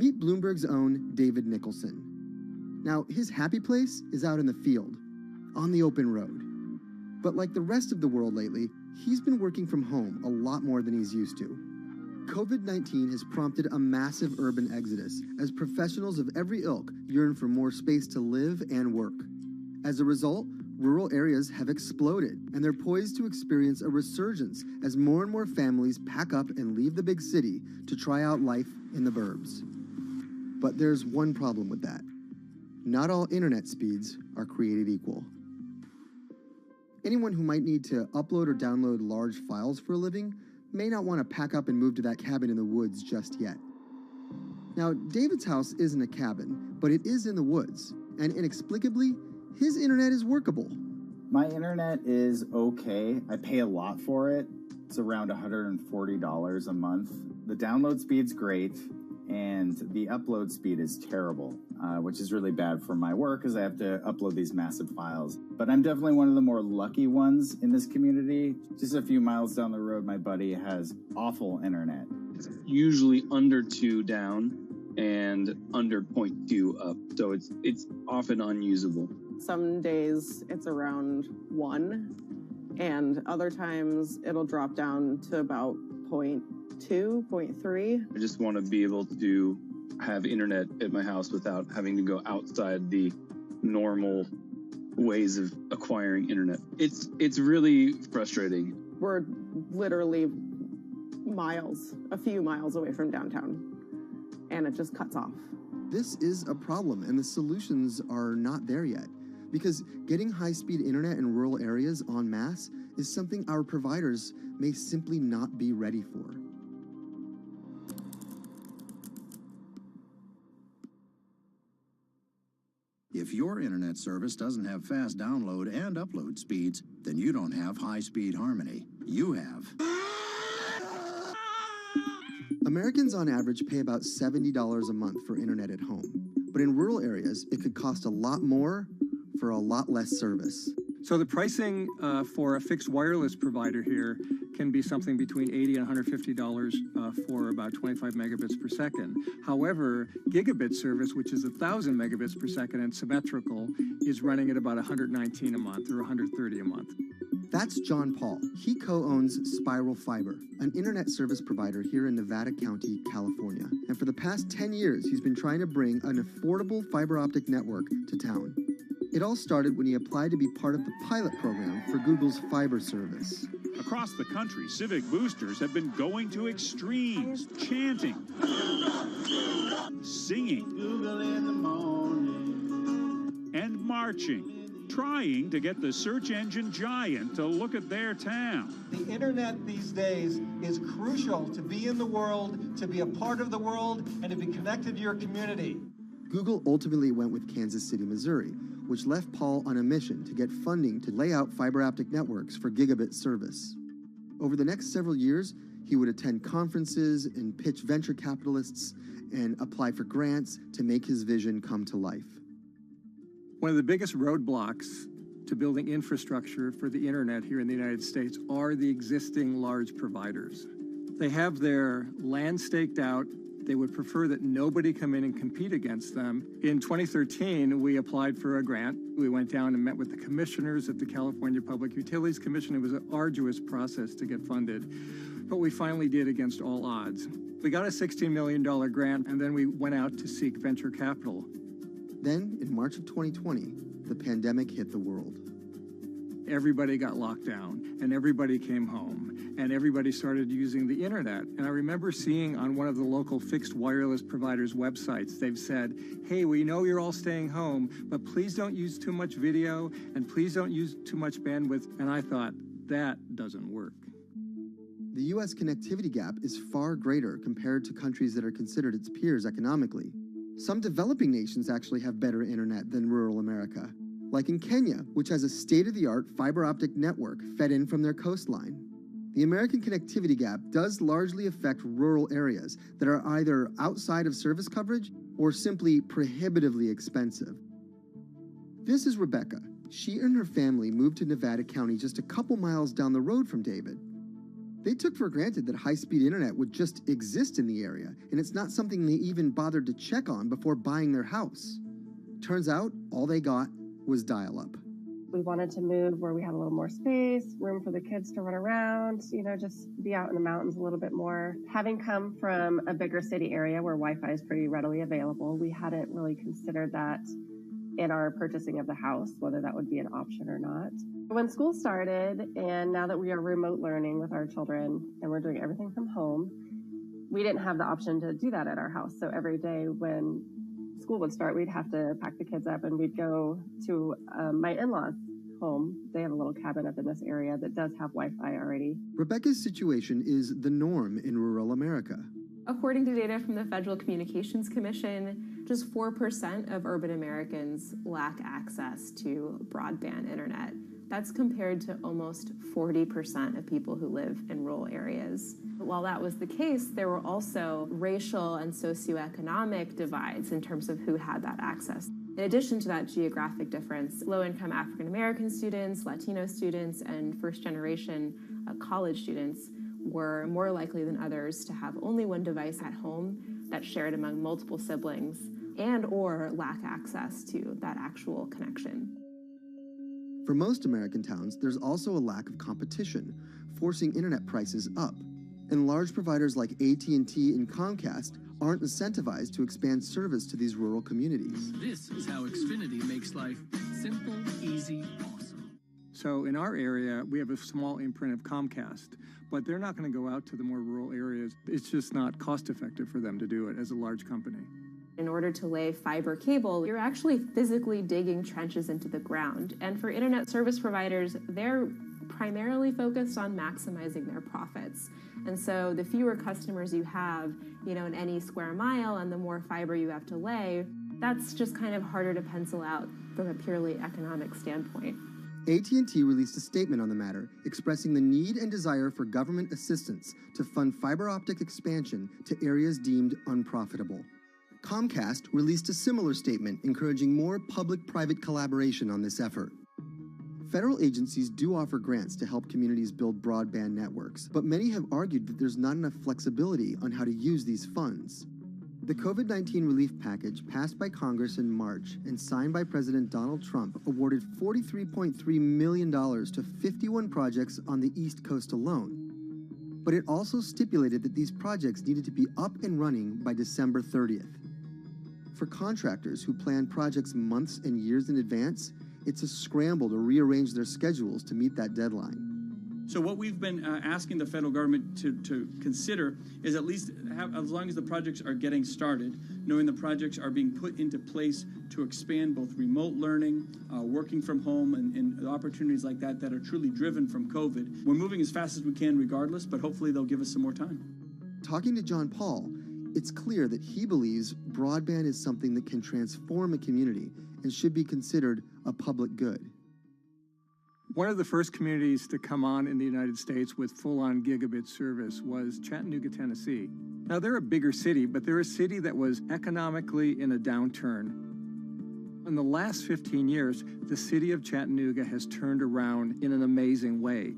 Meet Bloomberg's own David Nicholson. Now, his happy place is out in the field, on the open road. But like the rest of the world lately, he's been working from home a lot more than he's used to. COVID-19 has prompted a massive urban exodus as professionals of every ilk yearn for more space to live and work. As a result, rural areas have exploded, and they're poised to experience a resurgence as more and more families pack up and leave the big city to try out life in the burbs. But there's one problem with that. Not all internet speeds are created equal. Anyone who might need to upload or download large files for a living may not want to pack up and move to that cabin in the woods just yet. Now, David's house isn't a cabin, but it is in the woods, and inexplicably, his internet is workable. My internet is okay. I pay a lot for it. It's around $140 a month. The download speed's great, and the upload speed is terrible, which is really bad for my work because I have to upload these massive files. But I'm definitely one of the more lucky ones in this community. Just a few miles down the road, my buddy has awful internet. It's usually under 2 down and under 0.2 up, so it's often unusable. Some days it's around 1, and other times it'll drop down to about 0.2, 0.3. I just want to be able to have internet at my house without having to go outside the normal ways of acquiring internet. It's really frustrating. We're literally a few miles away from downtown, and it just cuts off. This is a problem, and the solutions are not there yet, because getting high-speed internet in rural areas en masse is something our providers may simply not be ready for. If your internet service doesn't have fast download and upload speeds, then you don't have high-speed harmony. You have. Americans on average pay about $70 a month for internet at home. But in rural areas, it could cost a lot more for a lot less service. So the pricing for a fixed wireless provider here can be something between $80 and $150 for about 25 megabits per second. However, gigabit service, which is 1,000 megabits per second and symmetrical, is running at about $119 a month or $130 a month. That's John Paul. He co-owns Spiral Fiber, an internet service provider here in Nevada County, California. And for the past 10 years, he's been trying to bring an affordable fiber optic network to town. It all started when he applied to be part of the pilot program for Google's fiber service. Across the country, civic boosters have been going to extremes, chanting, singing, Google in the morning, and marching, trying to get the search engine giant to look at their town. The internet these days is crucial to be in the world, to be a part of the world, and to be connected to your community. Google ultimately went with Kansas City, Missouri, which left Paul on a mission to get funding to lay out fiber optic networks for gigabit service. Over the next several years, he would attend conferences and pitch venture capitalists and apply for grants to make his vision come to life. One of the biggest roadblocks to building infrastructure for the internet here in the United States are the existing large providers. They have their land staked out. They would prefer that nobody come in and compete against them. In 2013, we applied for a grant. We went down and met with the commissioners at the California Public Utilities Commission. It was an arduous process to get funded, but we finally did against all odds. We got a $16 million grant, and then we went out to seek venture capital. Then, in March of 2020, the pandemic hit the world. Everybody got locked down, and everybody came home, and everybody started using the internet. And I remember seeing on one of the local fixed wireless providers' websites, they've said, hey, we know you're all staying home, but please don't use too much video, and please don't use too much bandwidth. And I thought, that doesn't work. The U.S. connectivity gap is far greater compared to countries that are considered its peers economically. Some developing nations actually have better internet than rural America, like in Kenya, which has a state-of-the-art fiber optic network fed in from their coastline. The American connectivity gap does largely affect rural areas that are either outside of service coverage or simply prohibitively expensive. This is Rebecca. She and her family moved to Nevada County just a couple miles down the road from David. They took for granted that high-speed internet would just exist in the area, and it's not something they even bothered to check on before buying their house. Turns out, all they got was dial-up. We wanted to move where we had a little more space, room for the kids to run around, just be out in the mountains a little bit more. Having come from a bigger city area where Wi-Fi is pretty readily available, we hadn't really considered that in our purchasing of the house, whether that would be an option or not. When school started, and now that we are remote learning with our children and we're doing everything from home, we didn't have the option to do that at our house. So every day when school would start, we'd have to pack the kids up and we'd go to my in-laws' home. They have a little cabin up in this area that does have Wi-Fi already. Rebecca's situation is the norm in rural America. According to data from the Federal Communications Commission, just 4% of urban Americans lack access to broadband internet. That's compared to almost 40% of people who live in rural areas. But while that was the case, there were also racial and socioeconomic divides in terms of who had that access. In addition to that geographic difference, low-income African American students, Latino students, and first-generation college students were more likely than others to have only one device at home that's shared among multiple siblings and or lack access to that actual connection. For most American towns, there's also a lack of competition, forcing internet prices up. And large providers like AT&T and Comcast aren't incentivized to expand service to these rural communities. This is how Xfinity makes life simple, easy, awesome. So in our area, we have a small imprint of Comcast, but they're not going to go out to the more rural areas. It's just not cost effective for them to do it as a large company. In order to lay fiber cable, you're actually physically digging trenches into the ground. And for internet service providers, they're primarily focused on maximizing their profits. And so the fewer customers you have, in any square mile and the more fiber you have to lay, that's just kind of harder to pencil out from a purely economic standpoint. AT&T released a statement on the matter, expressing the need and desire for government assistance to fund fiber optic expansion to areas deemed unprofitable. Comcast released a similar statement encouraging more public-private collaboration on this effort. Federal agencies do offer grants to help communities build broadband networks, but many have argued that there's not enough flexibility on how to use these funds. The COVID-19 relief package passed by Congress in March and signed by President Donald Trump awarded $43.3 million to 51 projects on the East Coast alone. But it also stipulated that these projects needed to be up and running by December 30th. For contractors who plan projects months and years in advance, it's a scramble to rearrange their schedules to meet that deadline. So what we've been asking the federal government to consider is at least have, as long as the projects are getting started, knowing the projects are being put into place to expand both remote learning, working from home, and opportunities like that that are truly driven from COVID. We're moving as fast as we can regardless, but hopefully they'll give us some more time. Talking to John Paul, it's clear that he believes broadband is something that can transform a community and should be considered a public good. One of the first communities to come on in the United States with full-on gigabit service was Chattanooga, Tennessee. Now, they're a bigger city, but they're a city that was economically in a downturn. In the last 15 years, the city of Chattanooga has turned around in an amazing way.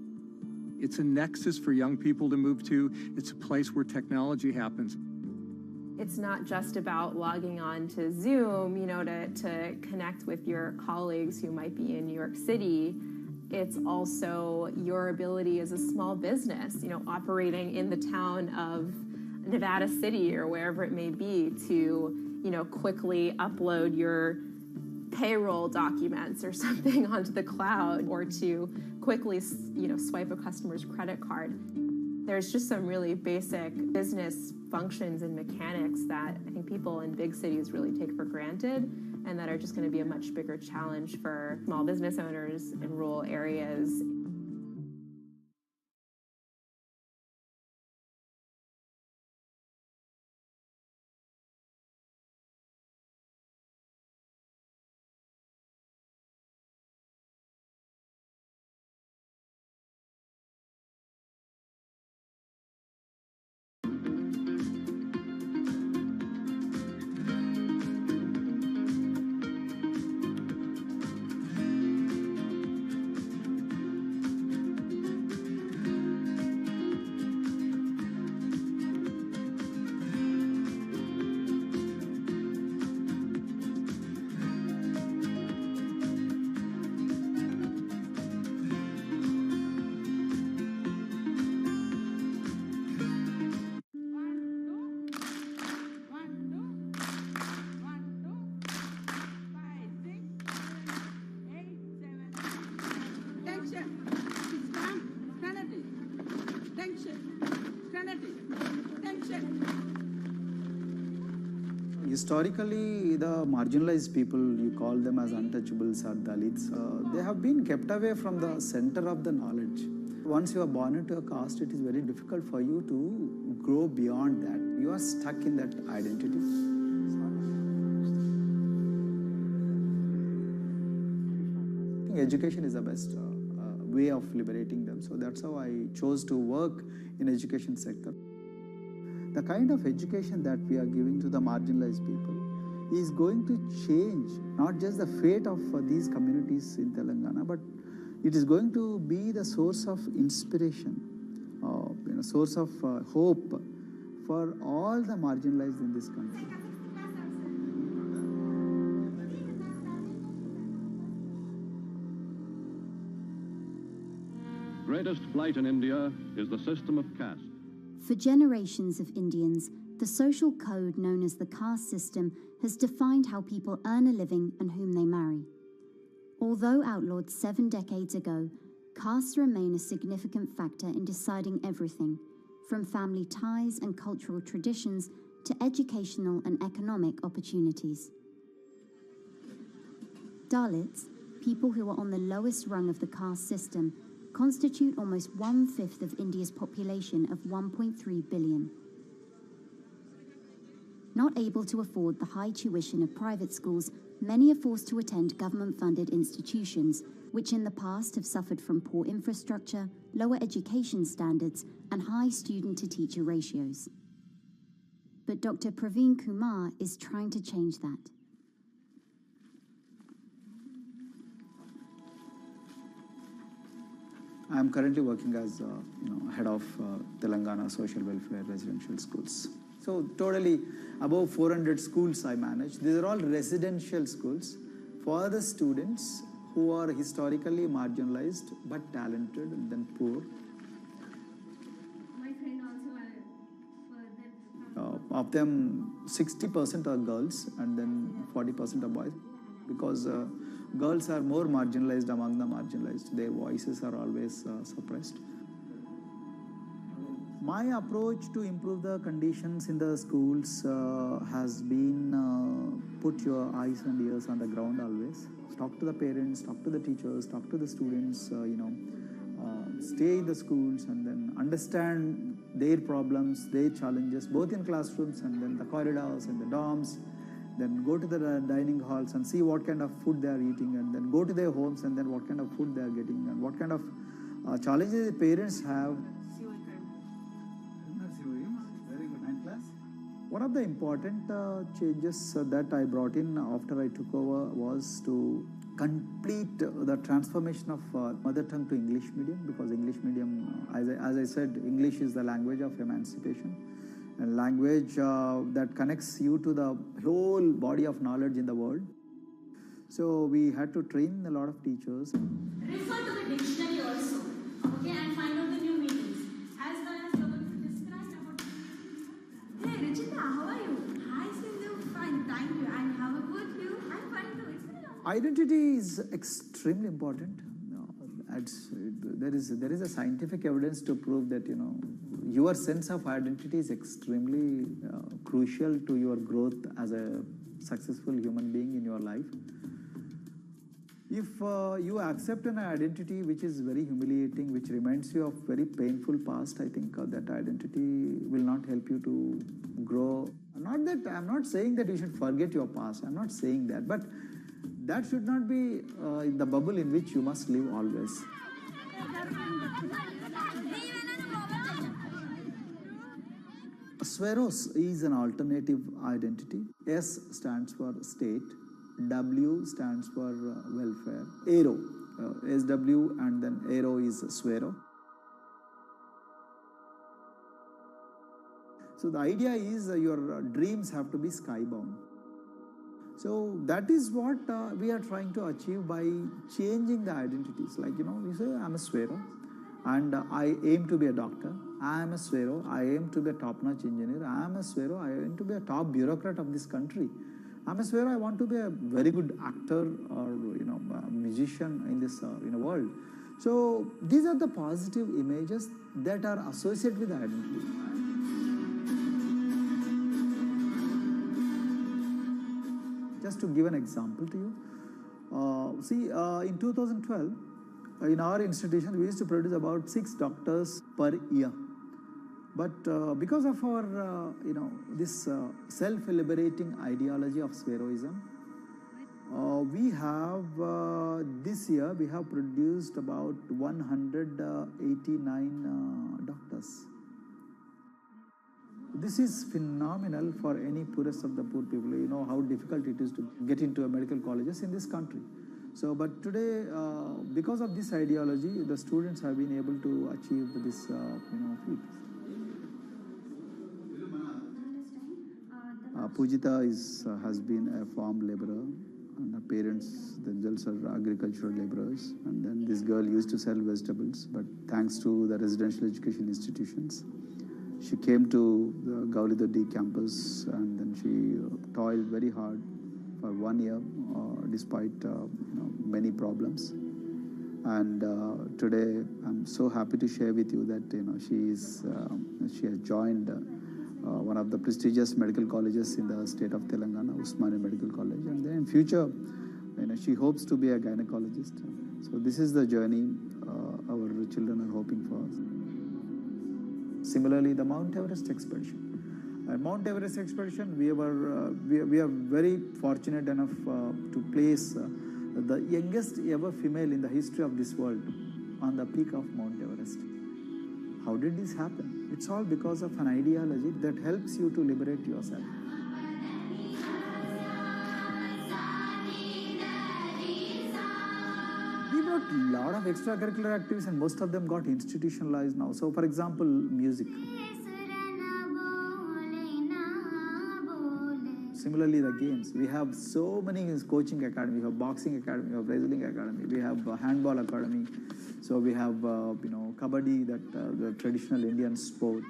It's a nexus for young people to move to. It's a place where technology happens. It's not just about logging on to Zoom, to connect with your colleagues who might be in New York City. It's also your ability as a small business, operating in the town of Nevada City or wherever it may be to, quickly upload your payroll documents or something onto the cloud, or to quickly, swipe a customer's credit card. There's just some really basic business functions and mechanics that I think people in big cities really take for granted, and that are just going to be a much bigger challenge for small business owners in rural areas. Historically, the marginalized people, you call them as untouchables or Dalits, they have been kept away from the center of the knowledge. Once you are born into a caste, it is very difficult for you to grow beyond that. You are stuck in that identity. Education is the best way of liberating them. So that's how I chose to work in education sector. The kind of education that we are giving to the marginalized people is going to change not just the fate of these communities in Telangana, but it is going to be the source of inspiration, source of hope for all the marginalized in this country. Greatest blight in India is the system of caste. For generations of Indians, the social code known as the caste system has defined how people earn a living and whom they marry. Although outlawed 7 decades ago, castes remain a significant factor in deciding everything, from family ties and cultural traditions to educational and economic opportunities. Dalits, people who are on the lowest rung of the caste system, constitute almost 1/5 of India's population of 1.3 billion. Not able to afford the high tuition of private schools, many are forced to attend government-funded institutions, which in the past have suffered from poor infrastructure, lower education standards, and high student-to-teacher ratios. But Dr. Praveen Kumar is trying to change that. I am currently working as head of Telangana Social Welfare Residential Schools. So totally above 400 schools I manage. These are all residential schools for the students who are historically marginalized but talented and then poor. My friend also Of them, 60% are girls and then 40% are boys, because girls are more marginalized among the marginalized. Their voices are always suppressed. My approach to improve the conditions in the schools has been put your eyes and ears on the ground always. Talk to the parents, talk to the teachers, talk to the students, stay in the schools and then understand their problems, their challenges, both in classrooms and then the corridors and the dorms. Then go to the dining halls and see what kind of food they are eating, and then go to their homes and then what kind of food they are getting and what kind of challenges the parents have. One of the important changes that I brought in after I took over was to complete the transformation of mother tongue to English medium, because English medium, as I said, English is the language of emancipation. A language that connects you to the whole body of knowledge in the world. So we had to train a lot of teachers. Refer to the dictionary also, okay, and find out the new meanings, as well as you're going to describe about. Hey, Richita, how are you? Hi, Sindhu. Fine, thank you. And how about you? I'm fine too. It's been a long time. Identity is extremely important. There is a scientific evidence to prove that your sense of identity is extremely crucial to your growth as a successful human being in your life. If you accept an identity which is very humiliating, which reminds you of very painful past, I think that identity will not help you to grow. I'm not saying that you should forget your past. I'm not saying that, but that should not be the bubble in which you must live always. Sweros is an alternative identity. S stands for state, W stands for welfare, Aero, SW and then Aero is Swero. So the idea is your dreams have to be skybound. So that is what we are trying to achieve by changing the identities. Like, you say, I'm a Swero and I aim to be a doctor. I am a Swero, I aim to be a top-notch engineer. I am a Swero, I aim to be a top bureaucrat of this country. I'm a Swero, I want to be a very good actor or, a musician in this world. So these are the positive images that are associated with the identity. just to give an example to you. In 2012, in our institution, we used to produce about 6 doctors per year. But because of our, this self-liberating ideology of Sveroism, we have, this year, we have produced about 189 doctors. This is phenomenal for any poorest of the poor people. You know how difficult it is to get into a medical colleges in this country. So, but today, because of this ideology, the students have been able to achieve this, feat. Pujita has been a farm laborer, and her parents themselves are agricultural laborers. And then this girl used to sell vegetables, but thanks to the residential education institutions, she came to the Gaulidoddi campus, and then she toiled very hard for 1 year, despite many problems. And today, I'm so happy to share with you that she has joined one of the prestigious medical colleges in the state of Telangana, Usmania Medical College, and then in future, she hopes to be a gynecologist. So this is the journey our children are hoping for. Similarly, the Mount Everest expedition. Mount Everest expedition, we are very fortunate enough to place the youngest ever female in the history of this world on the peak of Mount Everest. How did this happen? It's all because of an ideology that helps you to liberate yourself. We brought a lot of extracurricular activities, and most of them got institutionalized now. So, for example, music. Similarly, the games. We have so many coaching academy. We have boxing academy, we have wrestling academy, we have handball academy. So we have, kabaddi, the traditional Indian sport.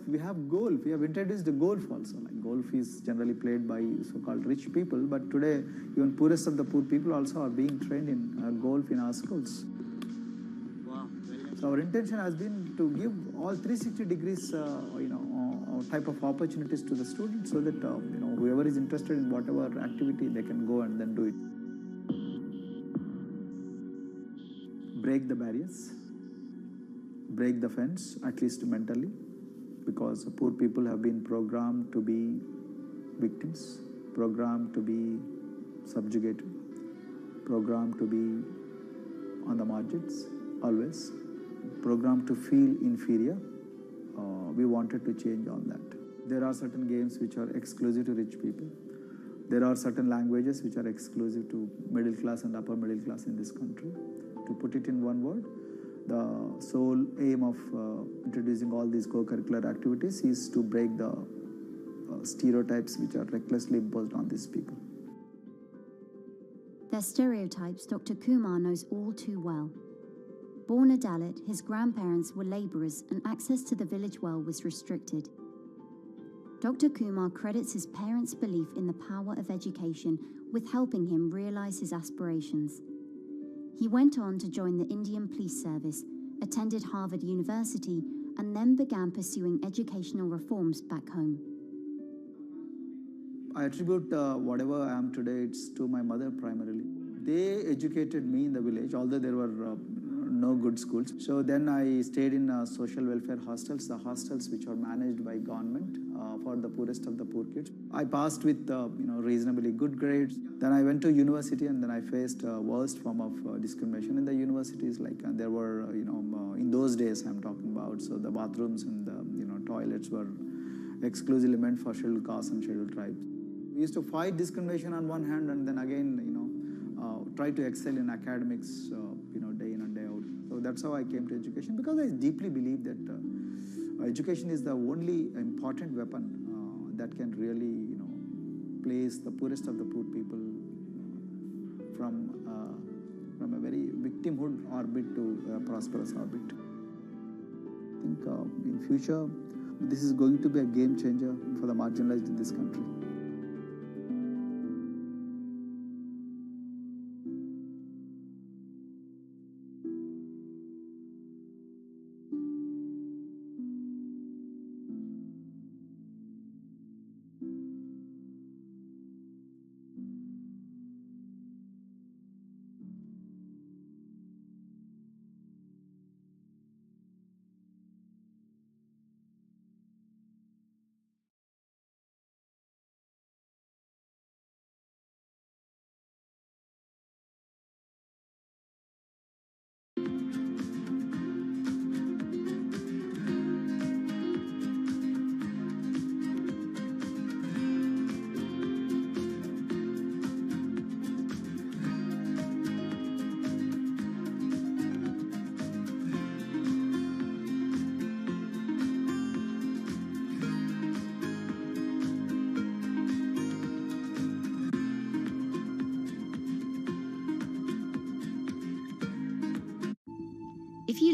We have golf. We have introduced the golf also. Like golf is generally played by so-called rich people, but today even poorest of the poor people also are being trained in golf in our schools. Wow. So our intention has been to give all 360 degrees, type of opportunities to the students, so that whoever is interested in whatever activity, they can go and then do it. Break the barriers, break the fence, at least mentally, because poor people have been programmed to be victims, programmed to be subjugated, programmed to be on the margins, always, programmed to feel inferior. We wanted to change all that. There are certain games which are exclusive to rich people. There are certain languages which are exclusive to middle class and upper middle class in this country. To put it in one word, the sole aim of introducing all these co-curricular activities is to break the stereotypes which are recklessly imposed on these people. Their stereotypes Dr. Kumar knows all too well. Born a Dalit, his grandparents were labourers and access to the village well was restricted. Dr. Kumar credits his parents' belief in the power of education with helping him realise his aspirations. He went on to join the Indian Police Service, attended Harvard University, and then began pursuing educational reforms back home. I attribute whatever I am today, it's to my mother primarily. They educated me in the village, although there were no good schools. So then I stayed in social welfare hostels, the hostels which are managed by government for the poorest of the poor kids. I passed with reasonably good grades. Then I went to university, and then I faced worst form of discrimination in the universities. Like there were, in those days I'm talking about, so the bathrooms and the toilets were exclusively meant for scheduled castes and scheduled tribes. We used to fight discrimination on one hand, and then again, try to excel in academics, day in and day out. So that's how I came to education, because I deeply believe that education is the only important weapon that can really, place the poorest of the poor people from a very victimhood orbit to a prosperous orbit. I think in future, this is going to be a game changer for the marginalized in this country.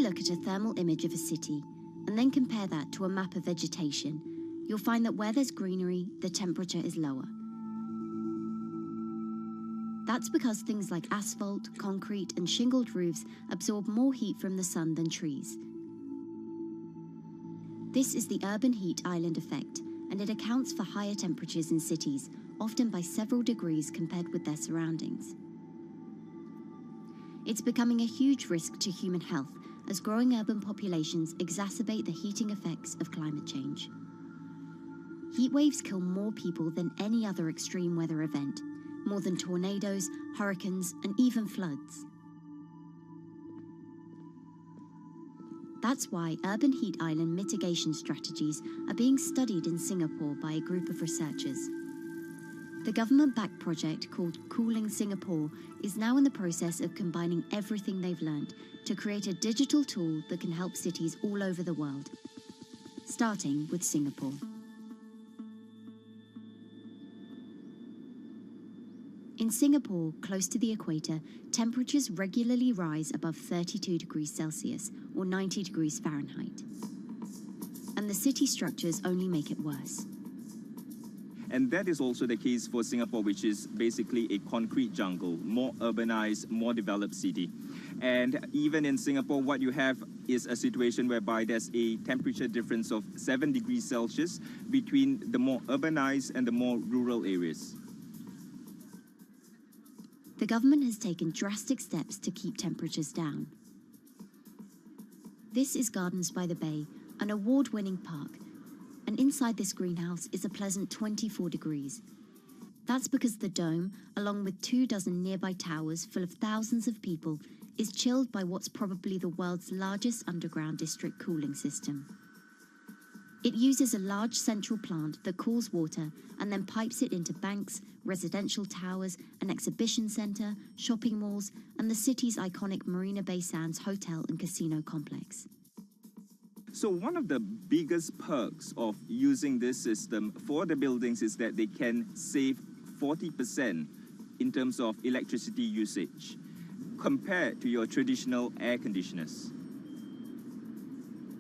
look at a thermal image of a city and then compare that to a map of vegetation, you'll find that where there's greenery, the temperature is lower. That's because things like asphalt, concrete, and shingled roofs absorb more heat from the sun than trees. This is the urban heat island effect, and it accounts for higher temperatures in cities, often by several degrees compared with their surroundings. It's becoming a huge risk to human health as growing urban populations exacerbate the heating effects of climate change. Heat waves kill more people than any other extreme weather event, more than tornadoes, hurricanes, and even floods. That's why urban heat island mitigation strategies are being studied in Singapore by a group of researchers. The government-backed project called Cooling Singapore is now in the process of combining everything they've learned to create a digital tool that can help cities all over the world, starting with Singapore. In Singapore, close to the equator, temperatures regularly rise above 32 degrees Celsius or 90 degrees Fahrenheit. And the city structures only make it worse. And that is also the case for Singapore, which is basically a concrete jungle, more urbanized, more developed city. And even in Singapore, what you have is a situation whereby there's a temperature difference of 7 degrees Celsius between the more urbanized and the more rural areas. The government has taken drastic steps to keep temperatures down. This is Gardens by the Bay, an award-winning park. And inside this greenhouse is a pleasant 24 degrees. That's because the dome, along with 24 nearby towers full of thousands of people, is chilled by what's probably the world's largest underground district cooling system. It uses a large central plant that cools water and then pipes it into banks, residential towers, an exhibition centre, shopping malls, and the city's iconic Marina Bay Sands hotel and casino complex. So one of the biggest perks of using this system for the buildings is that they can save 40% in terms of electricity usage compared to your traditional air conditioners.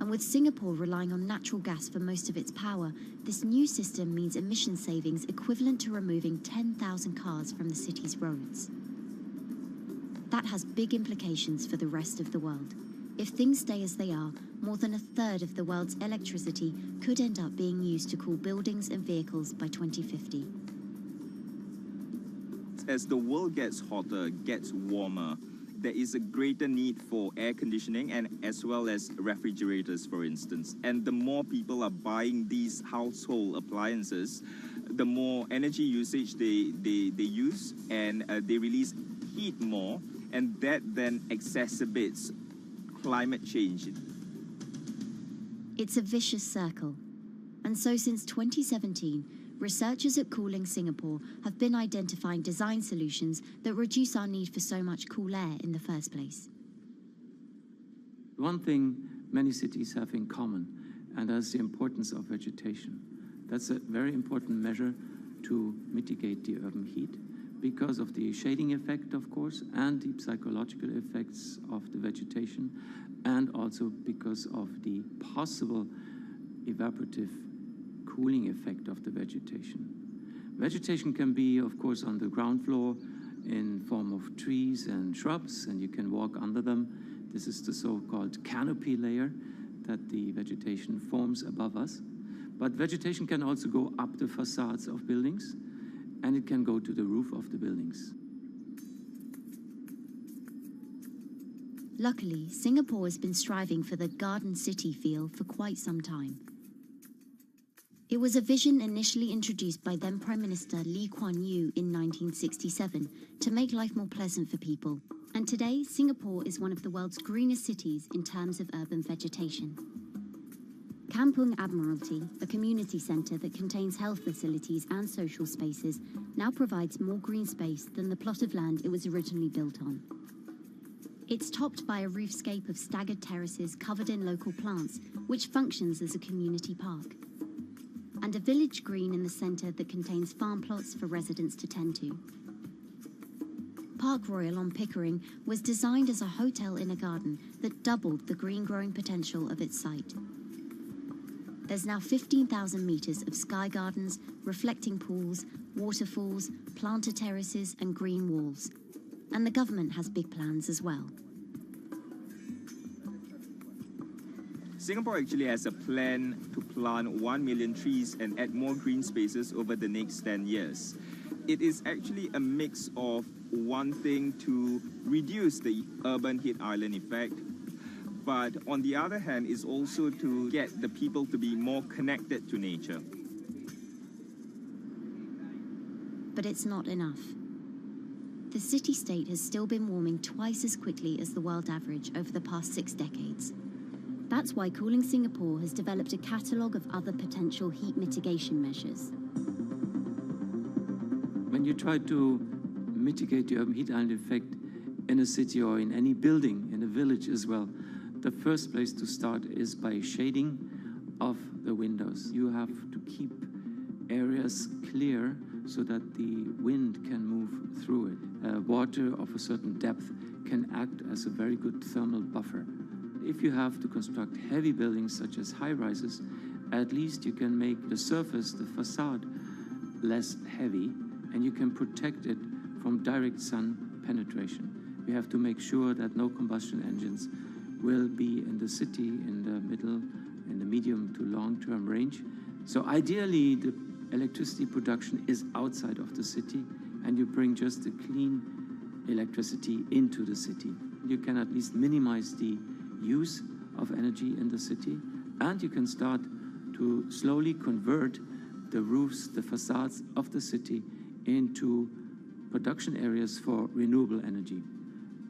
And with Singapore relying on natural gas for most of its power, this new system means emission savings equivalent to removing 10,000 cars from the city's roads. That has big implications for the rest of the world. If things stay as they are, more than a third of the world's electricity could end up being used to cool buildings and vehicles by 2050. As the world gets hotter, gets warmer, there is a greater need for air conditioning and as well as refrigerators, for instance. And the more people are buying these household appliances, the more energy usage they use, and they release heat more, and that then exacerbates climate change. It's a vicious circle. And so since 2017, researchers at Cooling Singapore have been identifying design solutions that reduce our need for so much cool air in the first place. One thing many cities have in common, and that's the importance of vegetation. That's a very important measure to mitigate the urban heat because of the shading effect, of course, and the psychological effects of the vegetation, and also because of the possible evaporative cooling effect of the vegetation. Vegetation can be, of course, on the ground floor in form of trees and shrubs, and you can walk under them. This is the so-called canopy layer that the vegetation forms above us. But vegetation can also go up the facades of buildings, and it can go to the roof of the buildings. Luckily, Singapore has been striving for the garden city feel for quite some time. It was a vision initially introduced by then Prime Minister Lee Kuan Yew in 1967 to make life more pleasant for people. And today, Singapore is one of the world's greenest cities in terms of urban vegetation. Kampung Admiralty, a community centre that contains health facilities and social spaces, now provides more green space than the plot of land it was originally built on. It's topped by a roofscape of staggered terraces covered in local plants, which functions as a community park, and a village green in the centre that contains farm plots for residents to tend to. Park Royal on Pickering was designed as a hotel in a garden that doubled the green growing potential of its site. There's now 15,000 metres of sky gardens, reflecting pools, waterfalls, planter terraces and green walls. And the government has big plans as well. Singapore actually has a plan to plant 1 million trees and add more green spaces over the next 10 years. It is actually a mix of wanting to reduce the urban heat island effect, but on the other hand is also to get the people to be more connected to nature. But it's not enough. The city-state has still been warming twice as quickly as the world average over the past 6 decades. That's why Cooling Singapore has developed a catalogue of other potential heat mitigation measures. When you try to mitigate the urban heat island effect in a city or in any building, in a village as well, the first place to start is by shading of the windows. You have to keep areas clear so that the wind can move through it. Water of a certain depth can act as a very good thermal buffer. If you have to construct heavy buildings such as high-rises, at least you can make the surface, the facade, less heavy, and you can protect it from direct sun penetration. We have to make sure that no combustion engines will be in the city in the middle, in the medium to long-term range. So ideally, the electricity production is outside of the city, and you bring just the clean electricity into the city. You can at least minimize the use of energy in the city, and you can start to slowly convert the roofs, the facades of the city into production areas for renewable energy.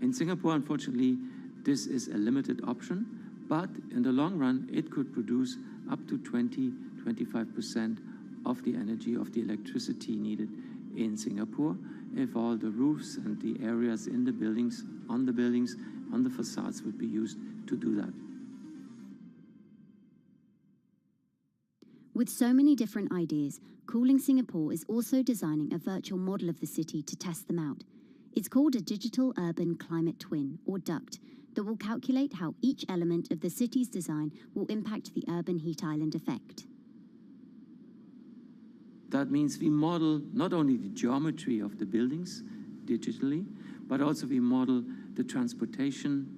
In Singapore, unfortunately, this is a limited option, but in the long run, it could produce up to 20-25% of the energy, of the electricity needed in Singapore if all the roofs and the areas in the buildings, on the facades would be used to do that. With so many different ideas, Cooling Singapore is also designing a virtual model of the city to test them out. It's called a Digital Urban Climate Twin, or DUCT, that will calculate how each element of the city's design will impact the urban heat island effect. That means we model not only the geometry of the buildings digitally, but also we model the transportation,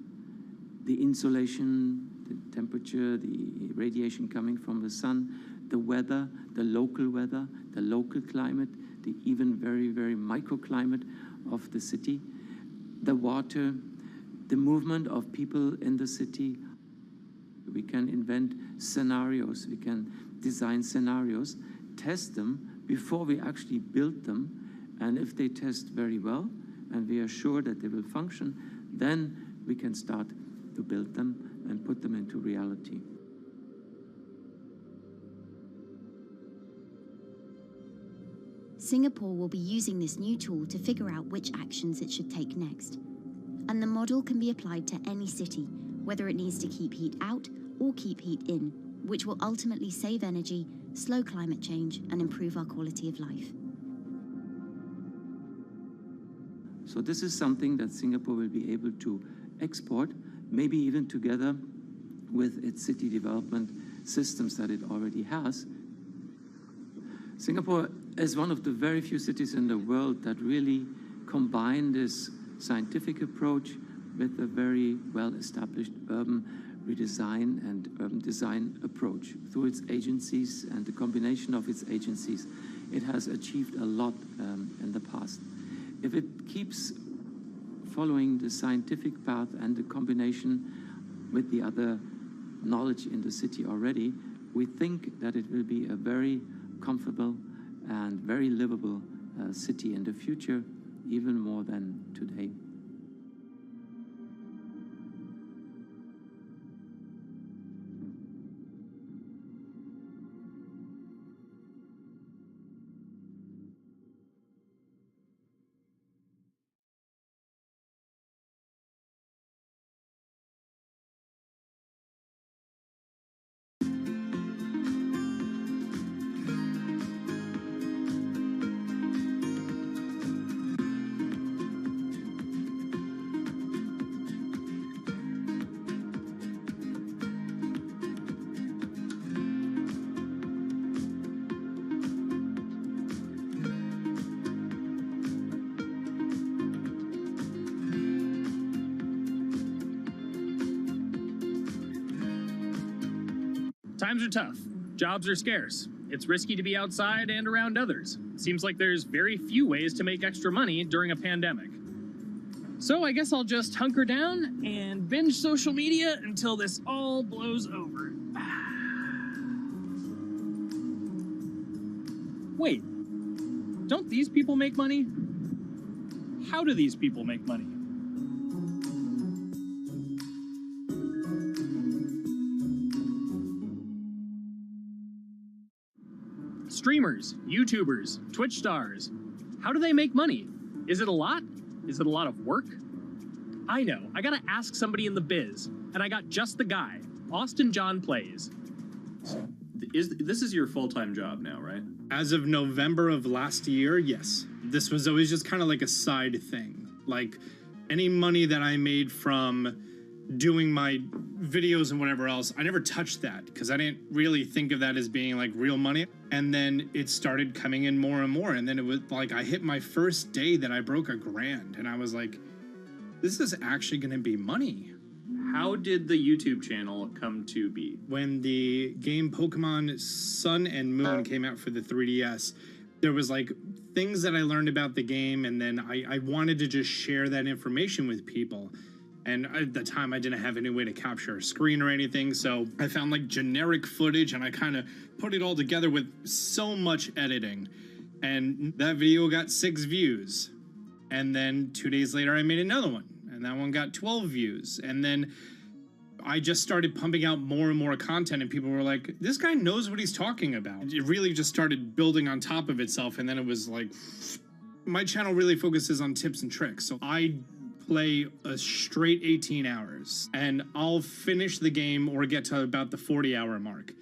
the insulation, the temperature, the radiation coming from the sun, the weather, the local climate, the even very, very microclimate of the city, the water, the movement of people in the city. We can invent scenarios, we can design scenarios, test them before we actually build them, and if they test very well and we are sure that they will function, then we can start to build them and put them into reality. Singapore will be using this new tool to figure out which actions it should take next. And the model can be applied to any city, whether it needs to keep heat out or keep heat in, which will ultimately save energy, slow climate change, and improve our quality of life. So this is something that Singapore will be able to export, maybe even together with its city development systems that it already has. Singapore is one of the very few cities in the world that really combine this scientific approach with a very well-established urban redesign and urban design approach. Through its agencies and the combination of its agencies, it has achieved a lot in the past. If it keeps following the scientific path and the combination with the other knowledge in the city already, we think that it will be a very comfortable and very livable city in the future, even more than today. Times are tough. Jobs are scarce. It's risky to be outside and around others. Seems like there's very few ways to make extra money during a pandemic. So I guess I'll just hunker down and binge social media until this all blows over. Wait, don't these people make money? How do these people make money? Streamers, YouTubers, Twitch stars. How do they make money? Is it a lot? Is it a lot of work? I know, I gotta ask somebody in the biz, and I got just the guy. Austin John Plays. This is your full-time job now, right? As of November of last year, yes. This was always just kind of like a side thing. Like, any money that I made from doing my videos and whatever else, I never touched that because I didn't really think of that as being like real money. And then it started coming in more and more. And then it was like I hit my first day that I broke $1,000 and I was like, this is actually going to be money. How did the YouTube channel come to be? When the game Pokemon Sun and Moon came out for the 3DS, there was like things that I learned about the game, and then I wanted to just share that information with people. And at the time, I didn't have any way to capture a screen or anything, so I found like generic footage and I kind of put it all together with so much editing. And that video got 6 views. And then 2 days later, I made another one, and that one got 12 views. And then I just started pumping out more and more content, and people were like, this guy knows what he's talking about. It really just started building on top of itself, and then it was like, my channel really focuses on tips and tricks. So I play a straight 18 hours, and I'll finish the game or get to about the 40-hour mark,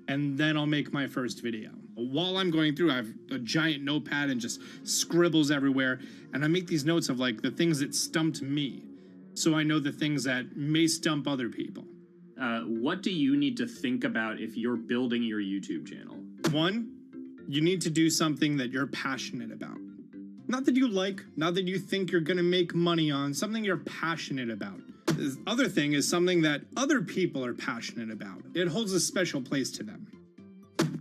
and then I'll make my first video. While I'm going through, I have a giant notepad and just scribbles everywhere, and I make these notes of like the things that stumped me, so I know the things that may stump other people. What do you need to think about if you're building your YouTube channel? 1, you need to do something that you're passionate about. Not that you like, not that you think you're gonna make money on, something you're passionate about. The other thing is something that other people are passionate about. It holds a special place to them.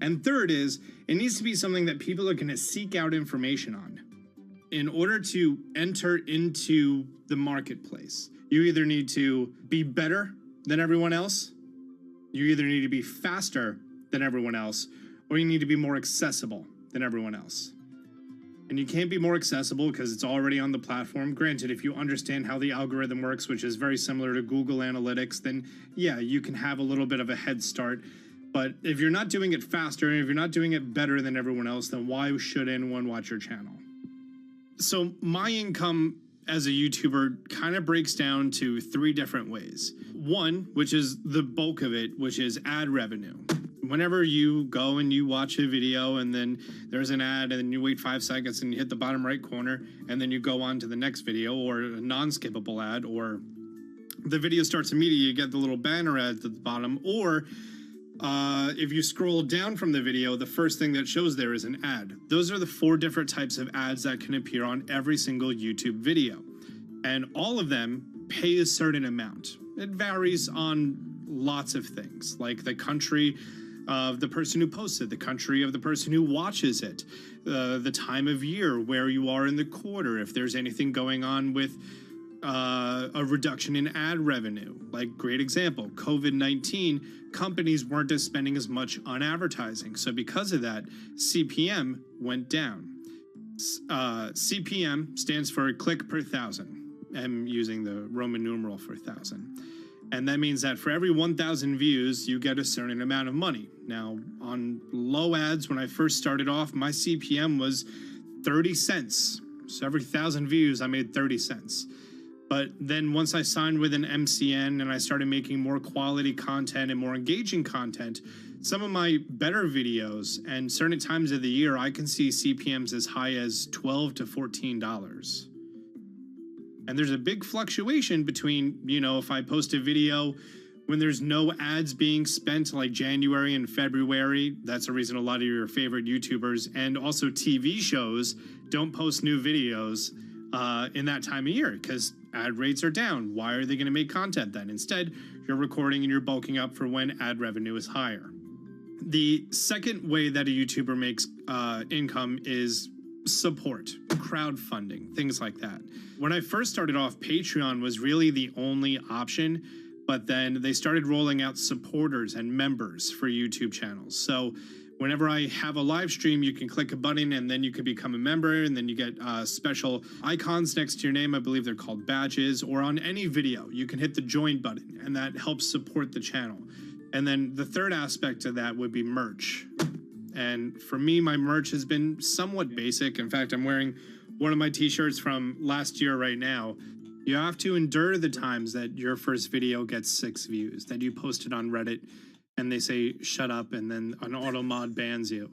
And third is, it needs to be something that people are gonna seek out information on. In order to enter into the marketplace, you either need to be better than everyone else, you either need to be faster than everyone else, or you need to be more accessible than everyone else. And you can't be more accessible because it's already on the platform. Granted, if you understand how the algorithm works, which is very similar to Google Analytics, then yeah, you can have a little bit of a head start. But if you're not doing it faster, and if you're not doing it better than everyone else, then why should anyone watch your channel? So my income as a YouTuber kind of breaks down to 3 different ways. 1, which is the bulk of it, which is ad revenue. Whenever you go and you watch a video and then there's an ad and then you wait 5 seconds and you hit the bottom right corner and then you go on to the next video, or a non-skippable ad, or the video starts immediately, you get the little banner ad at the bottom, or if you scroll down from the video, the first thing that shows there is an ad. Those are the 4 different types of ads that can appear on every single YouTube video. And all of them pay a certain amount. It varies on lots of things, like the country of the person who posts it, the country of the person who watches it, the time of year, where you are in the quarter, if there's anything going on with a reduction in ad revenue. Like, great example, COVID-19, companies weren't spending as much on advertising. So because of that, CPM went down. CPM stands for click per thousand. I'm using the Roman numeral for 1,000. And that means that for every 1,000 views, you get a certain amount of money. Now, on low ads, when I first started off, my CPM was 30 cents. So every 1,000 views, I made 30 cents. But then once I signed with an MCN and I started making more quality content and more engaging content, some of my better videos and certain times of the year, I can see CPMs as high as $12 to $14. And there's a big fluctuation between, you know, if I post a video when there's no ads being spent, like January and February, that's a reason a lot of your favorite YouTubers and also TV shows don't post new videos in that time of year because ad rates are down. Why are they going to make content then? Instead, you're recording and you're bulking up for when ad revenue is higher. The second way that a YouTuber makes income is support, crowdfunding, things like that. When I first started off, Patreon was really the only option, but then they started rolling out supporters and members for YouTube channels. So whenever I have a live stream, you can click a button and then you can become a member, and then you get special icons next to your name. I believe they're called badges. Or on any video, you can hit the join button, and that helps support the channel. And then the third aspect of that would be merch. And for me, my merch has been somewhat basic. In fact, I'm wearing one of my t-shirts from last year right now. You have to endure the times that your first video gets 6 views, that you post it on Reddit and they say, shut up, and then an auto mod bans you.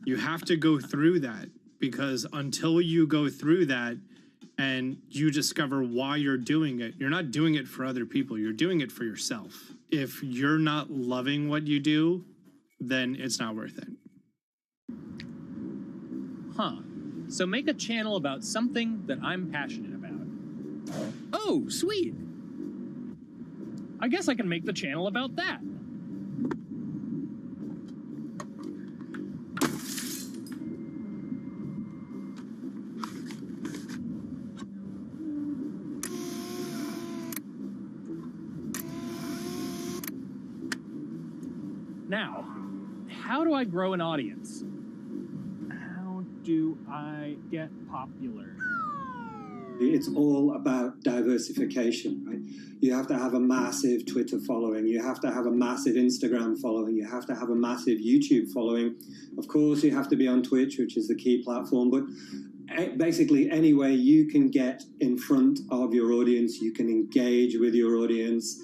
You have to go through that, because until you go through that and you discover why you're doing it, you're not doing it for other people, you're doing it for yourself. If you're not loving what you do, then it's not worth it. Huh. So make a channel about something that I'm passionate about. Oh, sweet. I guess I can make the channel about that. Now, how do I grow an audience? How do I get popular? It's all about diversification, right? You have to have a massive Twitter following. You have to have a massive Instagram following. You have to have a massive YouTube following. Of course, you have to be on Twitch, which is the key platform. But basically, any way you can get in front of your audience, you can engage with your audience,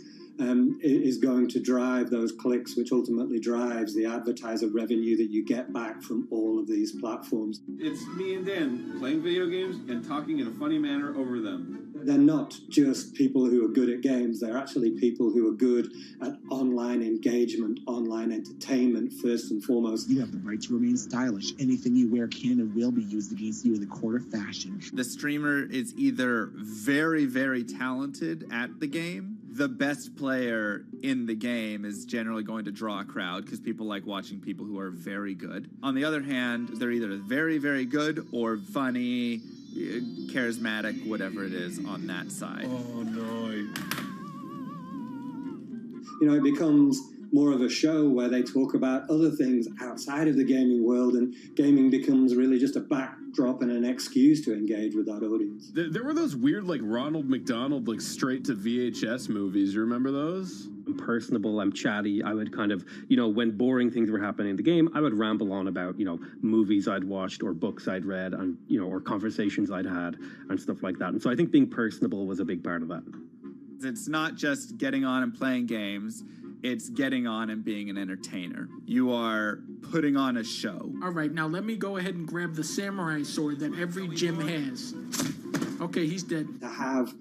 is going to drive those clicks, which ultimately drives the advertiser revenue that you get back from all of these platforms. It's me and Dan playing video games and talking in a funny manner over them. They're not just people who are good at games, they're actually people who are good at online engagement, online entertainment, first and foremost. You have the right to remain stylish. Anything you wear can and will be used against you in the court of fashion. The streamer is either very, very talented at the game. The best player in the game is generally going to draw a crowd because people like watching people who are very good. On the other hand, they're either very, very good or funny, charismatic, whatever it is on that side. Oh, no. You know, it becomes more of a show where they talk about other things outside of the gaming world, and gaming becomes really just a backdrop and an excuse to engage with that audience. There were those weird, like, Ronald McDonald, like, straight to VHS movies. You remember those? I'm personable, I'm chatty. I would kind of, when boring things were happening in the game, I would ramble on about, movies I'd watched or books I'd read and, or conversations I'd had and stuff like that. And so I think being personable was a big part of that. It's not just getting on and playing games. It's getting on and being an entertainer. You are putting on a show. All right, now let me go ahead and grab the samurai sword that every gym has. Okay, he's dead. To have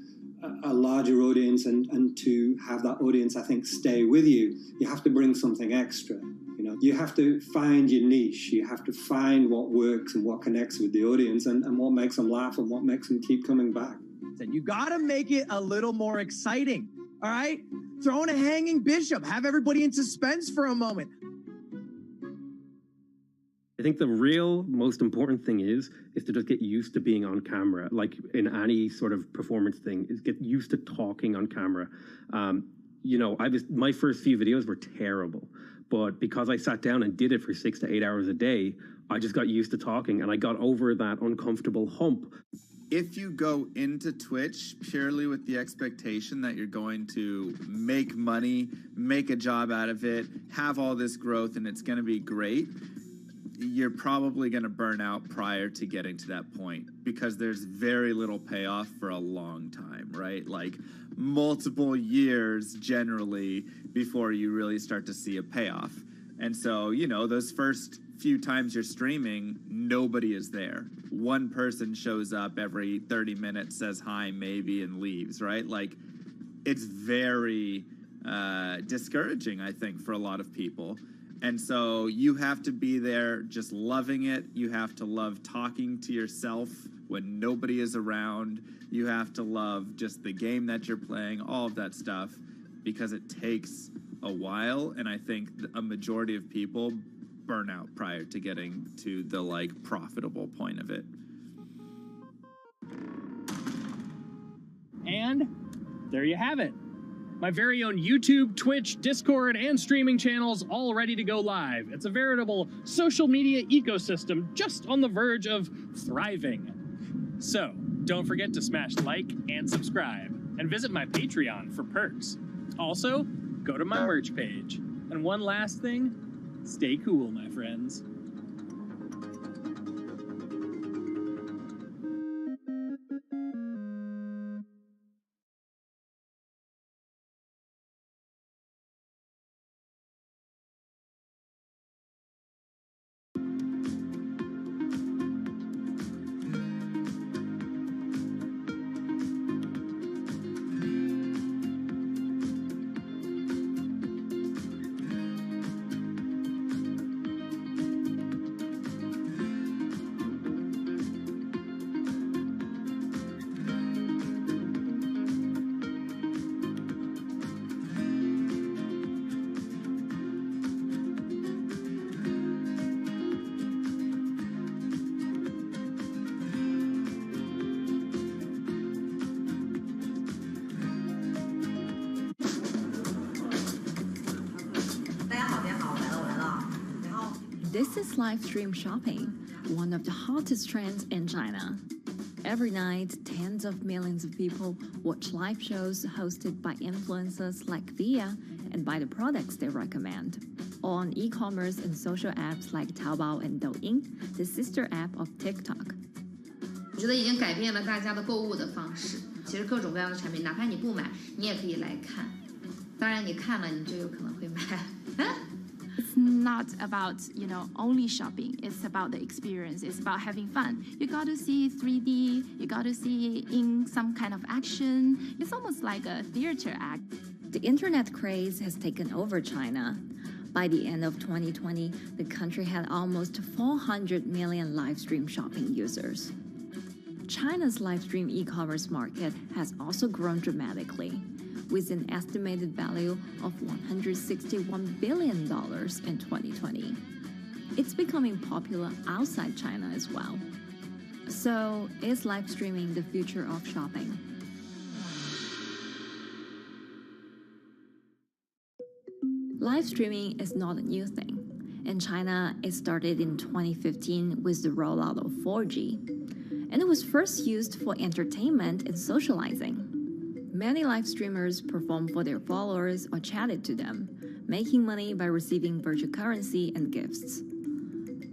a larger audience and to have that audience, I think, stay with you, you have to bring something extra. You have to find your niche. You have to find what works and what connects with the audience and what makes them laugh and what makes them keep coming back. You got to make it a little more exciting, all right? Throw in a hanging bishop. Have everybody in suspense for a moment. I think the real most important thing is to just get used to being on camera. Like in any sort of performance thing, is get used to talking on camera. My first few videos were terrible, but because I sat down and did it for 6 to 8 hours a day, I just got used to talking and I got over that uncomfortable hump. If you go into Twitch purely with the expectation that you're going to make money, make a job out of it, have all this growth, and it's going to be great, you're probably going to burn out prior to getting to that point because there's very little payoff for a long time, right? Like multiple years generally before you really start to see a payoff. And so, those first few times you're streaming, nobody is there. One person shows up every 30 minutes, says hi, maybe, and leaves, right? Like, it's very discouraging, I think, for a lot of people. And so you have to be there just loving it. You have to love talking to yourself when nobody is around. You have to love just the game that you're playing, all of that stuff, because it takes a while, and I think a majority of people burn out prior to getting to the like profitable point of it. And there you have it. My very own YouTube, Twitch, Discord, and streaming channels all ready to go live. It's a veritable social media ecosystem just on the verge of thriving. So, don't forget to smash like and subscribe, and visit my Patreon for perks. Also, go to my merch page. And one last thing, stay cool, my friends. This is live stream shopping, one of the hottest trends in China. Every night, tens of millions of people watch live shows hosted by influencers like Thea and buy the products they recommend. On e-commerce and social apps like Taobao and Douyin, the sister app of TikTok. 我觉得已经改变了大家的购物的方式。其实各种各样的产品，哪怕你不买，你也可以来看。当然，你看了你就有可能会买。It's not about, only shopping. It's about the experience. It's about having fun. You got to see 3D. You got to see in some kind of action. It's almost like a theater act. The internet craze has taken over China. By the end of 2020, the country had almost 400 million live stream shopping users. China's live stream e-commerce market has also grown dramatically, with an estimated value of $161 billion in 2020. It's becoming popular outside China as well. So, is live streaming the future of shopping? Live streaming is not a new thing. In China, it started in 2015 with the rollout of 4G. And it was first used for entertainment and socializing. Many live streamers performed for their followers or chatted to them, making money by receiving virtual currency and gifts.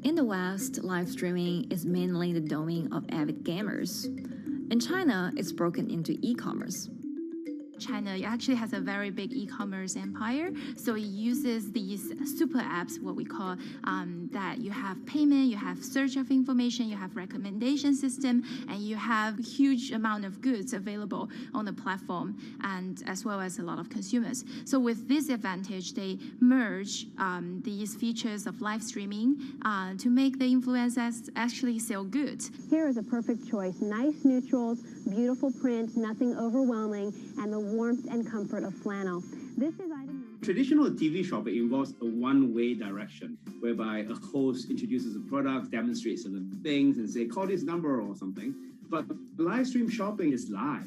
In the West, live streaming is mainly the domain of avid gamers. In China, it's broken into e-commerce. China actually has a very big e-commerce empire, so it uses these super apps, what we call that you have payment, you have search of information, you have recommendation system, and you have huge amount of goods available on the platform, and as well as a lot of consumers. So with this advantage, they merge these features of live streaming to make the influencers actually sell goods. Here is a perfect choice: nice neutrals, beautiful print, nothing overwhelming, and the warmth and comfort of flannel. This is item. Traditional TV shopping involves a one-way direction, whereby a host introduces a product, demonstrates certain things, and say, call this number or something. But live stream shopping is live.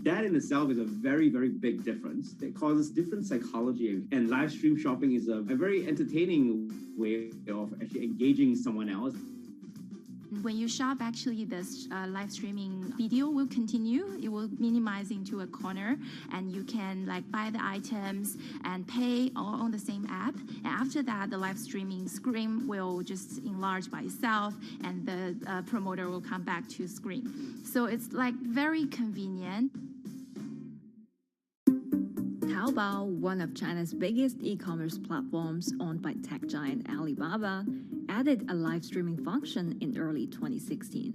That in itself is a very, very big difference. It causes different psychology. And live stream shopping is a very entertaining way of actually engaging someone else. When you shop, actually, this live streaming video will continue. It will minimize into a corner, and you can buy the items and pay all on the same app. And after that, the live streaming screen will just enlarge by itself, and the promoter will come back to screen. So it's very convenient. Taobao, one of China's biggest e-commerce platforms owned by tech giant Alibaba, added a live streaming function in early 2016.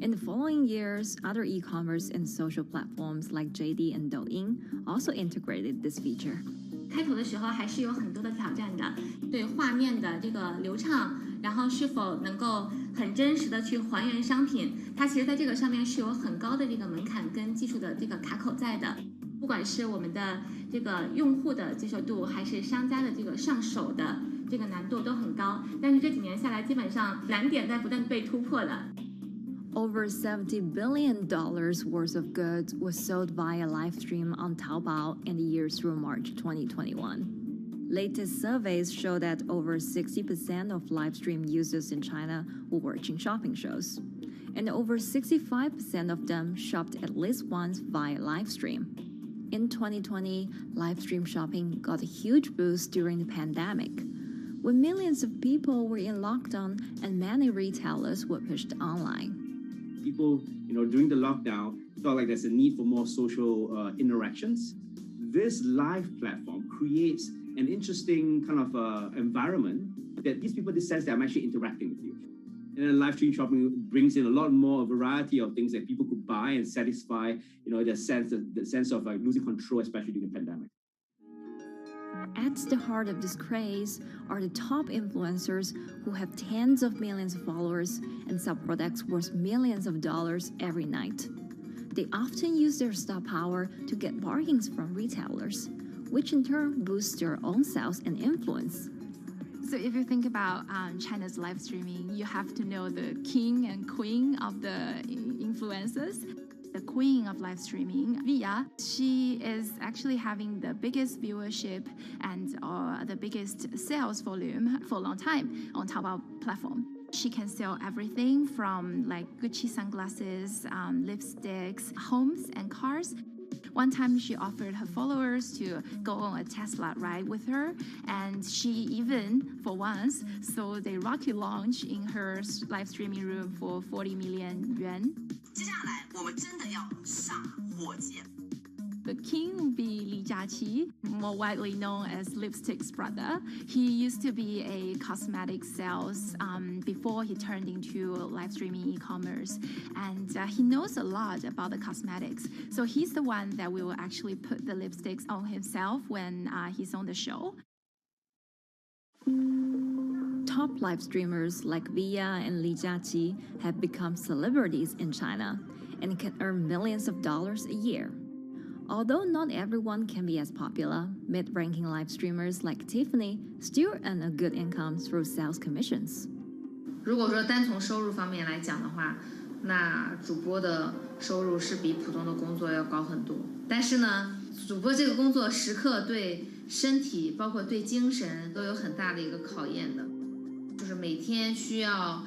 In the following years, other e-commerce and social platforms like JD and Douyin also integrated this feature. 开头的时候还是有很多的挑战的，对画面的这个流畅，然后是否能够很真实的去还原商品，它其实在这个上面是有很高的这个门槛跟技术的这个卡口在的。不管是我们的这个用户的接受度，还是商家的这个上手的这个难度都很高。但是这几年下来，基本上难点在不断被突破的。Over $70 billion worth of goods was sold via live stream on Taobao in the year through March 2021. Latest surveys show that over 60% of live stream users in China were watching shopping shows, and over 65% of them shopped at least once via live stream. In 2020, live stream shopping got a huge boost during the pandemic, when millions of people were in lockdown and many retailers were pushed online. People, during the lockdown, felt like there's a need for more social interactions. This live platform creates an interesting kind of environment that gives people the sense that I'm actually interacting with you. And then live stream shopping brings in a lot more variety of things that people could buy and satisfy, the sense of like losing control, especially during the pandemic. At the heart of this craze are the top influencers who have tens of millions of followers and sell products worth millions of dollars every night. They often use their star power to get bargains from retailers, which in turn boosts their own sales and influence. So if you think about China's live streaming, you have to know the king and queen of the influencers. The queen of live streaming, Via, she is actually having the biggest viewership and the biggest sales volume for a long time on Taobao platform. She can sell everything from like Gucci sunglasses, lipsticks, homes and cars. One time she offered her followers to go on a Tesla ride with her, and she even, for once, sold a rocket launch in her live streaming room for 40 million yuan. The king will be Li Jiaqi, more widely known as Lipstick's brother. He used to be a cosmetic sales before he turned into live streaming e-commerce, and he knows a lot about the cosmetics. So he's the one that will actually put the lipsticks on himself when he's on the show. Top live streamers like Via and Li Jiaqi have become celebrities in China and can earn millions of dollars a year. Although not everyone can be as popular, mid-ranking live streamers like Tiffany still earn a good income through sales commissions. 如果说单从收入方面来讲的话，那主播的收入是比普通的工作要高很多。但是呢，主播这个工作时刻对身体，包括对精神都有很大的一个考验的。就是每天需要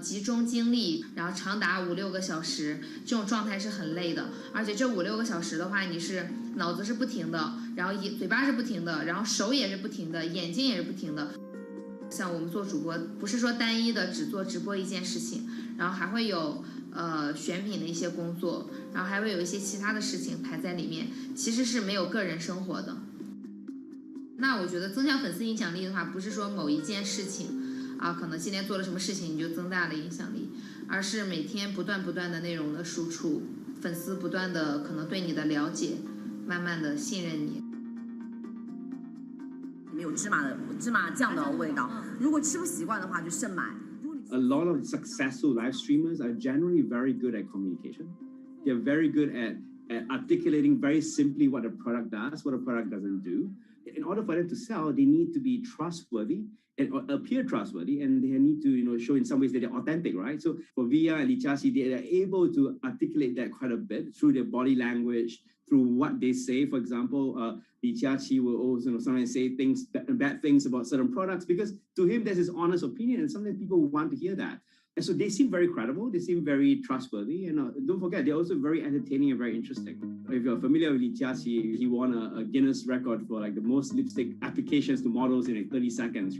集中精力，然后长达5-6个小时，这种状态是很累的。而且这5-6个小时的话，你是脑子是不停的，然后嘴巴是不停的，然后手也是不停的，眼睛也是不停的。像我们做主播，不是说单一的只做直播一件事情，然后还会有选品的一些工作，然后还会有一些其他的事情排在里面，其实是没有个人生活的。那我觉得增强粉丝影响力的话，不是说某一件事情。可能今天做了什么事情你就增大了影响力，而是每天不断的内容的输出，粉丝不断的可能对你的了解，慢慢的信任你。里面有芝麻酱的味道，如果吃不习惯的话就慎买。A lot of successful live streamers are generally very good at communication. They're very good at articulating very simply what a product does, what a product doesn't do. In order for them to sell, they need to be trustworthy and appear trustworthy, and they need to show in some ways that they're authentic, right? So for Via and Li Jiaqi, they are able to articulate that quite a bit through their body language, through what they say. For example, Li Jiaqi will also sometimes say bad things about certain products because to him there's his honest opinion, and sometimes people want to hear that. And so they seem very credible, they seem very trustworthy, and don't forget, they're also very entertaining and very interesting. If you're familiar with Li Jiaqi, he won a Guinness record for like the most lipstick applications to models in like 30 seconds.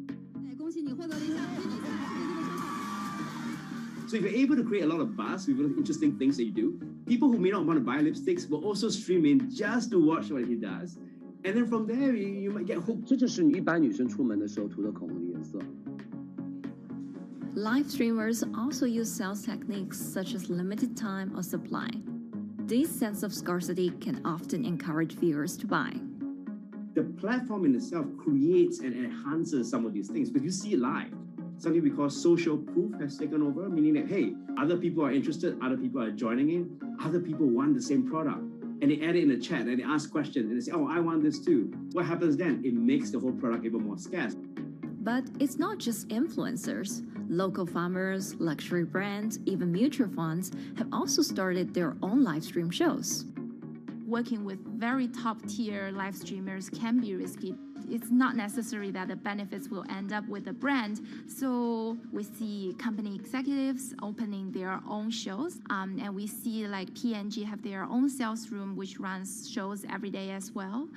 So if you're able to create a lot of buzz with interesting things that you do, people who may not want to buy lipsticks will also stream in just to watch what he does. And then from there, you might get hooked. 这就是一般女生出门的时候涂的口红的颜色。 Live streamers also use sales techniques such as limited time or supply. This sense of scarcity can often encourage viewers to buy. The platform in itself creates and enhances some of these things because you see it live. Something we call social proof has taken over, meaning that, hey, other people are interested, other people are joining in, other people want the same product. and they add it in the chat and they ask questions and they say, oh, I want this too. What happens then? It makes the whole product even more scarce. But it's not just influencers. Local farmers, luxury brands, even mutual funds have also started their own live stream shows. Working with very top-tier live streamers can be risky. It's not necessary that the benefits will end up with the brand. So we see company executives opening their own shows, and we see like P&G have their own sales room which runs shows every day as well.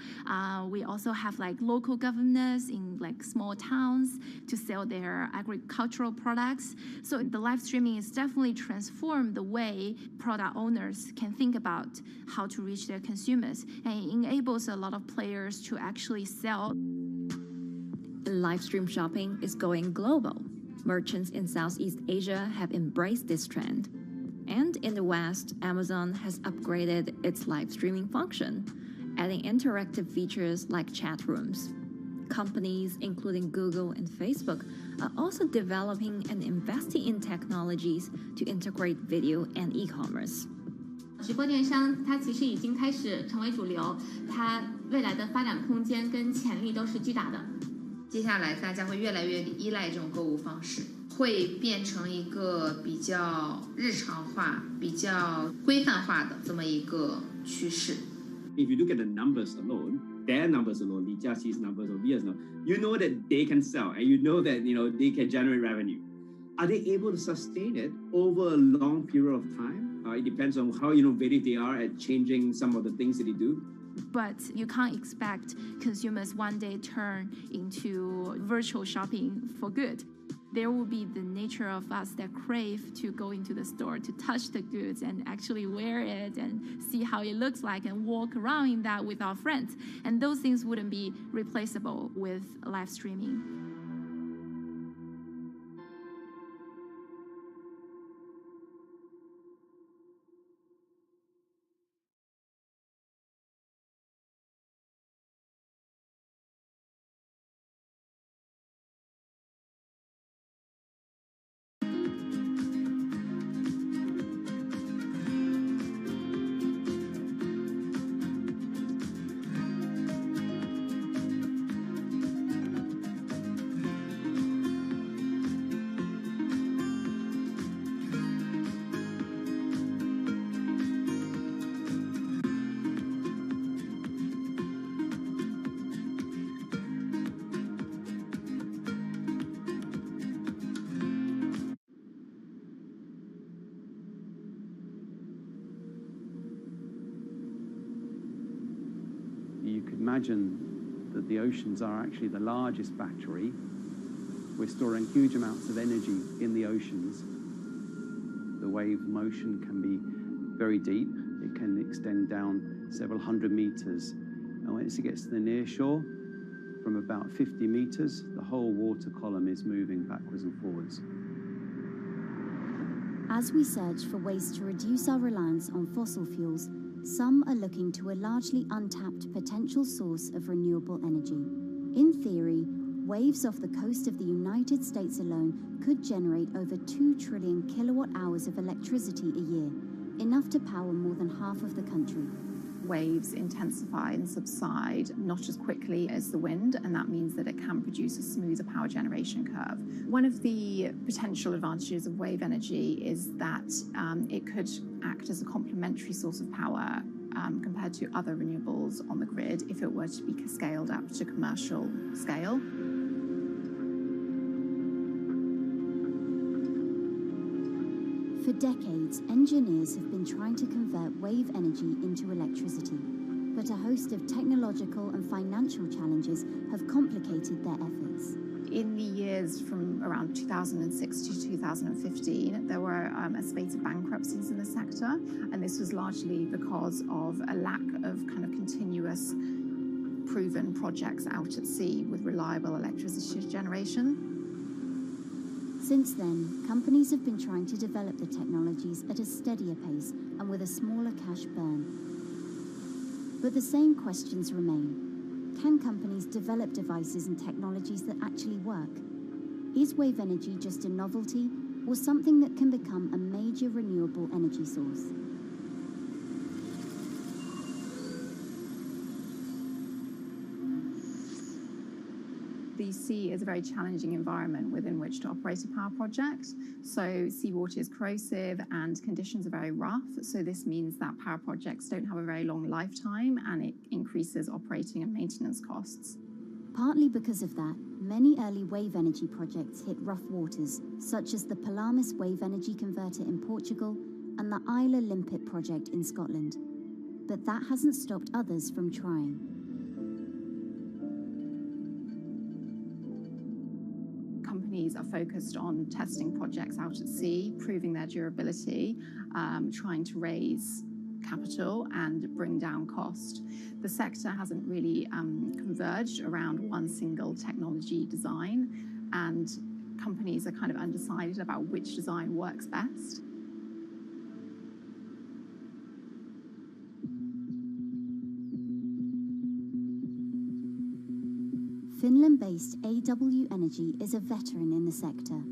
We also have like local governors in like small towns to sell their agricultural products. So the live streaming is definitely transformed the way product owners can think about how to reach their consumers, and it enables a lot of players to actually sell. Live stream shopping is going global. Merchants in Southeast Asia have embraced this trend. And in the West, Amazon has upgraded its live streaming function, adding interactive features like chat rooms. Companies, including Google and Facebook, are also developing and investing in technologies to integrate video and e-commerce. 直播电商它其实已经开始成为主流，它未来的发展空间跟潜力都是巨大的。接下来大家会越来越依赖这种购物方式，会变成一个比较日常化、比较规范化的这么一个趋势。If you look at the numbers alone, their numbers alone, Li Jiaxi's numbers or Via's numbers, you know that they can sell and you know that they can generate revenue. Are they able to sustain it over a long period of time? It depends on how innovative they are at changing some of the things that they do. But you can't expect consumers one day turn into virtual shopping for good. There will be the nature of us that crave to go into the store, to touch the goods and actually wear it and see how it looks like and walk around in that with our friends. And those things wouldn't be replaceable with live streaming. You could imagine that the oceans are actually the largest battery. We're storing huge amounts of energy in the oceans. The wave motion can be very deep. It can extend down several hundred meters. And once it gets to the near shore, from about 50 meters, the whole water column is moving backwards and forwards. As we search for ways to reduce our reliance on fossil fuels, some are looking to a largely untapped potential source of renewable energy. In theory, waves off the coast of the United States alone could generate over 2 trillion kilowatt hours of electricity a year, enough to power more than half of the country. Waves intensify and subside not as quickly as the wind, and that means that it can produce a smoother power generation curve. One of the potential advantages of wave energy is that it could act as a complementary source of power compared to other renewables on the grid if it were to be scaled up to commercial scale. For decades, engineers have been trying to convert wave energy into electricity, but a host of technological and financial challenges have complicated their efforts. In the years from around 2006 to 2015, there were a spate of bankruptcies in the sector, and this was largely because of a lack of kind of continuous proven projects out at sea with reliable electricity generation. Since then, companies have been trying to develop the technologies at a steadier pace and with a smaller cash burn. But the same questions remain. Can companies develop devices and technologies that actually work? Is wave energy just a novelty or something that can become a major renewable energy source? we see is a very challenging environment within which to operate a power project. So seawater is corrosive and conditions are very rough. So this means that power projects don't have a very long lifetime, and it increases operating and maintenance costs. Partly because of that, many early wave energy projects hit rough waters, such as the Palamas Wave Energy Converter in Portugal and the Isla Limpet project in Scotland. But that hasn't stopped others from trying. Companies are focused on testing projects out at sea, proving their durability, trying to raise capital and bring down cost. The sector hasn't really converged around one single technology design, and companies are kind of undecided about which design works best. Finland-based AW Energy is a veteran in the sector.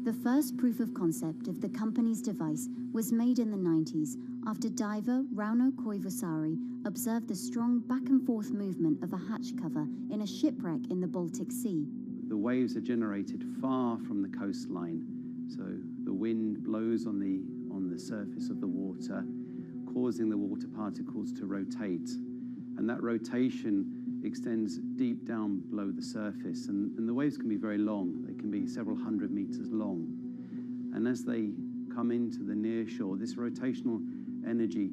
The first proof of concept of the company's device was made in the 90s after diver Rauno Koivusaari observed the strong back-and-forth movement of a hatch cover in a shipwreck in the Baltic Sea. The waves are generated far from the coastline, so the wind blows on the surface of the water, causing the water particles to rotate, and that rotation extends deep down below the surface, and the waves can be very long. They can be several hundred meters long. And as they come into the near shore, this rotational energy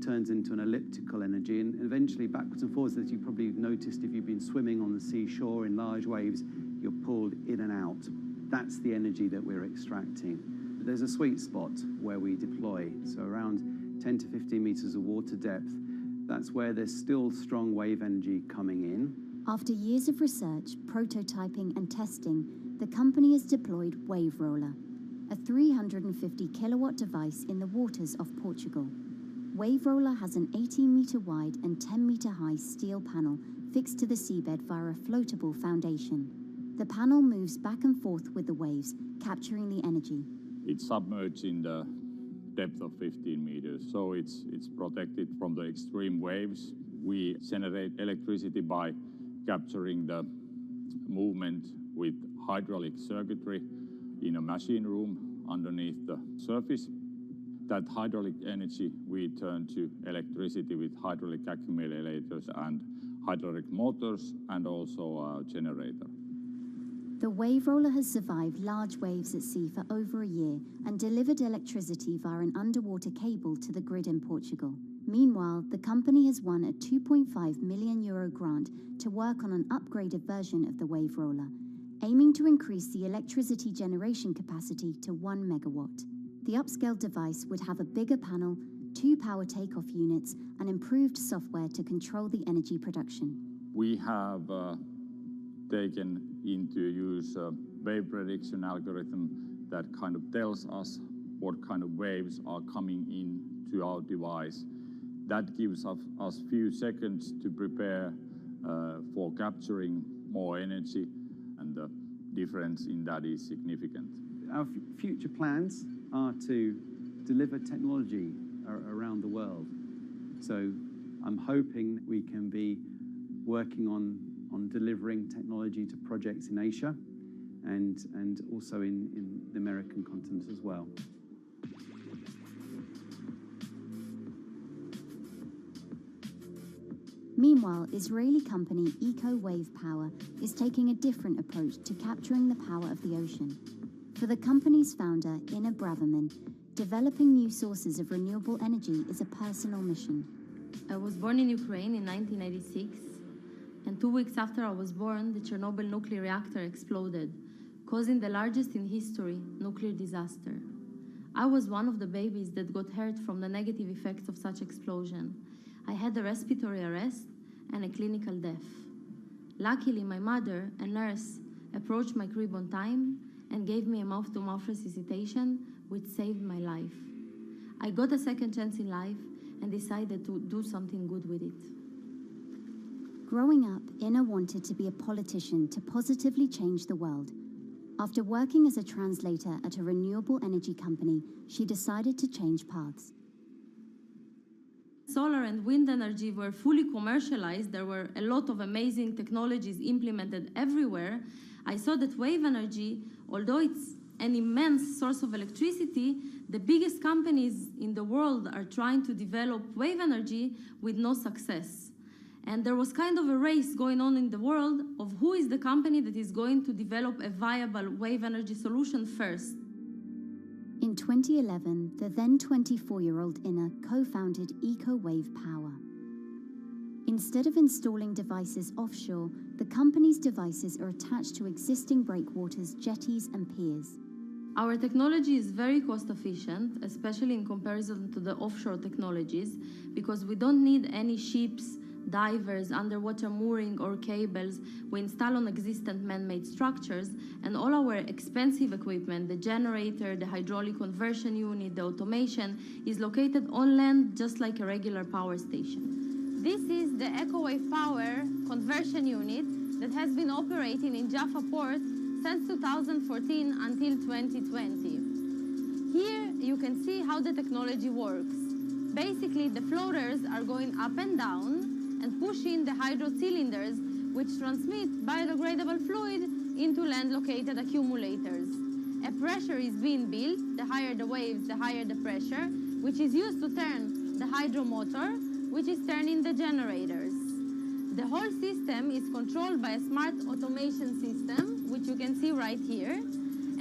turns into an elliptical energy, and eventually backwards and forwards, as you probably noticed if you've been swimming on the seashore in large waves, you're pulled in and out. That's the energy that we're extracting. There's a sweet spot where we deploy, so around 10 to 15 meters of water depth. That's where there's still strong wave energy coming in. After years of research, prototyping and testing, the company has deployed Wave Roller, a 350 kilowatt device in the waters off Portugal. Wave Roller has an 18-meter wide and 10-meter high steel panel fixed to the seabed via a floatable foundation. The panel moves back and forth with the waves, capturing the energy. It's submerged in the depth of 15 meters, so it's protected from the extreme waves. We generate electricity by capturing the movement with hydraulic circuitry in a machine room underneath the surface. That hydraulic energy we turn to electricity with hydraulic accumulators and hydraulic motors, and also a generator. The Wave Roller has survived large waves at sea for over a year and delivered electricity via an underwater cable to the grid in Portugal. Meanwhile, the company has won a €2.5 million grant to work on an upgraded version of the Wave Roller, aiming to increase the electricity generation capacity to 1 megawatt. The upscaled device would have a bigger panel, 2 power takeoff units, and improved software to control the energy production. We have taken into use a wave prediction algorithm that kind of tells us what kind of waves are coming in to our device. That gives us few seconds to prepare for capturing more energy, and the difference in that is significant. Our future plans are to deliver technology around the world. So I'm hoping we can be working on delivering technology to projects in Asia and also in the American continent as well. Meanwhile, Israeli company Eco Wave Power is taking a different approach to capturing the power of the ocean. For the company's founder, Ina Braverman, developing new sources of renewable energy is a personal mission. I was born in Ukraine in 1996, and 2 weeks after I was born, the Chernobyl nuclear reactor exploded, causing the largest in history nuclear disaster. I was one of the babies that got hurt from the negative effects of such explosion. I had a respiratory arrest and a clinical death. Luckily, my mother, a nurse, approached my crib on time and gave me a mouth-to-mouth resuscitation, which saved my life. I got a second chance in life and decided to do something good with it. Growing up, Ina wanted to be a politician to positively change the world. After working as a translator at a renewable energy company, she decided to change paths. Solar and wind energy were fully commercialized. There were a lot of amazing technologies implemented everywhere. I saw that wave energy, although it's an immense source of electricity, the biggest companies in the world are trying to develop wave energy with no success. And there was kind of a race going on in the world of who is the company that is going to develop a viable wave energy solution first. In 2011, the then 24-year-old Inna co-founded EcoWave Power. Instead of installing devices offshore, the company's devices are attached to existing breakwaters, jetties, and piers. Our technology is very cost efficient, especially in comparison to the offshore technologies, because we don't need any ships, divers, underwater mooring or cables. We install on existing man-made structures, and all our expensive equipment, the generator, the hydraulic conversion unit, the automation, is located on land just like a regular power station. This is the EcoWave Power conversion unit that has been operating in Jaffa Port since 2014 until 2020. Here you can see how the technology works. Basically, the floaters are going up and down and pushing the hydro cylinders, which transmit biodegradable fluid into land-located accumulators. A pressure is being built. The higher the waves, the higher the pressure, which is used to turn the hydro motor, which is turning the generators. The whole system is controlled by a smart automation system, which you can see right here.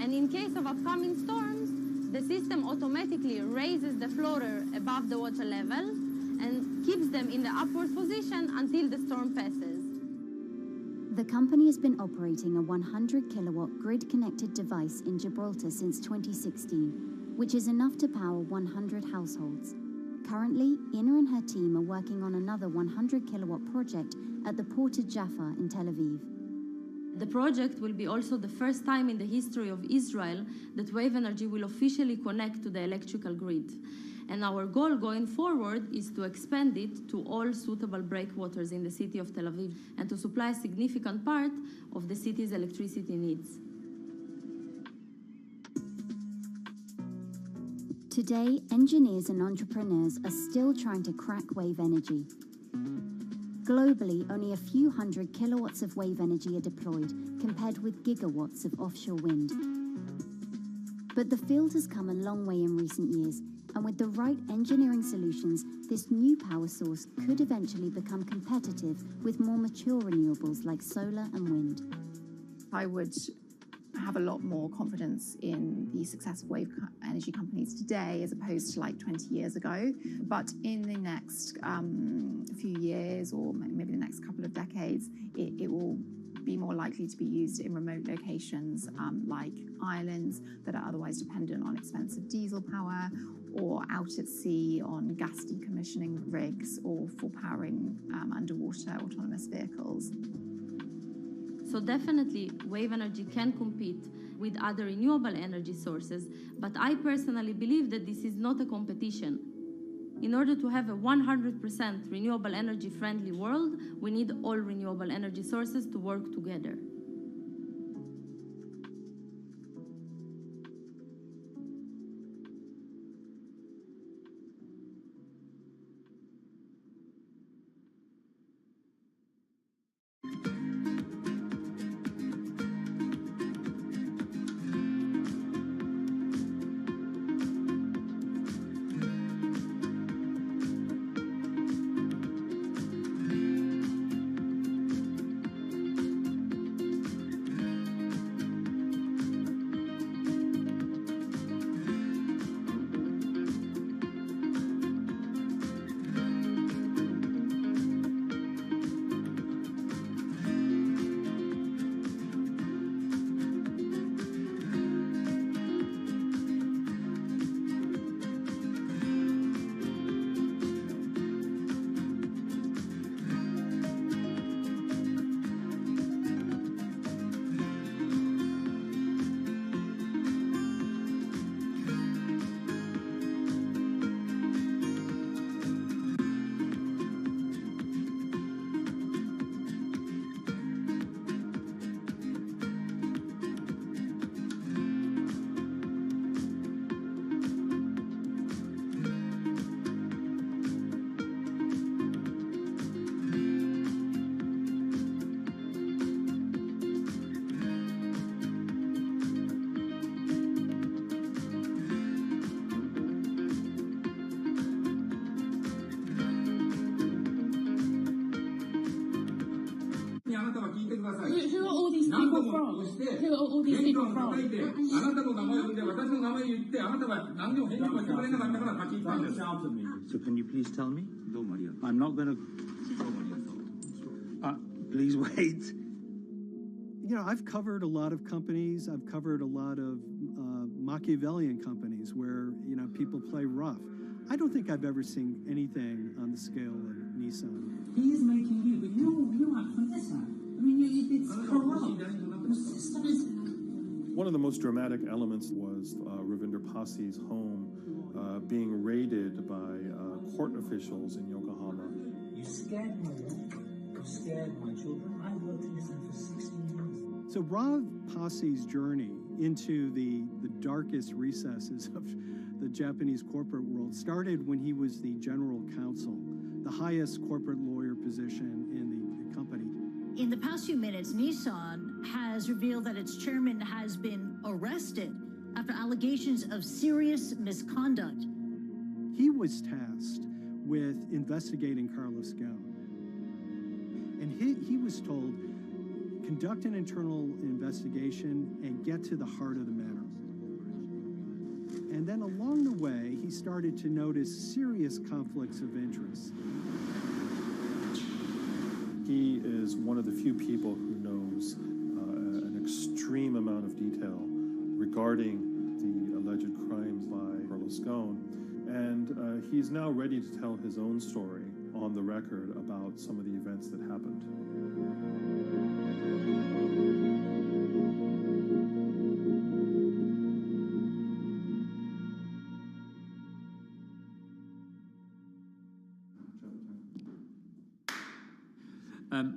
And in case of upcoming storms, the system automatically raises the floater above the water level and keeps them in the upward position until the storm passes. The company has been operating a 100-kilowatt grid-connected device in Gibraltar since 2016, which is enough to power 100 households. Currently, Inna and her team are working on another 100-kilowatt project at the port of Jaffa in Tel Aviv. The project will be also the first time in the history of Israel that wave energy will officially connect to the electrical grid. And our goal going forward is to expand it to all suitable breakwaters in the city of Tel Aviv and to supply a significant part of the city's electricity needs. Today, engineers and entrepreneurs are still trying to crack wave energy. Globally, only a few hundred kilowatts of wave energy are deployed, compared with gigawatts of offshore wind. But the field has come a long way in recent years, and with the right engineering solutions, this new power source could eventually become competitive with more mature renewables like solar and wind. I would have a lot more confidence in the success of wave energy companies today as opposed to like 20 years ago. But in the next few years, or maybe the next couple of decades, it will be more likely to be used in remote locations like islands that are otherwise dependent on expensive diesel power, or out at sea on gas decommissioning rigs, or for powering underwater autonomous vehicles. So definitely, wave energy can compete with other renewable energy sources, but I personally believe that this is not a competition. In order to have a 100% renewable energy friendly world, we need all renewable energy sources to work together. from? Where are all these people from? So can you please tell me? I'm not going to... please wait. You know, I've covered a lot of companies. I've covered a lot of Machiavellian companies where, you know, people play rough. I don't think I've ever seen anything on the scale of Nissan. He is making you, but you act for Nissan. I mean, it's corrupt. The system is... One of the most dramatic elements was Ravinder Pasi's home being raided by court officials in Yokohama. You scared my wife. You scared my children. I worked in Nissan for 16 years. So Rav Pasi's journey into the darkest recesses of the Japanese corporate world started when he was the general counsel, the highest corporate lawyer position in the company. In the past few minutes, Nissan has revealed that its chairman has been arrested after allegations of serious misconduct. He was tasked with investigating Carlos Ghosn. And he was told, conduct an internal investigation and get to the heart of the matter. And then along the way, he started to notice serious conflicts of interest. He is one of the few people who knows an extreme amount of detail regarding the alleged crimes by Carlos Ghosn. And he's now ready to tell his own story on the record about some of the events that happened.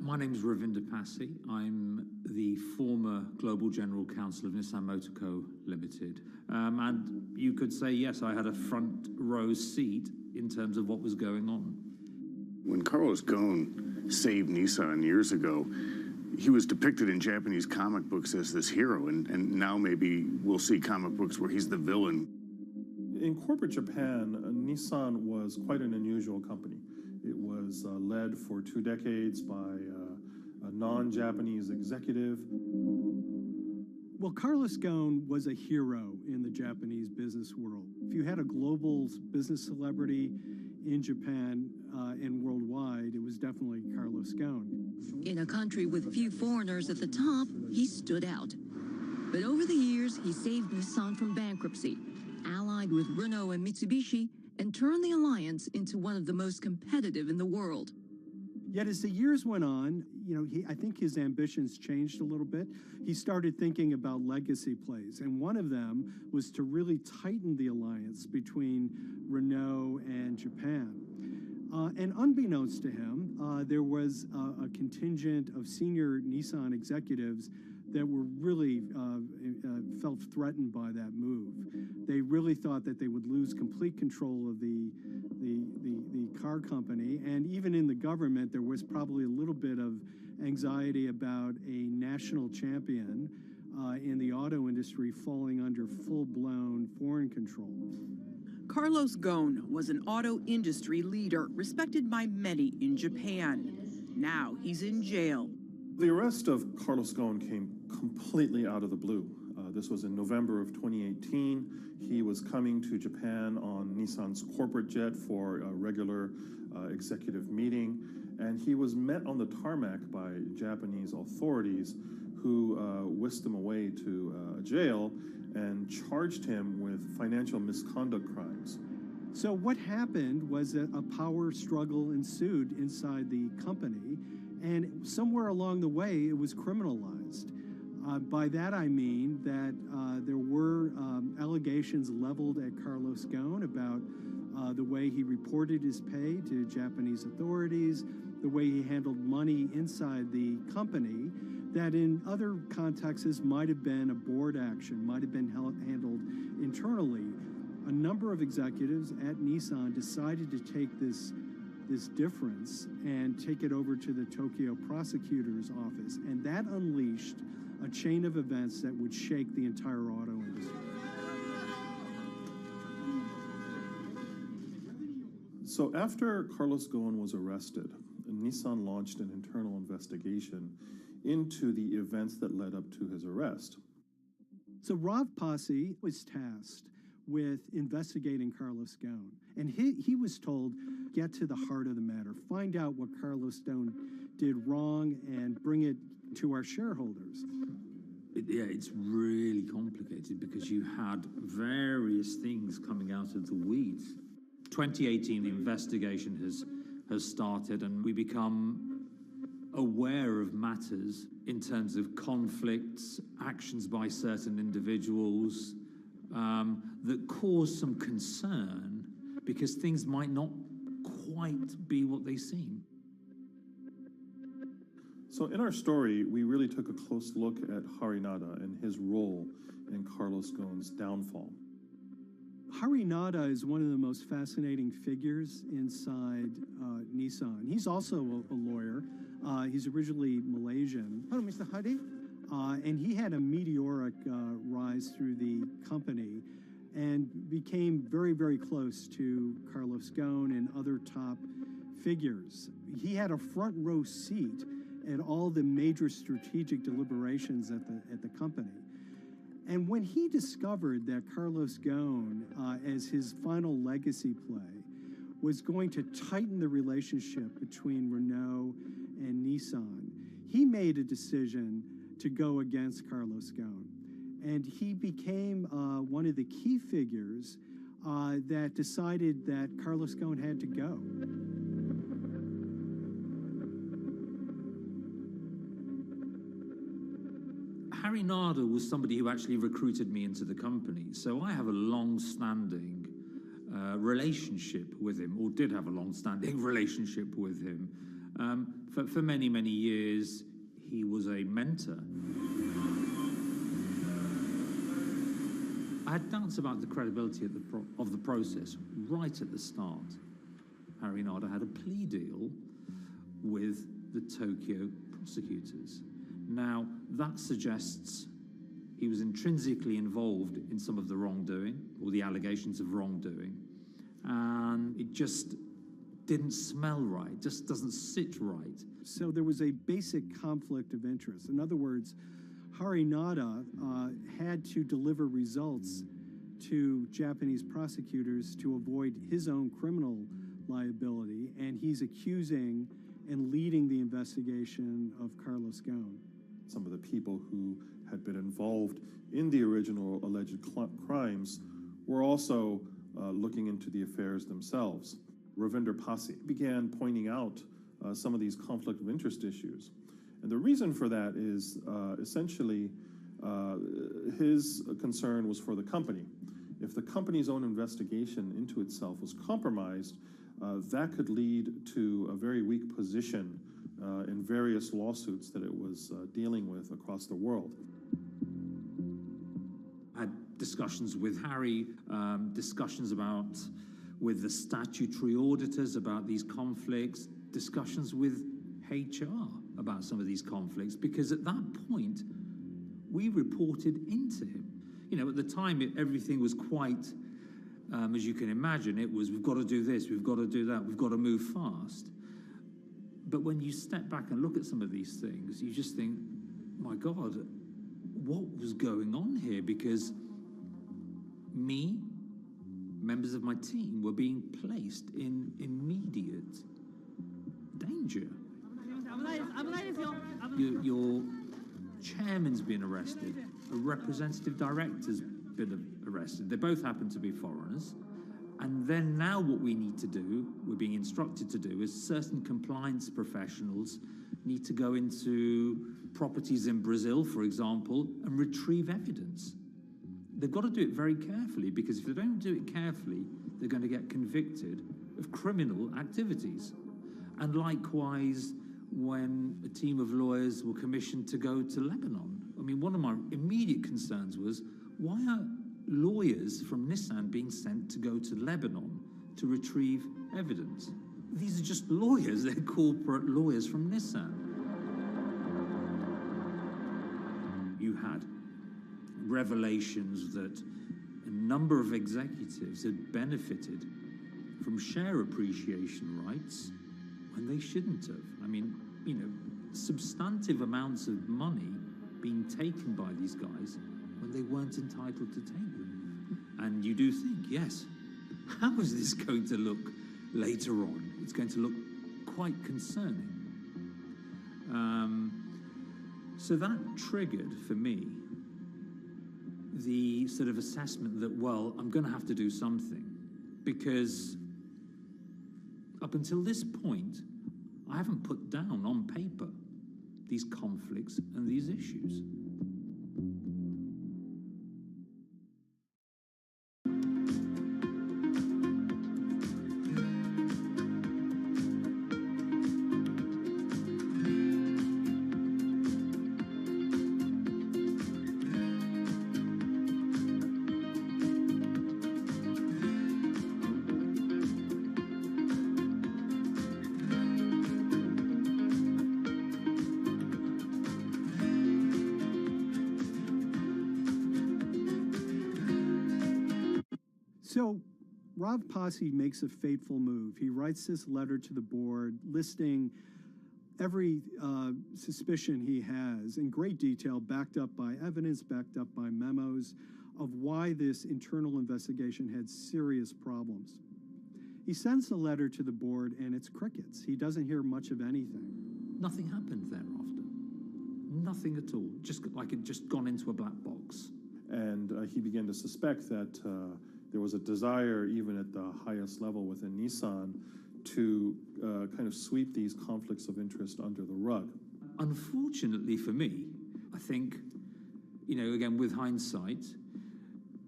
My name is Ravinder Pasi. I'm the former Global General Counsel of Nissan Motor Co. Limited. And you could say, yes, I had a front row seat in terms of what was going on. When Carlos Ghosn saved Nissan years ago, he was depicted in Japanese comic books as this hero, and now maybe we'll see comic books where he's the villain. In corporate Japan, Nissan was quite an unusual company. It was led for 2 decades by a non-Japanese executive. Well, Carlos Ghosn was a hero in the Japanese business world. If you had a global business celebrity in Japan and worldwide, it was definitely Carlos Ghosn. In a country with few foreigners at the top, he stood out. But over the years, he saved Nissan from bankruptcy, allied with Renault and Mitsubishi, and turned the alliance into one of the most competitive in the world. Yet as the years went on, you know, I think his ambitions changed a little bit. He started thinking about legacy plays, and one of them was to really tighten the alliance between Renault and Japan. And unbeknownst to him, there was a contingent of senior Nissan executives that were really felt threatened by that move. They really thought that they would lose complete control of the car company, and even in the government, there was probably a little bit of anxiety about a national champion in the auto industry falling under full-blown foreign control. Carlos Ghosn was an auto industry leader, respected by many in Japan. Now he's in jail. The arrest of Carlos Ghosn came completely out of the blue. This was in November of 2018. He was coming to Japan on Nissan's corporate jet for a regular executive meeting, and he was met on the tarmac by Japanese authorities who whisked him away to jail and charged him with financial misconduct crimes. So what happened was that a power struggle ensued inside the company, and somewhere along the way, it was criminalized. By that I mean that there were allegations leveled at Carlos Ghosn about the way he reported his pay to Japanese authorities, the way he handled money inside the company, that in other contexts might have been a board action, might have been handled internally. A number of executives at Nissan decided to take this difference and take it over to the Tokyo prosecutor's office, and that unleashed a chain of events that would shake the entire auto industry. So after Carlos Ghosn was arrested, Nissan launched an internal investigation into the events that led up to his arrest. So Rav Passi was tasked with investigating Carlos Ghosn, and he was told, get to the heart of the matter, find out what Carlos Ghosn did wrong and bring it to our shareholders. It's really complicated because you had various things coming out of the weeds. 2018, the investigation has started, and we become aware of matters in terms of conflicts, actions by certain individuals that cause some concern because things might not quite be what they seem. So in our story, we really took a close look at Harinada and his role in Carlos Ghosn's downfall. Harinada is one of the most fascinating figures inside Nissan. He's also a lawyer. He's originally Malaysian. Hello, Mr. Hadi. And he had a meteoric rise through the company and became very, very close to Carlos Ghosn and other top figures. He had a front row seat at all the major strategic deliberations at the company. And when he discovered that Carlos Ghosn, as his final legacy play, was going to tighten the relationship between Renault and Nissan, he made a decision to go against Carlos Ghosn. And he became one of the key figures that decided that Carlos Ghosn had to go. Harinada was somebody who actually recruited me into the company, so I have a long-standing relationship with him, or did have a long-standing relationship with him. For many, many years, he was a mentor. I had doubts about the credibility of the process right at the start. Harinada had a plea deal with the Tokyo prosecutors. Now, that suggests he was intrinsically involved in some of the wrongdoing, or the allegations of wrongdoing, and it just didn't smell right, just doesn't sit right. So there was a basic conflict of interest. In other words, Harinada had to deliver results to Japanese prosecutors to avoid his own criminal liability, and he's accusing and leading the investigation of Carlos Ghosn. Some of the people who had been involved in the original alleged crimes were also looking into the affairs themselves. Ravinder Passi began pointing out some of these conflict of interest issues. And the reason for that is essentially his concern was for the company. If the company's own investigation into itself was compromised, that could lead to a very weak position in various lawsuits that it was dealing with across the world. I had discussions with Harry, discussions with the statutory auditors about these conflicts, discussions with HR about some of these conflicts, because at that point, we reported into him. You know, at the time, everything was quite, as you can imagine, it was, we've got to do this, we've got to do that, we've got to move fast. But when you step back and look at some of these things, you just think, my God, what was going on here? Because me, members of my team, were being placed in immediate danger. Your chairman's been arrested, a representative director's been arrested. They both happen to be foreigners. And then now what we need to do, we're being instructed to do, is certain compliance professionals need to go into properties in Brazil, for example, and retrieve evidence. They've got to do it very carefully, because if they don't do it carefully, they're going to get convicted of criminal activities. And likewise, when a team of lawyers were commissioned to go to Lebanon, I mean, one of my immediate concerns was, why are lawyers from Nissan being sent to go to Lebanon to retrieve evidence? These are just lawyers, they're corporate lawyers from Nissan. You had revelations that a number of executives had benefited from share appreciation rights when they shouldn't have. I mean, you know, substantive amounts of money being taken by these guys when they weren't entitled to take them. And you do think, yes, how is this going to look later on? It's going to look quite concerning. So that triggered for me the sort of assessment that, well, I'm going to have to do something, because up until this point, I haven't put down on paper these conflicts and these issues. So Rav Pasi makes a fateful move. He writes this letter to the board listing every suspicion he has in great detail, backed up by evidence, backed up by memos, of why this internal investigation had serious problems. He sends the letter to the board, and it's crickets. He doesn't hear much of anything. Nothing happened thereafter. Nothing at all. Just like it just gone into a black box. And he began to suspect that there was a desire, even at the highest level within Nissan, to kind of sweep these conflicts of interest under the rug. Unfortunately for me, I think, again, with hindsight,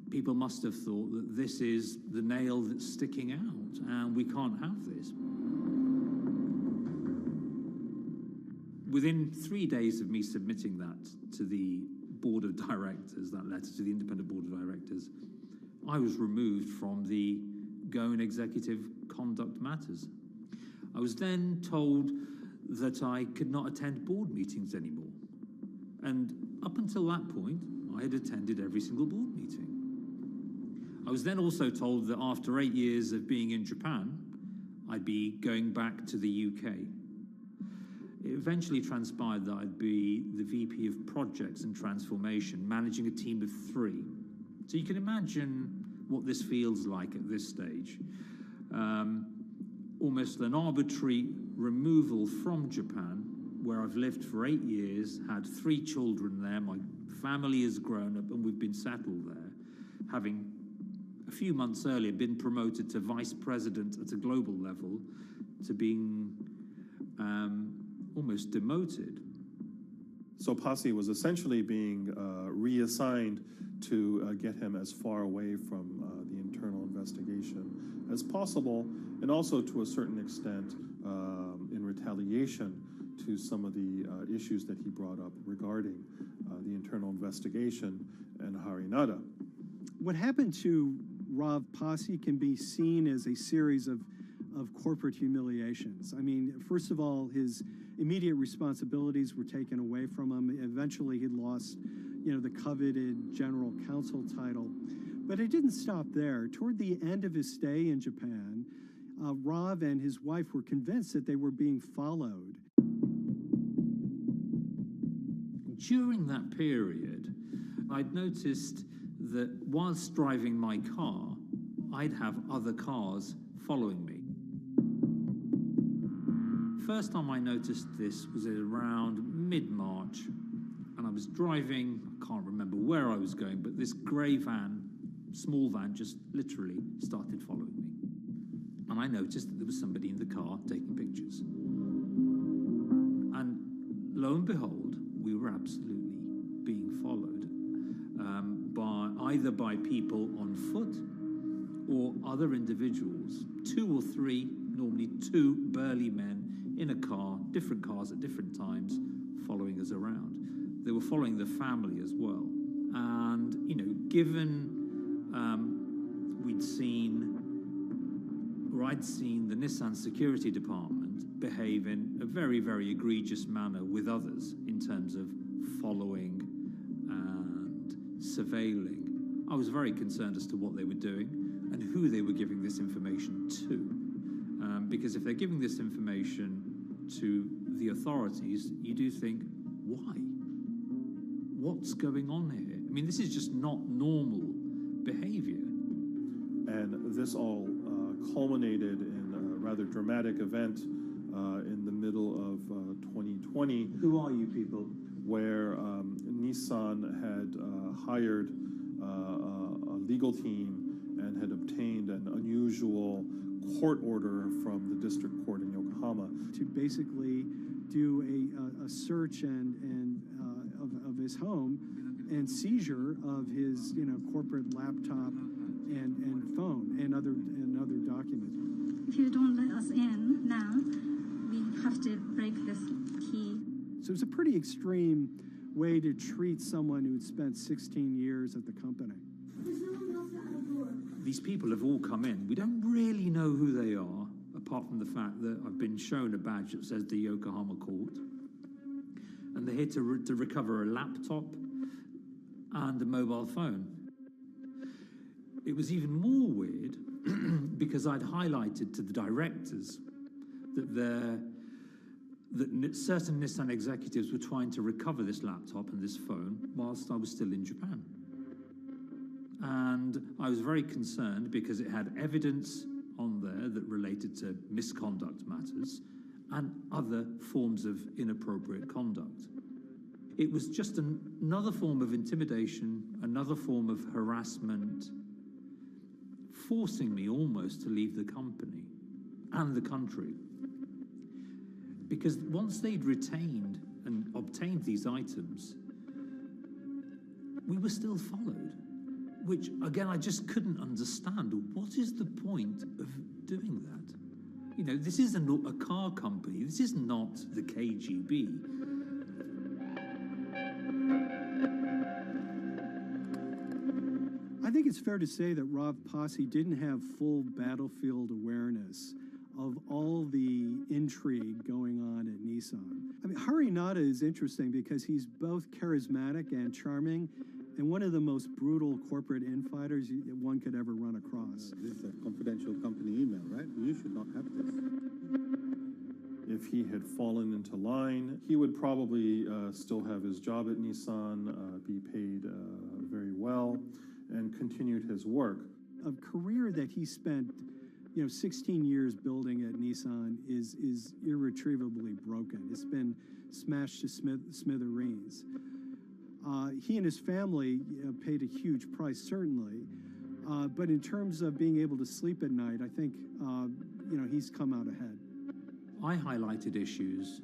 people must have thought that this is the nail that's sticking out, and we can't have this. Within 3 days of me submitting that to the board of directors, that letter to the independent board of directors, I was removed from the Goan Executive Conduct Matters. I was then told that I could not attend board meetings anymore. And up until that point, I had attended every single board meeting. I was then also told that after 8 years of being in Japan, I'd be going back to the UK. It eventually transpired that I'd be the VP of Projects and Transformation, managing a team of 3. So you can imagine what this feels like at this stage. Almost an arbitrary removal from Japan, where I've lived for 8 years, had 3 children there, my family has grown up, and we've been settled there, having a few months earlier been promoted to vice president at a global level, to being almost demoted. So Pasi was essentially being reassigned to get him as far away from the internal investigation as possible, and also to a certain extent in retaliation to some of the issues that he brought up regarding the internal investigation and Harinada. What happened to Rav Pasi can be seen as a series of corporate humiliations. I mean, first of all, his immediate responsibilities were taken away from him. Eventually, he lost, the coveted general counsel title. But it didn't stop there. Toward the end of his stay in Japan, Rav and his wife were convinced that they were being followed. During that period, I'd noticed that whilst driving my car, I'd have other cars following me. First time I noticed this was around mid-March, and I was driving, I can't remember where I was going, but this grey van, small van, just literally started following me. And I noticed that there was somebody in the car taking pictures. And lo and behold, we were absolutely being followed either by people on foot or other individuals, 2 or 3, normally 2 burly men in a car, different cars at different times, following us around. They were following the family as well. And, given I'd seen the Nissan security department behave in a very, very egregious manner with others in terms of following and surveilling, I was very concerned as to what they were doing and who they were giving this information to. Because if they're giving this information to the authorities, you do think, why? What's going on here? I mean, this is just not normal behavior. And this all culminated in a rather dramatic event in the middle of 2020. Who are you people? Where Nissan had hired a legal team and had obtained an unusual court order from the district court in Yokohama to basically do a search of his home and seizure of his corporate laptop and phone and other documents. If you don't let us in now, we have to break this key. So it's a pretty extreme way to treat someone who'd spent 16 years at the company. These people have all come in. We don't really know who they are, apart from the fact that I've been shown a badge that says the Yokohama court. And they're here to recover a laptop and a mobile phone. It was even more weird because I'd highlighted to the directors that certain Nissan executives were trying to recover this laptop and this phone whilst I was still in Japan. And I was very concerned because it had evidence on there that related to misconduct matters and other forms of inappropriate conduct. It was just another form of intimidation, another form of harassment, forcing me almost to leave the company and the country. Because once they'd retained and obtained these items, we were still followed, which, again, I just couldn't understand. What is the point of doing that? This is a car company. This is not the KGB. I think it's fair to say that Rav Pasi didn't have full battlefield awareness of all the intrigue going on at Nissan. I mean, Harinata is interesting because he's both charismatic and charming, and one of the most brutal corporate infighters one could ever run across. This is a confidential company email, right? You should not have this. If he had fallen into line, he would probably still have his job at Nissan, be paid very well, and continued his work. A career that he spent 16 years building at Nissan is irretrievably broken. It's been smashed to smithereens. He and his family paid a huge price, certainly. But in terms of being able to sleep at night, I think, he's come out ahead. I highlighted issues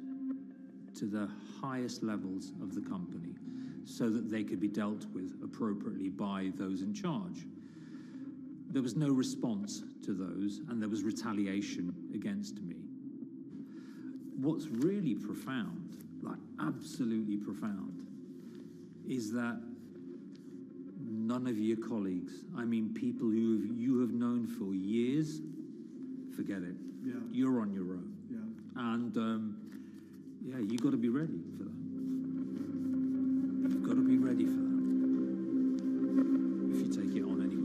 to the highest levels of the company so that they could be dealt with appropriately by those in charge. There was no response to those, and there was retaliation against me. What's really profound, like absolutely profound, is that none of your colleagues, I mean people who you have known for years, forget it. Yeah. You're on your own. Yeah. And you got to be ready for that. You've got to be ready for that if you take it on anyway.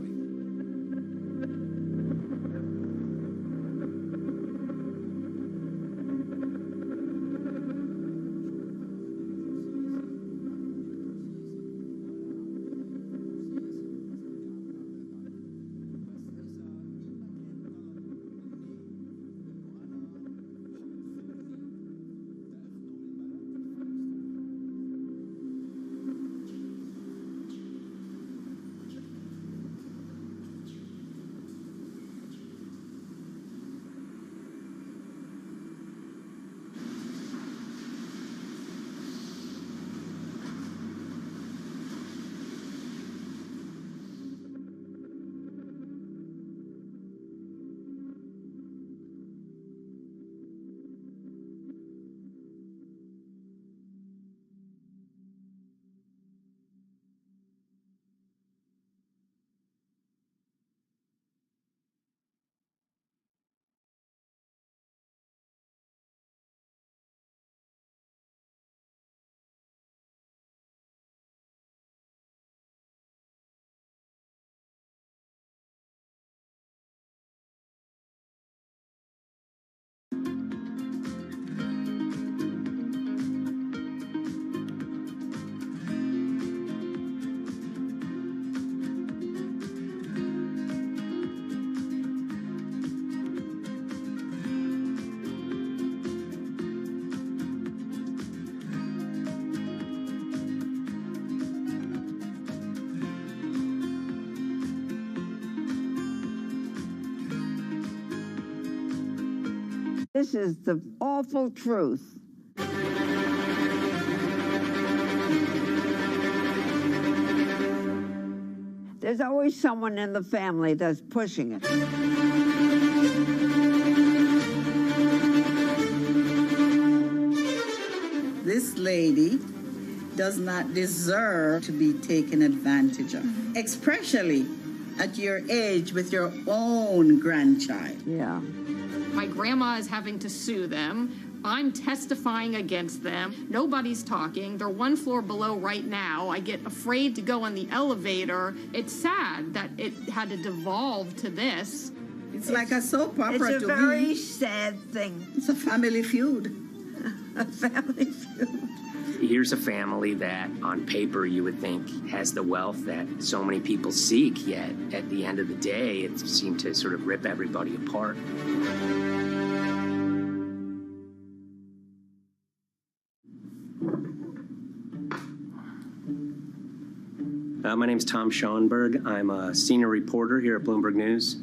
This is the awful truth. There's always someone in the family that's pushing it. This lady does not deserve to be taken advantage of, especially at your age with your own grandchild. Yeah. My grandma is having to sue them. I'm testifying against them. Nobody's talking. They're one floor below right now. I get afraid to go on the elevator. It's sad that it had to devolve to this. It's like a soap opera It's a to very me. sad thing. It's a family feud. A family feud. Here's a family that, on paper, you would think has the wealth that so many people seek, yet at the end of the day, it seemed to sort of rip everybody apart. My name's Tom Schoenberg. I'm a senior reporter here at Bloomberg News,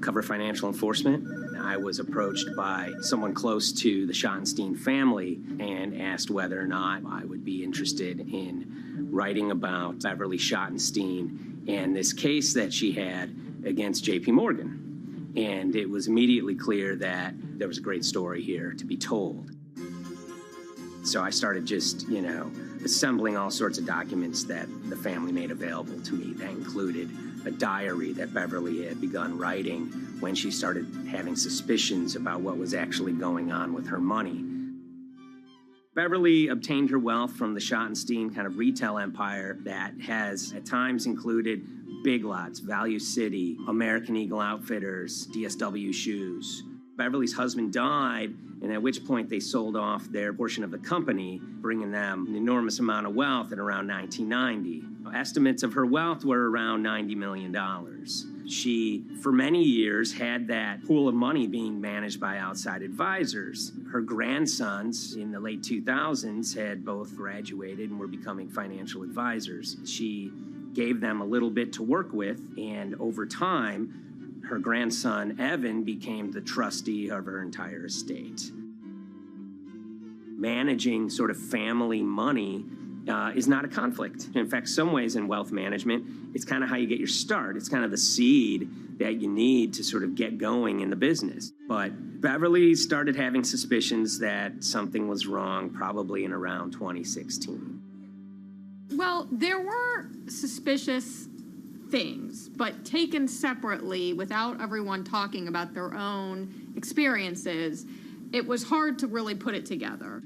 cover financial enforcement. I was approached by someone close to the Schottenstein family and asked whether or not I would be interested in writing about Beverly Schottenstein and this case that she had against JP Morgan. And it was immediately clear that there was a great story here to be told. So I started just, assembling all sorts of documents that the family made available to me. That included a diary that Beverly had begun writing when she started having suspicions about what was actually going on with her money. Beverly obtained her wealth from the Schottenstein kind of retail empire that has at times included Big Lots, Value City, American Eagle Outfitters, DSW Shoes. Beverly's husband died, and at which point they sold off their portion of the company, bringing them an enormous amount of wealth at around 1990. Estimates of her wealth were around $90 million. She, for many years, had that pool of money being managed by outside advisors. Her grandsons in the late 2000s had both graduated and were becoming financial advisors. She gave them a little bit to work with, and over time, her grandson, Evan, became the trustee of her entire estate. Managing sort of family money is not a conflict. In fact, some ways in wealth management, it's kind of how you get your start. It's kind of the seed that you need to sort of get going in the business. But Beverly started having suspicions that something was wrong probably in around 2016. Well, there were suspicious things, but taken separately without everyone talking about their own experiences, it was hard to really put it together.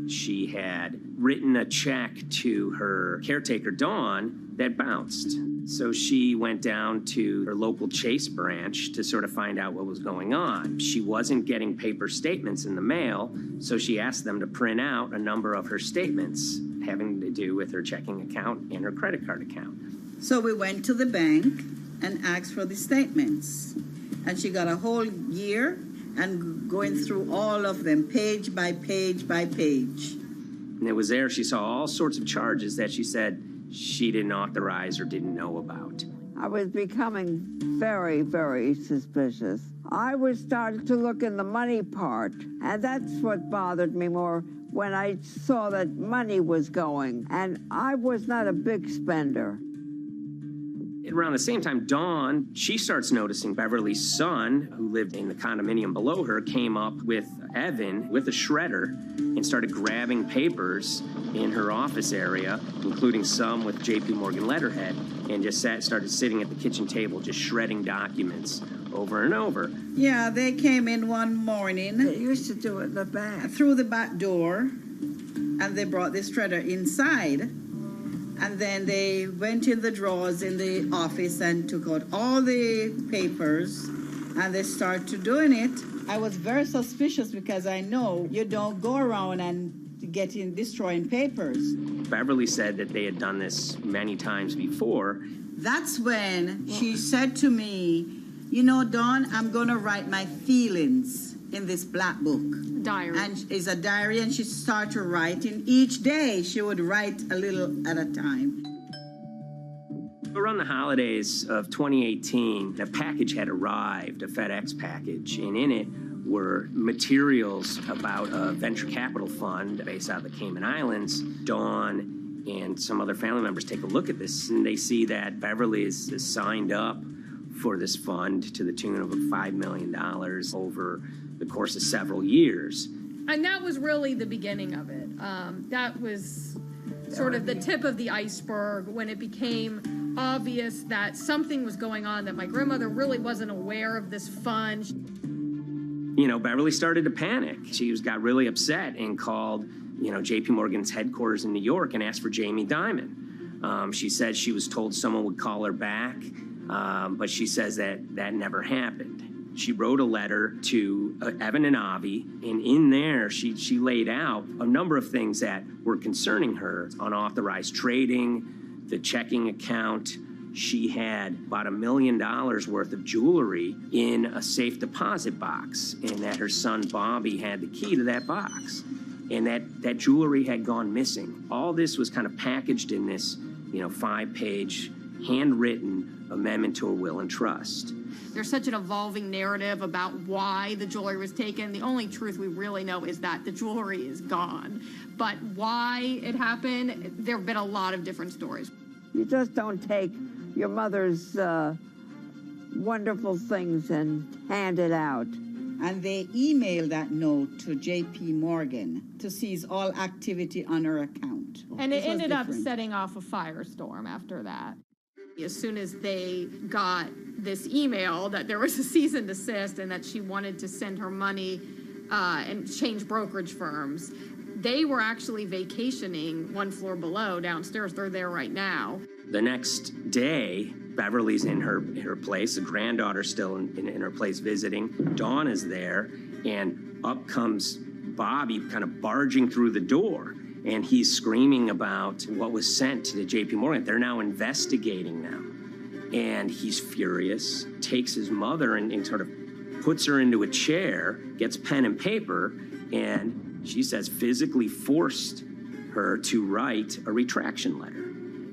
She had written a check to her caretaker, Dawn, that bounced. So she went down to her local Chase branch to sort of find out what was going on. She wasn't getting paper statements in the mail, so she asked them to print out a number of her statements having to do with her checking account and her credit card account. So we went to the bank and asked for the statements. And she got a whole year and going through all of them, page by page by page. And it was there she saw all sorts of charges that she said she didn't authorize or didn't know about. I was becoming very, very suspicious. I was starting to look in the money part, and that's what bothered me more when I saw that money was going. And I was not a big spender. Around the same time, Dawn, she starts noticing Beverly's son, who lived in the condominium below her, came up with Evan with a shredder and started grabbing papers in her office area, including some with JP Morgan letterhead, and just started sitting at the kitchen table just shredding documents over and over. Yeah, they came in one morning. They used to do it in the back. Through the back door, and they brought the shredder inside. And then they went in the drawers in the office and took out all the papers, and they started doing it. I was very suspicious because I know you don't go around and destroying papers. Beverly said that they had done this many times before. That's when she said to me, Dawn, I'm going to write my feelings in this black book. Diary. And it's a diary, and she started writing. Each day she would write a little at a time. Around the holidays of 2018, a package had arrived, a FedEx package, and in it were materials about a venture capital fund based out of the Cayman Islands. Dawn and some other family members take a look at this, and they see that Beverly is signed up for this fund to the tune of $5 million over the course of several years. And that was really the beginning of it. That was sort of the tip of the iceberg when it became obvious that something was going on, that my grandmother really wasn't aware of this fund. You know, Beverly started to panic. She got really upset and called, JP Morgan's headquarters in New York and asked for Jamie Dimon. She said she was told someone would call her back, but she says that never happened. She wrote a letter to Evan and Avi, and in there she laid out a number of things that were concerning her: unauthorized trading, the checking account. She had about $1 million worth of jewelry in a safe deposit box, and that her son Bobby had the key to that box, and that jewelry had gone missing. All this was kind of packaged in this, 5-page handwritten amendment to a will and trust. There's such an evolving narrative about why the jewelry was taken. The only truth we really know is that the jewelry is gone. But why it happened, there have been a lot of different stories. You just don't take your mother's wonderful things and hand it out. And they emailed that note to JP Morgan to seize all activity on her account. And it ended up setting off a firestorm after that. As soon as they got this email that there was a cease and desist and that she wanted to send her money and change brokerage firms, they were actually vacationing one floor below downstairs. They're there right now. The next day, Beverly's in her place. The granddaughter's still in her place visiting. Dawn is there, and up comes Bobby kind of barging through the door. And he's screaming about what was sent to the JP Morgan. They're now investigating them. And he's furious, takes his mother and sort of puts her into a chair, gets pen and paper, and she says physically forced her to write a retraction letter.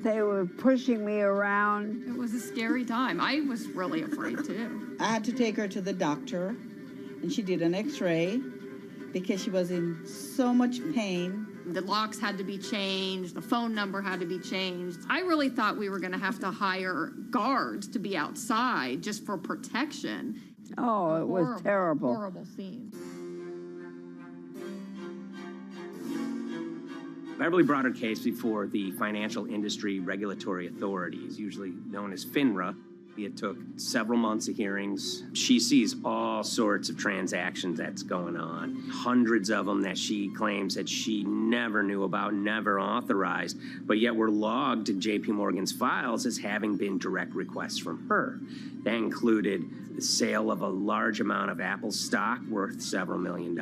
They were pushing me around. It was a scary time. I was really afraid too. I had to take her to the doctor, and she did an x-ray because she was in so much pain. The locks had to be changed. The phone number had to be changed. I really thought we were going to have to hire guards to be outside just for protection. Oh, it was terrible. Horrible scene. Beverly brought her case before the Financial Industry Regulatory Authorities, usually known as FINRA. It took several months of hearings. She sees all sorts of transactions that's going on, hundreds of them that she claims that she never knew about, never authorized, but yet were logged in JP Morgan's files as having been direct requests from her. That included the sale of a large amount of Apple stock worth several $1 million,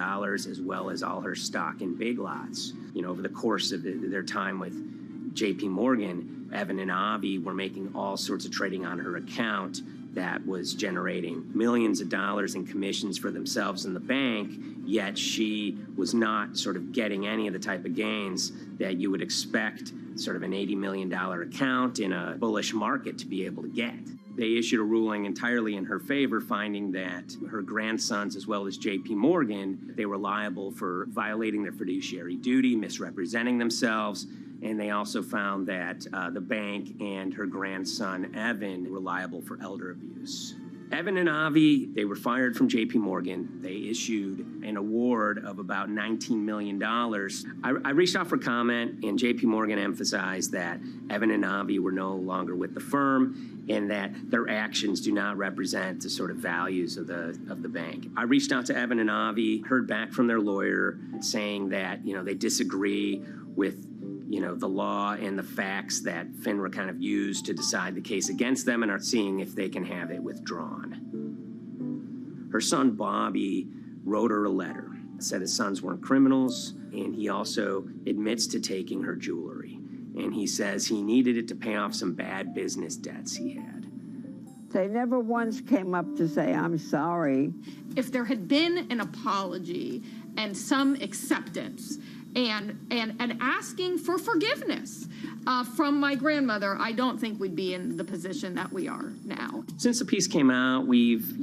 as well as all her stock in Big Lots. Over the course of their time with JP Morgan, Evan and Avi were making all sorts of trading on her account that was generating millions of dollars in commissions for themselves and the bank, yet she was not sort of getting any of the type of gains that you would expect sort of an $80 million account in a bullish market to be able to get. They issued a ruling entirely in her favor, finding that her grandsons, as well as JP Morgan, they were liable for violating their fiduciary duty, misrepresenting themselves, and they also found that the bank and her grandson, Evan, were liable for elder abuse. Evan and Avi, they were fired from JP Morgan. They issued an award of about $19 million. I reached out for comment, and JP Morgan emphasized that Evan and Avi were no longer with the firm and that their actions do not represent the sort of values of the bank. I reached out to Evan and Avi, heard back from their lawyer saying that, they disagree with the law and the facts that FINRA kind of used to decide the case against them and are seeing if they can have it withdrawn. Her son, Bobby, wrote her a letter, said his sons weren't criminals, and he also admits to taking her jewelry. And he says he needed it to pay off some bad business debts he had. They never once came up to say, I'm sorry. If there had been an apology and some acceptance, and asking for forgiveness from my grandmother, I don't think we'd be in the position that we are now. Since the piece came out, we've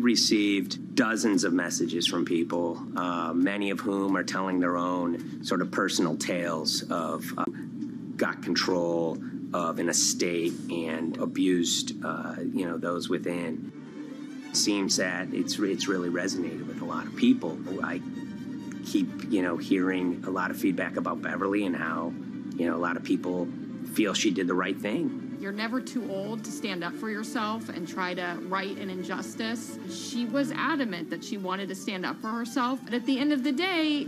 received dozens of messages from people, many of whom are telling their own sort of personal tales of got control of an estate and abused, those within. Seems that it's really resonated with a lot of people. I keep, hearing a lot of feedback about Beverly and how, a lot of people feel she did the right thing. You're never too old to stand up for yourself and try to right an injustice. She was adamant that she wanted to stand up for herself, but at the end of the day,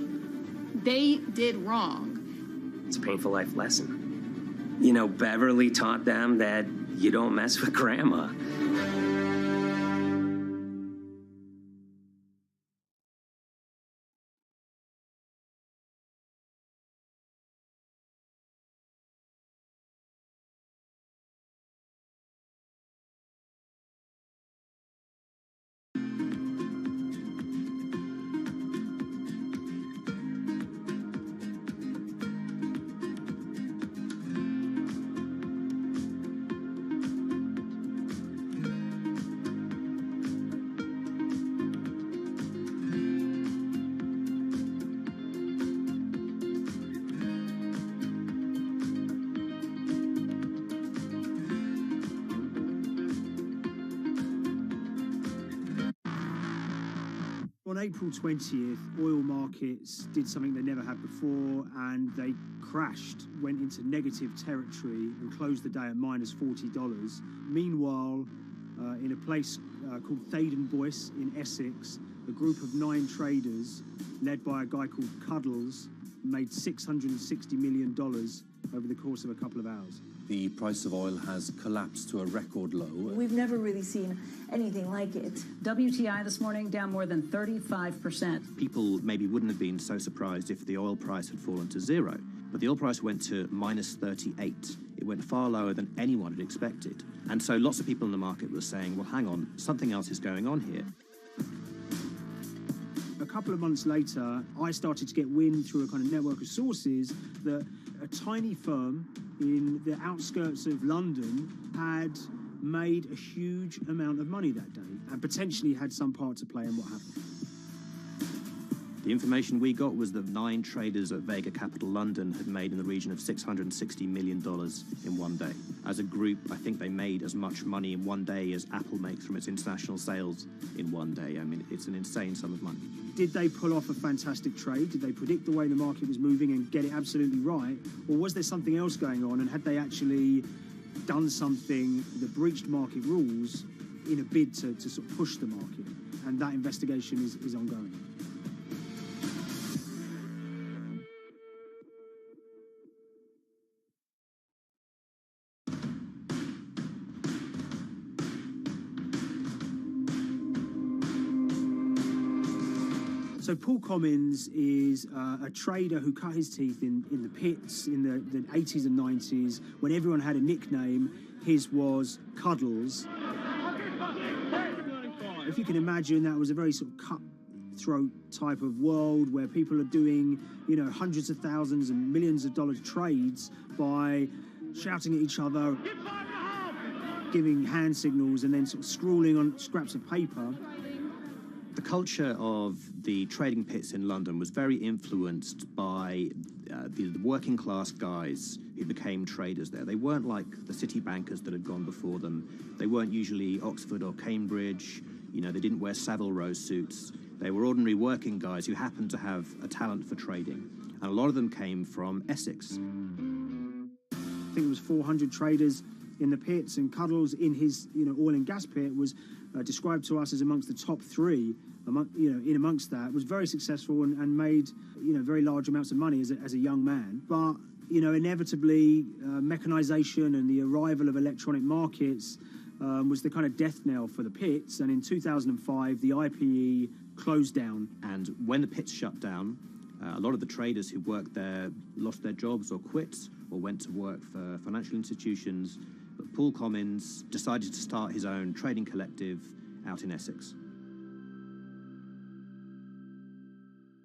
they did wrong. It's a painful life lesson. Beverly taught them that you don't mess with grandma. On April 20th, oil markets did something they never had before, and they crashed, went into negative territory and closed the day at minus $40. Meanwhile, in a place called Thaden Boyce in Essex, a group of 9 traders, led by a guy called Cuddles, made $660 million over the course of a couple of hours. The price of oil has collapsed to a record low. We've never really seen anything like it. WTI this morning down more than 35%. People maybe wouldn't have been so surprised if the oil price had fallen to zero, but the oil price went to minus 38. It went far lower than anyone had expected. And so lots of people in the market were saying, well, hang on, something else is going on here. A couple of months later, I started to get wind through a kind of network of sources that a tiny firm in the outskirts of London had made a huge amount of money that day and potentially had some part to play in what happened. The information we got was that 9 traders at Vega Capital London had made in the region of $660 million in one day. As a group, I think they made as much money in one day as Apple makes from its international sales in one day. I mean, it's an insane sum of money. Did they pull off a fantastic trade? Did they predict the way the market was moving and get it absolutely right? Or was there something else going on, and had they actually done something that breached market rules in a bid to sort of push the market? And that investigation is ongoing. So Paul Commins is a trader who cut his teeth in the pits in the 80s and 90s. When everyone had a nickname, his was Cuddles. If you can imagine, that was a very sort of cutthroat type of world where people are doing, hundreds of thousands and millions of dollar trades by shouting at each other, giving hand signals, and then sort of scrawling on scraps of paper. The culture of the trading pits in London was very influenced by the working class guys who became traders there. They weren't like the city bankers that had gone before them. They weren't usually Oxford or Cambridge. They didn't wear Savile Row suits. They were ordinary working guys who happened to have a talent for trading. And a lot of them came from Essex. I think it was 400 traders in the pits, and Cuddles in his oil and gas pit was described to us as amongst the top 3 amongst that, was very successful and made very large amounts of money as a young man. But inevitably mechanization and the arrival of electronic markets was the kind of death knell for the pits, and in 2005 the IPE closed down. And when the pits shut down, a lot of the traders who worked there lost their jobs or quit or went to work for financial institutions. But Paul Commins decided to start his own trading collective out in Essex.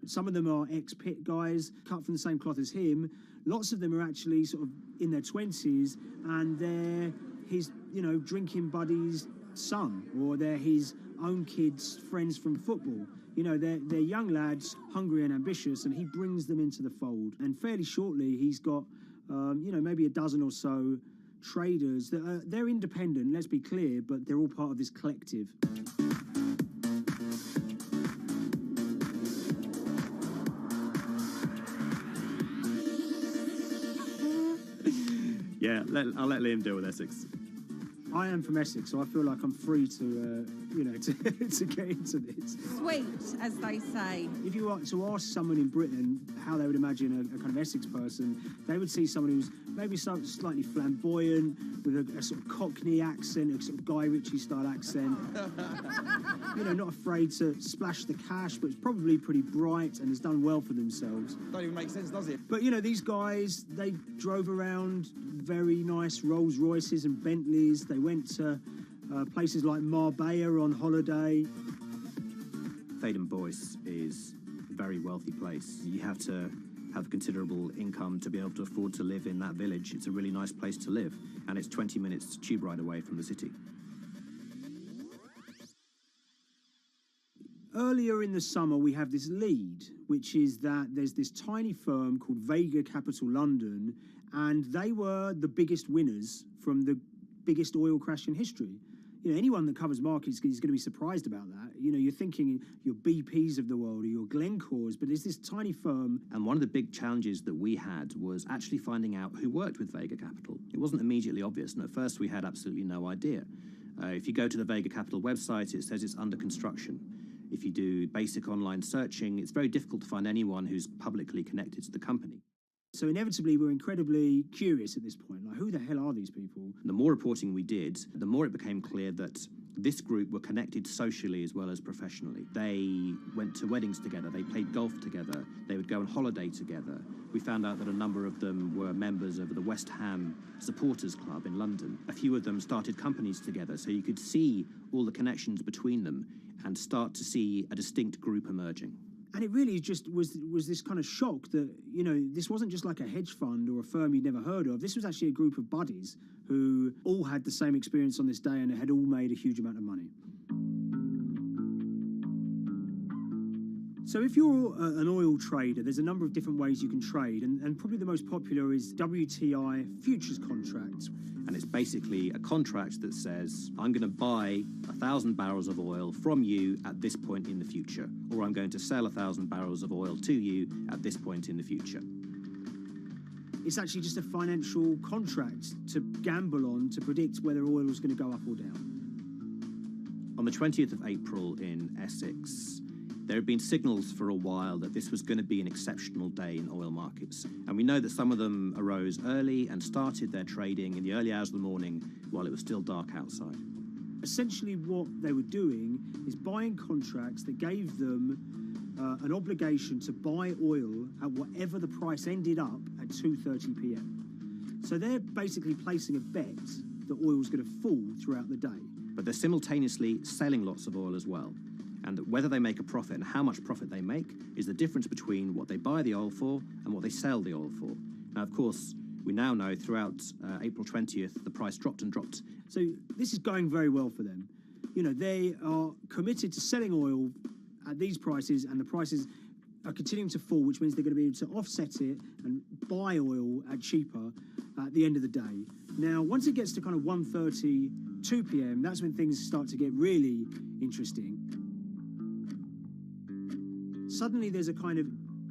Some of them are ex-pit guys, cut from the same cloth as him. Lots of them are actually sort of in their 20s, and they're his, drinking buddy's son, or they're his own kids' friends from football. They're young lads, hungry and ambitious, and he brings them into the fold. And fairly shortly, he's got, maybe a dozen or so traders that they're independent, let's be clear, but they're all part of this collective. Yeah, I'll let Liam deal with Essex. I am from Essex, so I feel like I'm free to, to get into this. Sweet, as they say. If you were to ask someone in Britain how they would imagine a kind of Essex person, they would see someone who's maybe slightly flamboyant, with a sort of Cockney accent, a sort of Guy Ritchie-style accent. Not afraid to splash the cash, but it's probably pretty bright and has done well for themselves. Don't even make sense, does it? But, these guys, they drove around very nice Rolls Royces and Bentleys. They went to places like Marbella on holiday. Thaden Boyce is a very wealthy place. You have to have considerable income to be able to afford to live in that village. It's a really nice place to live, and it's 20 minutes tube ride away from the city. Earlier in the summer, we have this lead, which is that there's this tiny firm called Vega Capital London, and they were the biggest winners from the biggest oil crash in history. Anyone that covers markets is going to be surprised about that. You're thinking your BPs of the world or your Glencores, but it's this tiny firm. And one of the big challenges that we had was actually finding out who worked with Vega Capital. It wasn't immediately obvious, and at first we had absolutely no idea. If you go to the Vega Capital website, it says it's under construction. If you do basic online searching, it's very difficult to find anyone who's publicly connected to the company. So inevitably, we're incredibly curious at this point. Like, who the hell are these people? The more reporting we did, the more it became clear that this group were connected socially as well as professionally. They went to weddings together, they played golf together, they would go on holiday together. We found out that a number of them were members of the West Ham Supporters Club in London. A few of them started companies together, so you could see all the connections between them and start to see a distinct group emerging. And it really just was this kind of shock that, this wasn't just like a hedge fund or a firm you'd never heard of. This was actually a group of buddies who all had the same experience on this day and had all made a huge amount of money. So if you're an oil trader, there's a number of different ways you can trade, and probably the most popular is WTI futures contracts. And it's basically a contract that says, I'm going to buy 1,000 barrels of oil from you at this point in the future, or I'm going to sell 1,000 barrels of oil to you at this point in the future. It's actually just a financial contract to gamble on to predict whether oil is going to go up or down. On the 20th of April in Essex, there had been signals for a while that this was going to be an exceptional day in oil markets. And we know that some of them arose early and started their trading in the early hours of the morning while it was still dark outside. Essentially what they were doing is buying contracts that gave them an obligation to buy oil at whatever the price ended up at 2:30 p.m. So they're basically placing a bet that oil was going to fall throughout the day. But they're simultaneously selling lots of oil as well. And whether they make a profit and how much profit they make is the difference between what they buy the oil for and what they sell the oil for. Now, of course, we now know throughout April 20th, the price dropped and dropped. So this is going very well for them. They are committed to selling oil at these prices, and the prices are continuing to fall, which means they're going to be able to offset it and buy oil at cheaper at the end of the day. Now, once it gets to kind of 1:30, 2 p.m., that's when things start to get really interesting. Suddenly there's a kind of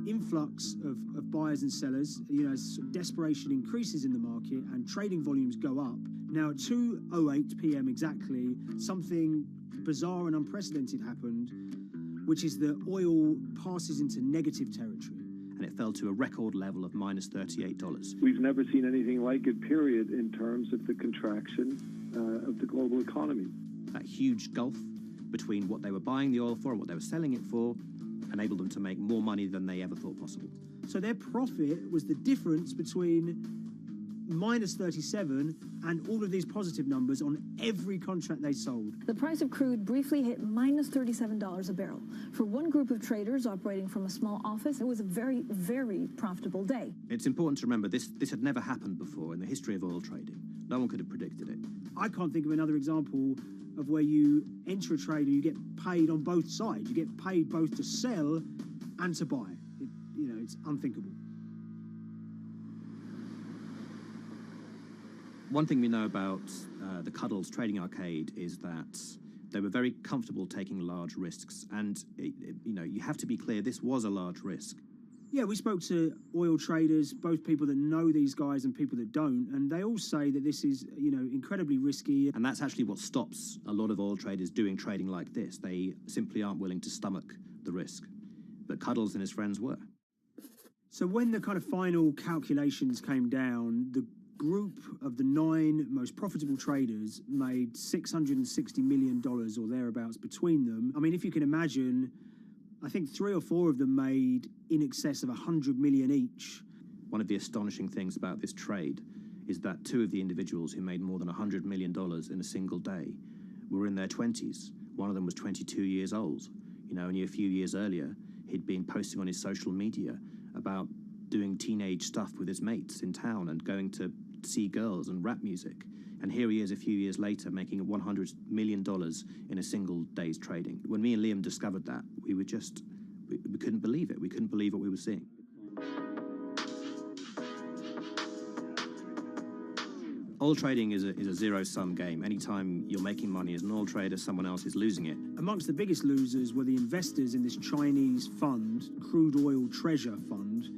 influx of buyers and sellers, as desperation increases in the market and trading volumes go up. Now at 2:08 p.m. exactly, something bizarre and unprecedented happened, which is that oil passes into negative territory. And it fell to a record level of minus $38. We've never seen anything like it, period, in terms of the contraction of the global economy. That huge gulf between what they were buying the oil for and what they were selling it for enabled them to make more money than they ever thought possible. So their profit was the difference between minus 37 and all of these positive numbers on every contract they sold. The price of crude briefly hit minus $37 a barrel. For one group of traders operating from a small office, it was a very, very profitable day. It's important to remember this had never happened before in the history of oil trading. No one could have predicted it. I can't think of another example of where you enter a trade and you get paid on both sides. You get paid both to sell and to buy. It's unthinkable. One thing we know about the Cuddles Trading Arcade is that they were very comfortable taking large risks. And, you have to be clear, this was a large risk. Yeah, we spoke to oil traders, both people that know these guys and people that don't, and they all say that this is, incredibly risky. And that's actually what stops a lot of oil traders doing trading like this. They simply aren't willing to stomach the risk. But Cuddles and his friends were. So when the kind of final calculations came down, the group of the 9 most profitable traders made $660 million or thereabouts between them. I mean, if you can imagine, I think 3 or 4 of them made in excess of 100 million each. One of the astonishing things about this trade is that 2 of the individuals who made more than $100 million in a single day were in their 20s. One of them was 22 years old. Only a few years earlier, he'd been posting on his social media about doing teenage stuff with his mates in town and going to see girls and rap music. And here he is a few years later making $100 million in a single day's trading. When me and Liam discovered that, we couldn't believe it. We couldn't believe what we were seeing. Oil trading is a zero-sum game. Anytime you're making money as an oil trader, someone else is losing it. Amongst the biggest losers were the investors in this Chinese fund, Crude Oil Treasure Fund.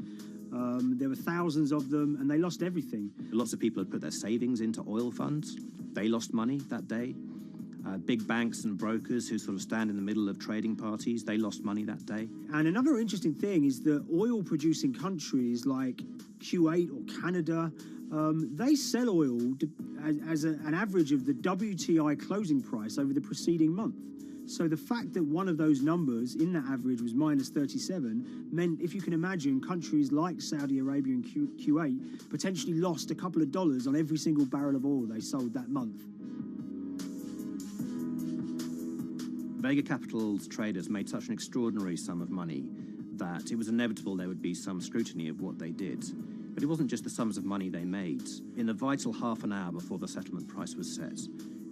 There were thousands of them, and they lost everything. Lots of people had put their savings into oil funds. They lost money that day. Big banks and brokers who sort of stand in the middle of trading parties, they lost money that day. And another interesting thing is that oil-producing countries like Kuwait or Canada, they sell oil as an average of the WTI closing price over the preceding month. So the fact that one of those numbers in that average was minus 37 meant, if you can imagine, countries like Saudi Arabia and Kuwait potentially lost a couple of dollars on every single barrel of oil they sold that month. Vega Capital's traders made such an extraordinary sum of money that it was inevitable there would be some scrutiny of what they did. But it wasn't just the sums of money they made. In the vital half an hour before the settlement price was set,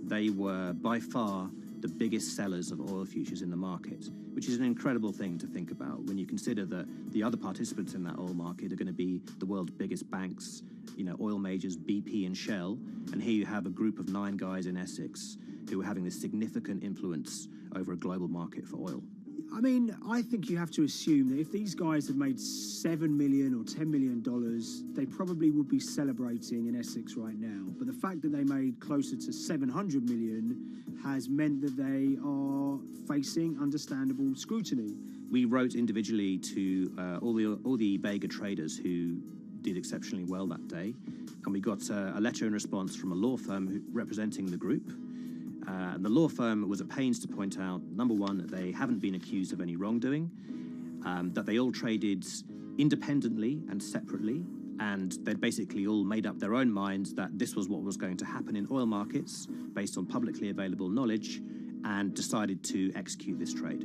they were by far the biggest sellers of oil futures in the market, which is an incredible thing to think about when you consider that the other participants in that oil market are going to be the world's biggest banks, oil majors, BP and Shell, and here you have a group of 9 guys in Essex who are having this significant influence over a global market for oil. I mean, I think you have to assume that if these guys had made $7 million or $10 million, they probably would be celebrating in Essex right now. But the fact that they made closer to $700 million has meant that they are facing understandable scrutiny. We wrote individually to all the Vega traders who did exceptionally well that day, and we got a letter in response from a law firm representing the group. And the law firm was at pains to point out, number one, that they haven't been accused of any wrongdoing, that they all traded independently and separately, and they'd basically all made up their own minds that this was what was going to happen in oil markets based on publicly available knowledge, and decided to execute this trade.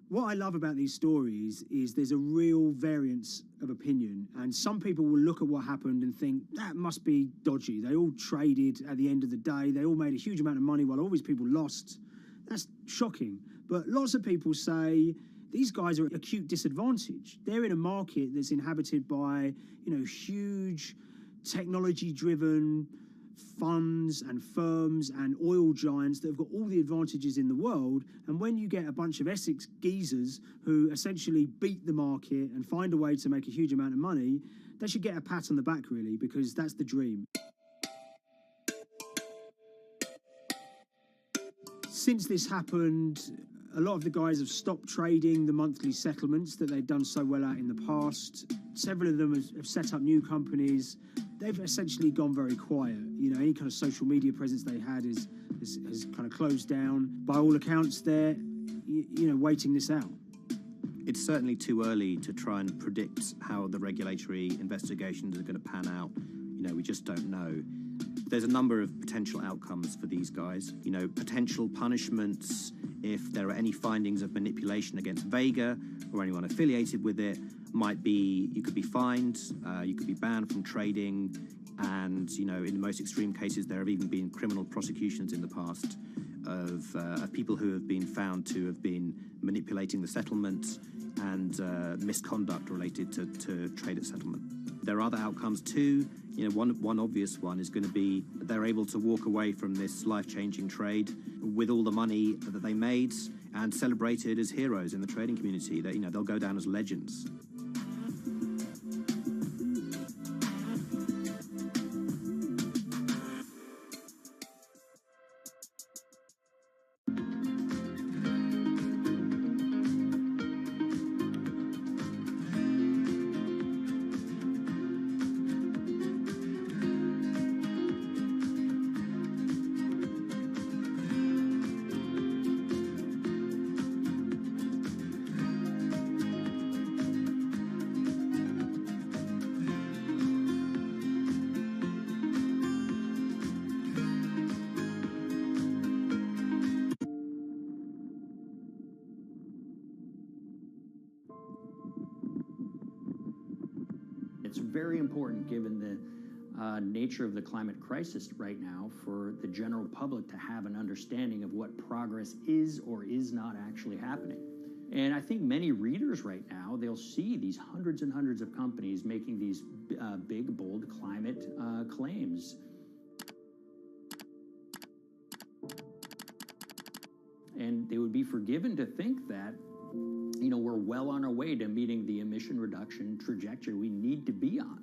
What I love about these stories is there's a real variance of opinion, and some people will look at what happened and think that must be dodgy. They all traded at the end of the day. They all made a huge amount of money while all these people lost. That's shocking. But lots of people say these guys are at acute disadvantage. They're in a market that's inhabited by, huge technology-driven funds and firms and oil giants that have got all the advantages in the world, and when you get a bunch of Essex geezers who essentially beat the market and find a way to make a huge amount of money, they should get a pat on the back, really, because that's the dream. Since this happened, a lot of the guys have stopped trading the monthly settlements that they'd done so well at in the past. Several of them have set up new companies. They've essentially gone very quiet. Any kind of social media presence they had is kind of closed down. By all accounts, they're, waiting this out. It's certainly too early to try and predict how the regulatory investigations are going to pan out. We just don't know. There's a number of potential outcomes for these guys. Potential punishments if there are any findings of manipulation against Vega or anyone affiliated with it might be you could be fined, you could be banned from trading, and in the most extreme cases there have even been criminal prosecutions in the past of people who have been found to have been manipulating the settlement and misconduct related to trade at settlement. There are other outcomes too. One obvious one is going to be that they're able to walk away from this life-changing trade with all the money that they made and celebrated as heroes in the trading community. That they'll go down as legends. It's very important, given the nature of the climate crisis right now, for the general public to have an understanding of what progress is or is not actually happening. And I think many readers right now, they'll see these hundreds and hundreds of companies making these big, bold climate claims. And they would be forgiven to think that we're well on our way to meeting the emission reduction trajectory we need to be on.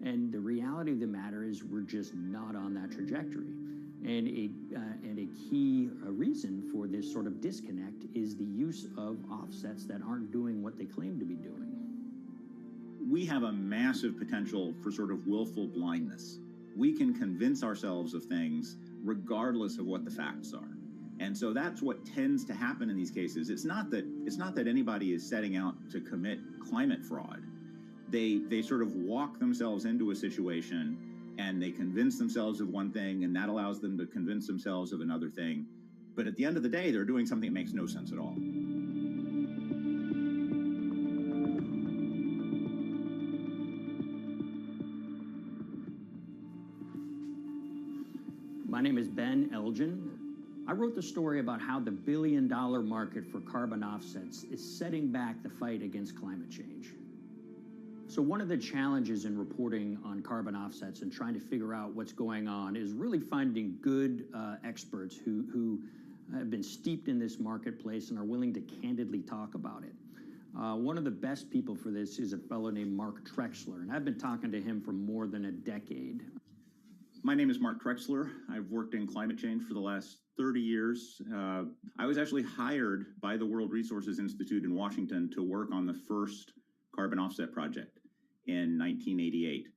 And the reality of the matter is we're just not on that trajectory. And a key reason for this sort of disconnect is the use of offsets that aren't doing what they claim to be doing. We have a massive potential for sort of willful blindness. We can convince ourselves of things regardless of what the facts are. And so that's what tends to happen in these cases. It's not that anybody is setting out to commit climate fraud. They sort of walk themselves into a situation and they convince themselves of one thing, and that allows them to convince themselves of another thing. But at the end of the day, they're doing something that makes no sense at all. My name is Ben Elgin. I wrote the story about how the billion-dollar market for carbon offsets is setting back the fight against climate change. So one of the challenges in reporting on carbon offsets and trying to figure out what's going on is really finding good experts who have been steeped in this marketplace and are willing to candidly talk about it. One of the best people for this is a fellow named Mark Trexler, and I've been talking to him for more than a decade. My name is Mark Trexler. I've worked in climate change for the last 30 years. I was actually hired by the World Resources Institute in Washington to work on the first carbon offset project in 1988.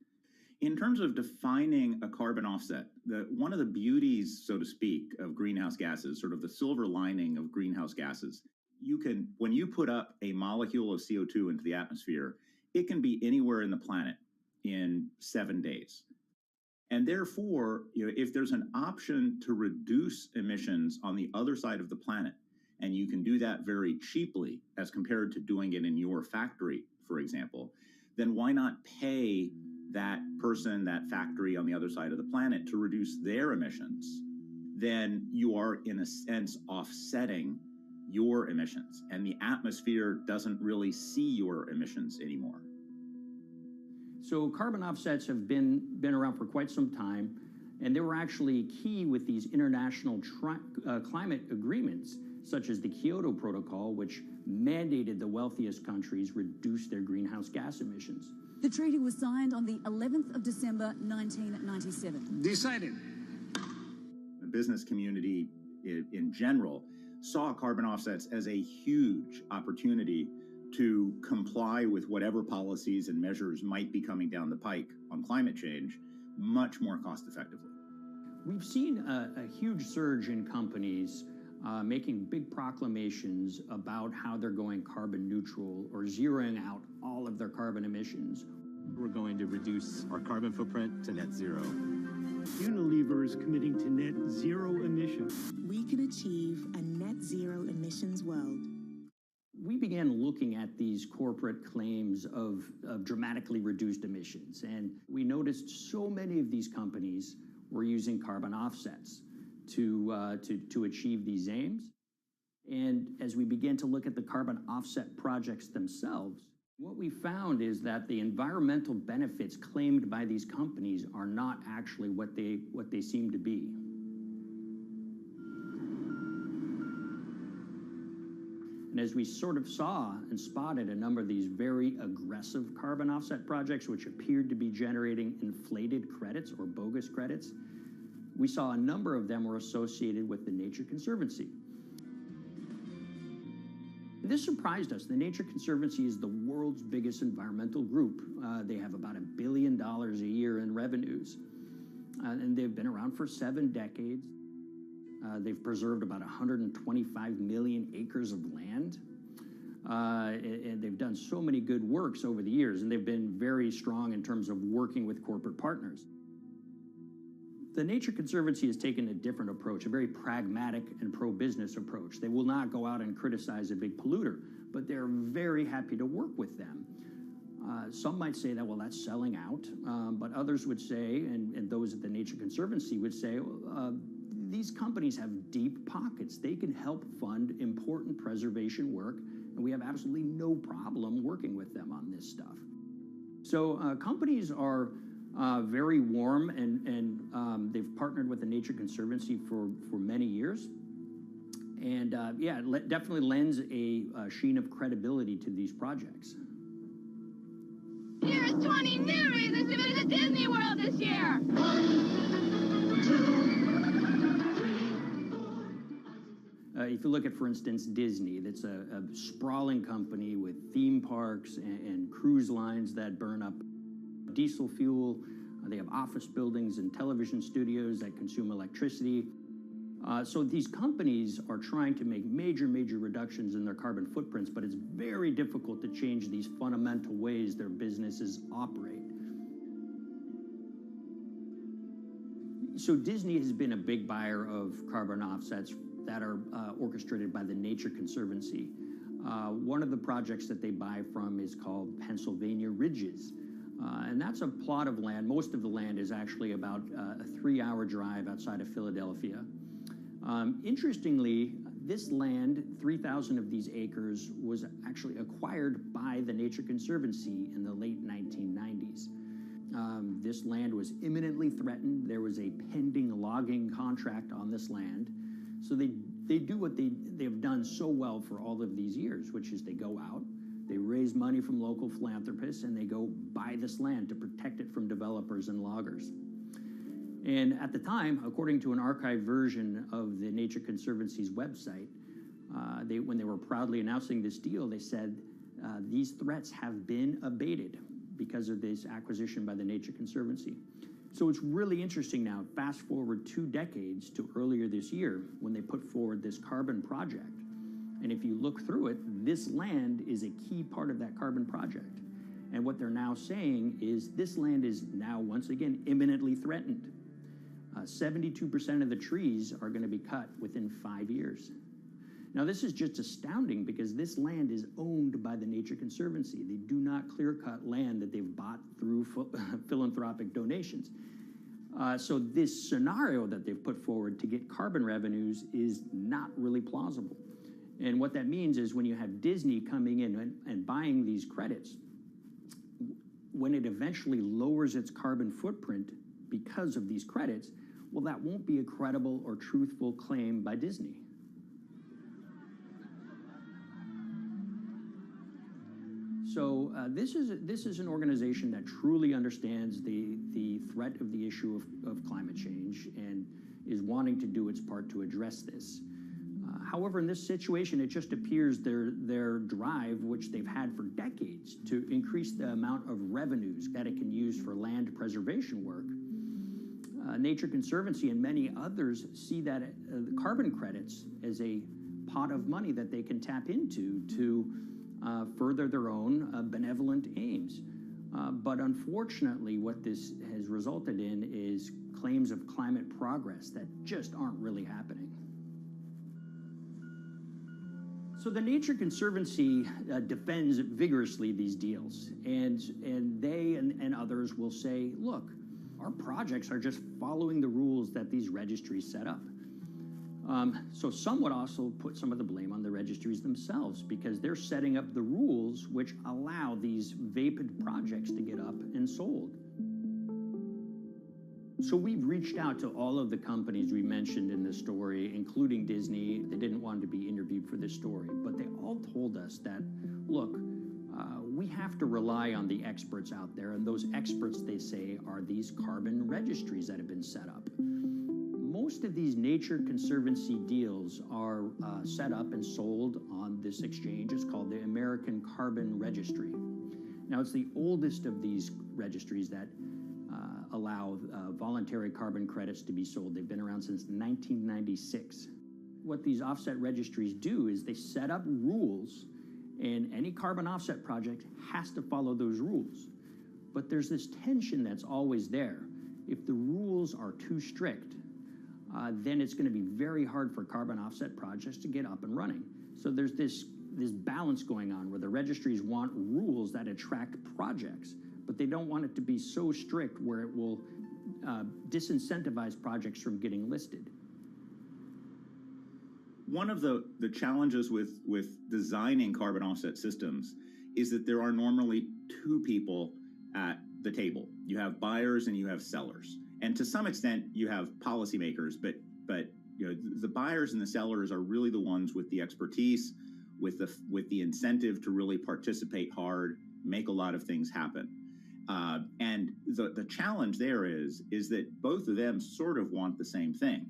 In terms of defining a carbon offset, one of the beauties, so to speak, of greenhouse gases, sort of the silver lining of greenhouse gases, when you put up a molecule of CO2 into the atmosphere, it can be anywhere in the planet in 7 days. And therefore, if there's an option to reduce emissions on the other side of the planet, and you can do that very cheaply as compared to doing it in your factory, for example, then why not pay that person, that factory on the other side of the planet to reduce their emissions? Then you are, in a sense, offsetting your emissions, and the atmosphere doesn't really see your emissions anymore. So carbon offsets have been around for quite some time, and they were actually key with these international climate agreements, such as the Kyoto Protocol, which mandated the wealthiest countries reduce their greenhouse gas emissions. The treaty was signed on the 11th of December, 1997. Decided. The business community in general saw carbon offsets as a huge opportunity to comply with whatever policies and measures might be coming down the pike on climate change much more cost effectively. We've seen a huge surge in companies making big proclamations about how they're going carbon neutral or zeroing out all of their carbon emissions. We're going to reduce our carbon footprint to net zero. Unilever is committing to net zero emissions. We can achieve a net zero emissions world. We began looking at these corporate claims of dramatically reduced emissions, and we noticed so many of these companies were using carbon offsets to achieve these aims. And as we began to look at the carbon offset projects themselves, what we found is that the environmental benefits claimed by these companies are not actually what they seem to be. And as we sort of saw and spotted a number of these very aggressive carbon offset projects, which appeared to be generating inflated credits or bogus credits, we saw a number of them were associated with the Nature Conservancy. This surprised us. The Nature Conservancy is the world's biggest environmental group. They have about $1 billion a year in revenues, and they've been around for 7 decades. They've preserved about 125 million acres of land, and they've done so many good works over the years, and they've been very strong in terms of working with corporate partners. The Nature Conservancy has taken a different approach, a very pragmatic and pro-business approach. They will not go out and criticize a big polluter, but they're very happy to work with them. Some might say that, well, that's selling out, but others would say, and those at the Nature Conservancy would say, these companies have deep pockets. They can help fund important preservation work, and we have absolutely no problem working with them on this stuff. So companies are very warm, and they've partnered with the Nature Conservancy for many years. And yeah, it definitely lends a sheen of credibility to these projects. Here's 20 new reasons to visit Disney World this year. 1, 2, 3. If you look at, for instance, Disney, that's a sprawling company with theme parks and cruise lines that burn up diesel fuel. They have office buildings and television studios that consume electricity. So these companies are trying to make major reductions in their carbon footprints, but it's very difficult to change these fundamental ways their businesses operate. So Disney has been a big buyer of carbon offsets that are orchestrated by the Nature Conservancy. One of the projects that they buy from is called Pennsylvania Ridges. And that's a plot of land. Most of the land is actually about a 3-hour drive outside of Philadelphia. Interestingly, this land, 3,000 of these acres, was actually acquired by the Nature Conservancy in the late 1990s. This land was imminently threatened. There was a pending logging contract on this land. So they do what they've done so well for all of these years, which is they go out, they raise money from local philanthropists, and they go buy this land to protect it from developers and loggers. And at the time, according to an archived version of the Nature Conservancy's website, when they were proudly announcing this deal, they said, these threats have been abated because of this acquisition by the Nature Conservancy. So it's really interesting now, fast forward 2 decades to earlier this year when they put forward this carbon project. And if you look through it, this land is a key part of that carbon project. And what they're now saying is this land is now, once again, imminently threatened. 72% of the trees are going to be cut within 5 years. Now, this is just astounding because this land is owned by the Nature Conservancy. They do not clear-cut land that they've bought through philanthropic donations. So this scenario that they've put forward to get carbon revenues is not really plausible. And what that means is when you have Disney coming in and buying these credits, when it eventually lowers its carbon footprint because of these credits, well, that won't be a credible or truthful claim by Disney. So this is an organization that truly understands the threat of the issue of climate change and is wanting to do its part to address this. However, in this situation, it just appears their drive, which they've had for decades, to increase the amount of revenues that it can use for land preservation work, Nature Conservancy and many others see that the carbon credits as a pot of money that they can tap into to further their own benevolent aims. But unfortunately, what this has resulted in is claims of climate progress that just aren't really happening. So the Nature Conservancy defends vigorously these deals, and they and others will say, look, our projects are just following the rules that these registries set up. So some would also put some of the blame on the registries themselves because they're setting up the rules which allow these vapid projects to get up and sold. So we've reached out to all of the companies we mentioned in this story, including Disney. They didn't want to be interviewed for this story, but they all told us that, look, we have to rely on the experts out there, and those experts, they say, are these carbon registries that have been set up. Most of these Nature Conservancy deals are set up and sold on this exchange. It's called the American Carbon Registry. Now, it's the oldest of these registries that allow voluntary carbon credits to be sold. They've been around since 1996. What these offset registries do is they set up rules, and any carbon offset project has to follow those rules. But there's this tension that's always there. If the rules are too strict, then it's going to be very hard for carbon offset projects to get up and running. So there's this balance going on where the registries want rules that attract projects, but they don't want it to be so strict where it will disincentivize projects from getting listed. One of the challenges with designing carbon offset systems is that there are normally two people at the table. You have buyers and you have sellers. And to some extent, you have policymakers, but you know, the buyers and the sellers are really the ones with the expertise, with the incentive to really participate hard, make a lot of things happen. And the challenge there is that both of them sort of want the same thing,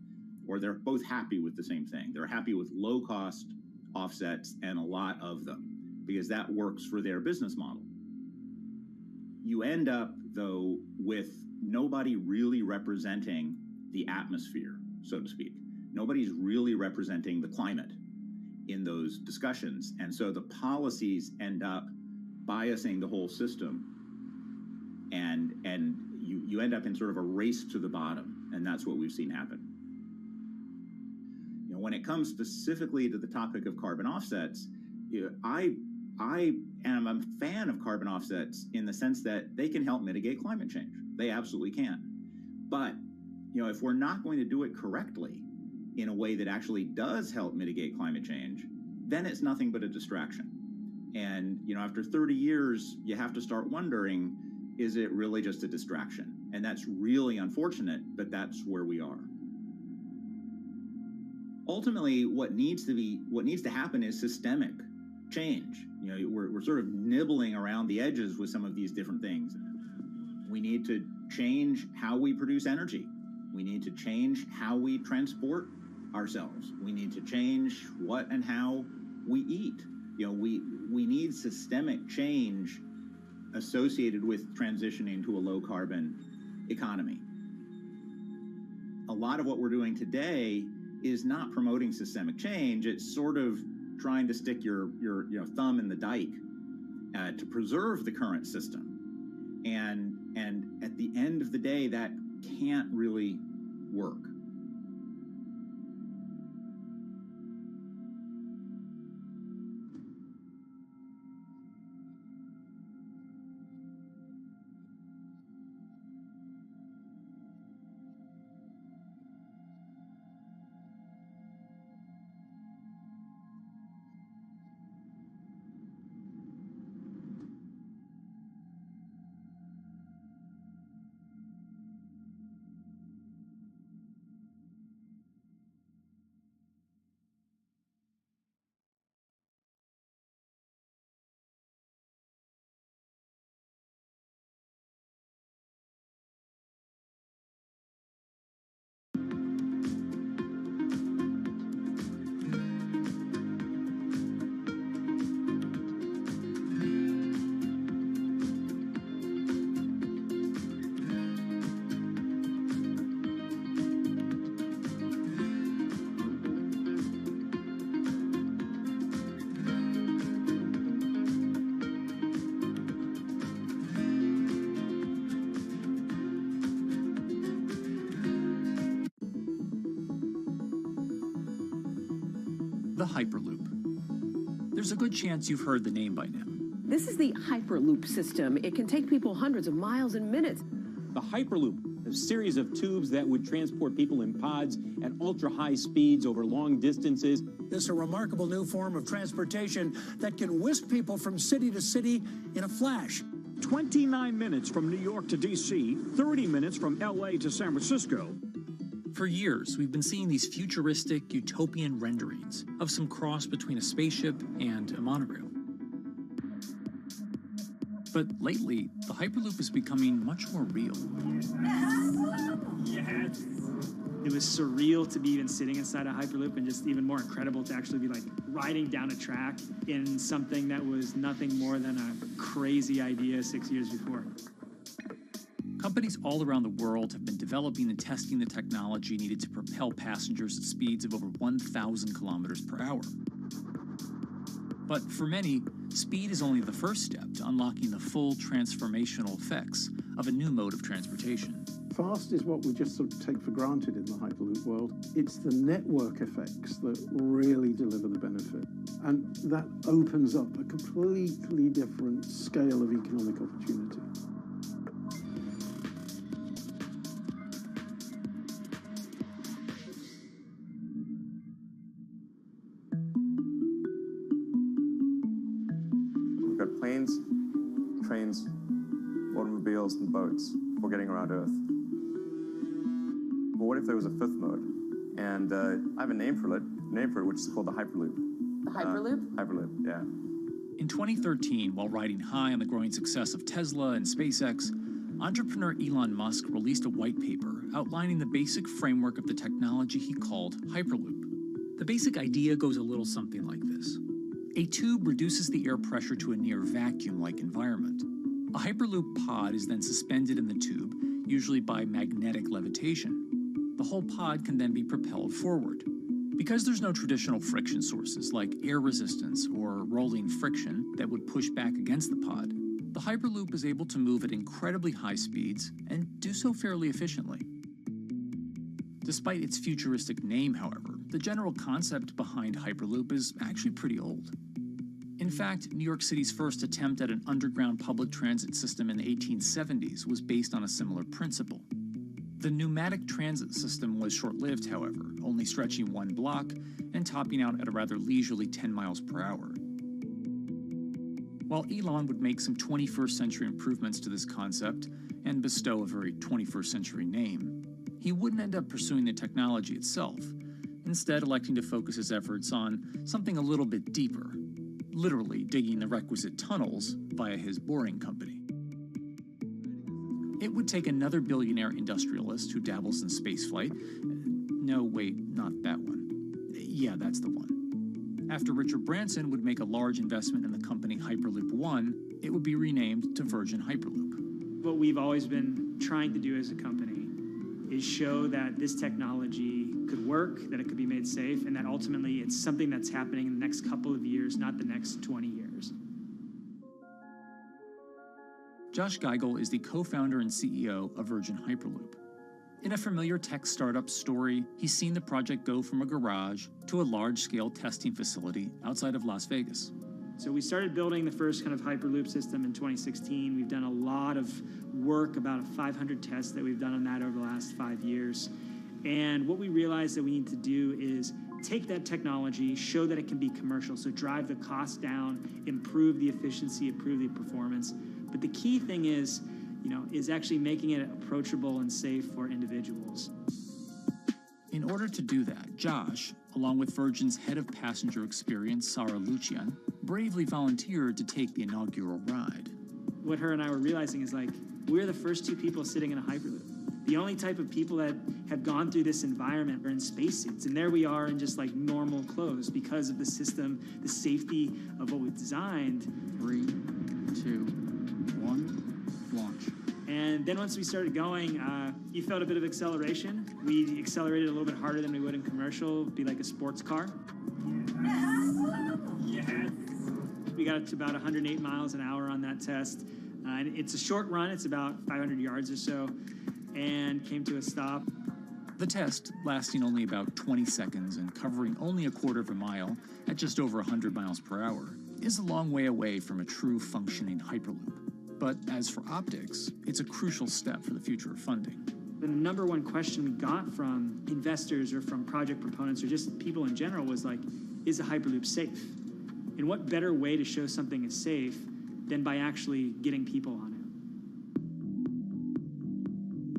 or they're both happy with the same thing. They're happy with low-cost offsets and a lot of them, because that works for their business model. You end up, though, with nobody really representing the atmosphere, so to speak. Nobody's really representing the climate in those discussions. And so the policies end up biasing the whole system, and you end up in sort of a race to the bottom, and that's what we've seen happen. You know, when it comes specifically to the topic of carbon offsets, you know, I am a fan of carbon offsets in the sense that they can help mitigate climate change. They absolutely can. But, you know, if we're not going to do it correctly in a way that actually does help mitigate climate change, then it's nothing but a distraction. And, you know, after 30 years, you have to start wondering, is it really just a distraction? And that's really unfortunate, but that's where we are. Ultimately, what needs to happen is systemic change. You know, we're sort of nibbling around the edges with some of these different things. We need to change how we produce energy. We need to change how we transport ourselves. We need to change what and how we eat. You know, we need systemic change associated with transitioning to a low carbon economy. A lot of what we're doing today is not promoting systemic change. It's sort of trying to stick your thumb in the dike to preserve the current system. And at the end of the day, that can't really work. the Hyperloop. There's a good chance you've heard the name by now. This is the Hyperloop system. It can take people hundreds of miles in minutes. The Hyperloop, a series of tubes that would transport people in pods at ultra-high speeds over long distances. This is a remarkable new form of transportation that can whisk people from city to city in a flash. 29 minutes from New York to D.C., 30 minutes from L.A. to San Francisco. For years, we've been seeing these futuristic, utopian renderings of some cross between a spaceship and a monorail. But lately, the Hyperloop is becoming much more real. Yes! It was surreal to be even sitting inside a Hyperloop, and just even more incredible to actually be like riding down a track in something that was nothing more than a crazy idea 6 years before. Companies all around the world have been developing and testing the technology needed to propel passengers at speeds of over 1,000 kilometers per hour. But for many, speed is only the first step to unlocking the full transformational effects of a new mode of transportation. Fast is what we just sort of take for granted in the Hyperloop world. It's the network effects that really deliver the benefit. And that opens up a completely different scale of economic opportunity. We've got planes, trains, automobiles, and boats for getting around Earth. But what if there was a fifth mode? And I have a name for it, which is called the Hyperloop. The Hyperloop? Hyperloop, yeah. In 2013, while riding high on the growing success of Tesla and SpaceX, entrepreneur Elon Musk released a white paper outlining the basic framework of the technology he called Hyperloop. The basic idea goes a little something like this. A tube reduces the air pressure to a near vacuum-like environment. A Hyperloop pod is then suspended in the tube, usually by magnetic levitation. The whole pod can then be propelled forward. Because there's no traditional friction sources like air resistance or rolling friction that would push back against the pod, the Hyperloop is able to move at incredibly high speeds and do so fairly efficiently. Despite its futuristic name, however, the general concept behind Hyperloop is actually pretty old. In fact, New York City's first attempt at an underground public transit system in the 1870s was based on a similar principle. The pneumatic transit system was short-lived, however, only stretching one block and topping out at a rather leisurely 10 miles per hour. While Elon would make some 21st century improvements to this concept and bestow a very 21st century name, he wouldn't end up pursuing the technology itself, instead electing to focus his efforts on something a little bit deeper, literally digging the requisite tunnels via his boring company. It would take another billionaire industrialist who dabbles in spaceflight. No, wait, not that one. Yeah, that's the one. After Richard Branson would make a large investment in the company Hyperloop One, it would be renamed to Virgin Hyperloop. What we've always been trying to do as a company is show that this technology could work, that it could be made safe, and that ultimately it's something that's happening in the next couple of years, not the next 20 years. Josh Geigel is the co-founder and CEO of Virgin Hyperloop. In a familiar tech startup story, he's seen the project go from a garage to a large-scale testing facility outside of Las Vegas. So we started building the first kind of Hyperloop system in 2016. We've done a lot of work, about 500 tests that we've done on that over the last 5 years. And what we realized that we need to do is take that technology, show that it can be commercial, so drive the cost down, improve the efficiency, improve the performance. But the key thing is actually making it approachable and safe for individuals. In order to do that, Josh, along with Virgin's head of passenger experience, Sarah Lucian, bravely volunteered to take the inaugural ride. What her and I were realizing is we're the first two people sitting in a Hyperloop. The only type of people that have gone through this environment are in spacesuits, and there we are in just normal clothes because of the system, the safety of what we've designed. 3, 2, 1, launch. And then once we started going, you felt a bit of acceleration. We accelerated a little bit harder than we would in commercial, be like a sports car. Yes. We got up to about 108 miles an hour on that test. And it's a short run, it's about 500 yards or so, and came to a stop. The test, lasting only about 20 seconds and covering only a quarter of a mile at just over 100 miles per hour, is a long way away from a true functioning Hyperloop. But as for optics, it's a crucial step for the future of funding. The number one question we got from investors or from project proponents or just people in general was like, is a Hyperloop safe? And what better way to show something is safe than by actually getting people on it?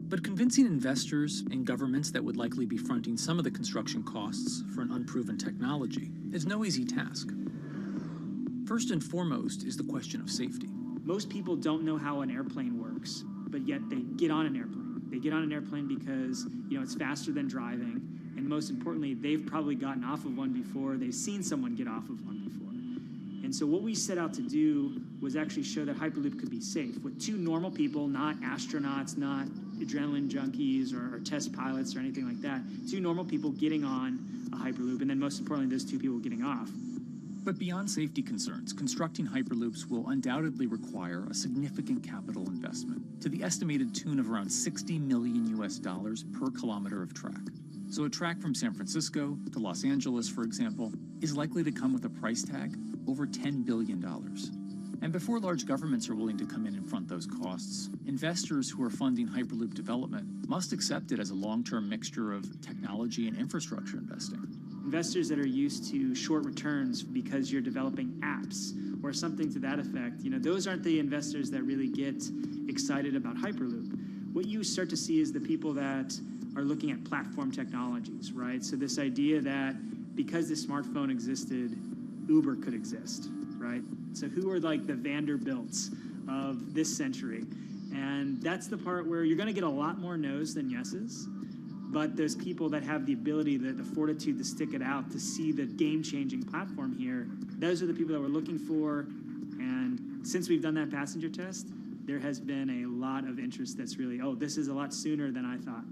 But convincing investors and governments that would likely be fronting some of the construction costs for an unproven technology is no easy task. First and foremost is the question of safety. Most people don't know how an airplane works, but yet they get on an airplane. They get on an airplane because, it's faster than driving, and most importantly, they've probably gotten off of one before, they've seen someone get off of one before. And so what we set out to do was actually show that Hyperloop could be safe with two normal people, not astronauts, not adrenaline junkies or test pilots or anything like that. Two normal people getting on a Hyperloop, and then most importantly, those two people getting off. But beyond safety concerns, constructing Hyperloops will undoubtedly require a significant capital investment to the estimated tune of around $60 million per kilometer of track. So a track from San Francisco to Los Angeles, for example, is likely to come with a price tag over $10 billion. And before large governments are willing to come in and front those costs, investors who are funding Hyperloop development must accept it as a long-term mixture of technology and infrastructure investing. Investors that are used to short returns because you're developing apps or something to that effect, those aren't the investors that really get excited about Hyperloop. What you start to see is the people that are looking at platform technologies, right? So this idea that because the smartphone existed, Uber could exist, right? So who are like the Vanderbilts of this century? And that's the part where you're going to get a lot more no's than yeses. But those people that have the ability, the fortitude to stick it out, to see the game-changing platform here, those are the people that we're looking for. And since we've done that passenger test, there has been a lot of interest that's really, this is a lot sooner than I thought.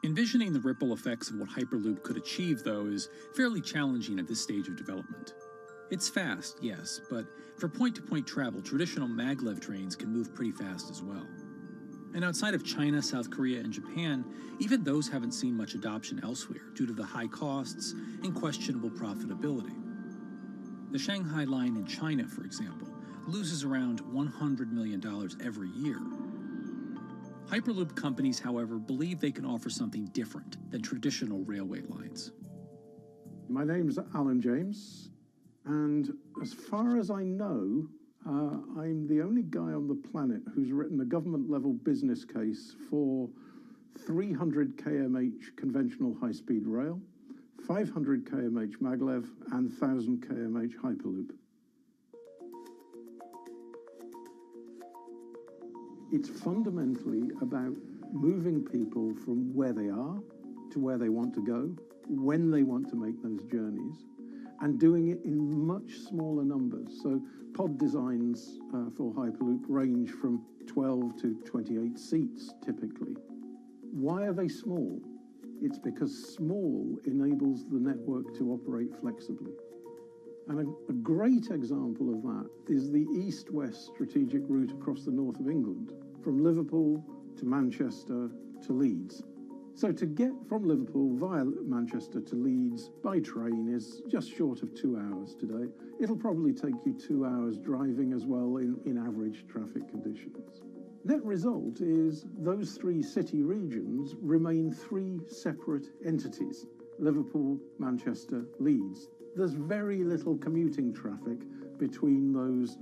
Envisioning the ripple effects of what Hyperloop could achieve, though, is fairly challenging at this stage of development. It's fast, yes, but for point-to-point travel, traditional maglev trains can move pretty fast as well. And outside of China, South Korea, and Japan, even those haven't seen much adoption elsewhere due to the high costs and questionable profitability. The Shanghai line in China, for example, loses around $100 million every year. Hyperloop companies, however, believe they can offer something different than traditional railway lines. My name's Alan James, and as far as I know, I'm the only guy on the planet who's written a government-level business case for 300 kmh conventional high-speed rail, 500 kmh maglev, and 1,000 kmh Hyperloop. It's fundamentally about moving people from where they are to where they want to go, when they want to make those journeys, and doing it in much smaller numbers. So pod designs for Hyperloop range from 12 to 28 seats, typically. Why are they small? It's because small enables the network to operate flexibly. And a great example of that is the east-west strategic route across the north of England, from Liverpool to Manchester to Leeds. So to get from Liverpool via Manchester to Leeds by train is just short of 2 hours today. It'll probably take you 2 hours driving as well in average traffic conditions. Net result is those three city regions remain three separate entities: Liverpool, Manchester, Leeds. There's very little commuting traffic between those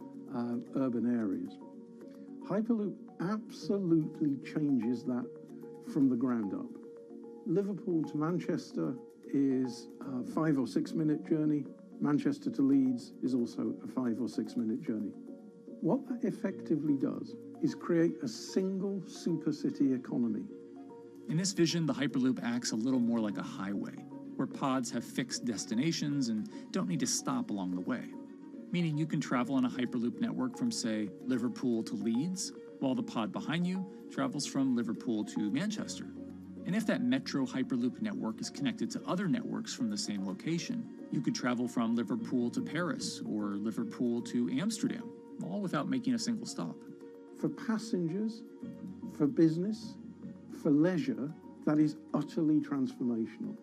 urban areas. Hyperloop absolutely changes that from the ground up. Liverpool to Manchester is a 5 or 6 minute journey. Manchester to Leeds is also a 5 or 6 minute journey. What that effectively does is create a single supercity economy. In this vision, the Hyperloop acts a little more like a highway, where pods have fixed destinations and don't need to stop along the way. Meaning you can travel on a Hyperloop network from, say, Liverpool to Leeds, while the pod behind you travels from Liverpool to Manchester. And if that metro Hyperloop network is connected to other networks from the same location, you could travel from Liverpool to Paris or Liverpool to Amsterdam, all without making a single stop. For passengers, for business, for leisure, that is utterly transformational.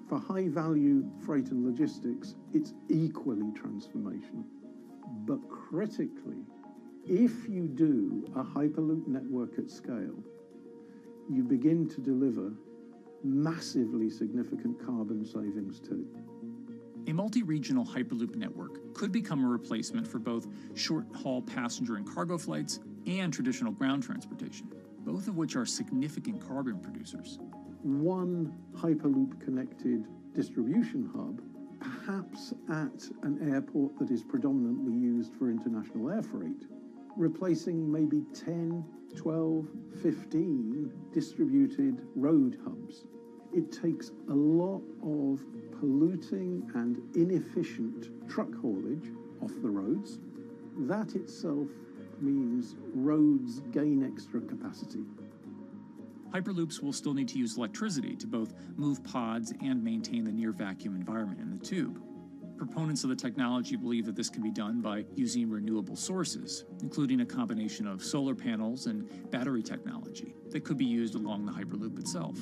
For high-value freight and logistics, it's equally transformational. But critically, if you do a Hyperloop network at scale, you begin to deliver massively significant carbon savings too. A multi-regional Hyperloop network could become a replacement for both short-haul passenger and cargo flights and traditional ground transportation, both of which are significant carbon producers. One Hyperloop-connected distribution hub, perhaps at an airport that is predominantly used for international air freight, replacing maybe 10, 12, 15 distributed road hubs. It takes a lot of polluting and inefficient truck haulage off the roads. That itself means roads gain extra capacity. Hyperloops will still need to use electricity to both move pods and maintain the near-vacuum environment in the tube. Proponents of the technology believe that this can be done by using renewable sources, including a combination of solar panels and battery technology that could be used along the Hyperloop itself.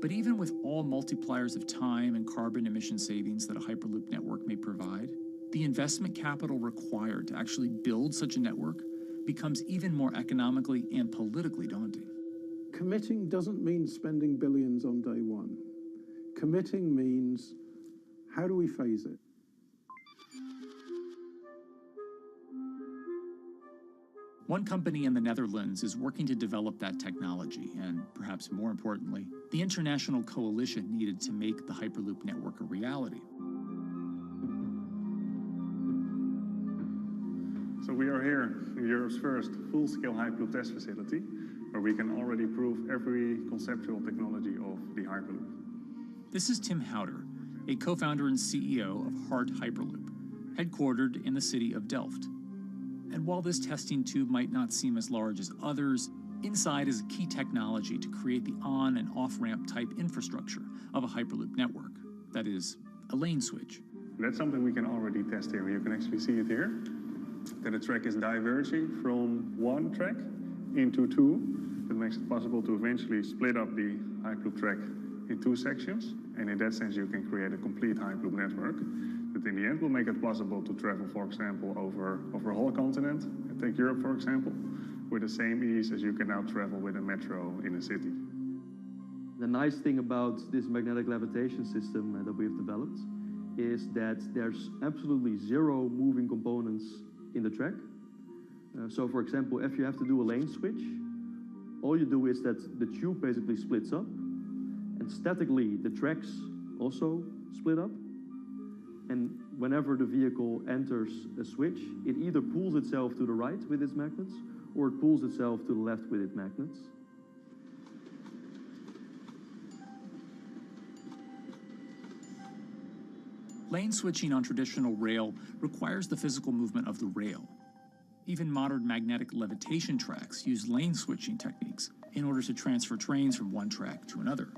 But even with all multipliers of time and carbon emission savings that a Hyperloop network may provide, the investment capital required to actually build such a network becomes even more economically and politically daunting. Committing doesn't mean spending billions on day one. Committing means, how do we phase it? One company in the Netherlands is working to develop that technology, and perhaps more importantly, the international coalition needed to make the Hyperloop network a reality. So we are here in Europe's first full-scale Hyperloop test facility, where we can already prove every conceptual technology of the Hyperloop. This is Tim Houter, a co-founder and CEO of Hart Hyperloop, headquartered in the city of Delft. And while this testing tube might not seem as large as others, inside is a key technology to create the on- and off-ramp type infrastructure of a Hyperloop network, that is, a lane switch. That's something we can already test here. You can actually see it here, that the track is diverging from one track into two. That makes it possible to eventually split up the Hyperloop track in two sections. And in that sense, you can create a complete Hyperloop network that in the end will make it possible to travel, for example, over a whole continent. And take Europe, for example, with the same ease as you can now travel with a metro in a city. The nice thing about this magnetic levitation system that we've developed is that there's absolutely zero moving components in the track. So for example, if you have to do a lane switch, all you do is that the tube basically splits up, and statically the tracks also split up. And whenever the vehicle enters a switch, it either pulls itself to the right with its magnets, or it pulls itself to the left with its magnets. Lane switching on traditional rail requires the physical movement of the rail. Even modern magnetic levitation tracks use lane switching techniques in order to transfer trains from one track to another.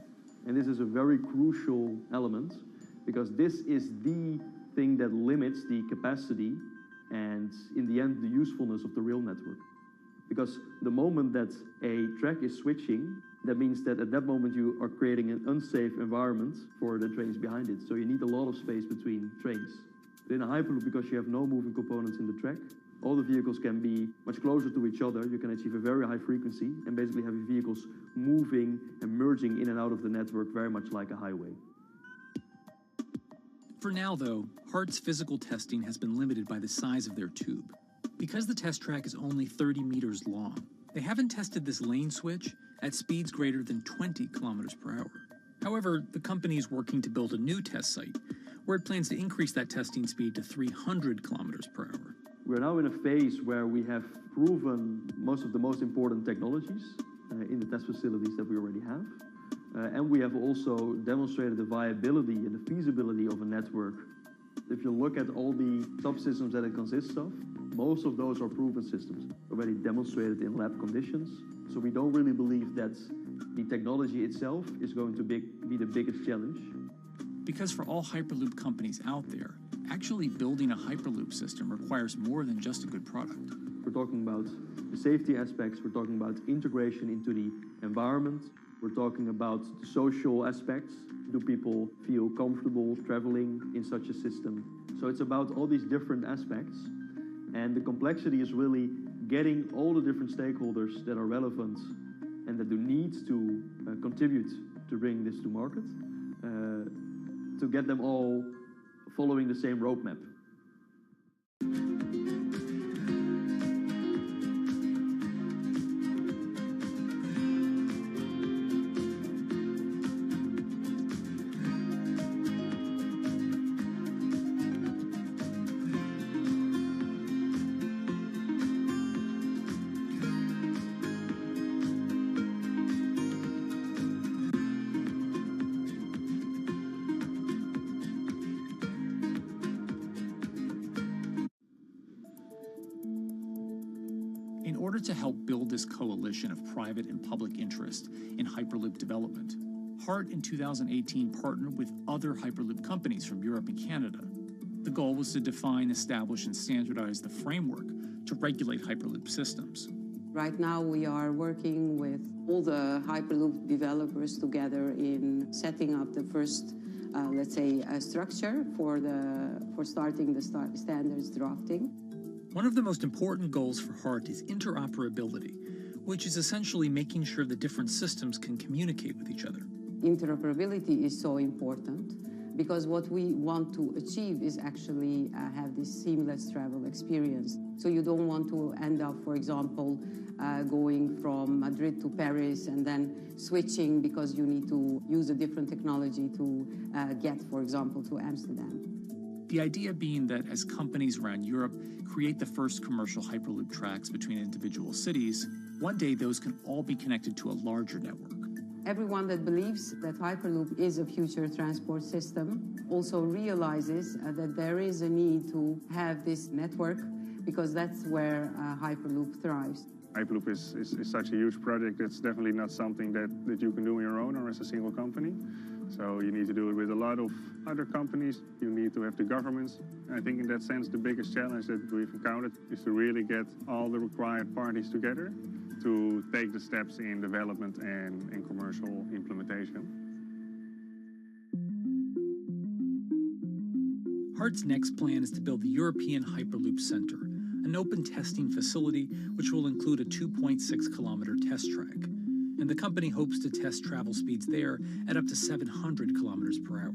And this is a very crucial element, because this is the thing that limits the capacity and, in the end, the usefulness of the rail network. Because the moment that a track is switching, that means that at that moment you are creating an unsafe environment for the trains behind it. So you need a lot of space between trains. But in a Hyperloop, because you have no moving components in the track, all the vehicles can be much closer to each other. You can achieve a very high frequency and basically have your vehicles moving and merging in and out of the network very much like a highway. For now, though, Hart's physical testing has been limited by the size of their tube. Because the test track is only 30 meters long, they haven't tested this lane switch at speeds greater than 20 kilometers per hour. However, the company is working to build a new test site where it plans to increase that testing speed to 300 kilometers per hour. We're now in a phase where we have proven most of the most important technologies in the test facilities that we already have. And we have also demonstrated the viability and the feasibility of a network. If you look at all the subsystems that it consists of, most of those are proven systems, already demonstrated in lab conditions. So we don't really believe that the technology itself is going to be the biggest challenge. Because for all Hyperloop companies out there, actually building a Hyperloop system requires more than just a good product. We're talking about the safety aspects, we're talking about integration into the environment, we're talking about the social aspects. Do people feel comfortable traveling in such a system? So it's about all these different aspects, and the complexity is really getting all the different stakeholders that are relevant and that do need to contribute to bring this to market, to get them all following the same roadmap. In order to help build this coalition of private and public interest in Hyperloop development, HART in 2018 partnered with other Hyperloop companies from Europe and Canada. The goal was to define, establish, and standardize the framework to regulate Hyperloop systems. Right now we are working with all the Hyperloop developers together in setting up the first, let's say, structure for starting the standards drafting. One of the most important goals for HART is interoperability, which is essentially making sure the different systems can communicate with each other. Interoperability is so important because what we want to achieve is actually have this seamless travel experience. So you don't want to end up, for example, going from Madrid to Paris and then switching because you need to use a different technology to get, for example, to Amsterdam. The idea being that as companies around Europe create the first commercial Hyperloop tracks between individual cities, one day those can all be connected to a larger network. Everyone that believes that Hyperloop is a future transport system also realizes that there is a need to have this network because that's where Hyperloop thrives. Hyperloop is such a huge project. It's definitely not something that you can do on your own or as a single company. So you need to do it with a lot of other companies. You need to have the governments. I think in that sense, the biggest challenge that we've encountered is to really get all the required parties together to take the steps in development and in commercial implementation. HART's next plan is to build the European Hyperloop Center, an open testing facility which will include a 2.6-kilometer test track. And the company hopes to test travel speeds there at up to 700 kilometers per hour.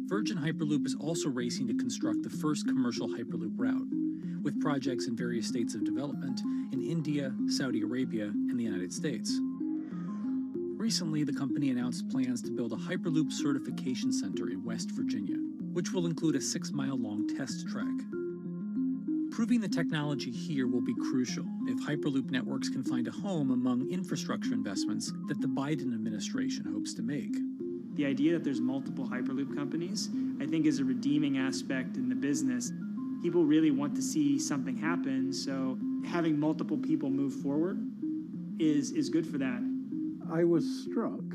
Virgin Hyperloop is also racing to construct the first commercial Hyperloop route, with projects in various states of development in India, Saudi Arabia, and the United States. Recently, the company announced plans to build a Hyperloop certification center in West Virginia, which will include a 6-mile-long test track. Proving the technology here will be crucial if Hyperloop networks can find a home among infrastructure investments that the Biden administration hopes to make. The idea that there's multiple Hyperloop companies, I think, is a redeeming aspect in the business. People really want to see something happen, so having multiple people move forward is good for that. I was struck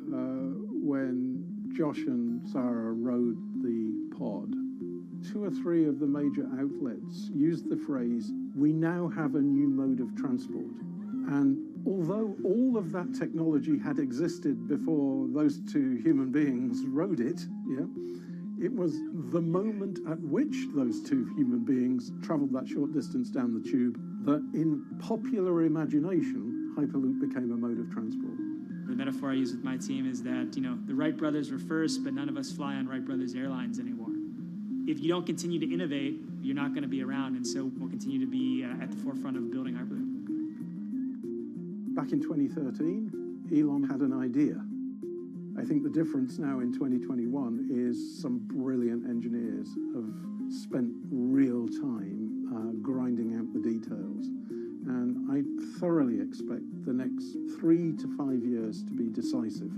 when Josh and Sarah rode the pod. 2 or 3 of the major outlets used the phrase, "We now have a new mode of transport." And although all of that technology had existed before those 2 human beings rode it, it was the moment at which those 2 human beings traveled that short distance down the tube that in popular imagination, Hyperloop became a mode of transport. The metaphor I use with my team is that, the Wright brothers were first, but none of us fly on Wright Brothers Airlines anymore. If you don't continue to innovate, you're not going to be around, and so we'll continue to be at the forefront of building Hyperloop. Back in 2013, Elon had an idea. I think the difference now in 2021 is some brilliant engineers have spent real time grinding out the details. And I thoroughly expect the next 3 to 5 years to be decisive.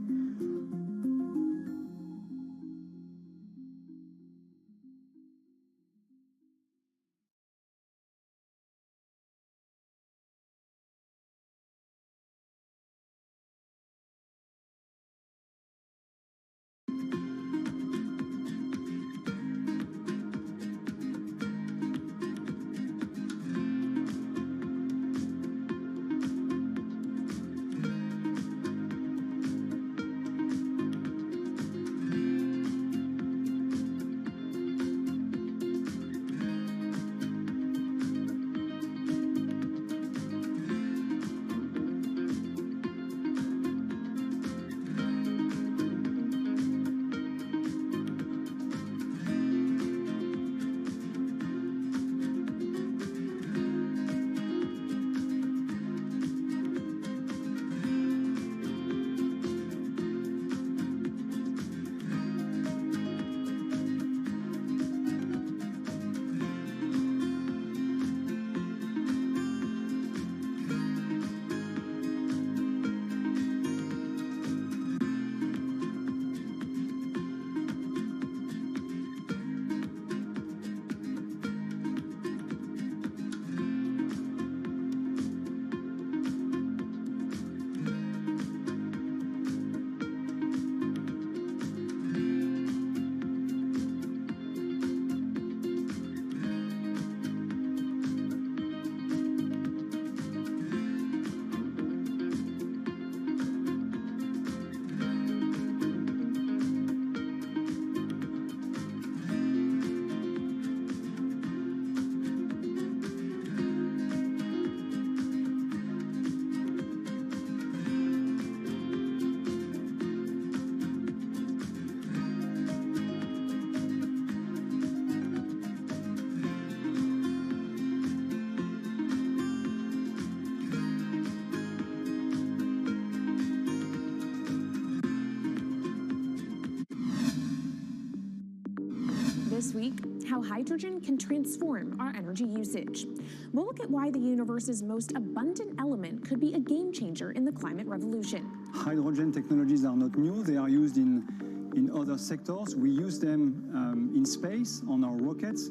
This week, how hydrogen can transform our energy usage. We'll look at why the universe's most abundant element could be a game changer in the climate revolution. Hydrogen technologies are not new. They are used in other sectors. We use them in space, on our rockets,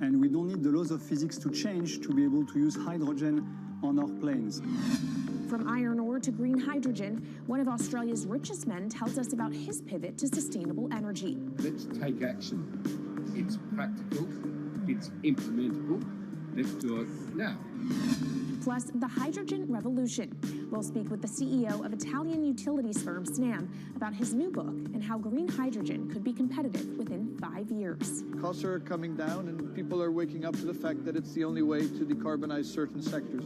and we don't need the laws of physics to change to be able to use hydrogen on our planes. From iron ore to green hydrogen, one of Australia's richest men tells us about his pivot to sustainable energy. Let's take action. It's practical, it's implementable. Let's do it now. Plus, the hydrogen revolution. We'll speak with the CEO of Italian utilities firm Snam about his new book and how green hydrogen could be competitive within 5 years. Costs are coming down and people are waking up to the fact that it's the only way to decarbonize certain sectors.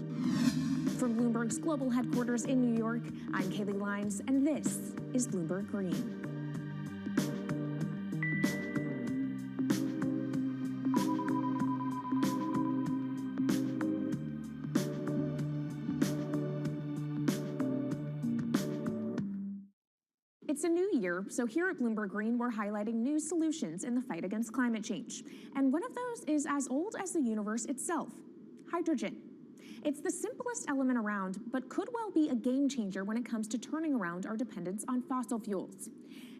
From Bloomberg's global headquarters in New York, I'm Kaylee Lyons, and this is Bloomberg Green. It's a new year, so here at Bloomberg Green, we're highlighting new solutions in the fight against climate change. And one of those is as old as the universe itself, hydrogen. It's the simplest element around, but could well be a game changer when it comes to turning around our dependence on fossil fuels.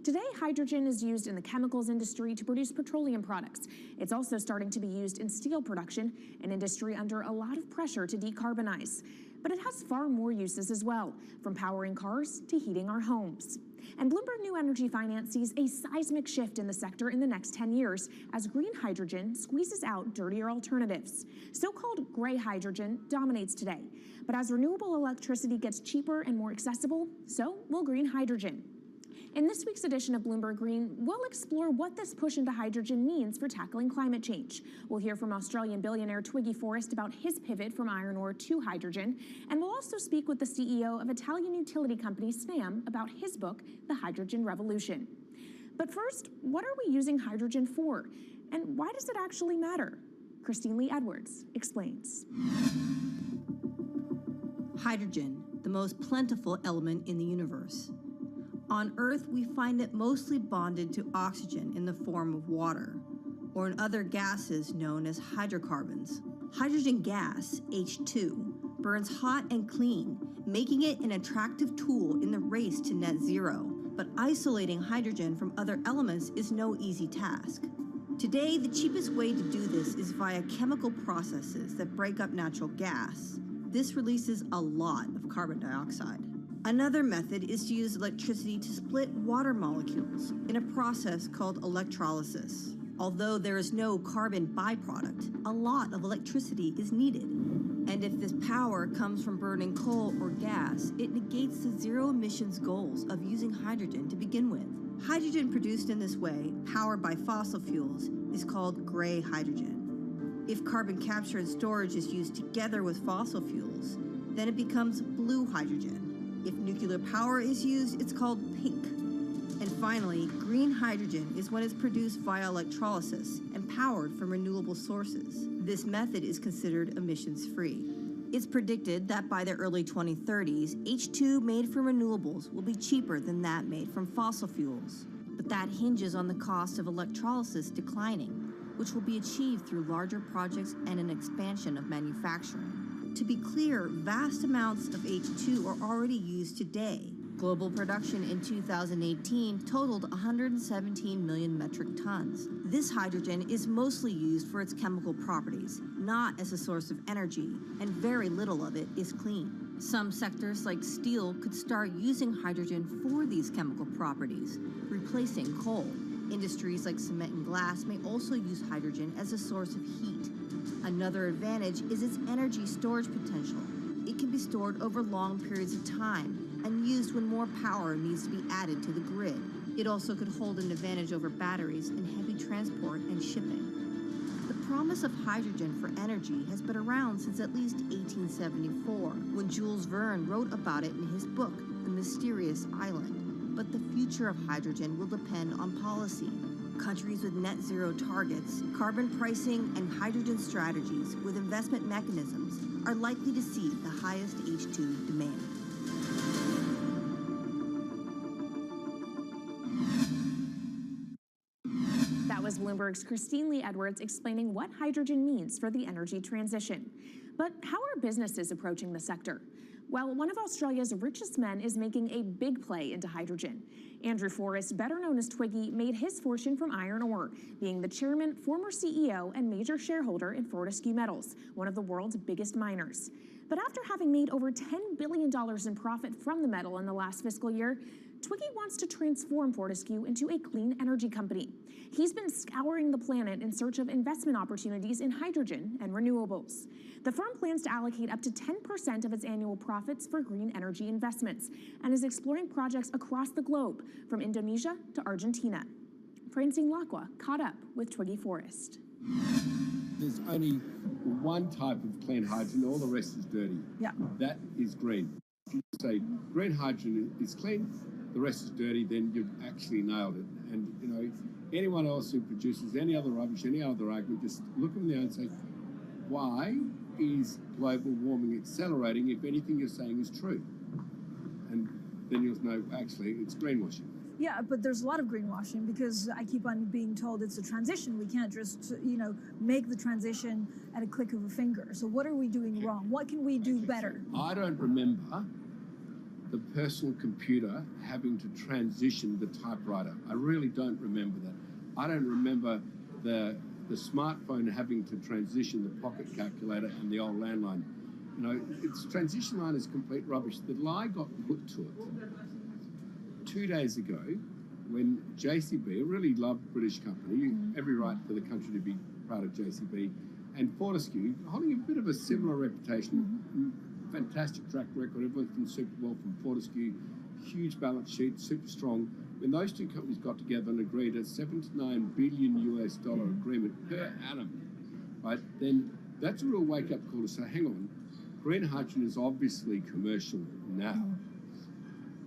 Today, hydrogen is used in the chemicals industry to produce petroleum products. It's also starting to be used in steel production, an industry under a lot of pressure to decarbonize. But it has far more uses as well, from powering cars to heating our homes. And Bloomberg New Energy Finance sees a seismic shift in the sector in the next 10 years as green hydrogen squeezes out dirtier alternatives. So-called gray hydrogen dominates today. But as renewable electricity gets cheaper and more accessible, so will green hydrogen. In this week's edition of Bloomberg Green, we'll explore what this push into hydrogen means for tackling climate change. We'll hear from Australian billionaire Twiggy Forrest about his pivot from iron ore to hydrogen, and we'll also speak with the CEO of Italian utility company Snam about his book, The Hydrogen Revolution. But first, what are we using hydrogen for? And why does it actually matter? Christine Lee Edwards explains. Hydrogen, the most plentiful element in the universe. On Earth, we find it mostly bonded to oxygen in the form of water, or in other gases known as hydrocarbons. Hydrogen gas, H2, burns hot and clean, making it an attractive tool in the race to net zero. But isolating hydrogen from other elements is no easy task. Today, the cheapest way to do this is via chemical processes that break up natural gas. This releases a lot of carbon dioxide. Another method is to use electricity to split water molecules in a process called electrolysis. Although there is no carbon byproduct, a lot of electricity is needed. And if this power comes from burning coal or gas, it negates the zero emissions goals of using hydrogen to begin with. Hydrogen produced in this way, powered by fossil fuels, is called gray hydrogen. If carbon capture and storage is used together with fossil fuels, then it becomes blue hydrogen. If nuclear power is used, it's called pink. And finally, green hydrogen is when it's produced via electrolysis and powered from renewable sources. This method is considered emissions-free. It's predicted that by the early 2030s, H2 made from renewables will be cheaper than that made from fossil fuels. But that hinges on the cost of electrolysis declining, which will be achieved through larger projects and an expansion of manufacturing. To be clear, vast amounts of H2 are already used today. Global production in 2018 totaled 117 million metric tons. This hydrogen is mostly used for its chemical properties, not as a source of energy, and very little of it is clean. Some sectors like steel could start using hydrogen for these chemical properties, replacing coal. Industries like cement and glass may also use hydrogen as a source of heat. Another advantage is its energy storage potential. It can be stored over long periods of time and used when more power needs to be added to the grid. It also could hold an advantage over batteries in heavy transport and shipping. The promise of hydrogen for energy has been around since at least 1874, when Jules Verne wrote about it in his book, The Mysterious Island. But the future of hydrogen will depend on policy. Countries with net zero targets, carbon pricing, and hydrogen strategies with investment mechanisms are likely to see the highest H2 demand. That was Bloomberg's Christine Lee Edwards explaining what hydrogen means for the energy transition. But how are businesses approaching the sector? Well, one of Australia's richest men is making a big play into hydrogen. Andrew Forrest, better known as Twiggy, made his fortune from iron ore, being the chairman, former CEO, and major shareholder in Fortescue Metals, one of the world's biggest miners. But after having made over $10 billion in profit from the metal in the last fiscal year, Twiggy wants to transform Fortescue into a clean energy company. He's been scouring the planet in search of investment opportunities in hydrogen and renewables. The firm plans to allocate up to 10% of its annual profits for green energy investments and is exploring projects across the globe, from Indonesia to Argentina. Francine Lacqua caught up with Twiggy Forrest. There's only one type of clean hydrogen, all the rest is dirty. Yeah. That is green. If you say green hydrogen is clean, the rest is dirty, then you've actually nailed it. And, you know, anyone else who produces any other rubbish, any other argument, just look them in the eye and say, why is global warming accelerating if anything you're saying is true? And then you'll know, actually, it's greenwashing. Yeah, but there's a lot of greenwashing because I keep on being told it's a transition. We can't just, make the transition at a click of a finger. So what are we doing wrong? What can we do better? I don't remember the personal computer having to transition the typewriter. I really don't remember that. I don't remember the smartphone having to transition the pocket calculator and the old landline. You know, its transition line is complete rubbish. The lie got put to it 2 days ago when JCB, a really loved British company, every right for the country to be proud of JCB, and Fortescue, holding a bit of a similar reputation, fantastic track record, everyone's done super well from Fortescue, huge balance sheet, super strong. When those two companies got together and agreed a $7 to $9 billion US agreement per annum, right, then that's a real wake-up call to say, hang on, green hydrogen is obviously commercial now.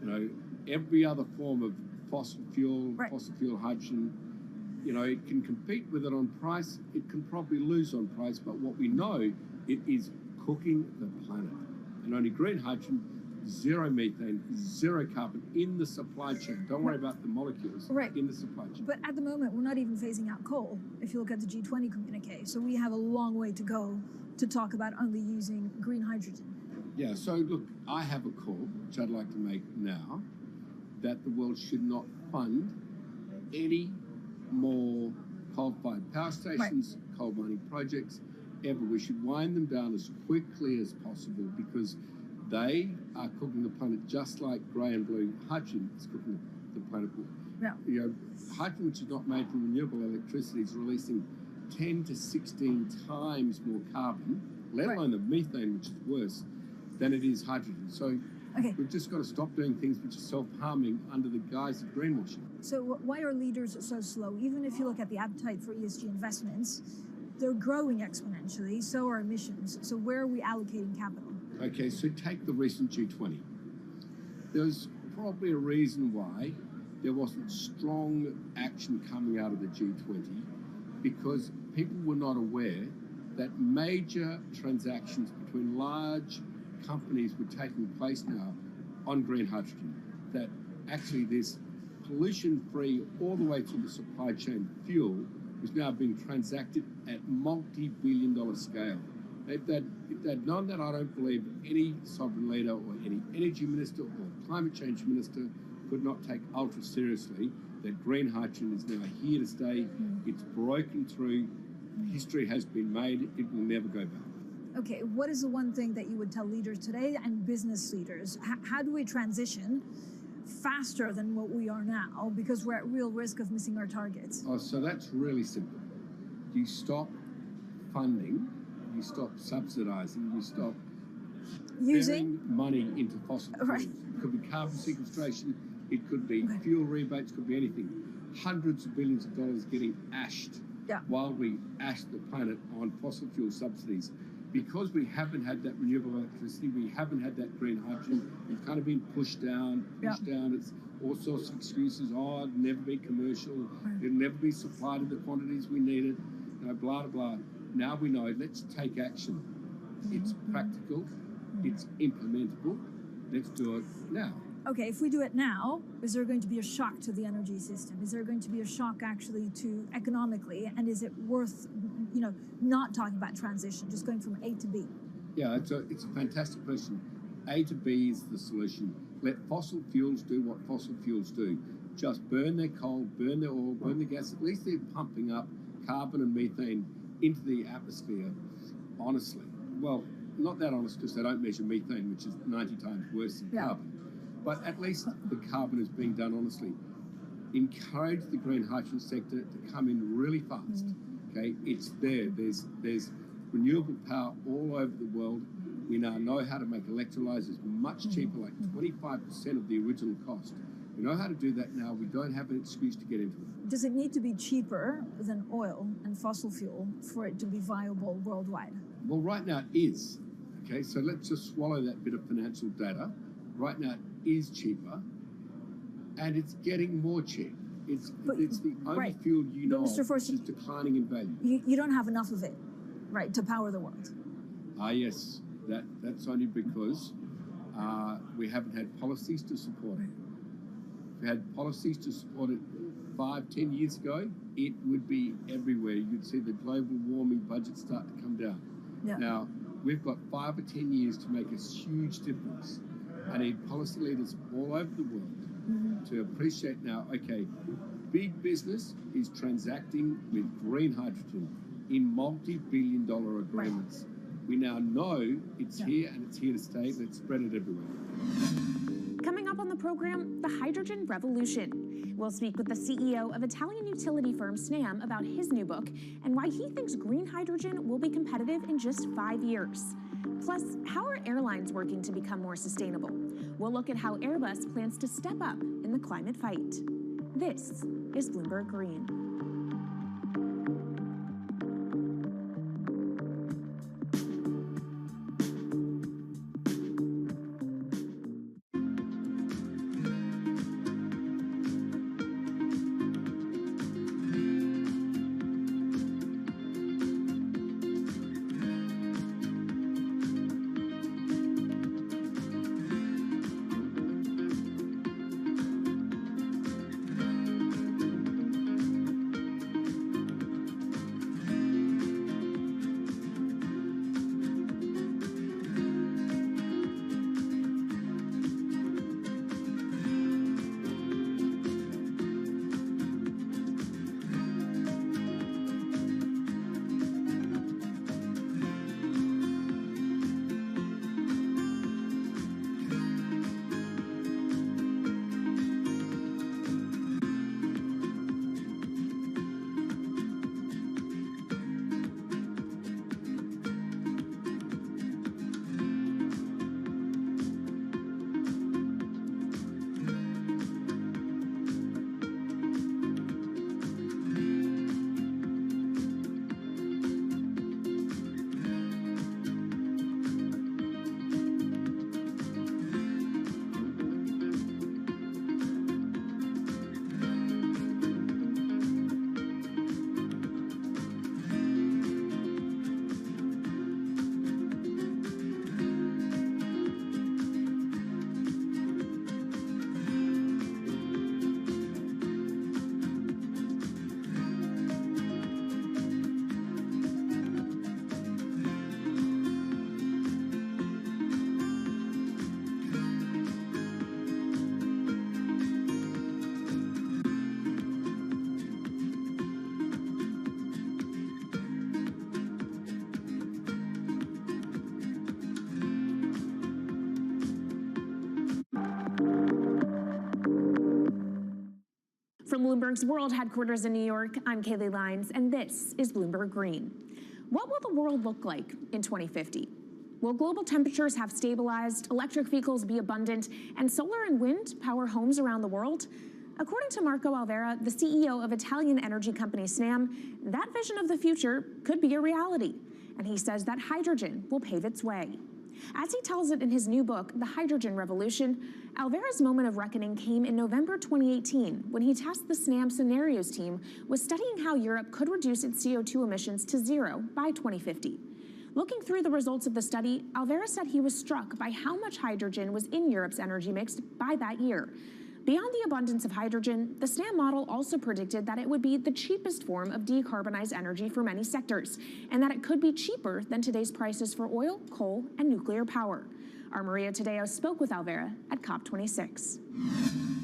You know, every other form of fossil fuel hydrogen, you know, it can compete with it on price, it can probably lose on price, but what we know, it is cooking the planet. And only green hydrogen zero methane, zero carbon in the supply chain. Don't worry about the molecules in the supply chain. But at the moment, we're not even phasing out coal, if you look at the G20 communique. So we have a long way to go to talk about only using green hydrogen. Yeah, so look, I have a call, which I'd like to make now, that the world should not fund any more coal-fired power stations, coal mining projects, ever. We should wind them down as quickly as possible because they are cooking the planet just like grey and blue hydrogen is cooking the planet. Yeah. You know, hydrogen, which is not made from renewable electricity, is releasing 10 to 16 times more carbon, let alone the methane, which is worse, than it is hydrogen. So we've just got to stop doing things which are self-harming under the guise of greenwashing. So why are leaders so slow? Even if you look at the appetite for ESG investments, they're growing exponentially, so are emissions. So where are we allocating capital? Okay, so take the recent G20. There's probably a reason why there wasn't strong action coming out of the G20 because people were not aware that major transactions between large companies were taking place now on green hydrogen, that actually this pollution-free all the way through the supply chain fuel was now being transacted at multi-billion-dollar scale. If they'd known that, I don't believe any sovereign leader or any energy minister or climate change minister could not take ultra seriously that green hydrogen is now here to stay. It's broken through. History has been made. It will never go back. Okay, what is the one thing that you would tell leaders today and business leaders? How do we transition faster than what we are now because we're at real risk of missing our targets? Oh, so that's really simple. You stop funding, you stop subsidizing, you stop using money into fossil fuels. It could be carbon sequestration, it could be fuel rebates, could be anything. Hundreds of billions of dollars getting ashed while we ash the planet on fossil fuel subsidies. Because we haven't had that renewable electricity, we haven't had that green hydrogen, we've kind of been pushed down. It's all sorts of excuses. Oh, it'll never be commercial. It'll never be supplied in the quantities we need it. You know, blah, blah, blah. Now we know, let's take action. It's practical. It's implementable. Let's do it now. Okay, if we do it now, is there going to be a shock to the energy system? Is there going to be a shock actually to economically? And is it worth, you know, not talking about transition, just going from A to B? Yeah, it's a fantastic question. A to B is the solution. Let fossil fuels do what fossil fuels do. Just burn their coal, burn their oil, burn the gas. At least they're pumping up carbon and methane into the atmosphere, honestly. Well, not that honest because they don't measure methane, which is 90 times worse than carbon. But at least the carbon is being done honestly. Encourage the green hydrogen sector to come in really fast. Okay, it's there. There's renewable power all over the world. We now know how to make electrolyzers much cheaper, like 25% of the original cost. We know how to do that now. We don't have an excuse to get into it. Does it need to be cheaper than oil and fossil fuel for it to be viable worldwide? Well, right now it is. Okay, so let's just swallow that bit of financial data. Right now it is cheaper, and it's getting more cheap. It's the only fuel you know of which is declining in value. You don't have enough of it, right, to power the world. Yes, that's only because we haven't had policies to support it. If we had policies to support it 5-10 years ago, it would be everywhere. You'd see the global warming budget start to come down. Now, we've got 5 or 10 years to make a huge difference. I need policy leaders all over the world to appreciate now, okay, big business is transacting with green hydrogen in multi-billion-dollar agreements. We now know it's here and it's here to stay. Let's spread it everywhere. Coming up on the program, the hydrogen revolution. We'll speak with the CEO of Italian utility firm Snam about his new book and why he thinks green hydrogen will be competitive in just 5 years. Plus, how are airlines working to become more sustainable? We'll look at how Airbus plans to step up in the climate fight. This is Bloomberg Green. From Bloomberg's World Headquarters in New York, I'm Kaylee Lines, and this is Bloomberg Green. What will the world look like in 2050? Will global temperatures have stabilized, electric vehicles be abundant, and solar and wind power homes around the world? According to Marco Alvera, the CEO of Italian energy company Snam, that vision of the future could be a reality. And he says that hydrogen will pave its way. As he tells it in his new book, The Hydrogen Revolution, Alvera's moment of reckoning came in November 2018 when he tasked the Snam Scenarios team with studying how Europe could reduce its CO2 emissions to zero by 2050. Looking through the results of the study, Alvera said he was struck by how much hydrogen was in Europe's energy mix by that year. Beyond the abundance of hydrogen, the Snam model also predicted that it would be the cheapest form of decarbonized energy for many sectors, and that it could be cheaper than today's prices for oil, coal, and nuclear power. Our Maria Tadeo spoke with Alvera at COP26.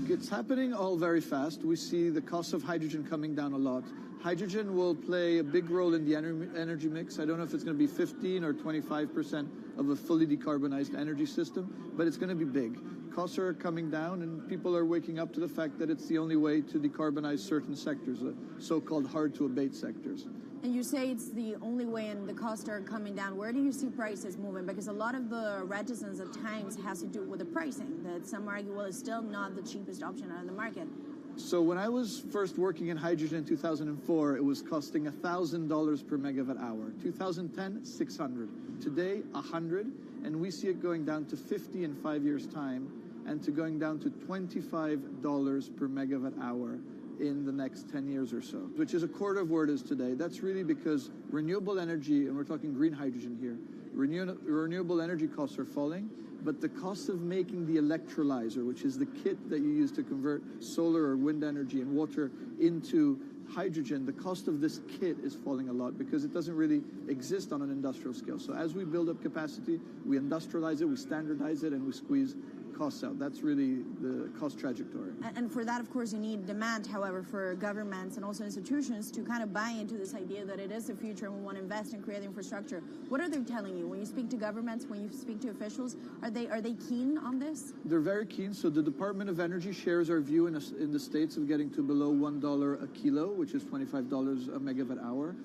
It's happening all very fast. We see the cost of hydrogen coming down a lot. Hydrogen will play a big role in the energy mix. I don't know if it's going to be 15 or 25% of a fully decarbonized energy system, but it's going to be big. Costs are coming down, and people are waking up to the fact that it's the only way to decarbonize certain sectors, the so-called hard-to-abate sectors. And you say it's the only way and the costs are coming down. Where do you see prices moving? Because a lot of the reticence at times has to do with the pricing, that some argue, well, it's still not the cheapest option on the market. So when I was first working in hydrogen in 2004, it was costing $1,000 per megawatt hour. 2010, $600. Today, $100, and we see it going down to $50 in 5 years' time, and to going down to $25 per megawatt hour in the next 10 years or so, which is a quarter of where it is today. That's really because renewable energy, and we're talking green hydrogen here, renewable energy costs are falling, but the cost of making the electrolyzer, which is the kit that you use to convert solar or wind energy and water into hydrogen, the cost of this kit is falling a lot because it doesn't really exist on an industrial scale. So as we build up capacity, we industrialize it, we standardize it, and we squeeze costs out. That's really the cost trajectory. And for that, of course, you need demand, however, for governments and also institutions to kind of buy into this idea that it is the future and we want to invest and create infrastructure. What are they telling you? When you speak to governments, when you speak to officials, are they keen on this? They're very keen. So the Department of Energy shares our view in the States of getting to below $1 a kilo, which is $25 a megawatt hour.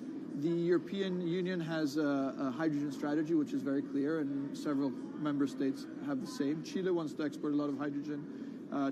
The European Union has a hydrogen strategy, which is very clear, and several member states have the same. Chile wants to export a lot of hydrogen.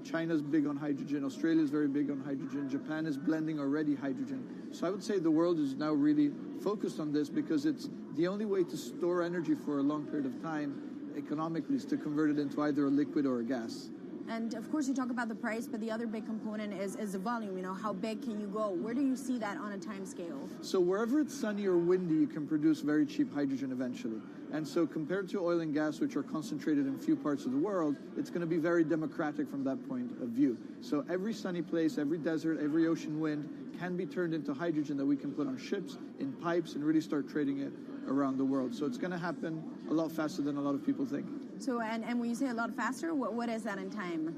China's big on hydrogen. Australia is very big on hydrogen. Japan is blending already hydrogen. So I would say the world is now really focused on this because it's the only way to store energy for a long period of time economically is to convert it into either a liquid or a gas. And of course, you talk about the price, but the other big component is the volume. You know, how big can you go? Where do you see that on a time scale? So wherever it's sunny or windy, you can produce very cheap hydrogen eventually. And so compared to oil and gas, which are concentrated in few parts of the world, it's going to be very democratic from that point of view. So every sunny place, every desert, every ocean wind can be turned into hydrogen that we can put on ships, in pipes, and really start trading it around the world. So it's going to happen a lot faster than a lot of people think. So, and when you say a lot faster, what is that in time?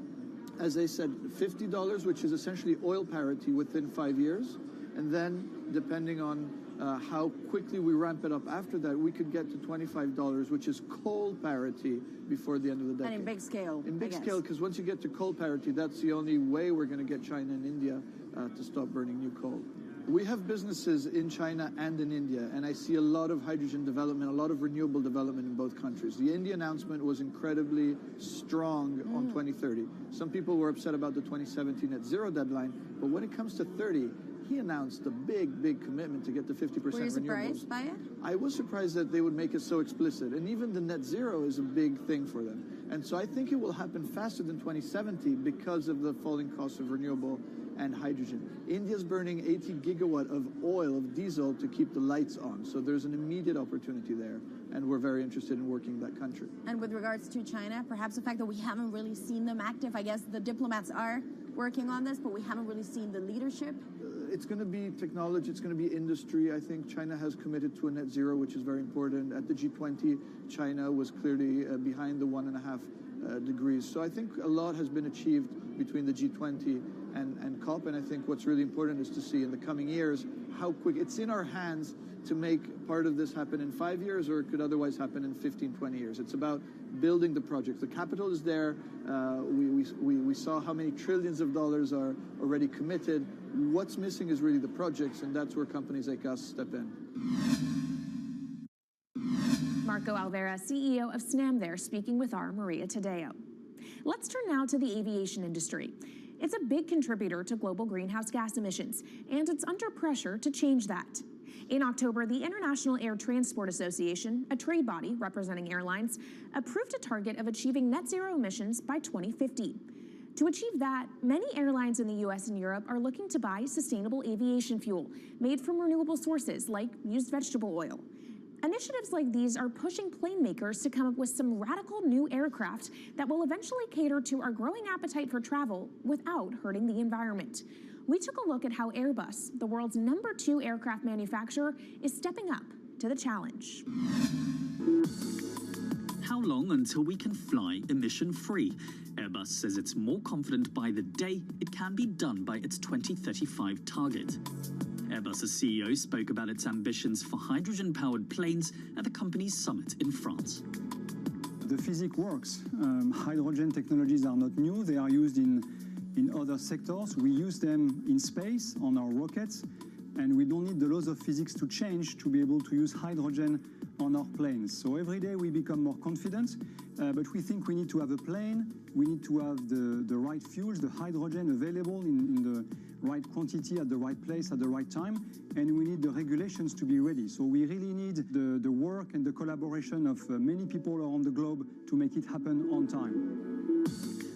As I said, $50, which is essentially oil parity within 5 years. And then, depending on how quickly we ramp it up after that, we could get to $25, which is coal parity before the end of the decade. And in big scale. In big scale, because once you get to coal parity, that's the only way we're going to get China and India to stop burning new coal. We have businesses in China and in India, and I see a lot of hydrogen development, a lot of renewable development in both countries. The India announcement was incredibly strong on 2030. Some people were upset about the 2017 net zero deadline, but when it comes to 30, he announced a big commitment to get to 50% renewables. Were you surprised by it? I was surprised that they would make it so explicit, and even the net zero is a big thing for them. And so I think it will happen faster than 2070 because of the falling cost of renewable and hydrogen. India's burning 80 gigawatt of oil, of diesel, to keep the lights on. So there's an immediate opportunity there, and we're very interested in working in that country. And with regards to China, perhaps the fact that we haven't really seen them active, I guess the diplomats are working on this, but we haven't really seen the leadership. It's going to be technology, it's going to be industry. I think China has committed to a net zero, which is very important. At the G20, China was clearly behind the 1.5 degrees. So I think a lot has been achieved between the G20 and COP, and I think what's really important is to see in the coming years how quick it's in our hands to make part of this happen in 5 years, or it could otherwise happen in 15, 20 years. It's about building the projects. The capital is there. We saw how many trillions of dollars are already committed. What's missing is really the projects, and that's where companies like us step in. Marco Alvera, CEO of SNAM there, speaking with our Maria Tadeo. Let's turn now to the aviation industry. It's a big contributor to global greenhouse gas emissions, and it's under pressure to change that. In October, the International Air Transport Association, a trade body representing airlines, approved a target of achieving net zero emissions by 2050. To achieve that, many airlines in the US and Europe are looking to buy sustainable aviation fuel made from renewable sources like used vegetable oil. Initiatives like these are pushing plane makers to come up with some radical new aircraft that will eventually cater to our growing appetite for travel without hurting the environment. We took a look at how Airbus, the world's #2 aircraft manufacturer, is stepping up to the challenge. How long until we can fly emission-free? Airbus says it's more confident by the day it can be done by its 2035 target. Airbus's CEO spoke about its ambitions for hydrogen-powered planes at the company's summit in France. The physics works. Hydrogen technologies are not new. They are used in other sectors. We use them in space on our rockets, and we don't need the laws of physics to change to be able to use hydrogen on our planes. So every day we become more confident, but we think we need to have a plane, we need to have the right fuels, the hydrogen available in the right quantity at the right place at the right time, and we need the regulations to be ready. So we really need the work and the collaboration of many people around the globe to make it happen on time.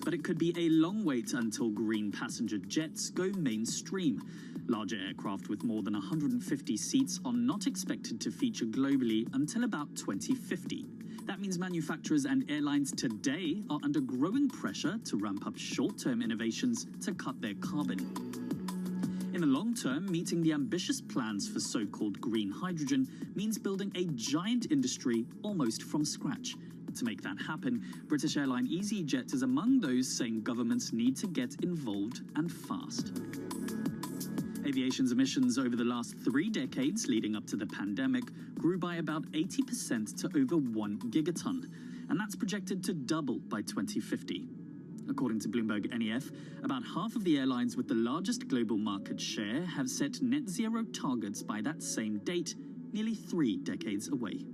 But it could be a long wait until green passenger jets go mainstream. Larger aircraft with more than 150 seats are not expected to feature globally until about 2050. That means manufacturers and airlines today are under growing pressure to ramp up short-term innovations to cut their carbon. In the long term, meeting the ambitious plans for so-called green hydrogen means building a giant industry almost from scratch. To make that happen, British airline EasyJet is among those saying governments need to get involved and fast. Aviation's emissions over the last 3 decades leading up to the pandemic grew by about 80% to over 1 gigaton, and that's projected to double by 2050. According to Bloomberg NEF, about half of the airlines with the largest global market share have set net zero targets by that same date, nearly 3 decades away.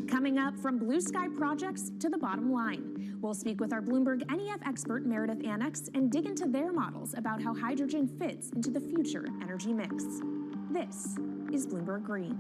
Coming up, from blue sky projects to the bottom line. We'll speak with our Bloomberg NEF expert, Meredith Annex, and dig into their models about how hydrogen fits into the future energy mix. This is Bloomberg Green.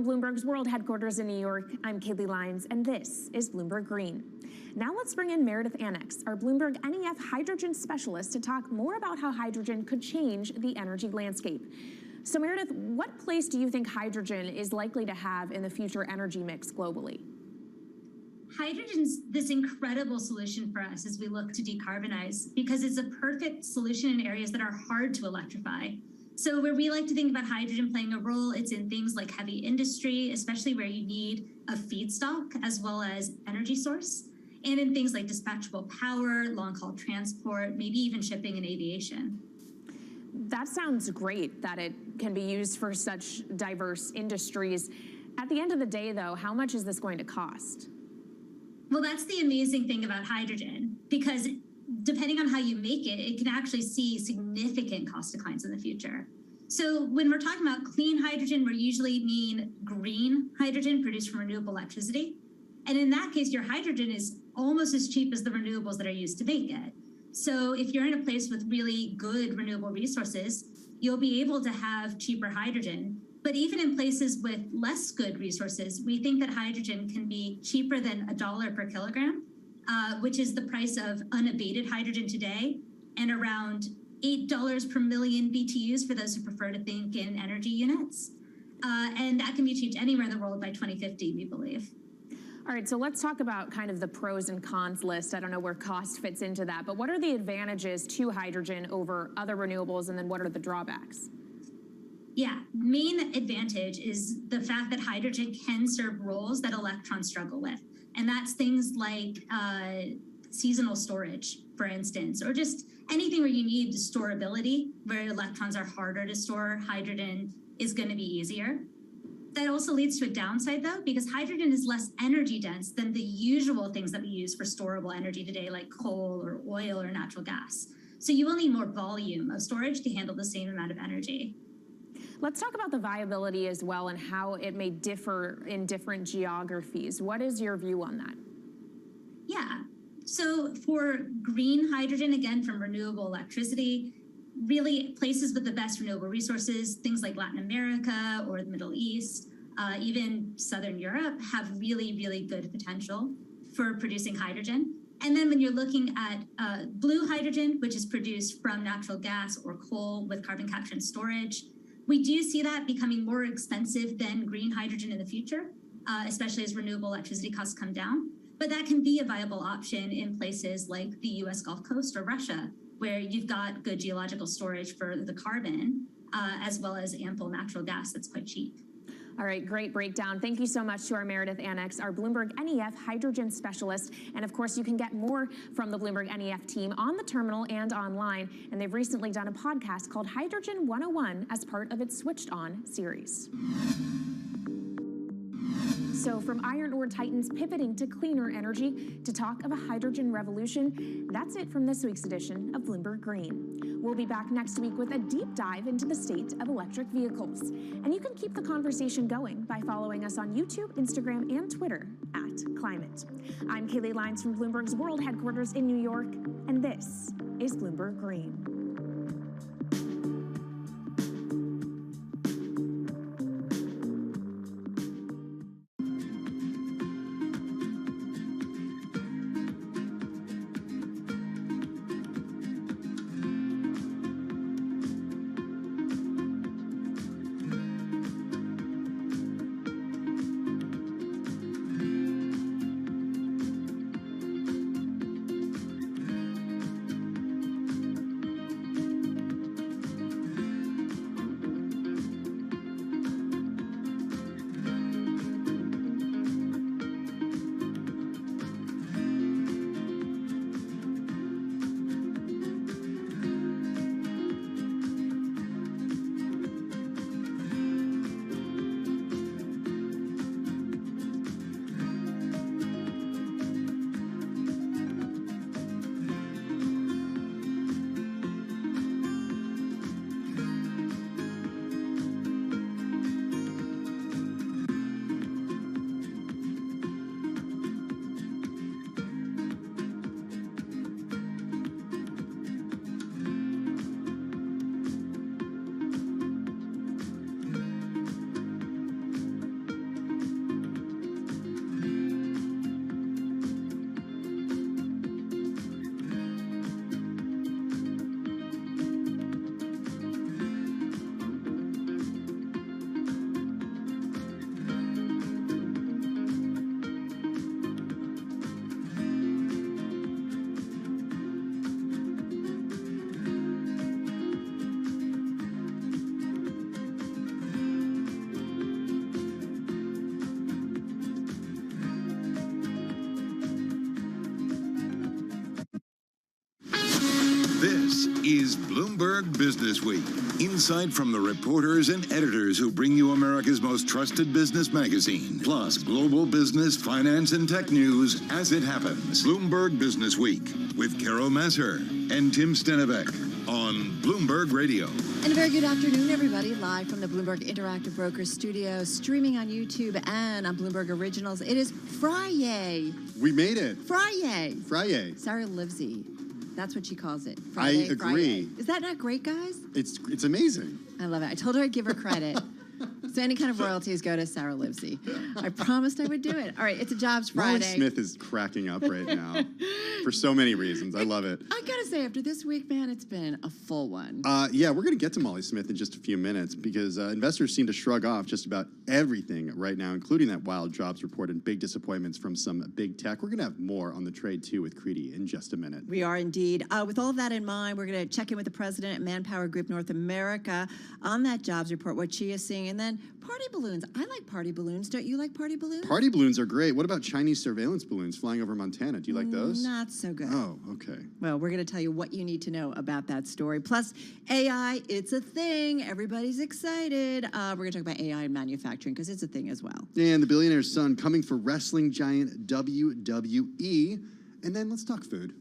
From Bloomberg's World Headquarters in New York, I'm Kaylee Lyons, and this is Bloomberg Green. Now let's bring in Meredith Annex, our Bloomberg NEF hydrogen specialist, to talk more about how hydrogen could change the energy landscape. So Meredith, what place do you think hydrogen is likely to have in the future energy mix globally? Hydrogen's this incredible solution for us as we look to decarbonize because it's a perfect solution in areas that are hard to electrify. So where we like to think about hydrogen playing a role, it's in things like heavy industry, especially where you need a feedstock as well as energy source, and in things like dispatchable power, long-haul transport, maybe even shipping and aviation. That sounds great that it can be used for such diverse industries. At the end of the day, though, how much is this going to cost? Well, that's the amazing thing about hydrogen, because depending on how you make it, it can actually see significant cost declines in the future. So when we're talking about clean hydrogen, we usually mean green hydrogen produced from renewable electricity. And in that case, your hydrogen is almost as cheap as the renewables that are used to make it. So if you're in a place with really good renewable resources, you'll be able to have cheaper hydrogen. But even in places with less good resources, we think that hydrogen can be cheaper than $1 per kilogram, which is the price of unabated hydrogen today, and around $8 per million BTUs for those who prefer to think in energy units. And that can be achieved anywhere in the world by 2050, we believe. All right, so let's talk about kind of the pros and cons list. I don't know where cost fits into that, but what are the advantages to hydrogen over other renewables, and then what are the drawbacks? Yeah, main advantage is the fact that hydrogen can serve roles that electrons struggle with. And that's things like seasonal storage, for instance, or just anything where you need storability, where electrons are harder to store, hydrogen is going to be easier. That also leads to a downside, though, because hydrogen is less energy dense than the usual things that we use for storable energy today, like coal or oil or natural gas. So you will need more volume of storage to handle the same amount of energy. Let's talk about the viability as well and how it may differ in different geographies. What is your view on that? Yeah, so for green hydrogen, again, from renewable electricity, really places with the best renewable resources, things like Latin America or the Middle East, even Southern Europe, have really, really good potential for producing hydrogen. And then when you're looking at blue hydrogen, which is produced from natural gas or coal with carbon capture and storage, we do see that becoming more expensive than green hydrogen in the future, especially as renewable electricity costs come down. But that can be a viable option in places like the US Gulf Coast or Russia, where you've got good geological storage for the carbon, as well as ample natural gas that's quite cheap. All right, great breakdown. Thank you so much to our Meredith Annex, our Bloomberg NEF hydrogen specialist. And of course, you can get more from the Bloomberg NEF team on the terminal and online. And they've recently done a podcast called Hydrogen 101 as part of its Switched On series. So from iron ore titans pivoting to cleaner energy to talk of a hydrogen revolution, that's it from this week's edition of Bloomberg Green. We'll be back next week with a deep dive into the state of electric vehicles. And you can keep the conversation going by following us on YouTube, Instagram, and Twitter @Climate. I'm Kaylee Lyons from Bloomberg's World Headquarters in New York, and this is Bloomberg Green. is Bloomberg Business Week. Insight from the reporters and editors who bring you America's most trusted business magazine, plus global business, finance, and tech news as it happens. Bloomberg Business Week with Carol Masser and Tim Stenevec on Bloomberg Radio. And a very good afternoon, everybody. Live from the Bloomberg Interactive Brokers studio, streaming on YouTube and on Bloomberg Originals. It is Friday. We made it. Friday. Friday. Sarah Livesey. That's what she calls it. Friday, I agree. Friday. Is that not great, guys? It's amazing. I love it. I told her I'd give her credit. So any kind of royalties go to Sarah Livesey. I promised I would do it. All right, it's a Jobs Friday. Molly Smith is cracking up right now for so many reasons. I love it. I gotta say, after this week, man, it's been a full one. Yeah, we're going to get to Molly Smith in just a few minutes because investors seem to shrug off just about everything right now, including that wild jobs report and big disappointments from some big tech. We're going to have more on the trade, too, with Creedy in just a minute. We are indeed. With all of that in mind, we're going to check in with the president at Manpower Group North America on that jobs report, what she is seeing, and then party balloons. I like party balloons. Don't you like party balloons? Party balloons are great. What about Chinese surveillance balloons flying over Montana? Do you like those? Not so good. Oh, okay. Well, we're going to tell you what you need to know about that story. Plus, AI, it's a thing. Everybody's excited. We're going to talk about AI in manufacturing because it's a thing as well. And the billionaire's son coming for wrestling giant WWE. And then let's talk food.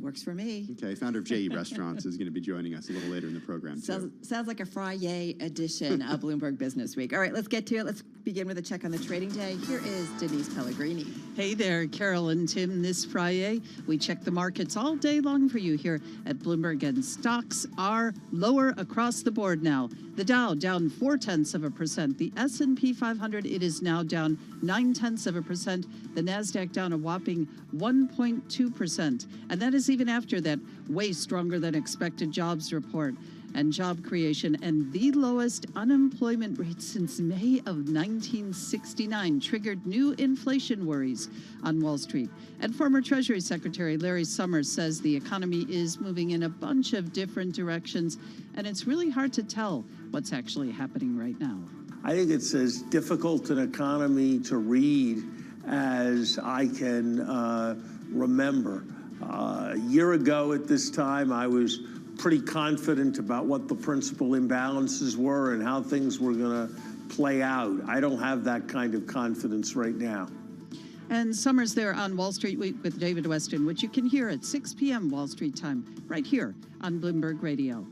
Works for me. Okay, founder of JE Restaurants is going to be joining us a little later in the program, too. Sounds like a Friday edition of Bloomberg Business Week. All right, let's get to it. Let's begin with a check on the trading day. Here is Denise Pellegrini. Hey there, Carol and Tim. This Friday, we check the markets all day long for you here at Bloomberg, and stocks are lower across the board now. The Dow down 0.4%. The S&P 500, it is now down 0.9%. The NASDAQ down a whopping 1.2%. And that is even after that way stronger than expected jobs report and job creation, and the lowest unemployment rate since May of 1969 triggered new inflation worries on Wall Street. And former Treasury Secretary Larry Summers says the economy is moving in a bunch of different directions, and it's really hard to tell what's actually happening right now. I think it's as difficult an economy to read as I can remember. A year ago at this time, I was pretty confident about what the principal imbalances were and how things were going to play out. I don't have that kind of confidence right now. And Summers there on Wall Street Week with David Weston, which you can hear at 6 p.m. Wall Street time, right here on Bloomberg Radio.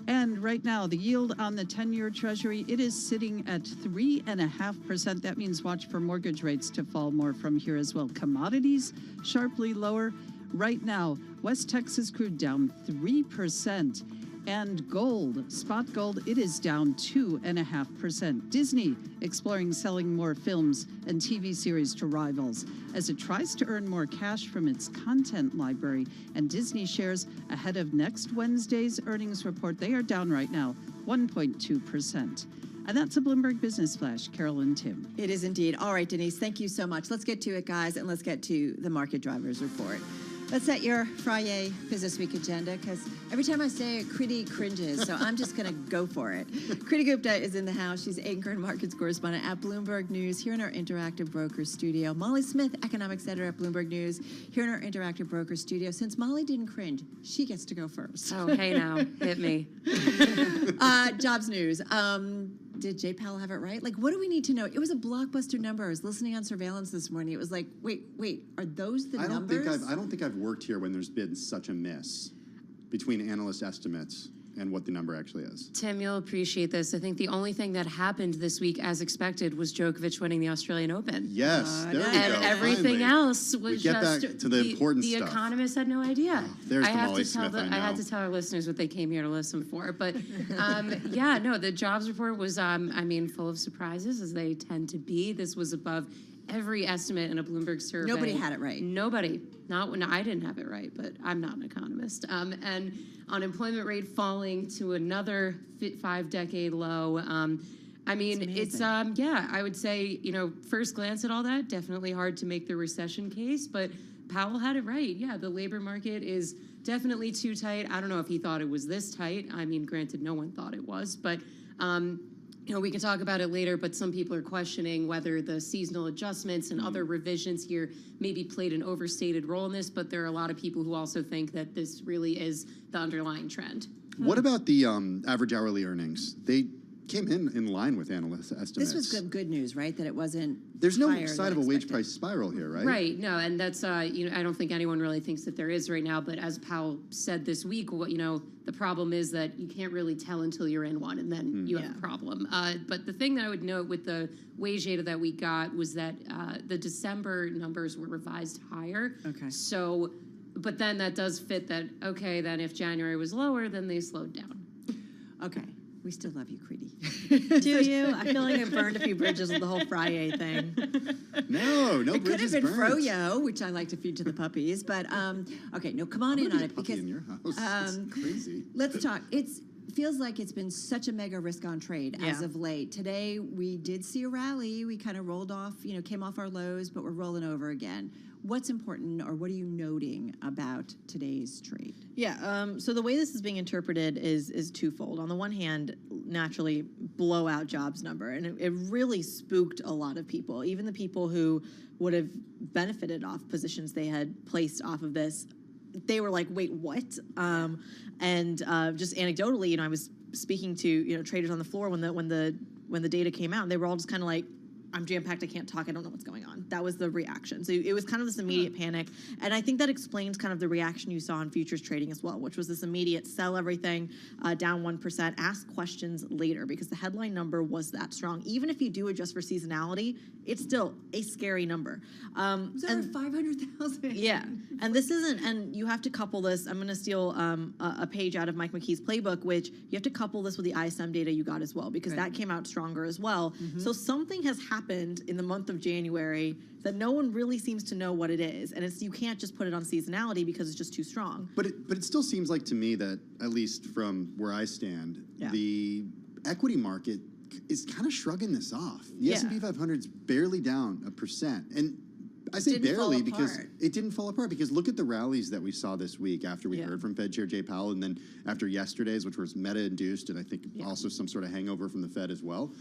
And right now, the yield on the 10-year Treasury, it is sitting at 3.5%. That means watch for mortgage rates to fall more from here as well. Commodities sharply lower. Right now, West Texas crude down 3%. And gold, spot gold, it is down 2.5%. Disney exploring selling more films and TV series to rivals as it tries to earn more cash from its content library. And Disney shares ahead of next Wednesday's earnings report, they are down right now 1.2%. And that's a Bloomberg Business Flash. Carol and Tim. It is indeed. All right, Denise, thank you so much. Let's get to it, guys, and let's get to the market drivers report. Let's set your Friday Business Week agenda, because every time I say it, Kriti cringes, so I'm just going to go for it. Kriti Gupta is in the house. She's anchor and markets correspondent at Bloomberg News here in our Interactive Brokers studio. Molly Smith, economics editor at Bloomberg News, here in our Interactive Brokers studio. Since Molly didn't cringe, she gets to go first. Oh, hey now, hit me. Jobs news. Did Jay Powell have it right? Like, what do we need to know? It was a blockbuster number. I was listening on surveillance this morning. It was like, wait, are those the numbers? I don't think I've worked here when there's been such a miss between analyst estimates and what the number actually is. Tim, you'll appreciate this. I think the only thing that happened this week, as expected, was Djokovic winning the Australian Open. Yes, there we go. And everything Finally. else was We get just back to the important the stuff. economists had no idea. There's I the have Molly to tell Smith I I had know. to tell our listeners what they came here to listen for. But yeah, no, the jobs report was, full of surprises, as they tend to be. This was above every estimate in a Bloomberg survey. Nobody had it right. Nobody. Not when I didn't have it right, but I'm not an economist. And unemployment rate falling to another 5-decade low. It's I would say, first glance at all that, definitely hard to make the recession case, but Powell had it right. Yeah, the labor market is definitely too tight. I don't know if he thought it was this tight. I mean, granted, no one thought it was, but we can talk about it later, but some people are questioning whether the seasonal adjustments and other revisions here maybe played an overstated role in this, but there are a lot of people who also think that this really is the underlying trend. What about the average hourly earnings? They came in line with analyst estimates. This was good news, right? That it wasn't. There's no higher sign than of a wage expected. price spiral here, right? Right. No, and that's I don't think anyone really thinks that there is right now. But as Powell said this week, the problem is that you can't really tell until you're in one, and then you have a problem. But the thing that I would note with the wage data that we got was that the December numbers were revised higher. Okay. So, but then that does fit that. Okay, then if January was lower, then they slowed down. Okay. We still love you, Creedy. Do you? I feel like I've burned a few bridges with the whole Friday thing. No It could have bridges been burnt. Froyo, which I like to feed to the puppies, but okay, no, come on in on it because in your house. It's crazy. let's talk. It feels like it's been such a mega risk-on trade as Yeah. of late. Today we did see a rally. We kind of rolled off, came off our lows, but we're rolling over again. What's important, or what are you noting about today's trade? Yeah, so the way this is being interpreted is twofold. On the one hand, naturally, blowout jobs number, and it really spooked a lot of people, even the people who would have benefited off positions they had placed off of this. They were like, wait, what? And just anecdotally, I was speaking to traders on the floor when the data came out, and they were all just kind of like, I'm jam-packed, I can't talk, I don't know what's going on. That was the reaction. So it was kind of this immediate panic. And I think that explains kind of the reaction you saw in futures trading as well, which was this immediate sell everything, down 1%, ask questions later, because the headline number was that strong. Even if you do adjust for seasonality, it's still a scary number. It was over 500,000. Yeah, and this isn't, and you have to couple this, I'm gonna steal a page out of Mike McKee's playbook, which you have to couple this with the ISM data you got as well, because that came out stronger as well. So something has happened in the month of January that no one really seems to know what it is, and you can't just put it on seasonality because it's just too strong. But it still seems like to me that, at least from where I stand, the equity market is kind of shrugging this off. The S&P 500 is barely down 1%. And I say barely because it didn't fall apart, because look at the rallies that we saw this week after we heard from Fed Chair Jay Powell, and then after yesterday's, which was meta-induced, and I think also some sort of hangover from the Fed as well.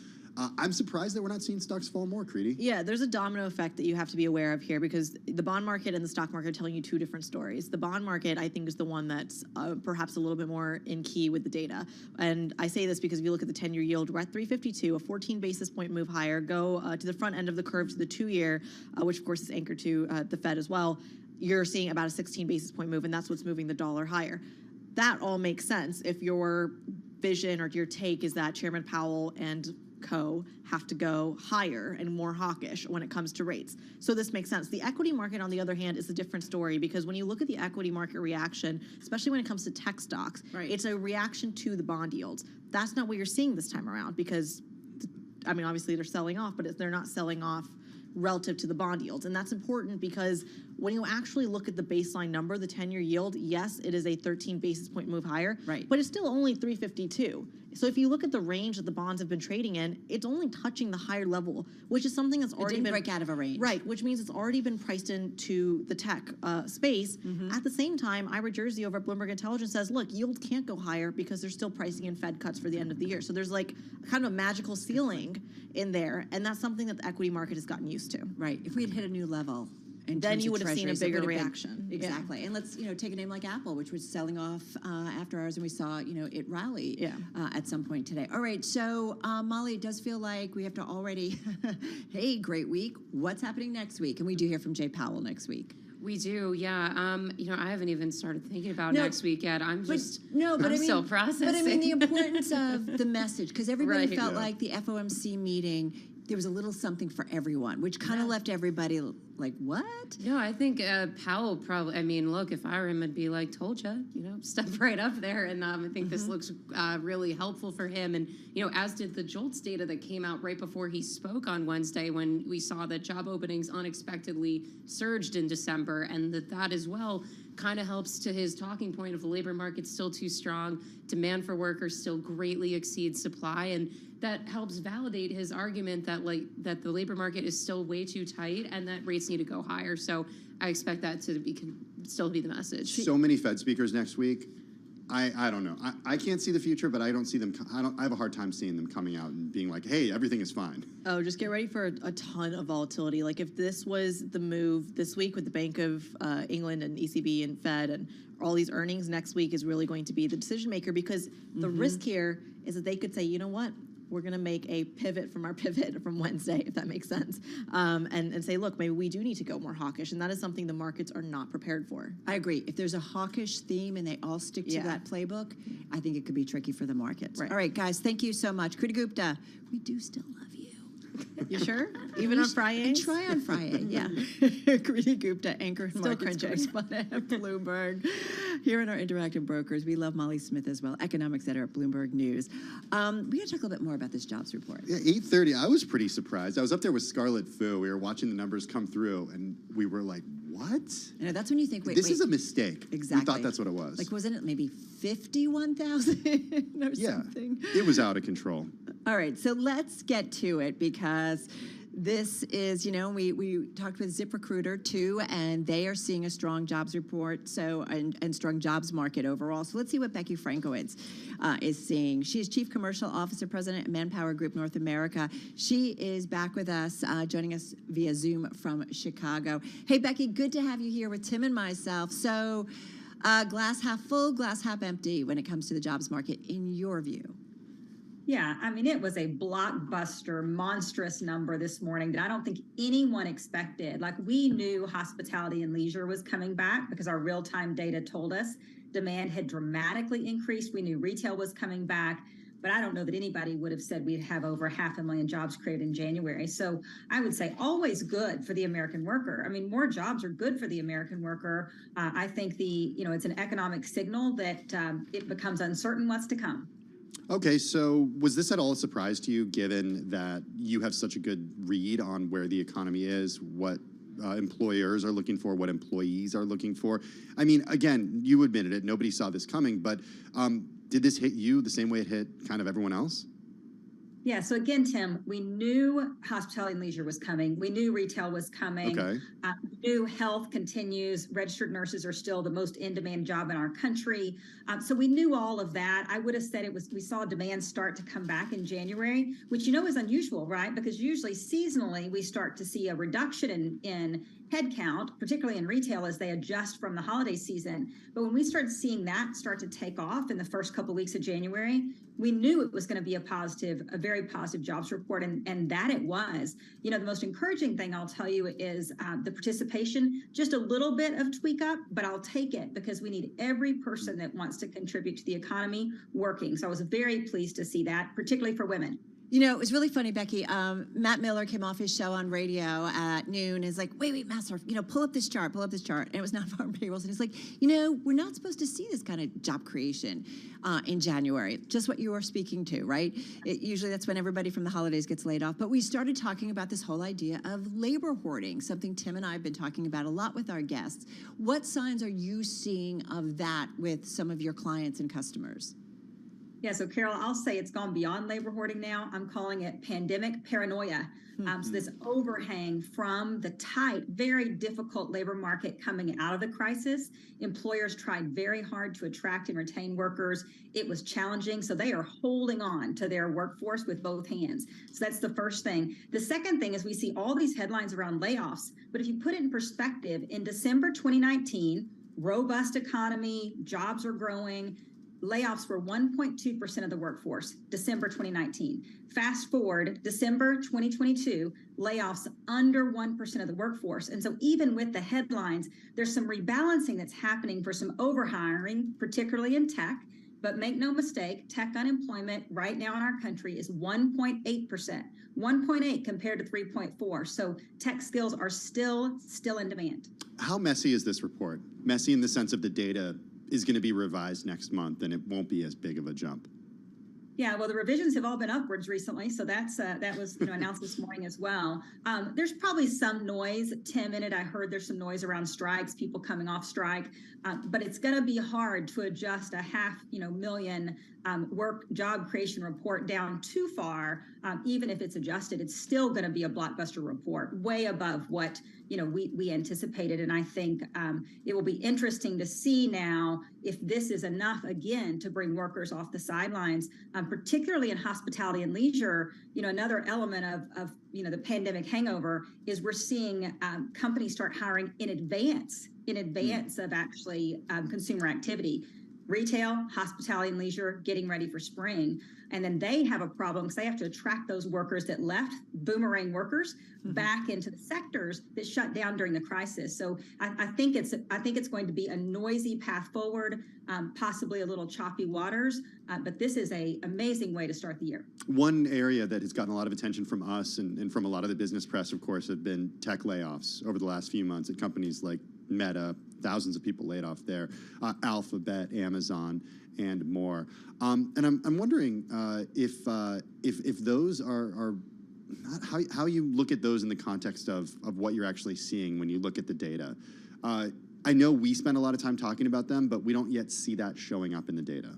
I'm surprised that we're not seeing stocks fall more, Creedy. Yeah, there's a domino effect that you have to be aware of here, because the bond market and the stock market are telling you two different stories. The bond market, I think, is the one that's perhaps a little bit more in key with the data. And I say this because if you look at the 10-year yield, we're at 352, a 14 basis point move higher. Go to the front end of the curve to the 2-year, which of course is anchored to the Fed as well. You're seeing about a 16 basis point move, and that's what's moving the dollar higher. That all makes sense if your vision or your take is that Chairman Powell and co have to go higher and more hawkish when it comes to rates. So this makes sense. The equity market, on the other hand, is a different story, because when you look at the equity market reaction, especially when it comes to tech stocks, it's a reaction to the bond yields. That's not what you're seeing this time around, because, obviously they're selling off, but they're not selling off relative to the bond yields. And that's important because when you actually look at the baseline number, the 10-year yield, yes, it is a 13 basis point move higher, but it's still only 352. So if you look at the range that the bonds have been trading in, it's only touching the higher level, which is something that's already been break out of a range. Right, which means it's already been priced into the tech space. At the same time, Ira Jersey over at Bloomberg Intelligence says, look, yield can't go higher because they're still pricing in Fed cuts for the end of the year. So there's like kind of a magical ceiling in there, and that's something that the equity market has gotten used to. Right. If we had hit a new level, then you would have seen a bigger reaction. Exactly. And let's take a name like Apple, which was selling off after hours, and we saw it rally at some point today. All right. So Molly, it does feel like we have to already. Hey, great week. What's happening next week? And we do hear from Jay Powell next week. We do, yeah. I haven't even started thinking about next week yet. I'm still processing. But I mean, the importance of the message, because everybody felt like the FOMC meeting, there was a little something for everyone, which kind of left everybody like, what? No, I think Powell probably, look, if I were him, I'd be like, told you, step right up there. And I think this looks really helpful for him. And, as did the JOLTS data that came out right before he spoke on Wednesday, when we saw that job openings unexpectedly surged in December, and that as well kind of helps to his talking point of the labor market's still too strong, demand for workers still greatly exceeds supply, and that helps validate his argument that that the labor market is still way too tight and that rates need to go higher. So I expect that to still be the message. So many Fed speakers next week. I don't know. I can't see the future, but I don't see them. I have a hard time seeing them coming out and being like, "Hey, everything is fine." Oh, just get ready for a ton of volatility. Like if this was the move this week with the Bank of England and ECB and Fed and all these earnings, next week is really going to be the decision maker, because the risk here is that they could say, you know what? We're going to make a pivot from our pivot from Wednesday, if that makes sense, and say, look, maybe we do need to go more hawkish, and that is something the markets are not prepared for. I agree. If there's a hawkish theme and they all stick to that playbook, I think it could be tricky for the markets. Right. All right, guys, thank you so much. Kriti Gupta, we do still love you. You sure? Even on Friday? And try on Friday, yeah. Kriti Gupta, anchor and Still market cringing. correspondent at Bloomberg. Here in our Interactive Brokers, we love Molly Smith as well, economics editor at Bloomberg News. We got to talk a little bit more about this jobs report. Yeah, 8:30. I was pretty surprised. I was up there with Scarlet Fu. We were watching the numbers come through, and we were like, "What?" You know, that's when you think, wait, this is a mistake. Exactly. We thought that's what it was. Like, wasn't it maybe 51,000 or something? It was out of control. All right, so let's get to it, because this is, you know, we talked with ZipRecruiter too, and they are seeing a strong jobs report, and strong jobs market overall. So let's see what Becky Frankowitz is seeing. She is Chief Commercial Officer, President at Manpower Group North America. She is back with us, joining us via Zoom from Chicago. Hey, Becky, good to have you here with Tim and myself. So glass half full, glass half empty when it comes to the jobs market, in your view? Yeah, I mean, it was a blockbuster, monstrous number this morning that I don't think anyone expected. Like, we knew hospitality and leisure was coming back because our real-time data told us demand had dramatically increased. We knew retail was coming back, but I don't know that anybody would have said we'd have over 500,000 jobs created in January. So I would say always good for the American worker. I mean, more jobs are good for the American worker. I think it's an economic signal that it becomes uncertain what's to come. Okay, so was this at all a surprise to you, given that you have such a good read on where the economy is, what employers are looking for, what employees are looking for? I mean, again, you admitted it, nobody saw this coming, but did this hit you the same way it hit kind of everyone else? Yeah, so again, Tim, we knew hospitality and leisure was coming. We knew retail was coming. Okay. We knew health continues. Registered nurses are still the most in-demand job in our country. So we knew all of that. I would have said we saw demand start to come back in January, which is unusual, right? Because usually seasonally we start to see a reduction in headcount, particularly in retail, as they adjust from the holiday season. But when we started seeing that start to take off in the first couple of weeks of January, we knew it was going to be a very positive jobs report, and that it was. The most encouraging thing I'll tell you is the participation, just a little bit of tweak up, but I'll take it, because we need every person that wants to contribute to the economy working. So I was very pleased to see that, particularly for women. You know, it was really funny, Becky. Matt Miller came off his show on radio at noon and is like, wait, Master, pull up this chart. And it was non-farm payrolls. And he's like, we're not supposed to see this kind of job creation in January. Just what you were speaking to, right? Usually that's when everybody from the holidays gets laid off. But we started talking about this whole idea of labor hoarding, something Tim and I have been talking about a lot with our guests. What signs are you seeing of that with some of your clients and customers? Yeah, so Carol, I'll say it's gone beyond labor hoarding now. I'm calling it pandemic paranoia. So this overhang from the tight, very difficult labor market coming out of the crisis. Employers tried very hard to attract and retain workers. It was challenging, so they are holding on to their workforce with both hands. So that's the first thing. The second thing is we see all these headlines around layoffs, but if you put it in perspective, in December 2019, robust economy, jobs are growing, layoffs were 1.2% of the workforce, December 2019. Fast forward, December 2022, layoffs under 1% of the workforce. And so even with the headlines, there's some rebalancing that's happening for some overhiring, particularly in tech. But make no mistake, tech unemployment right now in our country is 1.8%, 1.8 compared to 3.4. So tech skills are still in demand. How messy is this report? Messy in the sense of the data is going to be revised next month, and it won't be as big of a jump. Yeah, well, the revisions have all been upwards recently, so that was announced this morning as well. There's probably some noise, Tim, in it. I heard there's some noise around strikes, people coming off strike, but it's going to be hard to adjust a 500,000 job creation report down too far, even if it's adjusted, it's still going to be a blockbuster report, way above what we anticipated. And I think it will be interesting to see now if this is enough again to bring workers off the sidelines, particularly in hospitality and leisure. Another element of the pandemic hangover is we're seeing companies start hiring in advance of actually consumer activity. Retail, hospitality, and leisure getting ready for spring. And then they have a problem because they have to attract those workers that left, boomerang workers, back into the sectors that shut down during the crisis. So I think it's going to be a noisy path forward, possibly a little choppy waters, but this is an amazing way to start the year. One area that has gotten a lot of attention from us and from a lot of the business press, of course, have been tech layoffs over the last few months at companies like Meta, thousands of people laid off there, Alphabet, Amazon, and more. And I'm wondering if those are how you look at those in the context of what you're actually seeing when you look at the data. I know we spend a lot of time talking about them, but we don't yet see that showing up in the data.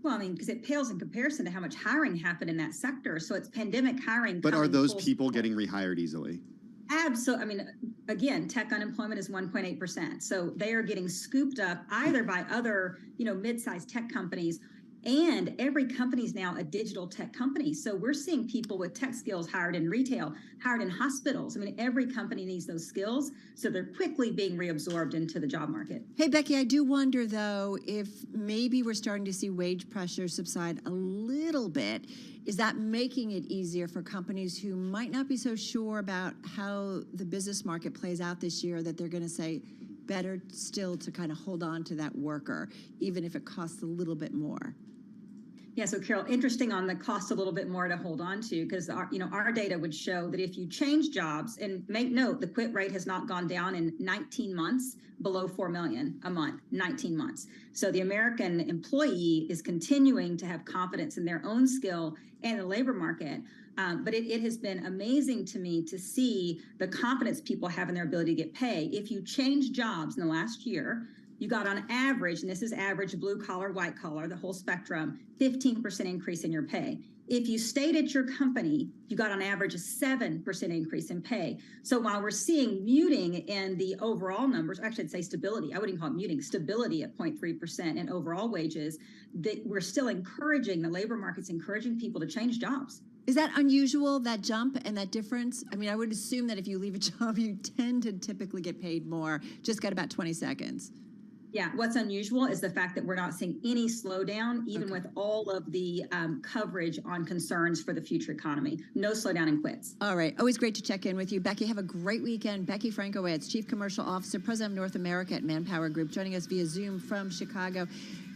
Well, because it pales in comparison to how much hiring happened in that sector. So it's pandemic hiring. But are those people getting rehired easily? Absolutely. Again, tech unemployment is 1.8%. So they are getting scooped up either by other, mid-sized tech companies, and every company is now a digital tech company. So we're seeing people with tech skills hired in retail, hired in hospitals. Every company needs those skills. So they're quickly being reabsorbed into the job market. Hey, Becky, I do wonder, though, if maybe we're starting to see wage pressure subside a little bit. Is that making it easier for companies who might not be so sure about how the business market plays out this year, that they're going to say better still to kind of hold on to that worker, even if it costs a little bit more? Yeah, so Carol, interesting on the cost a little bit more to hold on to, because our data would show that if you change jobs, and make note, the quit rate has not gone down in 19 months, below 4 million a month, 19 months. So the American employee is continuing to have confidence in their own skill and the labor market. But it has been amazing to me to see the confidence people have in their ability to get pay. If you change jobs in the last year, you got on average, and this is average blue collar, white collar, the whole spectrum, 15% increase in your pay. If you stayed at your company, you got on average a 7% increase in pay. So while we're seeing muting in the overall numbers, actually I'd say stability, I wouldn't call it muting, stability at 0.3% in overall wages, that we're still encouraging, the labor market's encouraging people to change jobs. Is that unusual, that jump and that difference? I would assume that if you leave a job, you tend to typically get paid more. Just got about 20 seconds. Yeah, what's unusual is the fact that we're not seeing any slowdown, even with all of the coverage on concerns for the future economy. No slowdown in quits. All right. Always great to check in with you. Becky, have a great weekend. Becky Frankowitz, Chief Commercial Officer, President of North America at Manpower Group, joining us via Zoom from Chicago.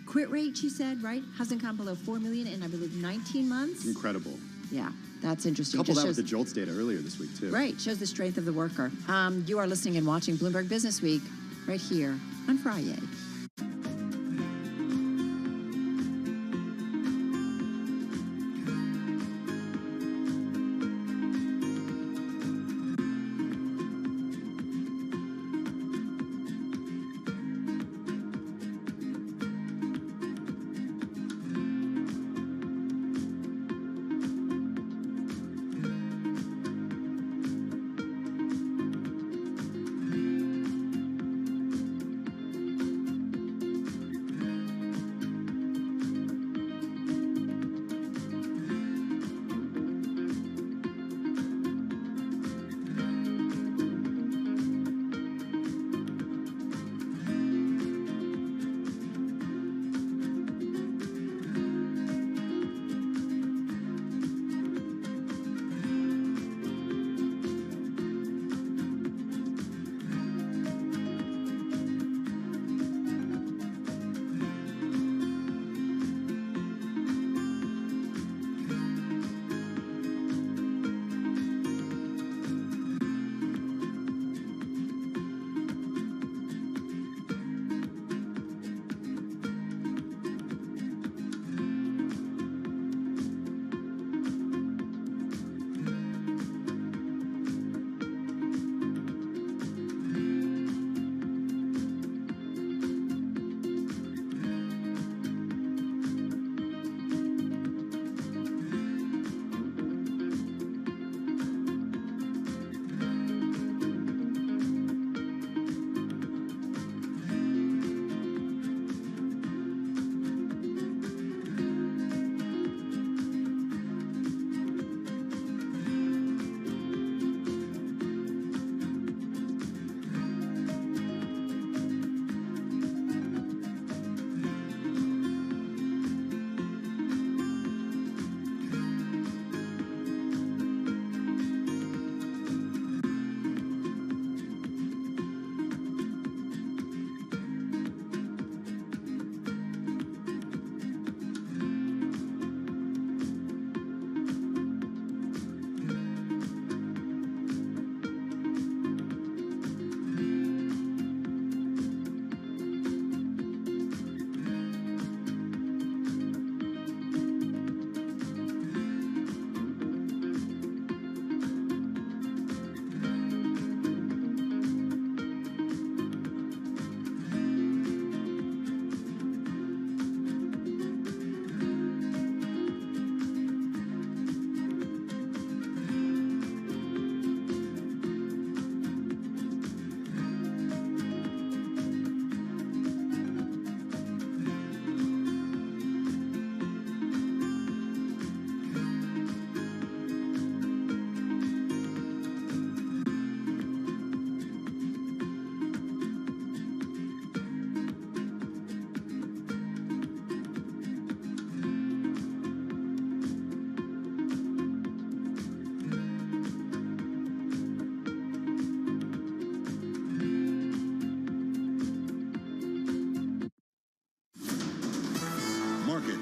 Quit rate, she said, right? Hasn't gone below 4 million in, I believe, 19 months? Incredible. Yeah, that's interesting. Couple that with the JOLTS data earlier this week, too. Right. Shows the strength of the worker. You are listening and watching Bloomberg Business Week right here on Friday.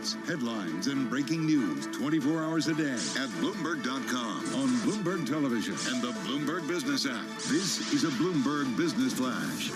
stocks, headlines, and breaking news 24 hours a day at Bloomberg.com, on Bloomberg Television, and the Bloomberg Business app. This is a Bloomberg Business Flash.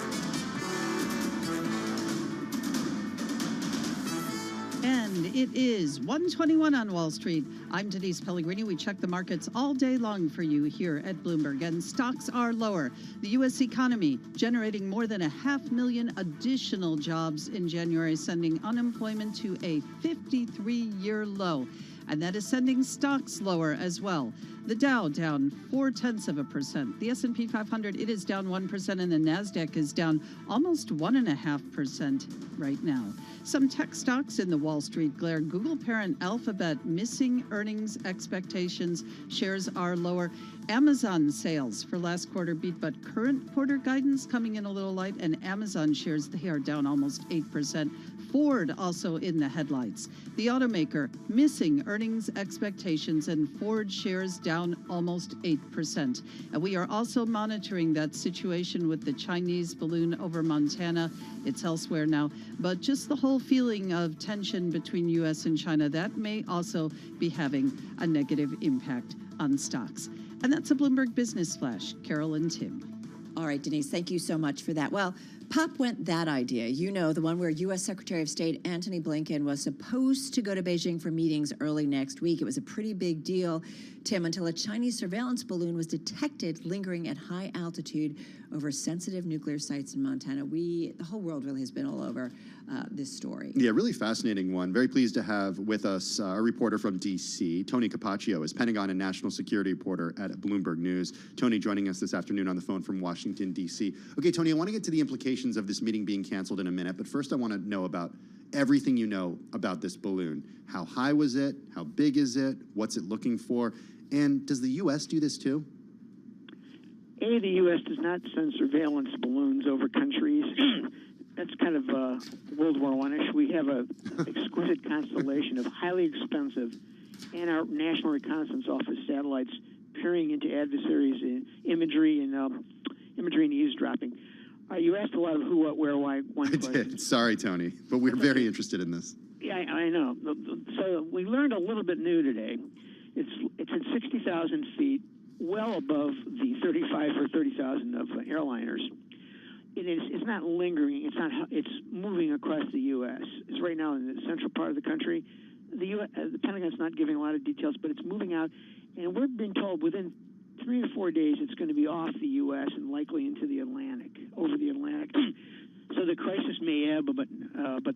And it is 1:21 on Wall Street. I'm Denise Pellegrini. We check the markets all day long for you here at Bloomberg, and stocks are lower. The U.S. economy generating more than 500,000 additional jobs in January, sending unemployment to a 53-year low. And that is sending stocks lower as well. The Dow down 0.4%. The S&P 500, it is down 1%, and the NASDAQ is down almost 1.5% right now. Some tech stocks in the Wall Street glare. Google parent Alphabet missing earnings expectations. Shares are lower. Amazon sales for last quarter beat, but current quarter guidance coming in a little light, and Amazon shares, they are down almost 8%. Ford also in the headlights. The automaker missing earnings expectations, and Ford shares down almost 8%. And we are also monitoring that situation with the Chinese balloon over Montana. It's elsewhere now. But just the whole feeling of tension between U.S. and China, that may also be having a negative impact on stocks. And that's a Bloomberg Business Flash. Carol and Tim. All right, Denise, thank you so much for that. Well, pop went that idea. You know, the one where U.S. Secretary of State Antony Blinken was supposed to go to Beijing for meetings early next week. It was a pretty big deal, Tim, until a Chinese surveillance balloon was detected lingering at high altitude over sensitive nuclear sites in Montana. The whole world really has been all over this story. Yeah, really fascinating one. Very pleased to have with us a reporter from D.C., Tony Capaccio, is Pentagon and national security reporter at Bloomberg News. Tony joining us this afternoon on the phone from Washington, D.C. Okay, Tony, I want to get to the implications of this meeting being canceled in a minute, but first I want to know about everything you know about this balloon. How high was it? How big is it? What's it looking for? And does the U.S. do this too? The U.S. does not send surveillance balloons over countries. That's kind of World War I-ish. We have an exquisite constellation of highly expensive and our National Reconnaissance Office satellites peering into adversaries in imagery and eavesdropping. You asked a lot of who, what, where, why. One I question. did. Sorry, Tony, but we're very interested in this. Yeah, I know. So we learned a little bit new today. It's at 60,000 feet, well above the 35 or 30,000 of airliners. It's not lingering. It's moving across the U.S. It's right now in the central part of the country. The Pentagon's not giving a lot of details, but it's moving out, and we're being told within 3 to 4 days it's going to be off the U.S. and likely into the Atlantic, over the Atlantic. So the crisis may ebb, but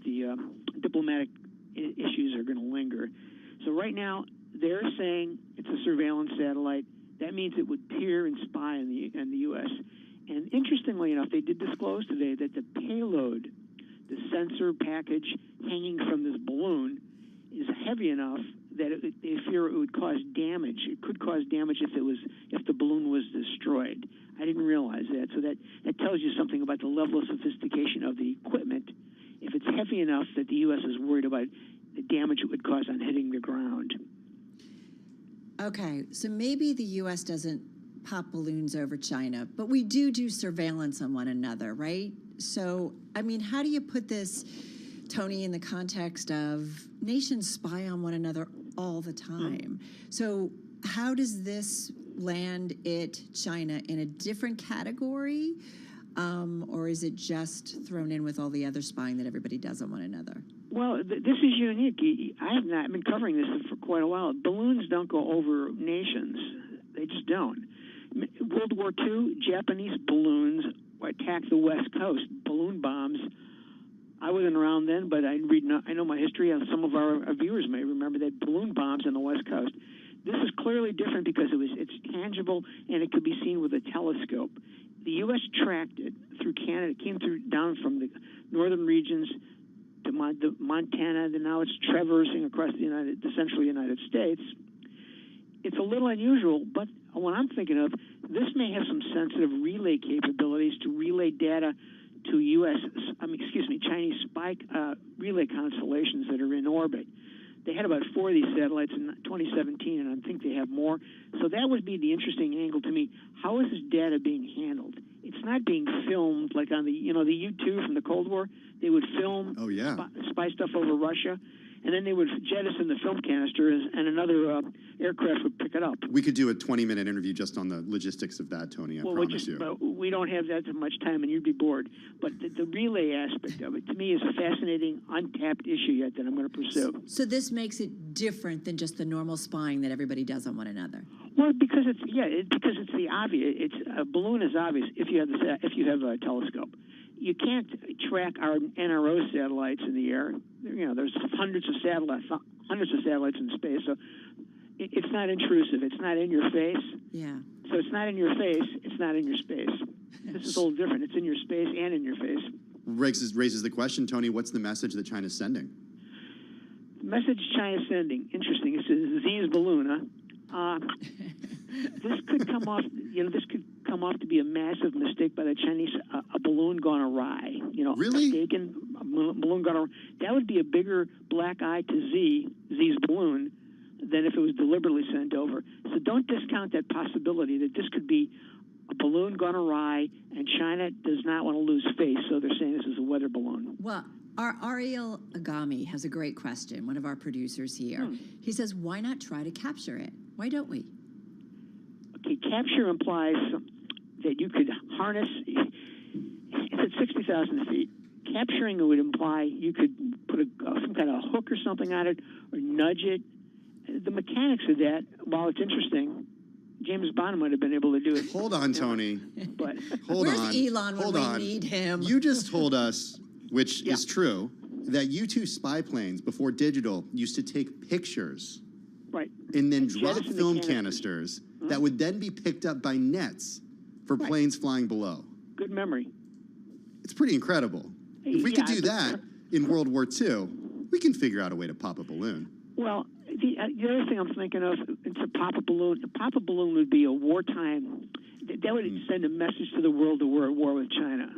the diplomatic issues are going to linger. So right now they're saying it's a surveillance satellite. That means it would peer and spy in the U.S. And interestingly enough, they did disclose today that the payload, the sensor package hanging from this balloon, is heavy enough that they fear it would cause damage. It could cause damage if the balloon was destroyed. I didn't realize that. So that tells you something about the level of sophistication of the equipment. If it's heavy enough that the U.S. is worried about the damage it would cause on hitting the ground. Okay, so maybe the U.S. doesn't pop balloons over China, but we do surveillance on one another, right? So, I mean, how do you put this, Tony, in the context of nations spy on one another all the time? So how does this land China in a different category? Or is it just thrown in with all the other spying that everybody does on one another? Well, this is unique. I've been covering this for quite a while. Balloons don't go over nations. They just don't. World War II, Japanese balloons attacked the West Coast. Balloon bombs. I wasn't around then, but I know my history, and some of our viewers may remember that balloon bombs on the West Coast. This is clearly different because it's tangible and it could be seen with a telescope. The U.S. tracked it through Canada. It came down from the northern regions to Montana, and now it's traversing across the central United States. It's a little unusual, but what I'm thinking of, this may have some sensitive relay capabilities to relay data to Chinese spy relay constellations that are in orbit. They had about 4 of these satellites in 2017, and I think they have more. So that would be the interesting angle to me. How is this data being handled? It's not being filmed like on the U-2 from the Cold War. They would film spy stuff over Russia, and then they would jettison the film canisters, and another aircraft would pick it up. We could do a 20-minute interview just on the logistics of that, Tony. I promise you. But we don't have that much time, and you'd be bored. But the relay aspect of it, to me, is a fascinating, untapped issue yet that I'm going to pursue. So this makes it different than just the normal spying that everybody does on one another. Well, because it's the obvious. A balloon is obvious if you have a telescope. You can't track our NRO satellites in the air. There's hundreds of satellites in space. So it's not intrusive. It's not in your face. Yeah. So it's not in your face. It's not in your space. This is a little different. It's in your space and in your face. Raises the question, Tony, what's the message that China's sending? The message China's sending, interesting. It's a Z's balloon, huh? This could come off. This could come off to be a massive mistake by the Chinese. A balloon gone awry. Really? A balloon gone awry. That would be a bigger black eye to Z's balloon than if it was deliberately sent over. So don't discount that possibility that this could be a balloon gone awry, and China does not want to lose face, so they're saying this is a weather balloon. Well, our Ariel Agami has a great question, one of our producers here. He says, why not try to capture it? Why don't we? Okay, capture implies that you could harness, it's at 60,000 feet. Capturing it would imply you could put some kind of hook or something on it, or nudge it. The mechanics of that, while it's interesting, James Bond might have been able to do it. Hold on, Tony. But Where's Elon when we need him? You just told us, which is true, that U-2 spy planes before digital used to take pictures, right, and then drop film canisters that would then be picked up by nets for planes flying below. Good memory. It's pretty incredible. If we could do that in World War II, we can figure out a way to pop a balloon. Well, the other thing I'm thinking of, it's a pop a balloon. A pop a balloon would be a wartime. That would send a message to the world that we're at war with China.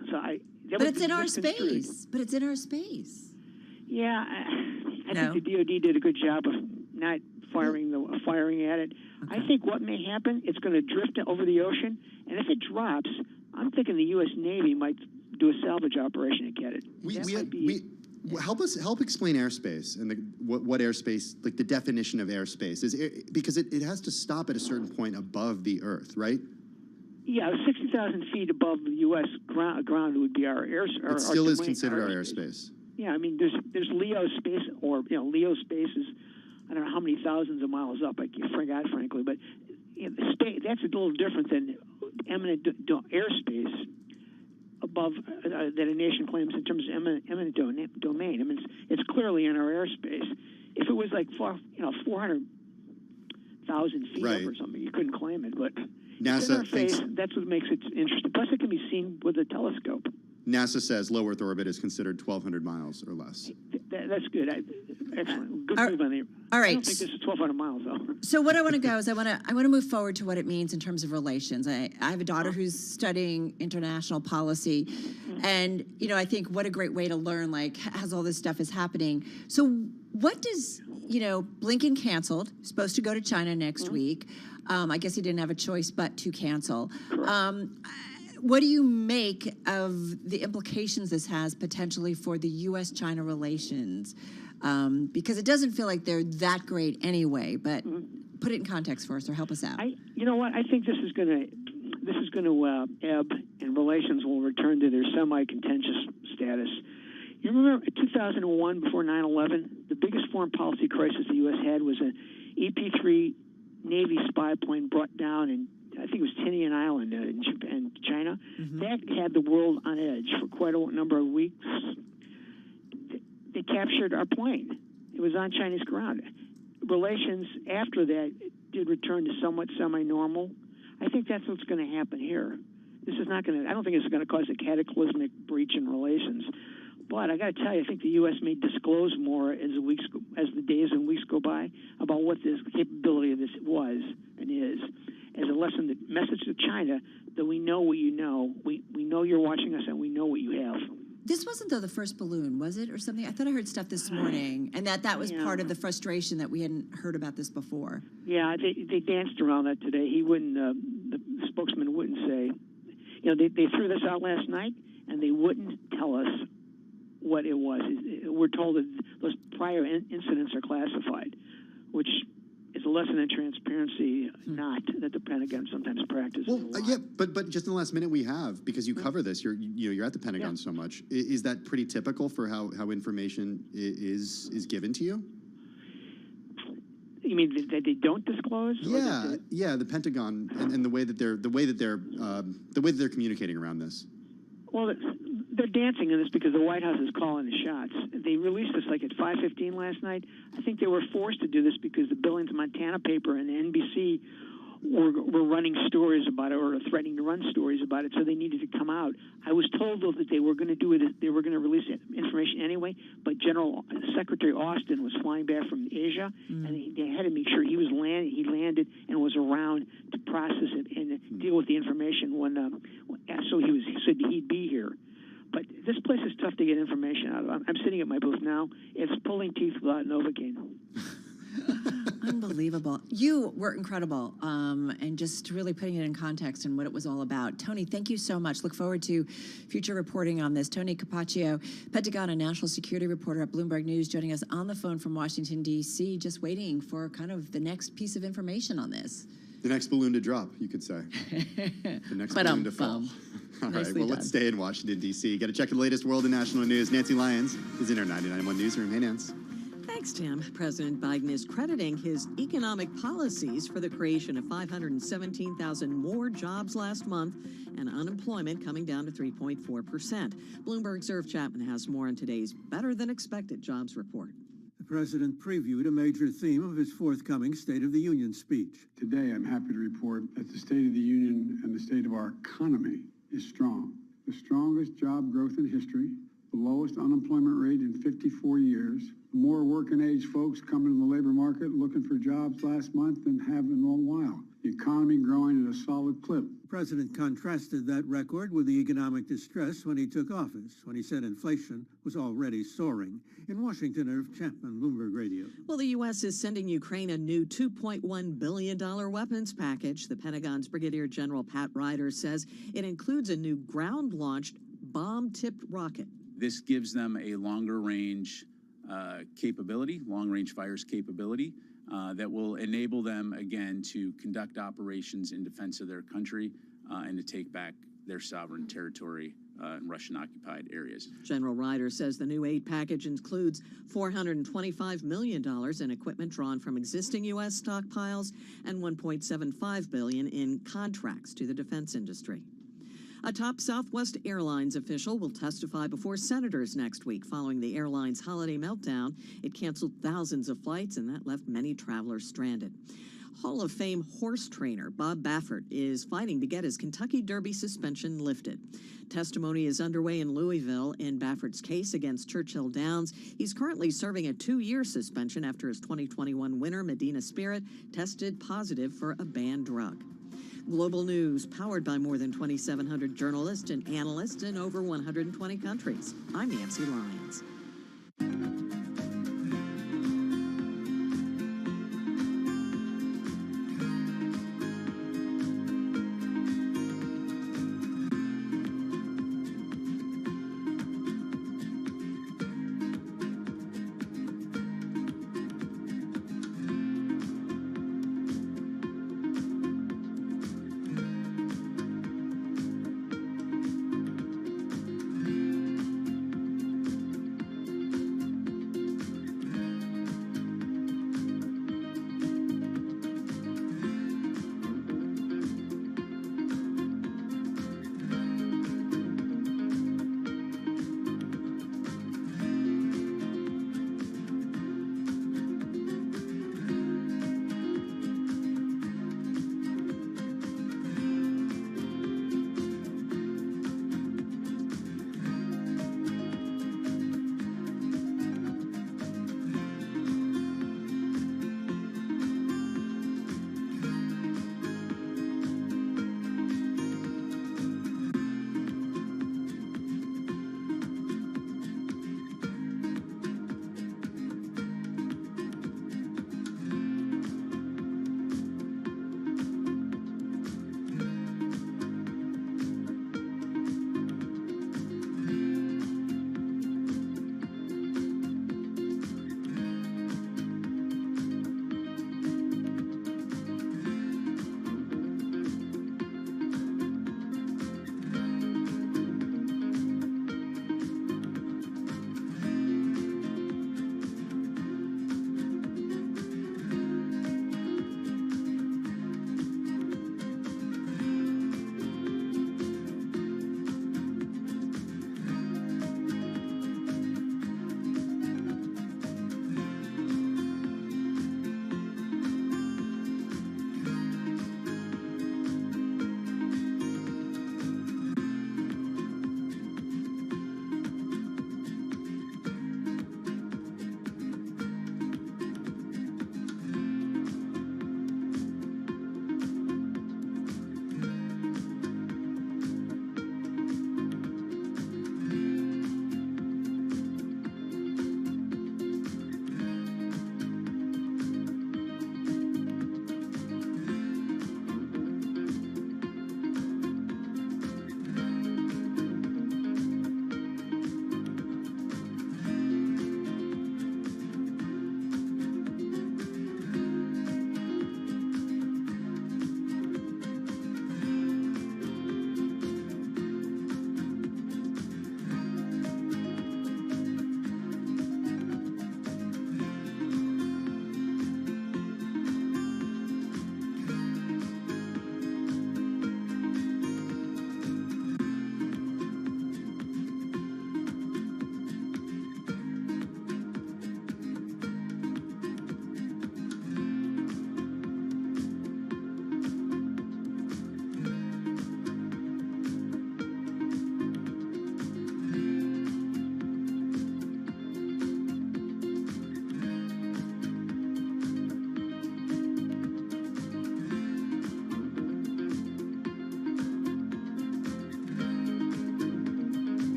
But it's in our space. But it's in our space. Yeah, I think the DoD did a good job of not firing at it. Okay. I think what may happen, it's going to drift over the ocean, and if it drops, I'm thinking the U.S. Navy might do a salvage operation to get it. Help explain airspace and what airspace, like the definition of airspace is, because it has to stop at a certain point above the Earth, right? Yeah, 60,000 feet above the U.S. ground would be our airspace. It still is considered our airspace. Yeah, I mean, there's LEO space, or LEO space is, I don't know how many thousands of miles up. I forgot, frankly, but space, that's a little different than eminent airspace above that a nation claims in terms of eminent domain. I mean, it's clearly in our airspace. If it was like 400,000 feet up or something, you couldn't claim it. But NASA in our face, that's what makes it interesting. Plus, it can be seen with a telescope. NASA says low Earth orbit is considered 1,200 miles or less. That's good. Excellent. Good move on the. All right. I don't think this is 1,200 miles though. So what I want to go is I want to move forward to what it means in terms of relations. I have a daughter who's studying international policy, and I think what a great way to learn as all this stuff is happening. So what does Blinken canceled, supposed to go to China next week. I guess he didn't have a choice but to cancel. What do you make of the implications this has potentially for the U.S.-China relations? Because it doesn't feel like they're that great anyway, but put it in context for us or help us out. You know what? I think this is going to ebb, and relations will return to their semi-contentious status. You remember 2001, before 9/11, the biggest foreign policy crisis the U.S. had was an EP-3 Navy spy plane brought down in, I think it was Tinian Island in Japan, China. That had the world on edge for quite a number of weeks. They captured our plane. It was on Chinese ground. Relations after that did return to somewhat semi-normal. I think that's what's going to happen here. This is not going to, I don't think it's going to cause a cataclysmic breach in relations. But I got to tell you, I think the U.S. may disclose more as the days and weeks go by about what this capability of this was and is, as a lesson, the message to China that we know what you know, we know you're watching us, and we know what you have. This wasn't, though, the first balloon, was it, or something? I thought I heard stuff this morning, and that was part of the frustration that we hadn't heard about this before. Yeah, they danced around that today. He wouldn't, the spokesman wouldn't say. They threw this out last night, and they wouldn't tell us what it was. We're told that those prior incidents are classified, which is a lesson in transparency, not that the Pentagon sometimes practices. Well, yeah, but just in the last minute we have, because you cover this, you're at the Pentagon so much. Is that pretty typical for how information is given to you? You mean that they don't disclose? Yeah, the Pentagon and the way that they're communicating around this. Well, they're dancing in this because the White House is calling the shots. They released this like at 5:15 last night. I think they were forced to do this because the Billings, Montana paper and NBC were running stories about it or threatening to run stories about it, so they needed to come out. I was told, though, that they were going to do it, they were going to release information anyway, but Secretary Austin was flying back from Asia, and they had to make sure he landed and was around to process it and deal with the information so he'd be here. But this place is tough to get information out of. I'm sitting at my booth now. It's pulling teeth without Novocaine. Unbelievable. You were incredible, and just really putting it in context and what it was all about. Tony, thank you so much. Look forward to future reporting on this. Tony Capaccio, Pentagon and national security reporter at Bloomberg News, joining us on the phone from Washington, D.C., just waiting for kind of the next piece of information on this. The next balloon to drop, you could say. The next balloon to fall. All right, well, let's stay in Washington, D.C. Got to check the latest world and national news. Nancy Lyons is in our 99.1 newsroom. Hey, Nance. Thanks, Tim. President Biden is crediting his economic policies for the creation of 517,000 more jobs last month and unemployment coming down to 3.4%. Bloomberg's Irv Chapman has more on today's better-than-expected jobs report. The president previewed a major theme of his forthcoming State of the Union speech. Today, I'm happy to report that the State of the Union and the state of our economy is strong. The strongest job growth in history, the lowest unemployment rate in 54 years, more working-age folks coming to the labor market looking for jobs last month than have in a long while. The economy growing at a solid clip. The president contrasted that record with the economic distress when he took office, when he said inflation was already soaring. In Washington, Irv Chapman, Bloomberg Radio. Well, the U.S. is sending Ukraine a new $2.1 billion weapons package. The Pentagon's Brigadier General Pat Ryder says it includes a new ground-launched bomb-tipped rocket. This gives them a longer-range capability, long-range fires capability, that will enable them, again, to conduct operations in defense of their country and to take back their sovereign territory in Russian-occupied areas. General Ryder says the new aid package includes $425 million in equipment drawn from existing U.S. stockpiles and $1.75 billion in contracts to the defense industry. A top Southwest Airlines official will testify before senators next week following the airline's holiday meltdown. It canceled thousands of flights, and that left many travelers stranded. Hall of Fame horse trainer Bob Baffert is fighting to get his Kentucky Derby suspension lifted. Testimony is underway in Louisville in Baffert's case against Churchill Downs. He's currently serving a 2-year suspension after his 2021 winner, Medina Spirit, tested positive for a banned drug. Global news powered by more than 2,700 journalists and analysts in over 120 countries. I'm Nancy Lyons.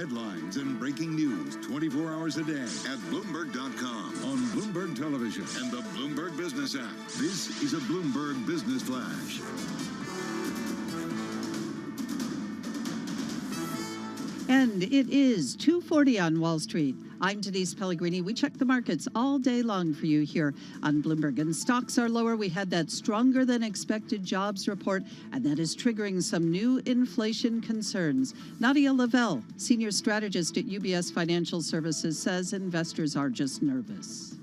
headlines and breaking news 24 hours a day at Bloomberg.com, on Bloomberg Television, and the Bloomberg Business app. This is a Bloomberg Business Flash. And it is 2:40 on Wall Street. I'm Denise Pellegrini. We check the markets all day long for you here on Bloomberg. And stocks are lower. We had that stronger than expected jobs report, and that is triggering some new inflation concerns. Nadia Lavelle, senior strategist at UBS Financial Services, says investors are just nervous.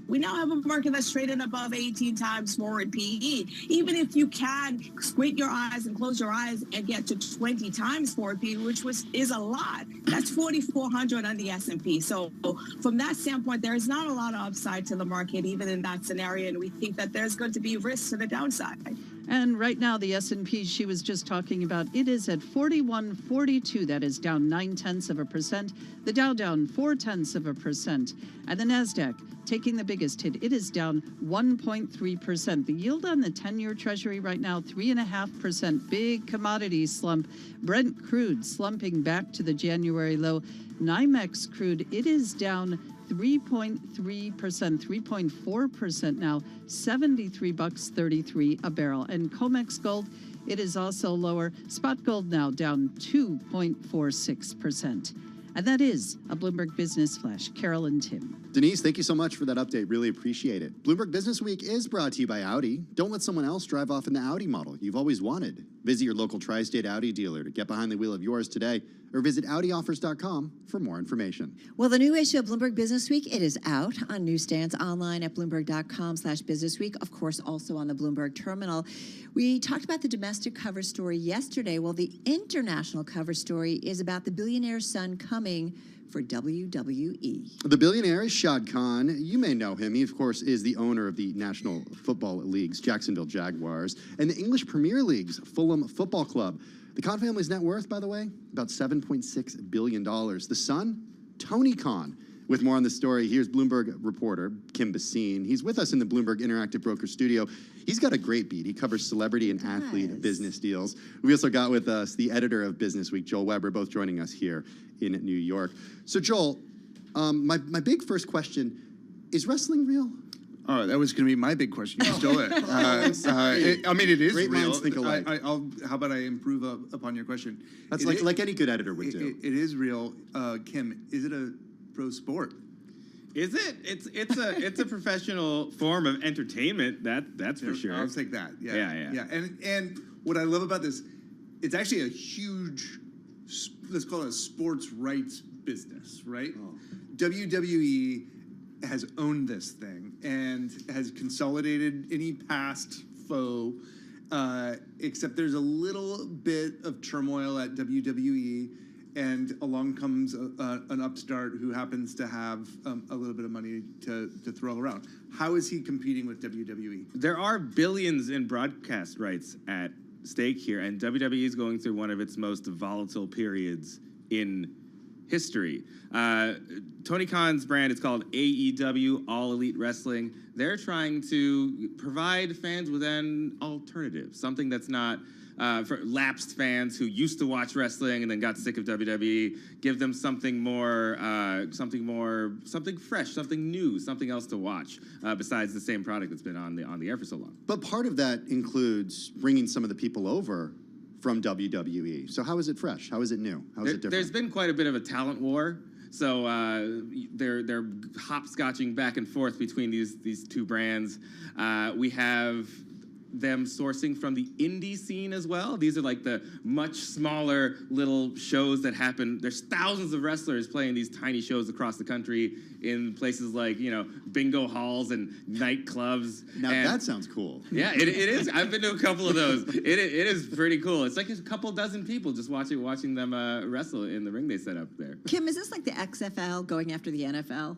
We now have a market that's traded above 18 times forward PE. Even if you can squint your eyes and close your eyes and get to 20 times forward PE, which is a lot, that's 4,400 on the S&P. So from that standpoint, there is not a lot of upside to the market, even in that scenario. And we think that there's going to be risks to the downside. And right now, the S&P she was just talking about, it is at 4142. That is down 0.9%. The Dow down 0.4%. And the NASDAQ taking the biggest hit. It is down 1.3%. The yield on the 10-year Treasury right now, 3.5%. Big commodity slump. Brent crude slumping back to the January low. NYMEX crude, it is down 3.3%, 3.4% now, $73.33 a barrel. And COMEX gold, it is also lower. Spot gold now down 2.46%. And that is a Bloomberg Business Flash. Carol and Tim. Denise, thank you so much for that update. Really appreciate it. Bloomberg Business Week is brought to you by Audi. Don't let someone else drive off in the Audi model you've always wanted. Visit your local tri-state Audi dealer to get behind the wheel of yours today, or visit AudiOffers.com for more information. Well, the new issue of Bloomberg Business Week, it is out on newsstands online at Bloomberg.com/businessweek. Of course, also on the Bloomberg terminal. We talked about the domestic cover story yesterday. Well, the international cover story is about the billionaire's son coming for WWE. The billionaire is Shad Khan. You may know him. He, of course, is the owner of the National Football League's Jacksonville Jaguars and the English Premier League's Fulham Football Club. The Khan family's net worth, by the way, about $7.6 billion. The son, Tony Khan. With more on the story, here's Bloomberg reporter Kim Basine. He's with us in the Bloomberg Interactive Broker studio. He's got a great beat. He covers celebrity and athlete business deals. We also got with us the editor of Business Week, Joel Weber, both joining us here in New York. So, Joel, my big first question, is wrestling real? Oh, that was going to be my big question. You stole it. I mean, it is Great real. minds think alike. How about I improve upon your question? That's like any good editor would do. It is real. Kim, is it a pro sport? Is it? It's a professional form of entertainment. That's for sure. I'll take that. Yeah. And what I love about this, it's actually a huge, let's call it a sports rights business, right? WWE has owned this thing and has consolidated any past foe, except there's a little bit of turmoil at WWE, and along comes an upstart who happens to have a little bit of money to throw around. How is he competing with WWE? There are billions in broadcast rights at stake here, and WWE is going through one of its most volatile periods in history. Tony Khan's brand is called AEW, All Elite Wrestling. They're trying to provide fans with an alternative, something that's not for lapsed fans who used to watch wrestling and then got sick of WWE. Give them something fresh, something new, something else to watch besides the same product that's been on the air for so long. But part of that includes bringing some of the people over from WWE. So how is it fresh? How is it new? How is it different? There's been quite a bit of a talent war. So they're hopscotching back and forth between these two brands. We have them sourcing from the indie scene as well. These are like the much smaller little shows that happen. There's thousands of wrestlers playing these tiny shows across the country in places like, bingo halls and nightclubs. Now that sounds cool. Yeah, it is. I've been to a couple of those. It is pretty cool. It's like a couple dozen people just watching them wrestle in the ring they set up there. Kim, is this like the XFL going after the NFL?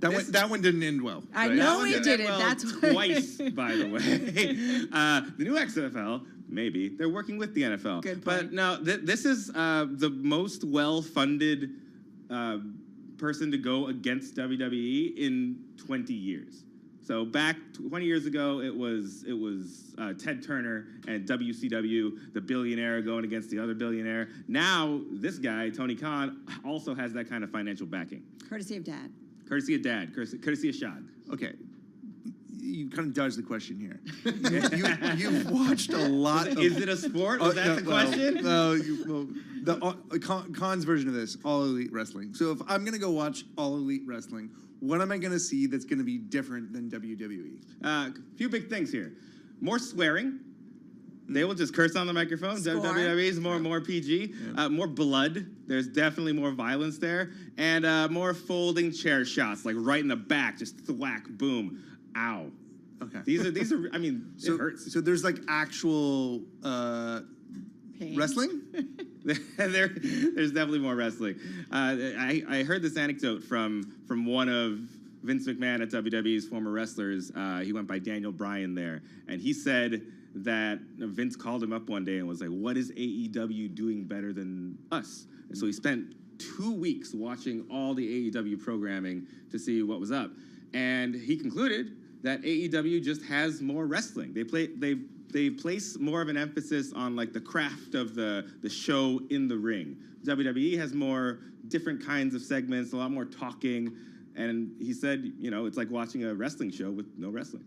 That one didn't end well. I know it didn't. Well, That's twice, by the way. The new XFL, maybe they're working with the NFL. Good point. But no, this is the most well-funded person to go against WWE in 20 years. So back 20 years ago, it was Ted Turner and WCW, the billionaire going against the other billionaire. Now this guy, Tony Khan, also has that kind of financial backing. Courtesy of Dad. Courtesy of Dad. Courtesy of Shad. Okay. You kind of dodged the question here. You've watched a lot of... Is it a sport? Was that the question? Khan's version of this, All Elite Wrestling. So if I'm going to go watch All Elite Wrestling, what am I going to see that's going to be different than WWE? A few big things here. More swearing. They will just curse on the microphone. Score. WWE is more PG. More blood. There's definitely more violence there. And more folding chair shots, like right in the back, just thwack, boom, ow. Okay. These are. I mean, it hurts. So there's like actual wrestling? There's definitely more wrestling. I heard this anecdote from one of Vince McMahon at WWE's former wrestlers. He went by Daniel Bryan there, and he said that Vince called him up one day and was like, "What is AEW doing better than us?" And so he spent 2 weeks watching all the AEW programming to see what was up, and he concluded that AEW just has more wrestling. They place more of an emphasis on like the craft of the show in the ring. WWE has more different kinds of segments, a lot more talking, and he said, it's like watching a wrestling show with no wrestling.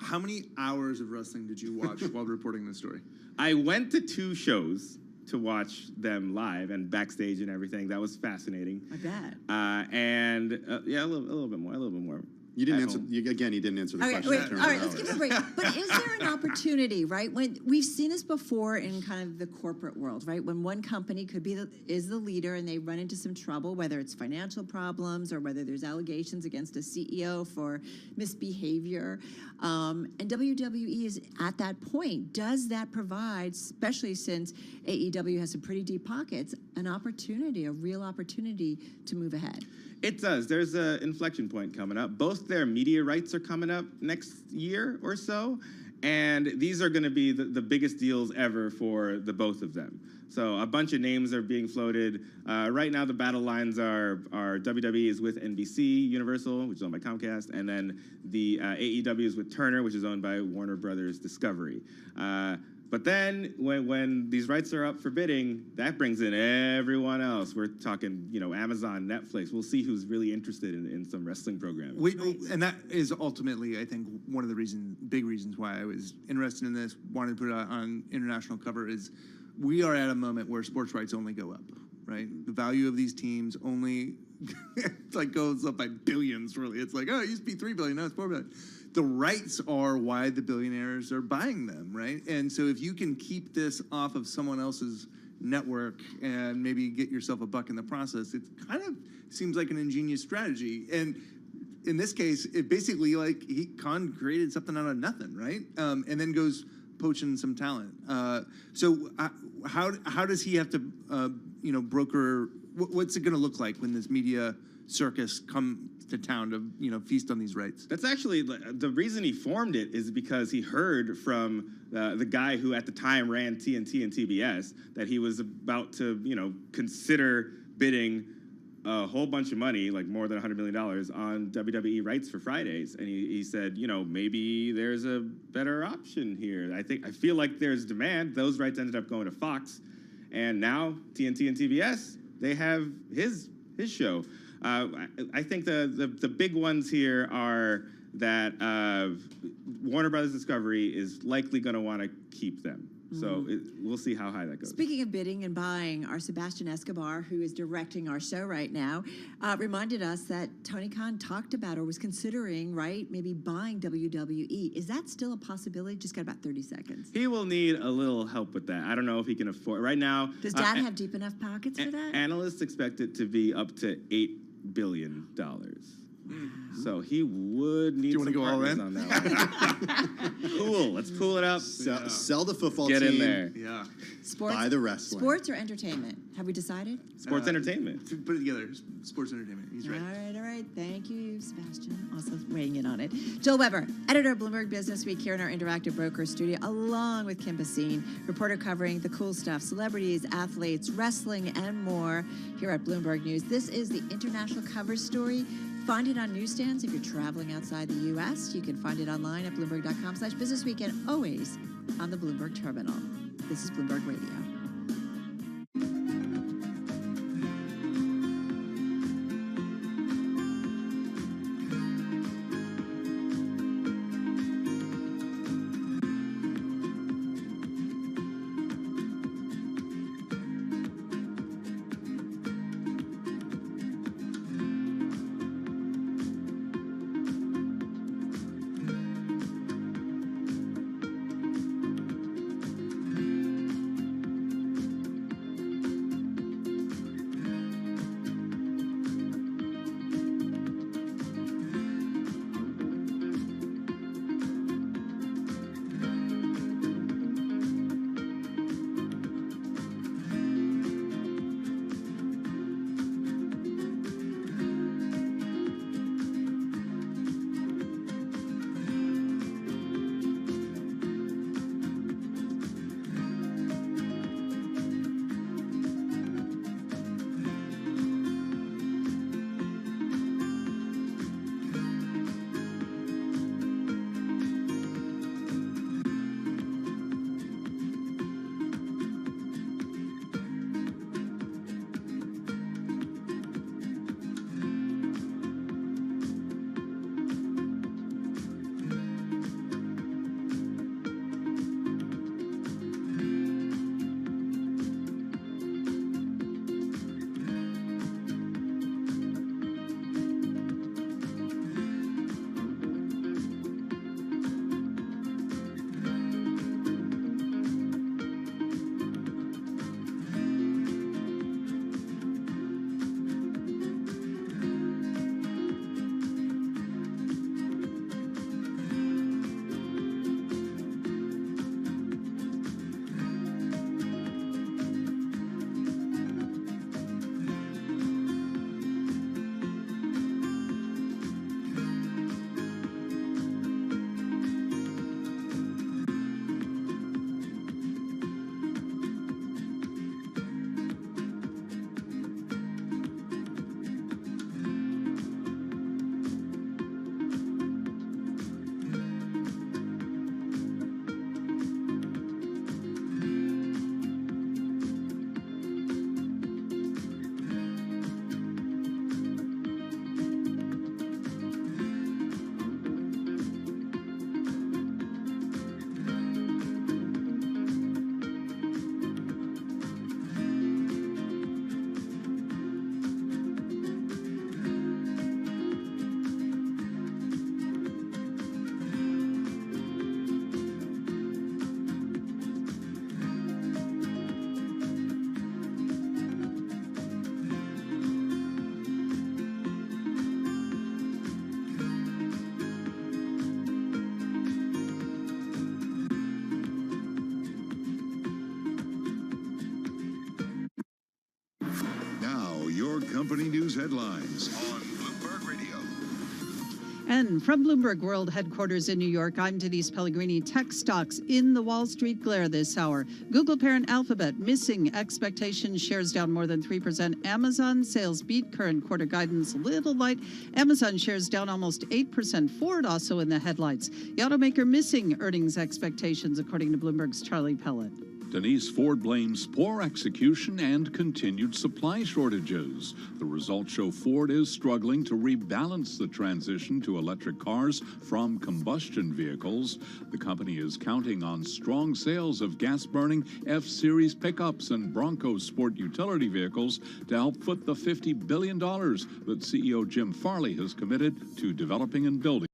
How many hours of wrestling did you watch while reporting this story? I went to 2 shows to watch them live and backstage and everything. That was fascinating. I bet. Yeah, a little bit more. You didn't answer. Again, he didn't answer the question. Wait, all right, let's give it a break. But is there an opportunity, right? When we've seen this before in kind of the corporate world, right? When one company is the leader and they run into some trouble, whether it's financial problems or whether there's allegations against a CEO for misbehavior, and WWE is at that point. Does that provide, especially since AEW has some pretty deep pockets, an opportunity, a real opportunity to move ahead? It does. There's an inflection point coming up. Both their media rights are coming up next year or so, and these are going to be the biggest deals ever for the both of them. So a bunch of names are being floated. Right now, the battle lines are WWE is with NBC Universal, which is owned by Comcast, and then the AEW is with Turner, which is owned by Warner Brothers Discovery. But then when these rights are up for bidding, that brings in everyone else. We're talking, Amazon, Netflix. We'll see who's really interested in some wrestling programming. And that is ultimately, I think, one of the big reasons why I was interested in this, wanted to put it on international cover, is we are at a moment where sports rights only go up, right? The value of these teams only goes up by billions, really. It's like, oh, it used to be $3 billion, now it's $4 billion. The rights are why the billionaires are buying them, right? And so if you can keep this off of someone else's network and maybe get yourself a buck in the process, it kind of seems like an ingenious strategy. And in this case, it basically Khan created something out of nothing, right? And then goes poaching some talent. So how does he have to, broker? What's it going to look like when this media circus come to town to feast on these rights? That's actually the reason he formed it, is because he heard from the guy who at the time ran TNT and TBS that he was about to consider bidding a whole bunch of money, like more than $100 million, on WWE rights for Fridays, and he said, maybe there's a better option here. I feel like there's demand. Those rights ended up going to Fox, and now TNT and TBS, they have his show. I think the big ones here are that Warner Brothers Discovery is likely going to want to keep them. So we'll see how high that goes. Speaking of bidding and buying, our Sebastian Escobar, who is directing our show right now, reminded us that Tony Khan talked about or was considering, right, maybe buying WWE. Is that still a possibility? Just got about 30 seconds. He will need a little help with that. I don't know if he can afford right now. Does Dad have deep enough pockets for that? Analysts expect it to be up to $8 billion. So he would need some partners on that one. Cool. Let's pull it up. Sell the football team. Get in there. Yeah. Sports, buy the wrestling. Sports or entertainment? Have we decided? Sports entertainment. Put it together. Sports entertainment. He's right. All right. Thank you, Sebastian. Also weighing in on it. Joel Weber, editor of Bloomberg Business Week, here in our Interactive Broker studio, along with Kim Basine, reporter covering the cool stuff, celebrities, athletes, wrestling, and more here at Bloomberg News. This is the international cover story find it on newsstands if you're traveling outside the U.S. You can find it online at Bloomberg.com/businessweek and always on the Bloomberg terminal. This is Bloomberg Radio. Company news headlines on Bloomberg Radio. And from Bloomberg World Headquarters in New York, I'm Denise Pellegrini. Tech stocks in the Wall Street glare this hour. Google parent Alphabet missing expectations, shares down more than 3%. Amazon sales beat current quarter guidance, little light. Amazon shares down almost 8%. Ford also in the headlights. The automaker missing earnings expectations, according to Bloomberg's Charlie Pellet. Denise, Ford blames poor execution and continued supply shortages. The results show Ford is struggling to rebalance the transition to electric cars from combustion vehicles. The company is counting on strong sales of gas-burning F-Series pickups and Bronco sport utility vehicles to help foot the $50 billion that CEO Jim Farley has committed to developing and building.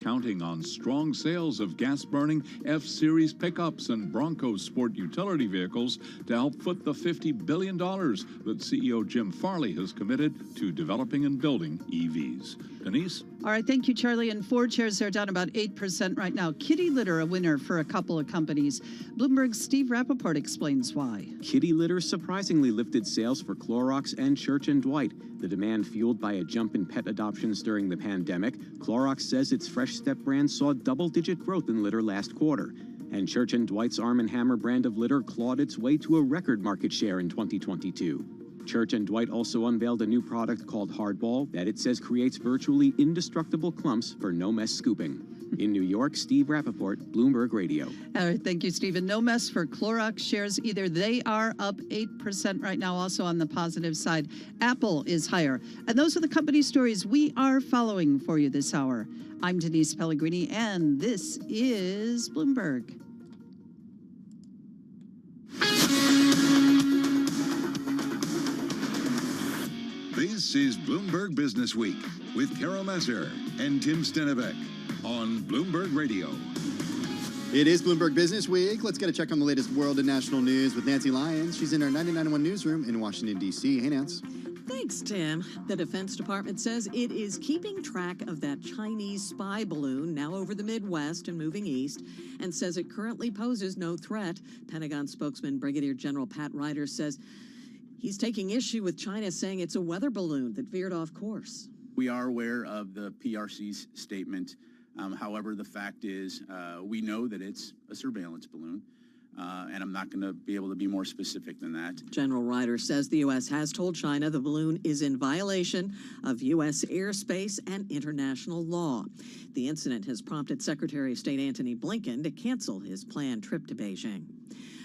Counting on strong sales of gas-burning F-Series pickups and Bronco sport utility vehicles to help foot the $50 billion that CEO Jim Farley has committed to developing and building EVs. Denise? All right, thank you, Charlie. And Ford shares are down about 8% right now. Kitty litter a winner for a couple of companies. Bloomberg's Steve Rappaport explains why. Kitty litter surprisingly lifted sales for Clorox and Church & Dwight. The demand fueled by a jump in pet adoptions during the pandemic. Clorox says its Fresh Step brand saw double-digit growth in litter last quarter. And Church & Dwight's Arm & Hammer brand of litter clawed its way to a record market share in 2022. Church & Dwight also unveiled a new product called Hardball that it says creates virtually indestructible clumps for no-mess scooping. In New York, Steve Rappaport, Bloomberg Radio. All right, thank you, Stephen. No mess for Clorox shares either. They are up 8% right now, also on the positive side. Apple is higher. And those are the company stories we are following for you this hour. I'm Denise Pellegrini, and this is Bloomberg. This is Bloomberg Business Week with Carol Messer and Tim Stenevec on Bloomberg Radio. It is Bloomberg Business Week. Let's get a check on the latest world and national news with Nancy Lyons. She's in our 99.1 newsroom in Washington, D.C. Hey, Nance. Thanks, Tim. The Defense Department says it is keeping track of that Chinese spy balloon now over the Midwest and moving east, and says it currently poses no threat. Pentagon spokesman Brigadier General Pat Ryder says he's taking issue with China, saying it's a weather balloon that veered off course. We are aware of the PRC's statement. However, the fact is we know that it's a surveillance balloon, and I'm not going to be able to be more specific than that. General Ryder says the U.S. has told China the balloon is in violation of U.S. airspace and international law. The incident has prompted Secretary of State Antony Blinken to cancel his planned trip to Beijing.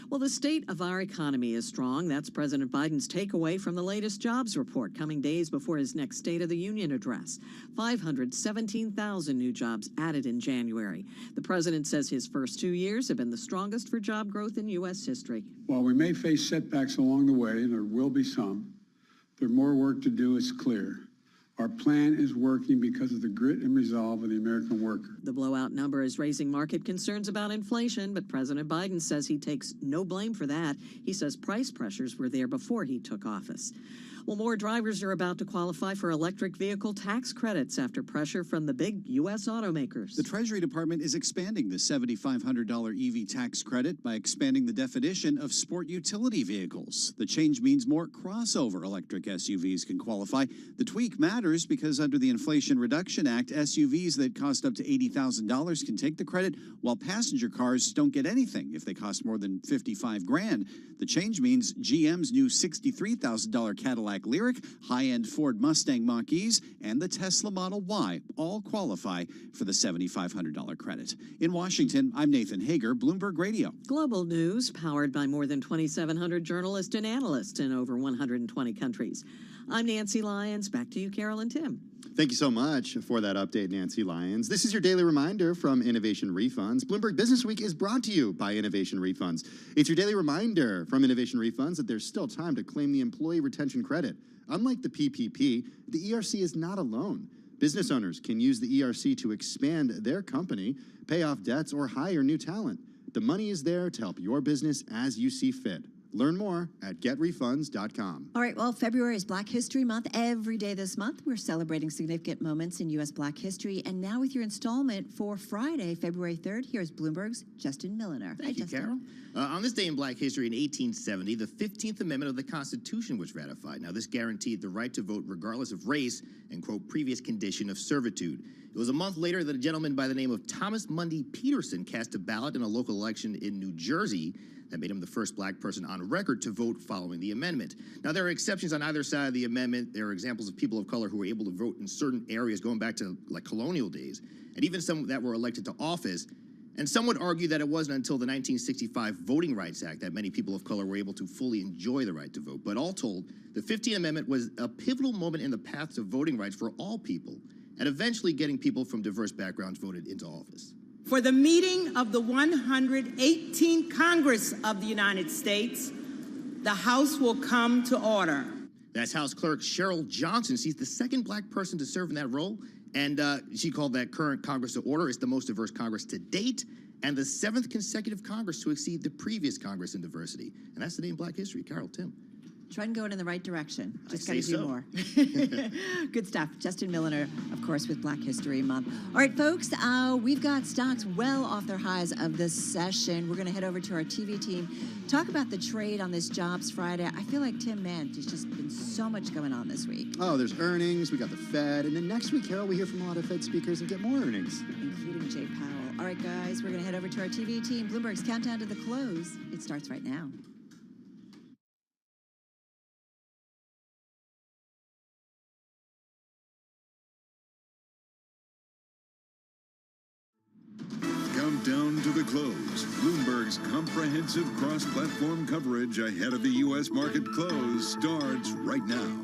Well, the state of our economy is strong. That's President Biden's takeaway from the latest jobs report, coming days before his next State of the Union address. 517,000 new jobs added in January. The president says his first 2 years have been the strongest for job growth in U.S. history. While we may face setbacks along the way, and there will be some, there's more work to do, it's clear. Our plan is working because of the grit and resolve of the American worker. The blowout number is raising market concerns about inflation, but President Biden says he takes no blame for that. He says price pressures were there before he took office. Well, more drivers are about to qualify for electric vehicle tax credits after pressure from the big U.S. automakers. The Treasury Department is expanding the $7,500 EV tax credit by expanding the definition of sport utility vehicles. The change means more crossover electric SUVs can qualify. The tweak matters because under the Inflation Reduction Act, SUVs that cost up to $80,000 can take the credit, while passenger cars don't get anything if they cost more than $55,000. The change means GM's new $63,000 Cadillac Lyriq, high-end Ford Mustang Mach-E's, and the Tesla Model Y all qualify for the $7,500 credit. In Washington, I'm Nathan Hager, Bloomberg Radio. Global news powered by more than 2,700 journalists and analysts in over 120 countries. I'm Nancy Lyons. Back to you, Carol and Tim. Thank you so much for that update, Nancy Lyons. This is your daily reminder from Innovation Refunds. Bloomberg Business Week is brought to you by Innovation Refunds. It's your daily reminder from Innovation Refunds that there's still time to claim the employee retention credit. Unlike the PPP, the ERC is not alone. Business owners can use the ERC to expand their company, pay off debts, or hire new talent. The money is there to help your business as you see fit. Learn more at getrefunds.com. All right, well, February is Black History Month. Every day this month, we're celebrating significant moments in U.S. Black history. And now with your installment for Friday, February 3rd, here's Bloomberg's Justin Milliner. Thank you, Justin. Carol. On this day in Black history in 1870, the 15th Amendment of the Constitution was ratified. Now, this guaranteed the right to vote regardless of race and, quote, previous condition of servitude. It was a month later that a gentleman by the name of Thomas Mundy Peterson cast a ballot in a local election in New Jersey that made him the first black person on record to vote following the amendment. Now, there are exceptions on either side of the amendment. There are examples of people of color who were able to vote in certain areas going back to like colonial days, and even some that were elected to office. And some would argue that it wasn't until the 1965 Voting Rights Act that many people of color were able to fully enjoy the right to vote. But all told, the 15th Amendment was a pivotal moment in the path to voting rights for all people, and eventually getting people from diverse backgrounds voted into office. For the meeting of the 118th Congress of the United States, the House will come to order. That's House Clerk Cheryl Johnson. She's the second black person to serve in that role, and she called that current Congress to order. It's the most diverse Congress to date, and the 7th consecutive Congress to exceed the previous Congress in diversity. And that's the day in Black history. Carol, Tim. Trying going in the right direction. Just got say to do so. more. Good stuff. Justin Milliner, of course, with Black History Month. All right, folks, we've got stocks well off their highs of this session. We're going to head over to our TV team, talk about the trade on this Jobs Friday. I feel like, Tim, man, there's just been so much going on this week. Oh, there's earnings, we got the Fed, and then next week, Carol, we hear from a lot of Fed speakers and get more earnings. Including Jay Powell. All right, guys, we're going to head over to our TV team. Bloomberg's Countdown to the Close. It starts right now. Countdown to the close. Bloomberg's comprehensive cross-platform coverage ahead of the U.S. market close starts right now.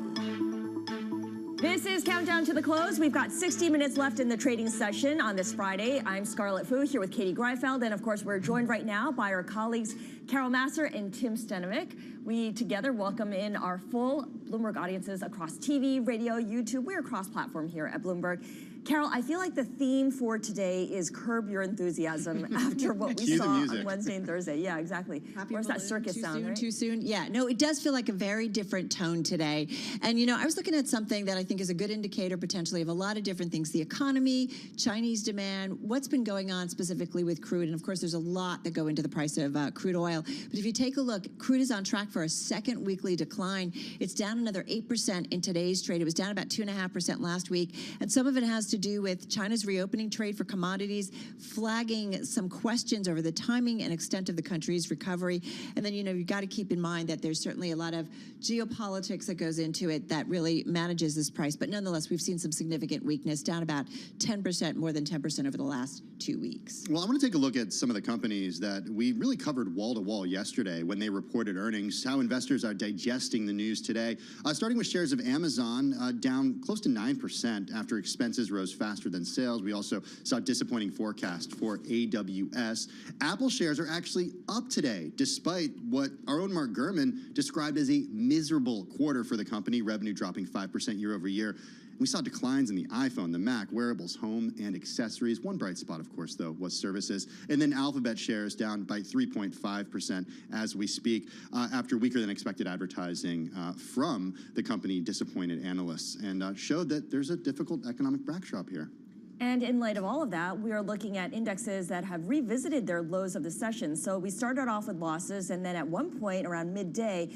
This is Countdown to the Close. We've got 60 minutes left in the trading session on this Friday. I'm Scarlett Fu here with Katie Greifeld, and of course we're joined right now by our colleagues Carol Masser and Tim Stenovic. We together welcome in our full Bloomberg audiences across TV, radio, YouTube. We're cross-platform here at Bloomberg. Carol, I feel like the theme for today is curb your enthusiasm after what we saw on Wednesday and Thursday. Yeah, exactly. Where's that circus sound, right? Too soon? Yeah, no, it does feel like a very different tone today. And, you know, I was looking at something that I think is a good indicator potentially of a lot of different things. The economy, Chinese demand, what's been going on specifically with crude. And, of course, there's a lot that go into the price of crude oil. But if you take a look, crude is on track for a second weekly decline. It's down another 8% in today's trade. It was down about 2.5% last week. And some of it has to do with China's reopening trade for commodities, flagging some questions over the timing and extent of the country's recovery. And then, you know, you've got to keep in mind that there's certainly a lot of geopolitics that goes into it that really manages this price. But nonetheless, we've seen some significant weakness, down about 10%, more than 10% over the last 2 weeks. Well, I want to take a look at some of the companies that we really covered wall to wall yesterday when they reported earnings, how investors are digesting the news today. Starting with shares of Amazon, down close to 9% after expenses rose faster than sales. We also saw disappointing forecast for AWS. Apple shares are actually up today, despite what our own Mark Gurman described as a miserable quarter for the company, revenue dropping 5% year over year. We saw declines in the iPhone, the Mac, wearables, home, and accessories. One bright spot, of course, though, was services. And then Alphabet shares down by 3.5% as we speak, after weaker than expected advertising from the company disappointed analysts, and showed that there's a difficult economic backdrop here. And in light of all of that, we are looking at indexes that have revisited their lows of the session. So we started off with losses, and then at one point around midday,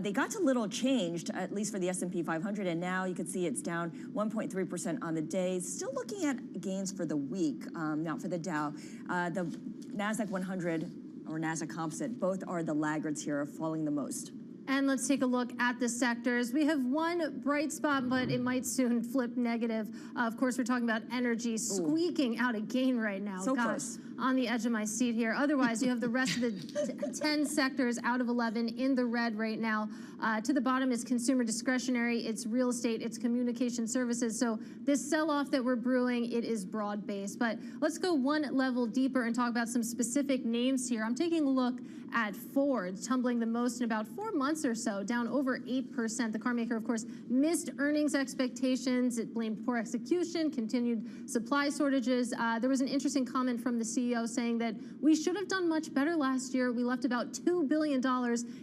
they got to little changed, at least for the S&P 500, and now you can see it's down 1.3% on the day. Still looking at gains for the week. Now for the Dow, the NASDAQ 100 or NASDAQ Composite, both are the laggards here, falling the most. And let's take a look at the sectors. We have one bright spot, but it might soon flip negative. Of course, we're talking about energy squeaking out a gain right now. So close. On the edge of my seat here. Otherwise, you have the rest of the 10 sectors out of 11 in the red right now. To the bottom is consumer discretionary, it's real estate, it's communication services. So this sell-off that we're brewing, it is broad-based. But let's go one level deeper and talk about some specific names here. I'm taking a look at Ford, tumbling the most in about 4 months or so, down over 8%. The car maker, of course, missed earnings expectations. It blamed poor execution, continued supply shortages. There was an interesting comment from the CEO saying that we should have done much better last year. We left about $2 billion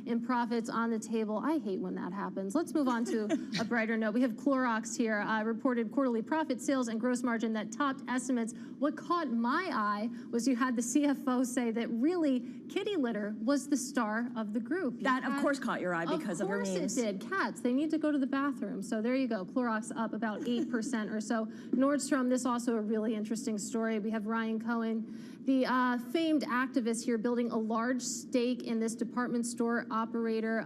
in profits on the table. I hate when that happens. Let's move on to a brighter note. We have Clorox here, reported quarterly profit, sales, and gross margin that topped estimates. What caught my eye was you had the CFO say that really kitty litter was the star of the group. That, of course, caught your eye because of your memes. Of course it did. Cats, they need to go to the bathroom. So there you go. Clorox up about 8% or so. Nordstrom, this also a really interesting story. We have Ryan Cohen, the famed activist here, building a large stake in this department store operator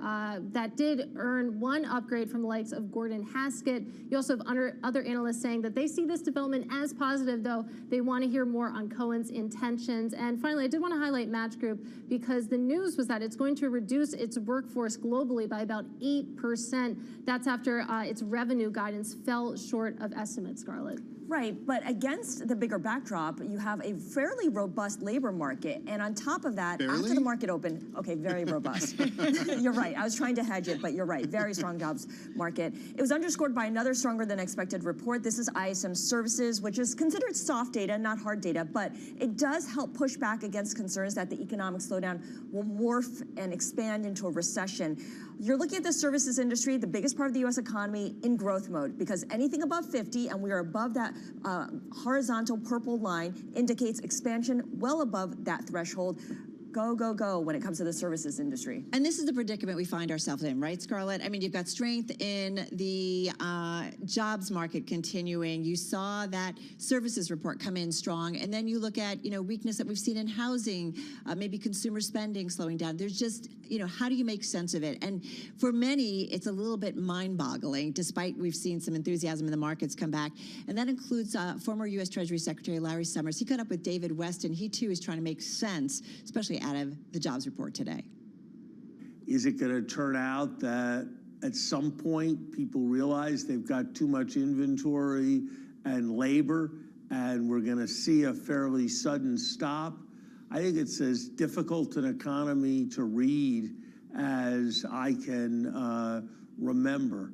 that did earn one upgrade from the likes of Gordon Haskett. You also have other analysts saying that they see this development as positive, though they want to hear more on Cohen's intentions. And finally, I did want to highlight Match Group because the news was that it's going to reduce its workforce globally by about 8%. That's after its revenue guidance fell short of estimates, Scarlett. Right, but against the bigger backdrop, you have a fairly robust labor market. And on top of that, after the market opened, okay, very robust. You're right, I was trying to hedge it, but you're right, very strong jobs market. It was underscored by another stronger than expected report. This is ISM Services, which is considered soft data, not hard data, but it does help push back against concerns that the economic slowdown will morph and expand into a recession. You're looking at the services industry, the biggest part of the U.S. economy, in growth mode, because anything above 50, and we are above that horizontal purple line, indicates expansion well above that threshold. go, go, go when it comes to the services industry. And this is the predicament we find ourselves in, right, Scarlett? I mean, you've got strength in the jobs market continuing. You saw that services report come in strong. And then you look at, weakness that we've seen in housing, maybe consumer spending slowing down. There's just, how do you make sense of it? And for many, it's a little bit mind-boggling, despite we've seen some enthusiasm in the markets come back. And that includes former U.S. Treasury Secretary Larry Summers. He caught up with David Weston. He, too, is trying to make sense, especially out of the jobs report today. Is it going to turn out that at some point people realize they've got too much inventory and labor and we're going to see a fairly sudden stop? I think it's as difficult an economy to read as I can remember.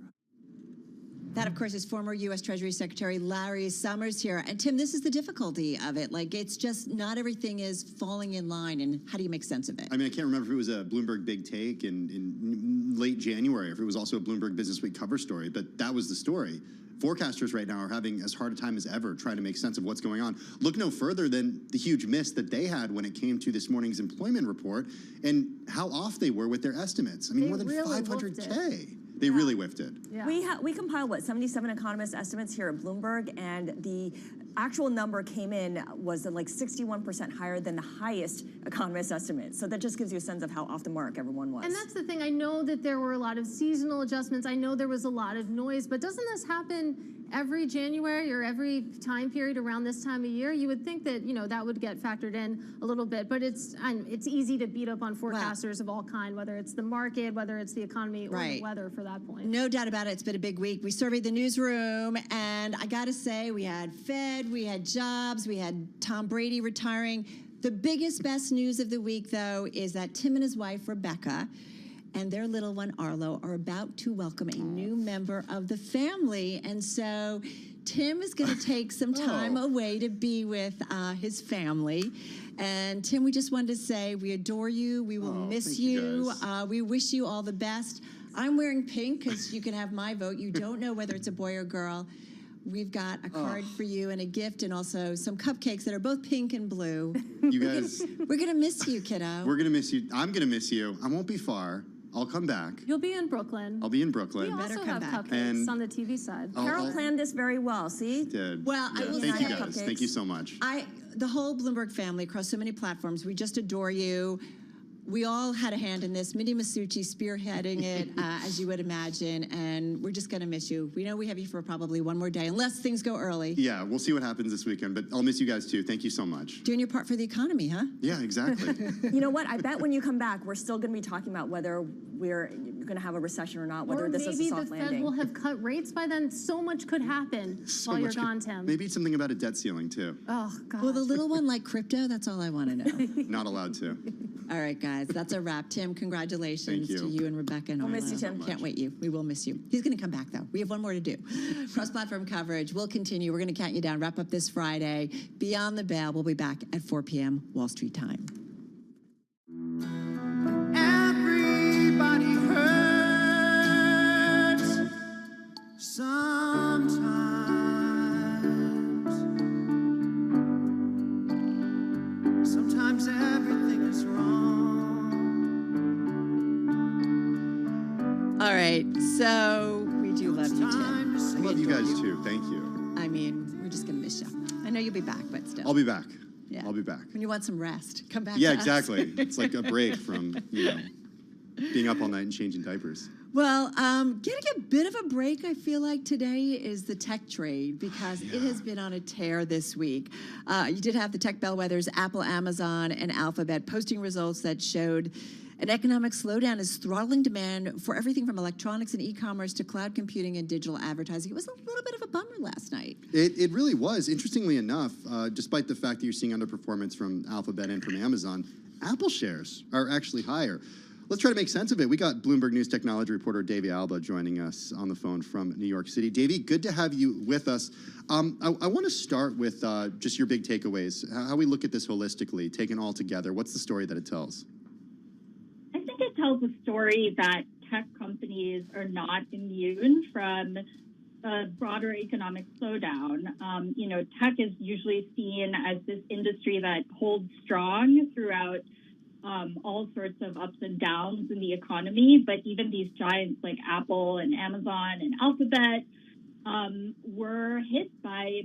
That, of course, is former U.S. Treasury Secretary Larry Summers here. And Tim, this is the difficulty of it. Like, it's just not everything is falling in line. And how do you make sense of it? I mean, I can't remember if it was a Bloomberg Big Take in late January, or if it was also a Bloomberg Business Week cover story, but that was the story. Forecasters right now are having as hard a time as ever trying to make sense of what's going on. Look no further than the huge miss that they had when it came to this morning's employment report and how off they were with their estimates. I mean, more than 500K. They really whiffed it. Yeah. We compiled, 77 economist estimates here at Bloomberg, and the actual number came in was like 61% higher than the highest economist estimate. So that just gives you a sense of how off the mark everyone was. And that's the thing. I know that there were a lot of seasonal adjustments. I know there was a lot of noise, but doesn't this happen every January or every time period around this time of year? You would think that, that would get factored in a little bit, but it's easy to beat up on forecasters of all kind, whether it's the market, whether it's the economy, or the weather for that point. No doubt about it. It's been a big week. We surveyed the newsroom, and I got to say, we had Fed, we had jobs, we had Tom Brady retiring. The biggest, best news of the week, though, is that Tim and his wife, Rebecca, and their little one, Arlo, are about to welcome a new member of the family. And so Tim is going to take some time away to be with his family. And Tim, we just wanted to say we adore you. We will miss you. We wish you all the best. I'm wearing pink because you can have my vote. You don't know whether it's a boy or girl. We've got a card for you and a gift, and also some cupcakes that are both pink and blue. You guys, we're going to miss you, kiddo. We're going to miss you. I'm going to miss you. I won't be far. I'll come back. You'll be in Brooklyn. I'll be in Brooklyn. We also have cupcakes on the TV side. Carol planned this very well, see? Did. Well, yeah. I will Thank say you guys. Thank you so much. The whole Bloomberg family across so many platforms, we just adore you. We all had a hand in this. Minnie Masucci spearheading it, as you would imagine, and we're just going to miss you. We know we have you for probably one more day, unless things go early. Yeah, we'll see what happens this weekend, but I'll miss you guys too. Thank you so much. Doing your part for the economy, huh? Yeah, exactly. You know what? I bet when you come back, we're still going to be talking about whether we're going to have a recession or not, whether this is a soft landing. Maybe the Fed will have cut rates by then. So much could happen while you're gone, Tim. Maybe it's something about a debt ceiling too. Oh, God. Well, the little one like crypto, that's all I want to know. Not allowed to. All right, guys, that's a wrap. Tim, congratulations to you and Rebecca. And We'll miss you, Tim. Can't wait you. We will miss you. He's going to come back, though. We have one more to do. Cross-platform coverage will continue. We're going to count you down, wrap up this Friday. Beyond the Bell, we'll be back at 4 p.m. Wall Street time. Everybody hurts sometimes. Sometimes everything is wrong. All right, so we do love you, Tim. I love you guys too. Thank you. I mean, we're just going to miss you. I know you'll be back, but still. I'll be back. Yeah. I'll be back. When you want some rest, come back. Yeah, to us. exactly. It's like a break from, being up all night and changing diapers. Well, getting a bit of a break, I feel like today is the tech trade because it has been on a tear this week. You did have the tech bellwethers, Apple, Amazon, and Alphabet posting results that showed an economic slowdown is throttling demand for everything from electronics and e-commerce to cloud computing and digital advertising. It was a little bit of a bummer last night. It really was. Interestingly enough, despite the fact that you're seeing underperformance from Alphabet and from Amazon, Apple shares are actually higher. Let's try to make sense of it. We got Bloomberg News technology reporter Davey Alba joining us on the phone from New York City. Davey, good to have you with us. I want to start with just your big takeaways, how we look at this holistically, taken all together. What's the story that it tells? I think it tells a story that tech companies are not immune from a broader economic slowdown. Tech is usually seen as this industry that holds strong throughout all sorts of ups and downs in the economy, but even these giants like Apple and Amazon and Alphabet were hit by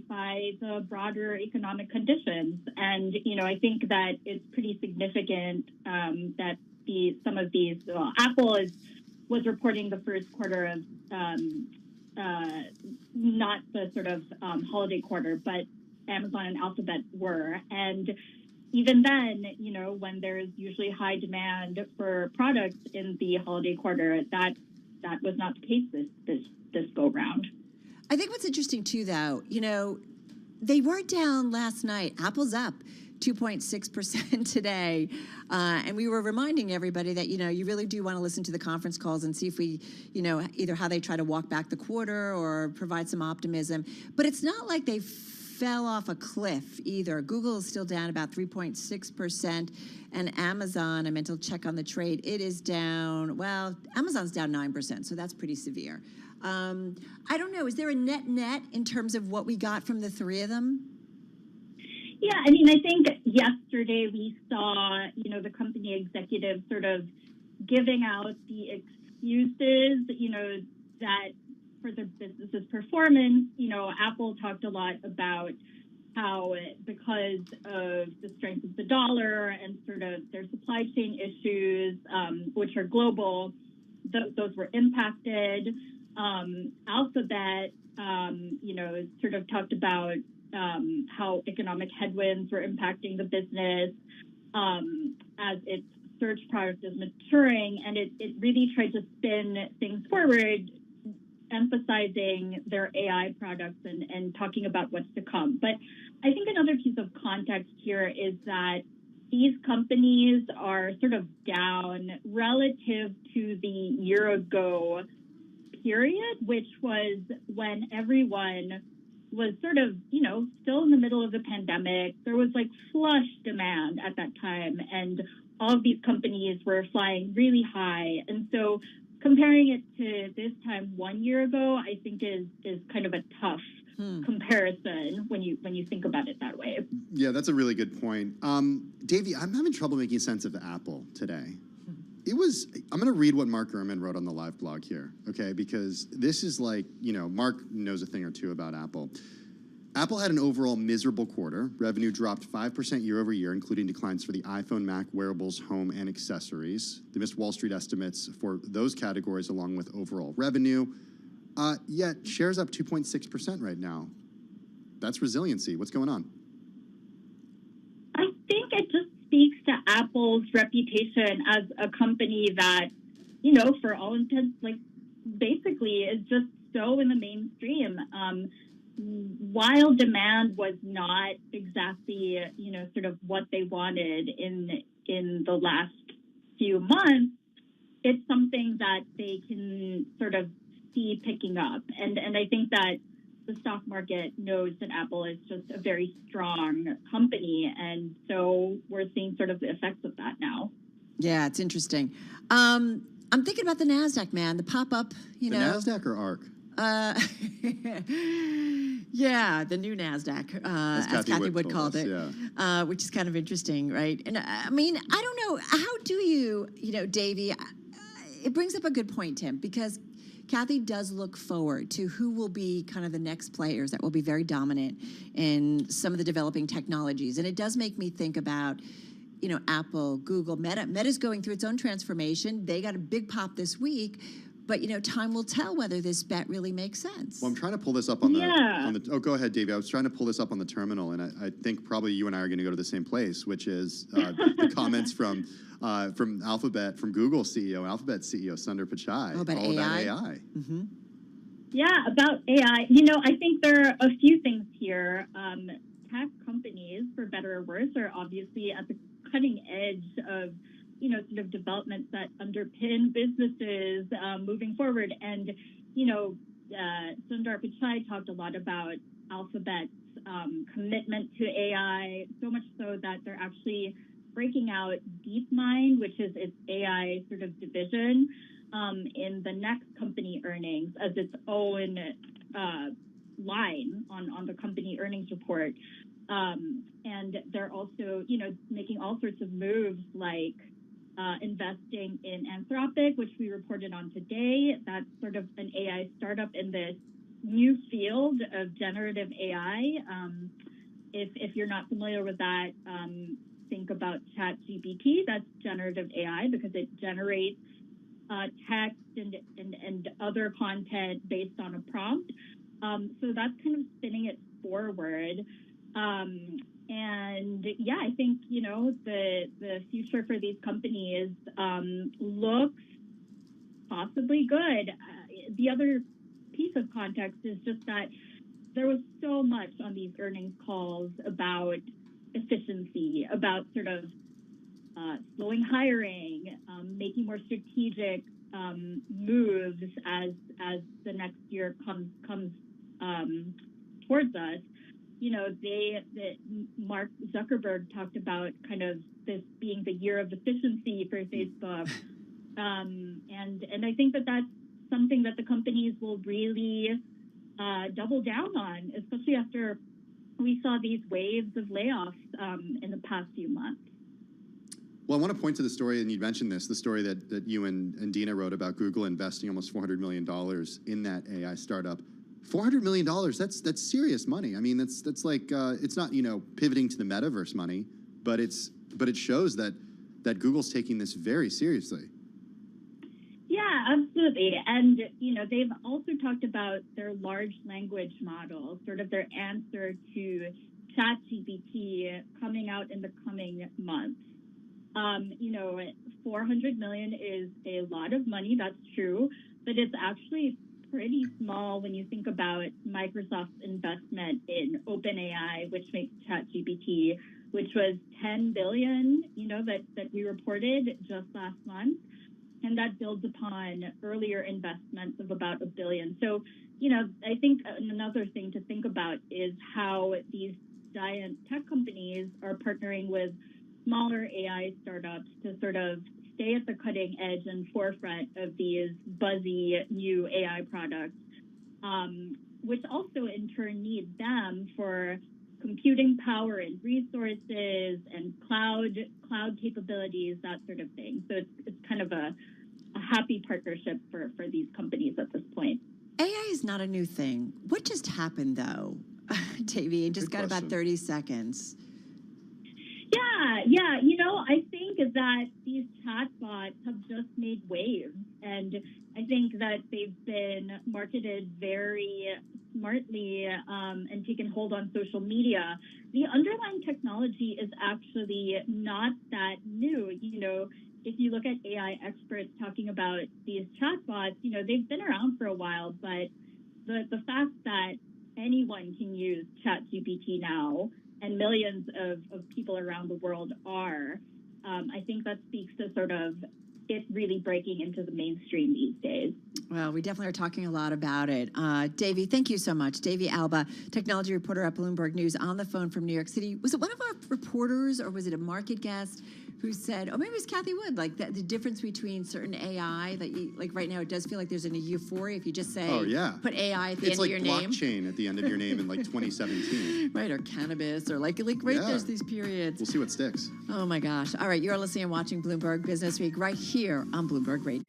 the broader economic conditions. And, I think that it's pretty significant that some of these, Apple was reporting the first quarter of not the sort of holiday quarter, but Amazon and Alphabet were. And even then, when there's usually high demand for products in the holiday quarter, that was not the case this go round. I think what's interesting too, though, they were down last night. Apple's up 2.6% today. And we were reminding everybody that, you really do want to listen to the conference calls and see if we, either how they try to walk back the quarter or provide some optimism. But it's not like they fell off a cliff either. Google is still down about 3.6%. And Amazon, I meant to check on the trade, it is down, Amazon's down 9%. So that's pretty severe. I don't know. Is there a net in terms of what we got from the three of them? Yeah, I mean, I think yesterday we saw, the company executives sort of giving out the excuses, that for the business's performance. Apple talked a lot about how because of the strength of the dollar and sort of their supply chain issues, which are global, those were impacted. Alphabet, sort of talked about how economic headwinds were impacting the business as its search product is maturing, and it really tried to spin things forward, emphasizing their AI products and talking about what's to come. But I think another piece of context here is that these companies are sort of down relative to the year ago period, which was when everyone was sort of, still in the middle of the pandemic. There was like flush demand at that time, and all of these companies were flying really high. And so comparing it to this time 1 year ago, I think is kind of a tough comparison when you think about it that way. Yeah, that's a really good point. Davey, I'm having trouble making sense of Apple today. I'm going to read what Mark Gurman wrote on the live blog here, okay? Because this is like, Mark knows a thing or two about Apple. Apple had an overall miserable quarter. Revenue dropped 5% year over year, including declines for the iPhone, Mac, wearables, home, and accessories. They missed Wall Street estimates for those categories along with overall revenue. Yet, shares up 2.6% right now. That's resiliency. What's going on? I think it just speaks to Apple's reputation as a company that, for all intents, basically is just so in the mainstream. While demand was not exactly, sort of what they wanted in the last few months, it's something that they can sort of see picking up. And I think that the stock market knows that Apple is just a very strong company. And so we're seeing sort of the effects of that now. Yeah, it's interesting. I'm thinking about the NASDAQ, man, the pop-up, The NASDAQ or ARK? Yeah, the new NASDAQ, as Kathy Wood called it, yeah. Which is kind of interesting, right? And I mean, I don't know, how do you, Davey, it brings up a good point, Tim, because Kathy does look forward to who will be kind of the next players that will be very dominant in some of the developing technologies. And it does make me think about, Apple, Google, Meta. Meta's going through its own transformation. They got a big pop this week. But, time will tell whether this bet really makes sense. Well, I'm trying to pull this up on the oh, go ahead, Davey. I was trying to pull this up on the terminal, and I think probably you and I are going to go to the same place, which is the comments from Alphabet, from Google CEO, Alphabet CEO, Sundar Pichai. About all AI? about AI. Mm-hmm. Yeah, about AI. I think there are a few things here. Tech companies, for better or worse, are obviously at the cutting edge of sort of developments that underpin businesses moving forward. And, Sundar Pichai talked a lot about Alphabet's commitment to AI, so much so that they're actually breaking out DeepMind, which is its AI sort of division, in the next company earnings as its own line on the company earnings report. And they're also, making all sorts of moves like investing in Anthropic, which we reported on today. That's sort of an AI startup in this new field of generative AI. If you're not familiar with that, think about ChatGPT. That's generative AI because it generates text and other content based on a prompt. So that's kind of spinning it forward. And yeah, I think, the future for these companies looks possibly good. The other piece of context is just that there was so much on these earnings calls about efficiency, about sort of slowing hiring, making more strategic moves as the next year comes towards us. Mark Zuckerberg talked about kind of this being the year of efficiency for Facebook, and I think that that's something that the companies will really double down on, especially after we saw these waves of layoffs in the past few months. Well, I want to point to the story, and you mentioned this, the story that you and Dina wrote about Google investing almost $400 million in that AI startup. $400 million, that's serious money. I mean, that's like, it's not, pivoting to the metaverse money, but it shows that Google's taking this very seriously. Yeah, absolutely. And, they've also talked about their large language model, sort of their answer to ChatGPT coming out in the coming months. 400 million is a lot of money, that's true, but it's actually pretty small when you think about Microsoft's investment in OpenAI, which makes ChatGPT, which was 10 billion, that we reported just last month. And that builds upon earlier investments of about $1 billion. So, I think another thing to think about is how these giant tech companies are partnering with smaller AI startups to sort of stay at the cutting edge and forefront of these buzzy new AI products, which also in turn need them for computing power and resources and cloud capabilities, that sort of thing. So it's kind of a happy partnership for these companies at this point. AI is not a new thing. What just happened, though, Davey? Just got about 30 seconds. Yeah. I think that these chatbots have just made waves. And I think that they've been marketed very smartly and taken hold on social media. The underlying technology is actually not that new. If you look at AI experts talking about these chatbots, they've been around for a while, but the fact that anyone can use ChatGPT now, and millions of people around the world are, I think that speaks to sort of it really breaking into the mainstream these days. Well, we definitely are talking a lot about it. Davey, thank you so much. Davey Alba, technology reporter at Bloomberg News, on the phone from New York City. Was it one of our reporters or was it a market guest who said, maybe it was Kathy Wood, like the difference between certain AI that you, like right now it does feel like there's a euphoria if you just say, put AI at the end of your name. It's like blockchain at the end of your name in like 2017. Right, or cannabis, or like there's these periods. We'll see what sticks. Oh my gosh. All right, you're listening and watching Bloomberg Business Week right here on Bloomberg Radio.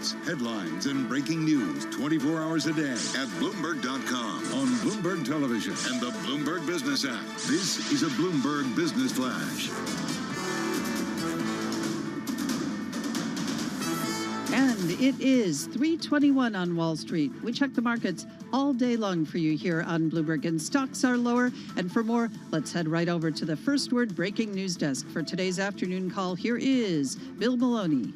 news, headlines, and breaking news 24 hours a day at Bloomberg.com, on Bloomberg Television, and the Bloomberg Business app. This is a Bloomberg Business Flash. And it is 3:21 on Wall Street. We check the markets all day long for you here on Bloomberg, and stocks are lower. And for more, let's head right over to the First Word breaking news desk. For today's afternoon call, here is Bill Maloney.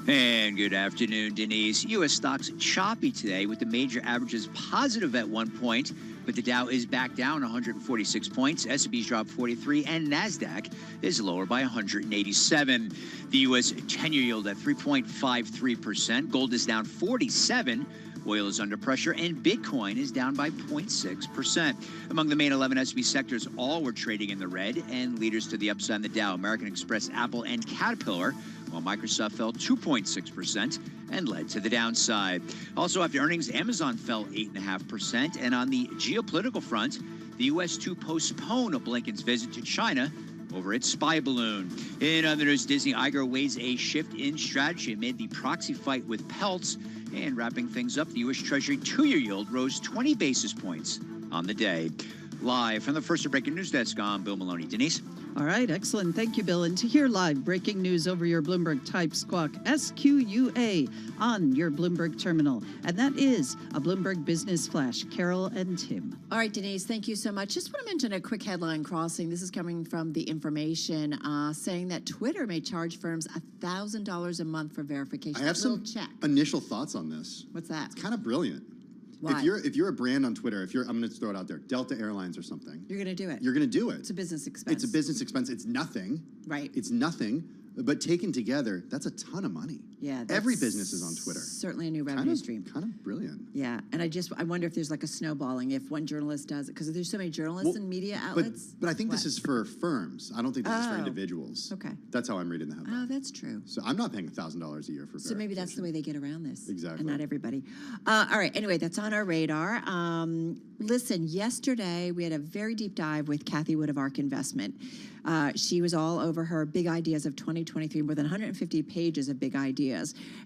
And good afternoon, Denise. U.S. stocks choppy today with the major averages positive at one point, but the Dow is back down 146 points. S&P's dropped 43, and NASDAQ is lower by 187. The U.S. 10-year yield at 3.53%. Gold is down 47. Oil is under pressure, and Bitcoin is down by 0.6%. Among the main 11 S&P sectors, all were trading in the red, and leaders to the upside in the Dow, American Express, Apple, and Caterpillar, while Microsoft fell 2.6% and led to the downside. Also, after earnings, Amazon fell 8.5%. And on the geopolitical front, the U.S. to postpone Blinken's visit to China over its spy balloon. In other news, Disney Iger weighs a shift in strategy amid the proxy fight with Peltz. And wrapping things up, the U.S. Treasury 2-year yield rose 20 basis points on the day. Live from the First Breaking News Desk, I'm Bill Maloney. Denise? All right, excellent. Thank you, Bill. And to hear live breaking news over your Bloomberg Type Squawk, SQUA, on your Bloomberg terminal. And that is a Bloomberg Business Flash. Carol and Tim. All right, Denise, thank you so much. Just want to mention a quick headline crossing. This is coming from The Information, saying that Twitter may charge firms $1,000 a month for verification. I have some check. initial thoughts on this. What's that? It's kind of brilliant. Why? If you're a brand on Twitter, I'm going to throw it out there, Delta Airlines or something. You're going to do it. You're going to do it. It's a business expense. It's a business expense. It's nothing. Right. It's nothing. But taken together, that's a ton of money. Yeah. Every business is on Twitter. Certainly a new revenue stream. Kind of brilliant. Yeah. And I wonder if there's like a snowballing if one journalist does it, because there's so many journalists and media outlets. But I think this is for firms. I don't think this is for individuals. Okay. That's how I'm reading the headline. Oh, that's true. So I'm not paying $1,000 a year for So maybe that's the way they get around this. Exactly. And not everybody. All right. Anyway, that's on our radar. Listen, yesterday we had a very deep dive with Kathy Wood of ARK Investment. She was all over her big ideas of 2023, more than 150 pages of big ideas.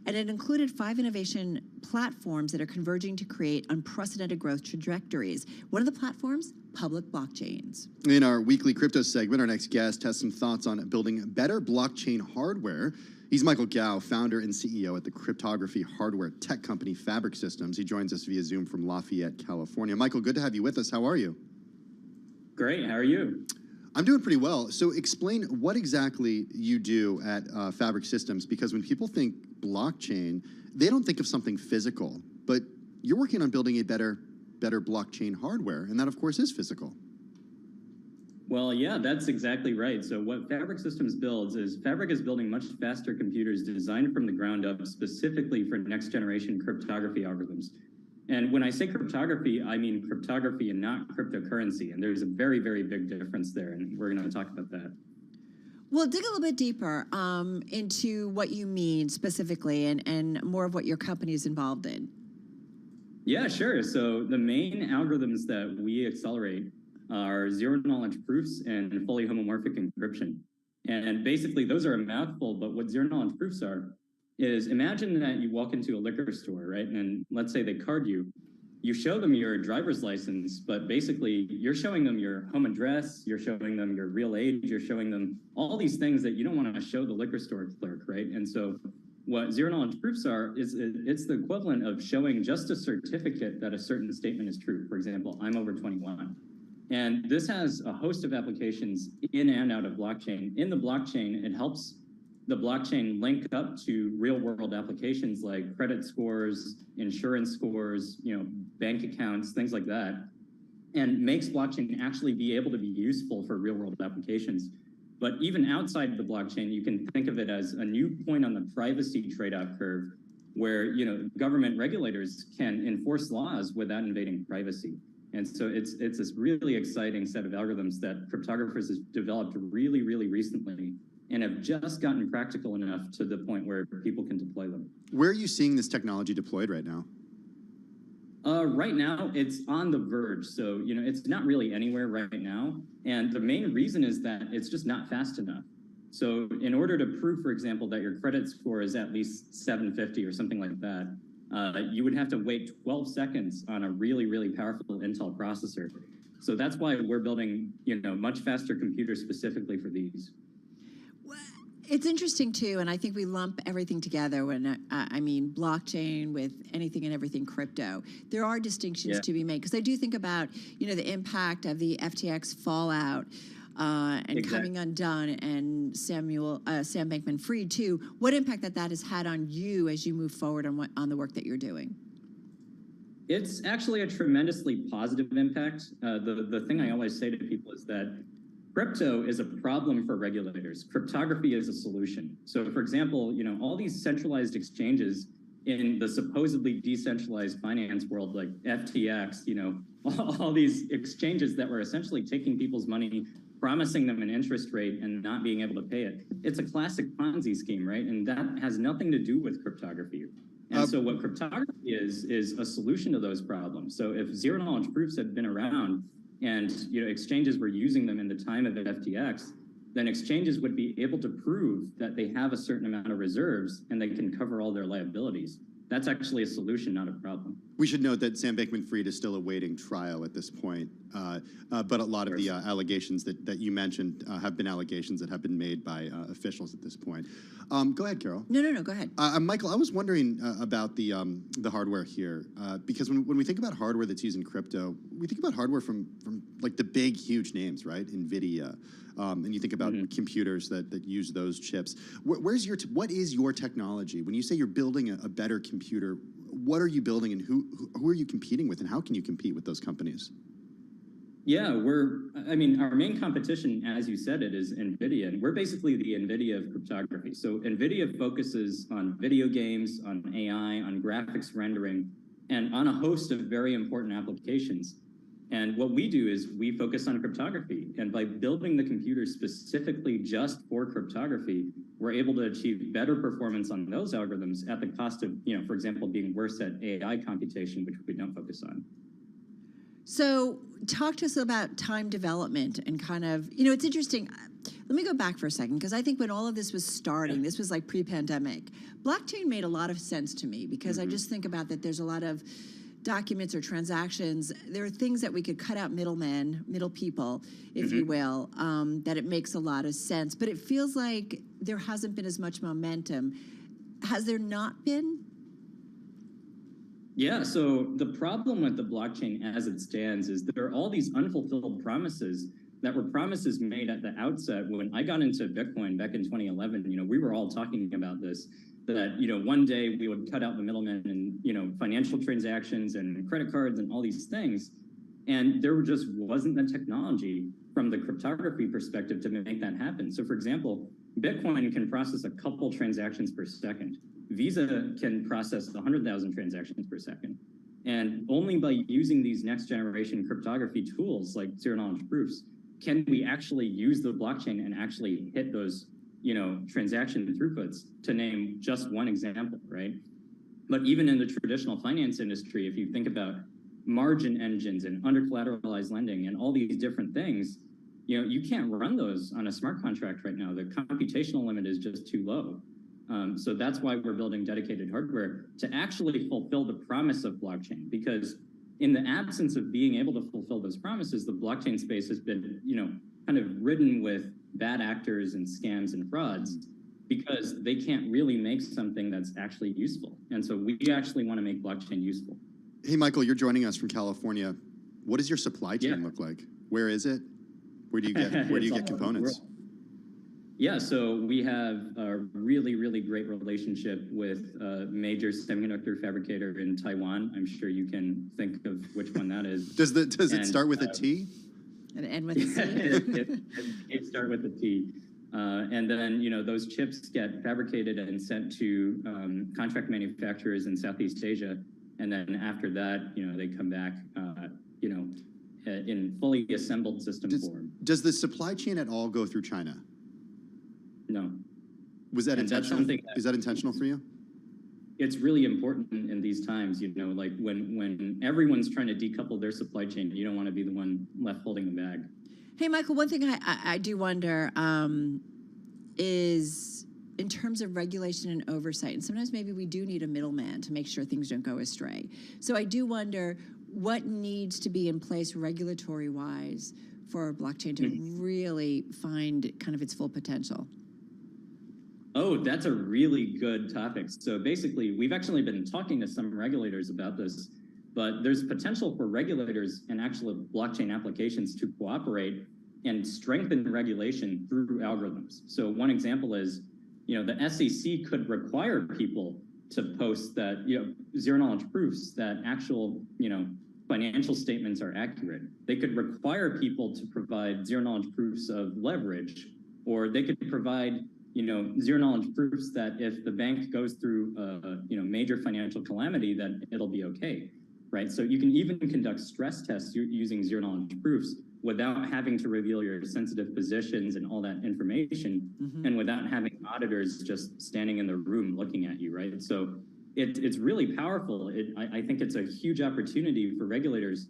And it included 5 innovation platforms that are converging to create unprecedented growth trajectories. One of the platforms, public blockchains. In our weekly crypto segment, our next guest has some thoughts on building better blockchain hardware. He's Michael Gao, founder and CEO at the cryptography hardware tech company Fabric Systems. He joins us via Zoom from Lafayette, California. Michael, good to have you with us. How are you? Great. How are you? I'm doing pretty well. So explain what exactly you do at Fabric Systems, because when people think blockchain, they don't think of something physical, but you're working on building a better blockchain hardware, and that, of course, is physical. Well, yeah, that's exactly right. So what Fabric Systems builds is Fabric is building much faster computers designed from the ground up specifically for next generation cryptography algorithms. And when I say cryptography, I mean cryptography and not cryptocurrency. And there's a very, very big difference there. And we're going to talk about that. Well, dig a little bit deeper into what you mean specifically and more of what your company is involved in. Yeah, sure. So the main algorithms that we accelerate are zero-knowledge proofs and fully homomorphic encryption. And basically, those are a mouthful, but what zero-knowledge proofs are is, imagine that you walk into a liquor store, right? And let's say they card you. You show them your driver's license, but basically, you're showing them your home address, you're showing them your real age, you're showing them all these things that you don't want to show the liquor store clerk, right? And so what zero-knowledge proofs are is it's the equivalent of showing just a certificate that a certain statement is true. For example, I'm over 21. And this has a host of applications in and out of blockchain. In the blockchain, it helps the blockchain link up to real world applications like credit scores, insurance scores, bank accounts, things like that, and makes blockchain actually be able to be useful for real world applications. But even outside the blockchain, you can think of it as a new point on the privacy trade-off curve where, government regulators can enforce laws without invading privacy. And so it's this really exciting set of algorithms that cryptographers have developed really, really recently and have just gotten practical enough to the point where people can deploy them. Where are you seeing this technology deployed right now? Right now, it's on the verge. So, it's not really anywhere right now. And the main reason is that it's just not fast enough. So in order to prove, for example, that your credit score is at least 750 or something like that, you would have to wait 12 seconds on a really, really powerful Intel processor. So that's why we're building, much faster computers specifically for these. It's interesting too, and I think we lump everything together when I mean blockchain with anything and everything crypto. There are distinctions to be made because I do think about the impact of the FTX fallout and coming undone, and Sam Bankman-Fried too. What impact that has had on you as you move forward on the work that you're doing? It's actually a tremendously positive impact. The thing I always say to people is that crypto is a problem for regulators. Cryptography is a solution. So for example, all these centralized exchanges in the supposedly decentralized finance world, like FTX, all these exchanges that were essentially taking people's money, promising them an interest rate and not being able to pay it. It's a classic Ponzi scheme, right? And that has nothing to do with cryptography. And so what cryptography is a solution to those problems. So if zero knowledge proofs had been around and exchanges were using them in the time of FTX, then exchanges would be able to prove that they have a certain amount of reserves and they can cover all their liabilities. That's actually a solution, not a problem. We should note that Sam Bankman-Fried is still awaiting trial at this point, but a lot of the allegations that you mentioned have been allegations that have been made by officials at this point. Go ahead, Carol. No, go ahead. Michael, I was wondering about the hardware here, because when we think about hardware that's using crypto, we think about hardware from like the big, huge names, right? NVIDIA. And you think about computers that use those chips. What is your technology? When you say you're building a better computer, what are you building, and who are you competing with, and how can you compete with those companies? Yeah, our main competition, as you said, it is NVIDIA, and we're basically the NVIDIA of cryptography. So NVIDIA focuses on video games, on AI, on graphics rendering, and on a host of very important applications. And what we do is we focus on cryptography. And by building the computer specifically just for cryptography, we're able to achieve better performance on those algorithms at the cost of, for example, being worse at AI computation, which we don't focus on. So talk to us about time development and kind of, it's interesting. Let me go back for a second, because I think when all of this was starting, this was like pre-pandemic, blockchain made a lot of sense to me, because I just think about that there's a lot of documents or transactions. There are things that we could cut out middlemen, middle people, if you will, that it makes a lot of sense. But it feels like there hasn't been as much momentum. Has there not been? Yeah, so the problem with the blockchain as it stands is there are all these unfulfilled promises that were promises made at the outset. When I got into Bitcoin back in 2011, we were all talking about this, that, one day we would cut out the middlemen and, financial transactions and credit cards and all these things. And there just wasn't the technology from the cryptography perspective to make that happen. So for example, Bitcoin can process a couple transactions per second. Visa can process 100,000 transactions per second. And only by using these next generation cryptography tools like zero knowledge proofs can we actually use the blockchain and actually hit those transaction throughputs, to name just one example, right? But even in the traditional finance industry, if you think about margin engines and under-collateralized lending and all these different things, you can't run those on a smart contract right now. The computational limit is just too low. So that's why we're building dedicated hardware to actually fulfill the promise of blockchain, because in the absence of being able to fulfill those promises, the blockchain space has been, kind of ridden with bad actors and scams and frauds, because they can't really make something that's actually useful. And so we actually want to make blockchain useful. Hey, Michael, you're joining us from California. What does your supply chain look like? Where is it? Where do you get components? Yeah, so we have a really, really great relationship with a major semiconductor fabricator in Taiwan. I'm sure you can think of which one that is. Does it start with a T? And end with a C? it start with a T. And then, those chips get fabricated and sent to contract manufacturers in Southeast Asia. And then after that, they come back, in fully assembled system form. Does the supply chain at all go through China? No. Was that intentional? Is that intentional for you? It's really important in these times, like when everyone's trying to decouple their supply chain, you don't want to be the one left holding the bag. Hey, Michael, one thing I do wonder, is in terms of regulation and oversight. And sometimes maybe we do need a middleman to make sure things don't go astray. So I do wonder what needs to be in place regulatory-wise for blockchain to really find kind of its full potential. Oh, that's a really good topic. So basically, we've actually been talking to some regulators about this, but there's potential for regulators and actual blockchain applications to cooperate and strengthen regulation through algorithms. So one example is, the SEC could require people to post that, zero knowledge proofs that actual, financial statements are accurate. They could require people to provide zero knowledge proofs of leverage, or they could provide, zero knowledge proofs that if the bank goes through, major financial calamity, then it'll be okay, right? So you can even conduct stress tests using zero knowledge proofs without having to reveal your sensitive positions and all that information, and without having auditors just standing in the room looking at you, right? So it's really powerful. I think it's a huge opportunity for regulators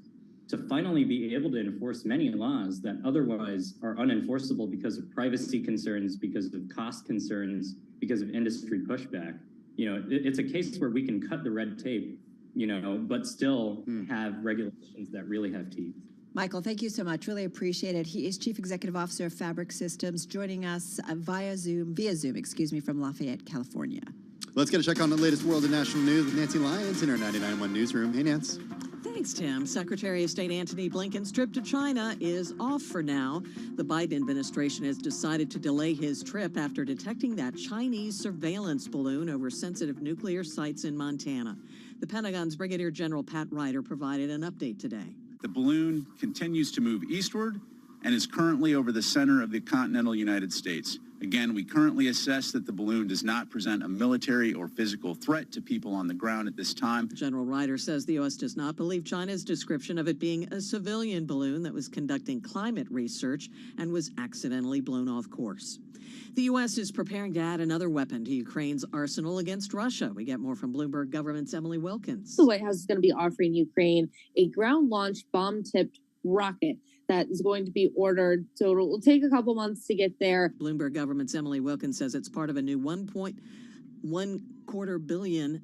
to finally be able to enforce many laws that otherwise are unenforceable because of privacy concerns, because of cost concerns, because of industry pushback. It's a case where we can cut the red tape, but still have regulations that really have teeth. Michael, thank you so much. Really appreciate it. He is Chief Executive Officer of Fabric Systems, joining us via Zoom, from Lafayette, California. Let's get a check on the latest world and national news with Nancy Lyons in our 99.1 newsroom. Hey, Nance. Thanks, Tim. Secretary of State Antony Blinken's trip to China is off for now. The Biden administration has decided to delay his trip after detecting that Chinese surveillance balloon over sensitive nuclear sites in Montana. The Pentagon's Brigadier General Pat Ryder provided an update today. The balloon continues to move eastward and is currently over the center of the continental United States. Again, we currently assess that the balloon does not present a military or physical threat to people on the ground at this time. General Ryder says the U.S. does not believe China's description of it being a civilian balloon that was conducting climate research and was accidentally blown off course. The U.S. is preparing to add another weapon to Ukraine's arsenal against Russia. We get more from Bloomberg Government's Emily Wilkins. The White House is going to be offering Ukraine a ground-launched bomb-tipped rocket that is going to be ordered. So it will take a couple months to get there. Bloomberg Government's Emily Wilkins says it's part of a new $1.25 billion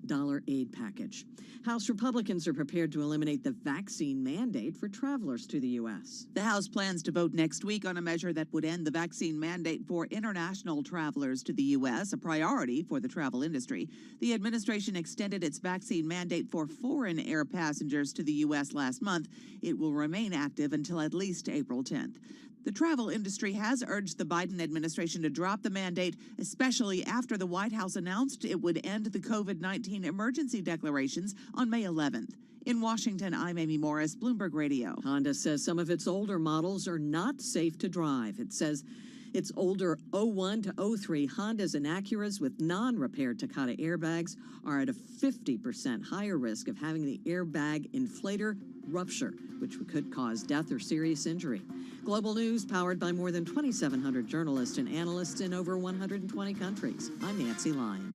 aid package. House Republicans are prepared to eliminate the vaccine mandate for travelers to the U.S. The House plans to vote next week on a measure that would end the vaccine mandate for international travelers to the U.S., a priority for the travel industry. The administration extended its vaccine mandate for foreign air passengers to the U.S. last month. It will remain active until at least April 10th. The travel industry has urged the Biden administration to drop the mandate, especially after the White House announced it would end the COVID-19 emergency declarations on May 11th. In Washington, I'm Amy Morris, Bloomberg Radio. Honda says some of its older models are not safe to drive. It says its older 01 to 03 Hondas and Acuras with non-repaired Takata airbags are at a 50% higher risk of having the airbag inflator rupture, which could cause death or serious injury. Global news powered by more than 2,700 journalists and analysts in over 120 countries. I'm Nancy Lyon.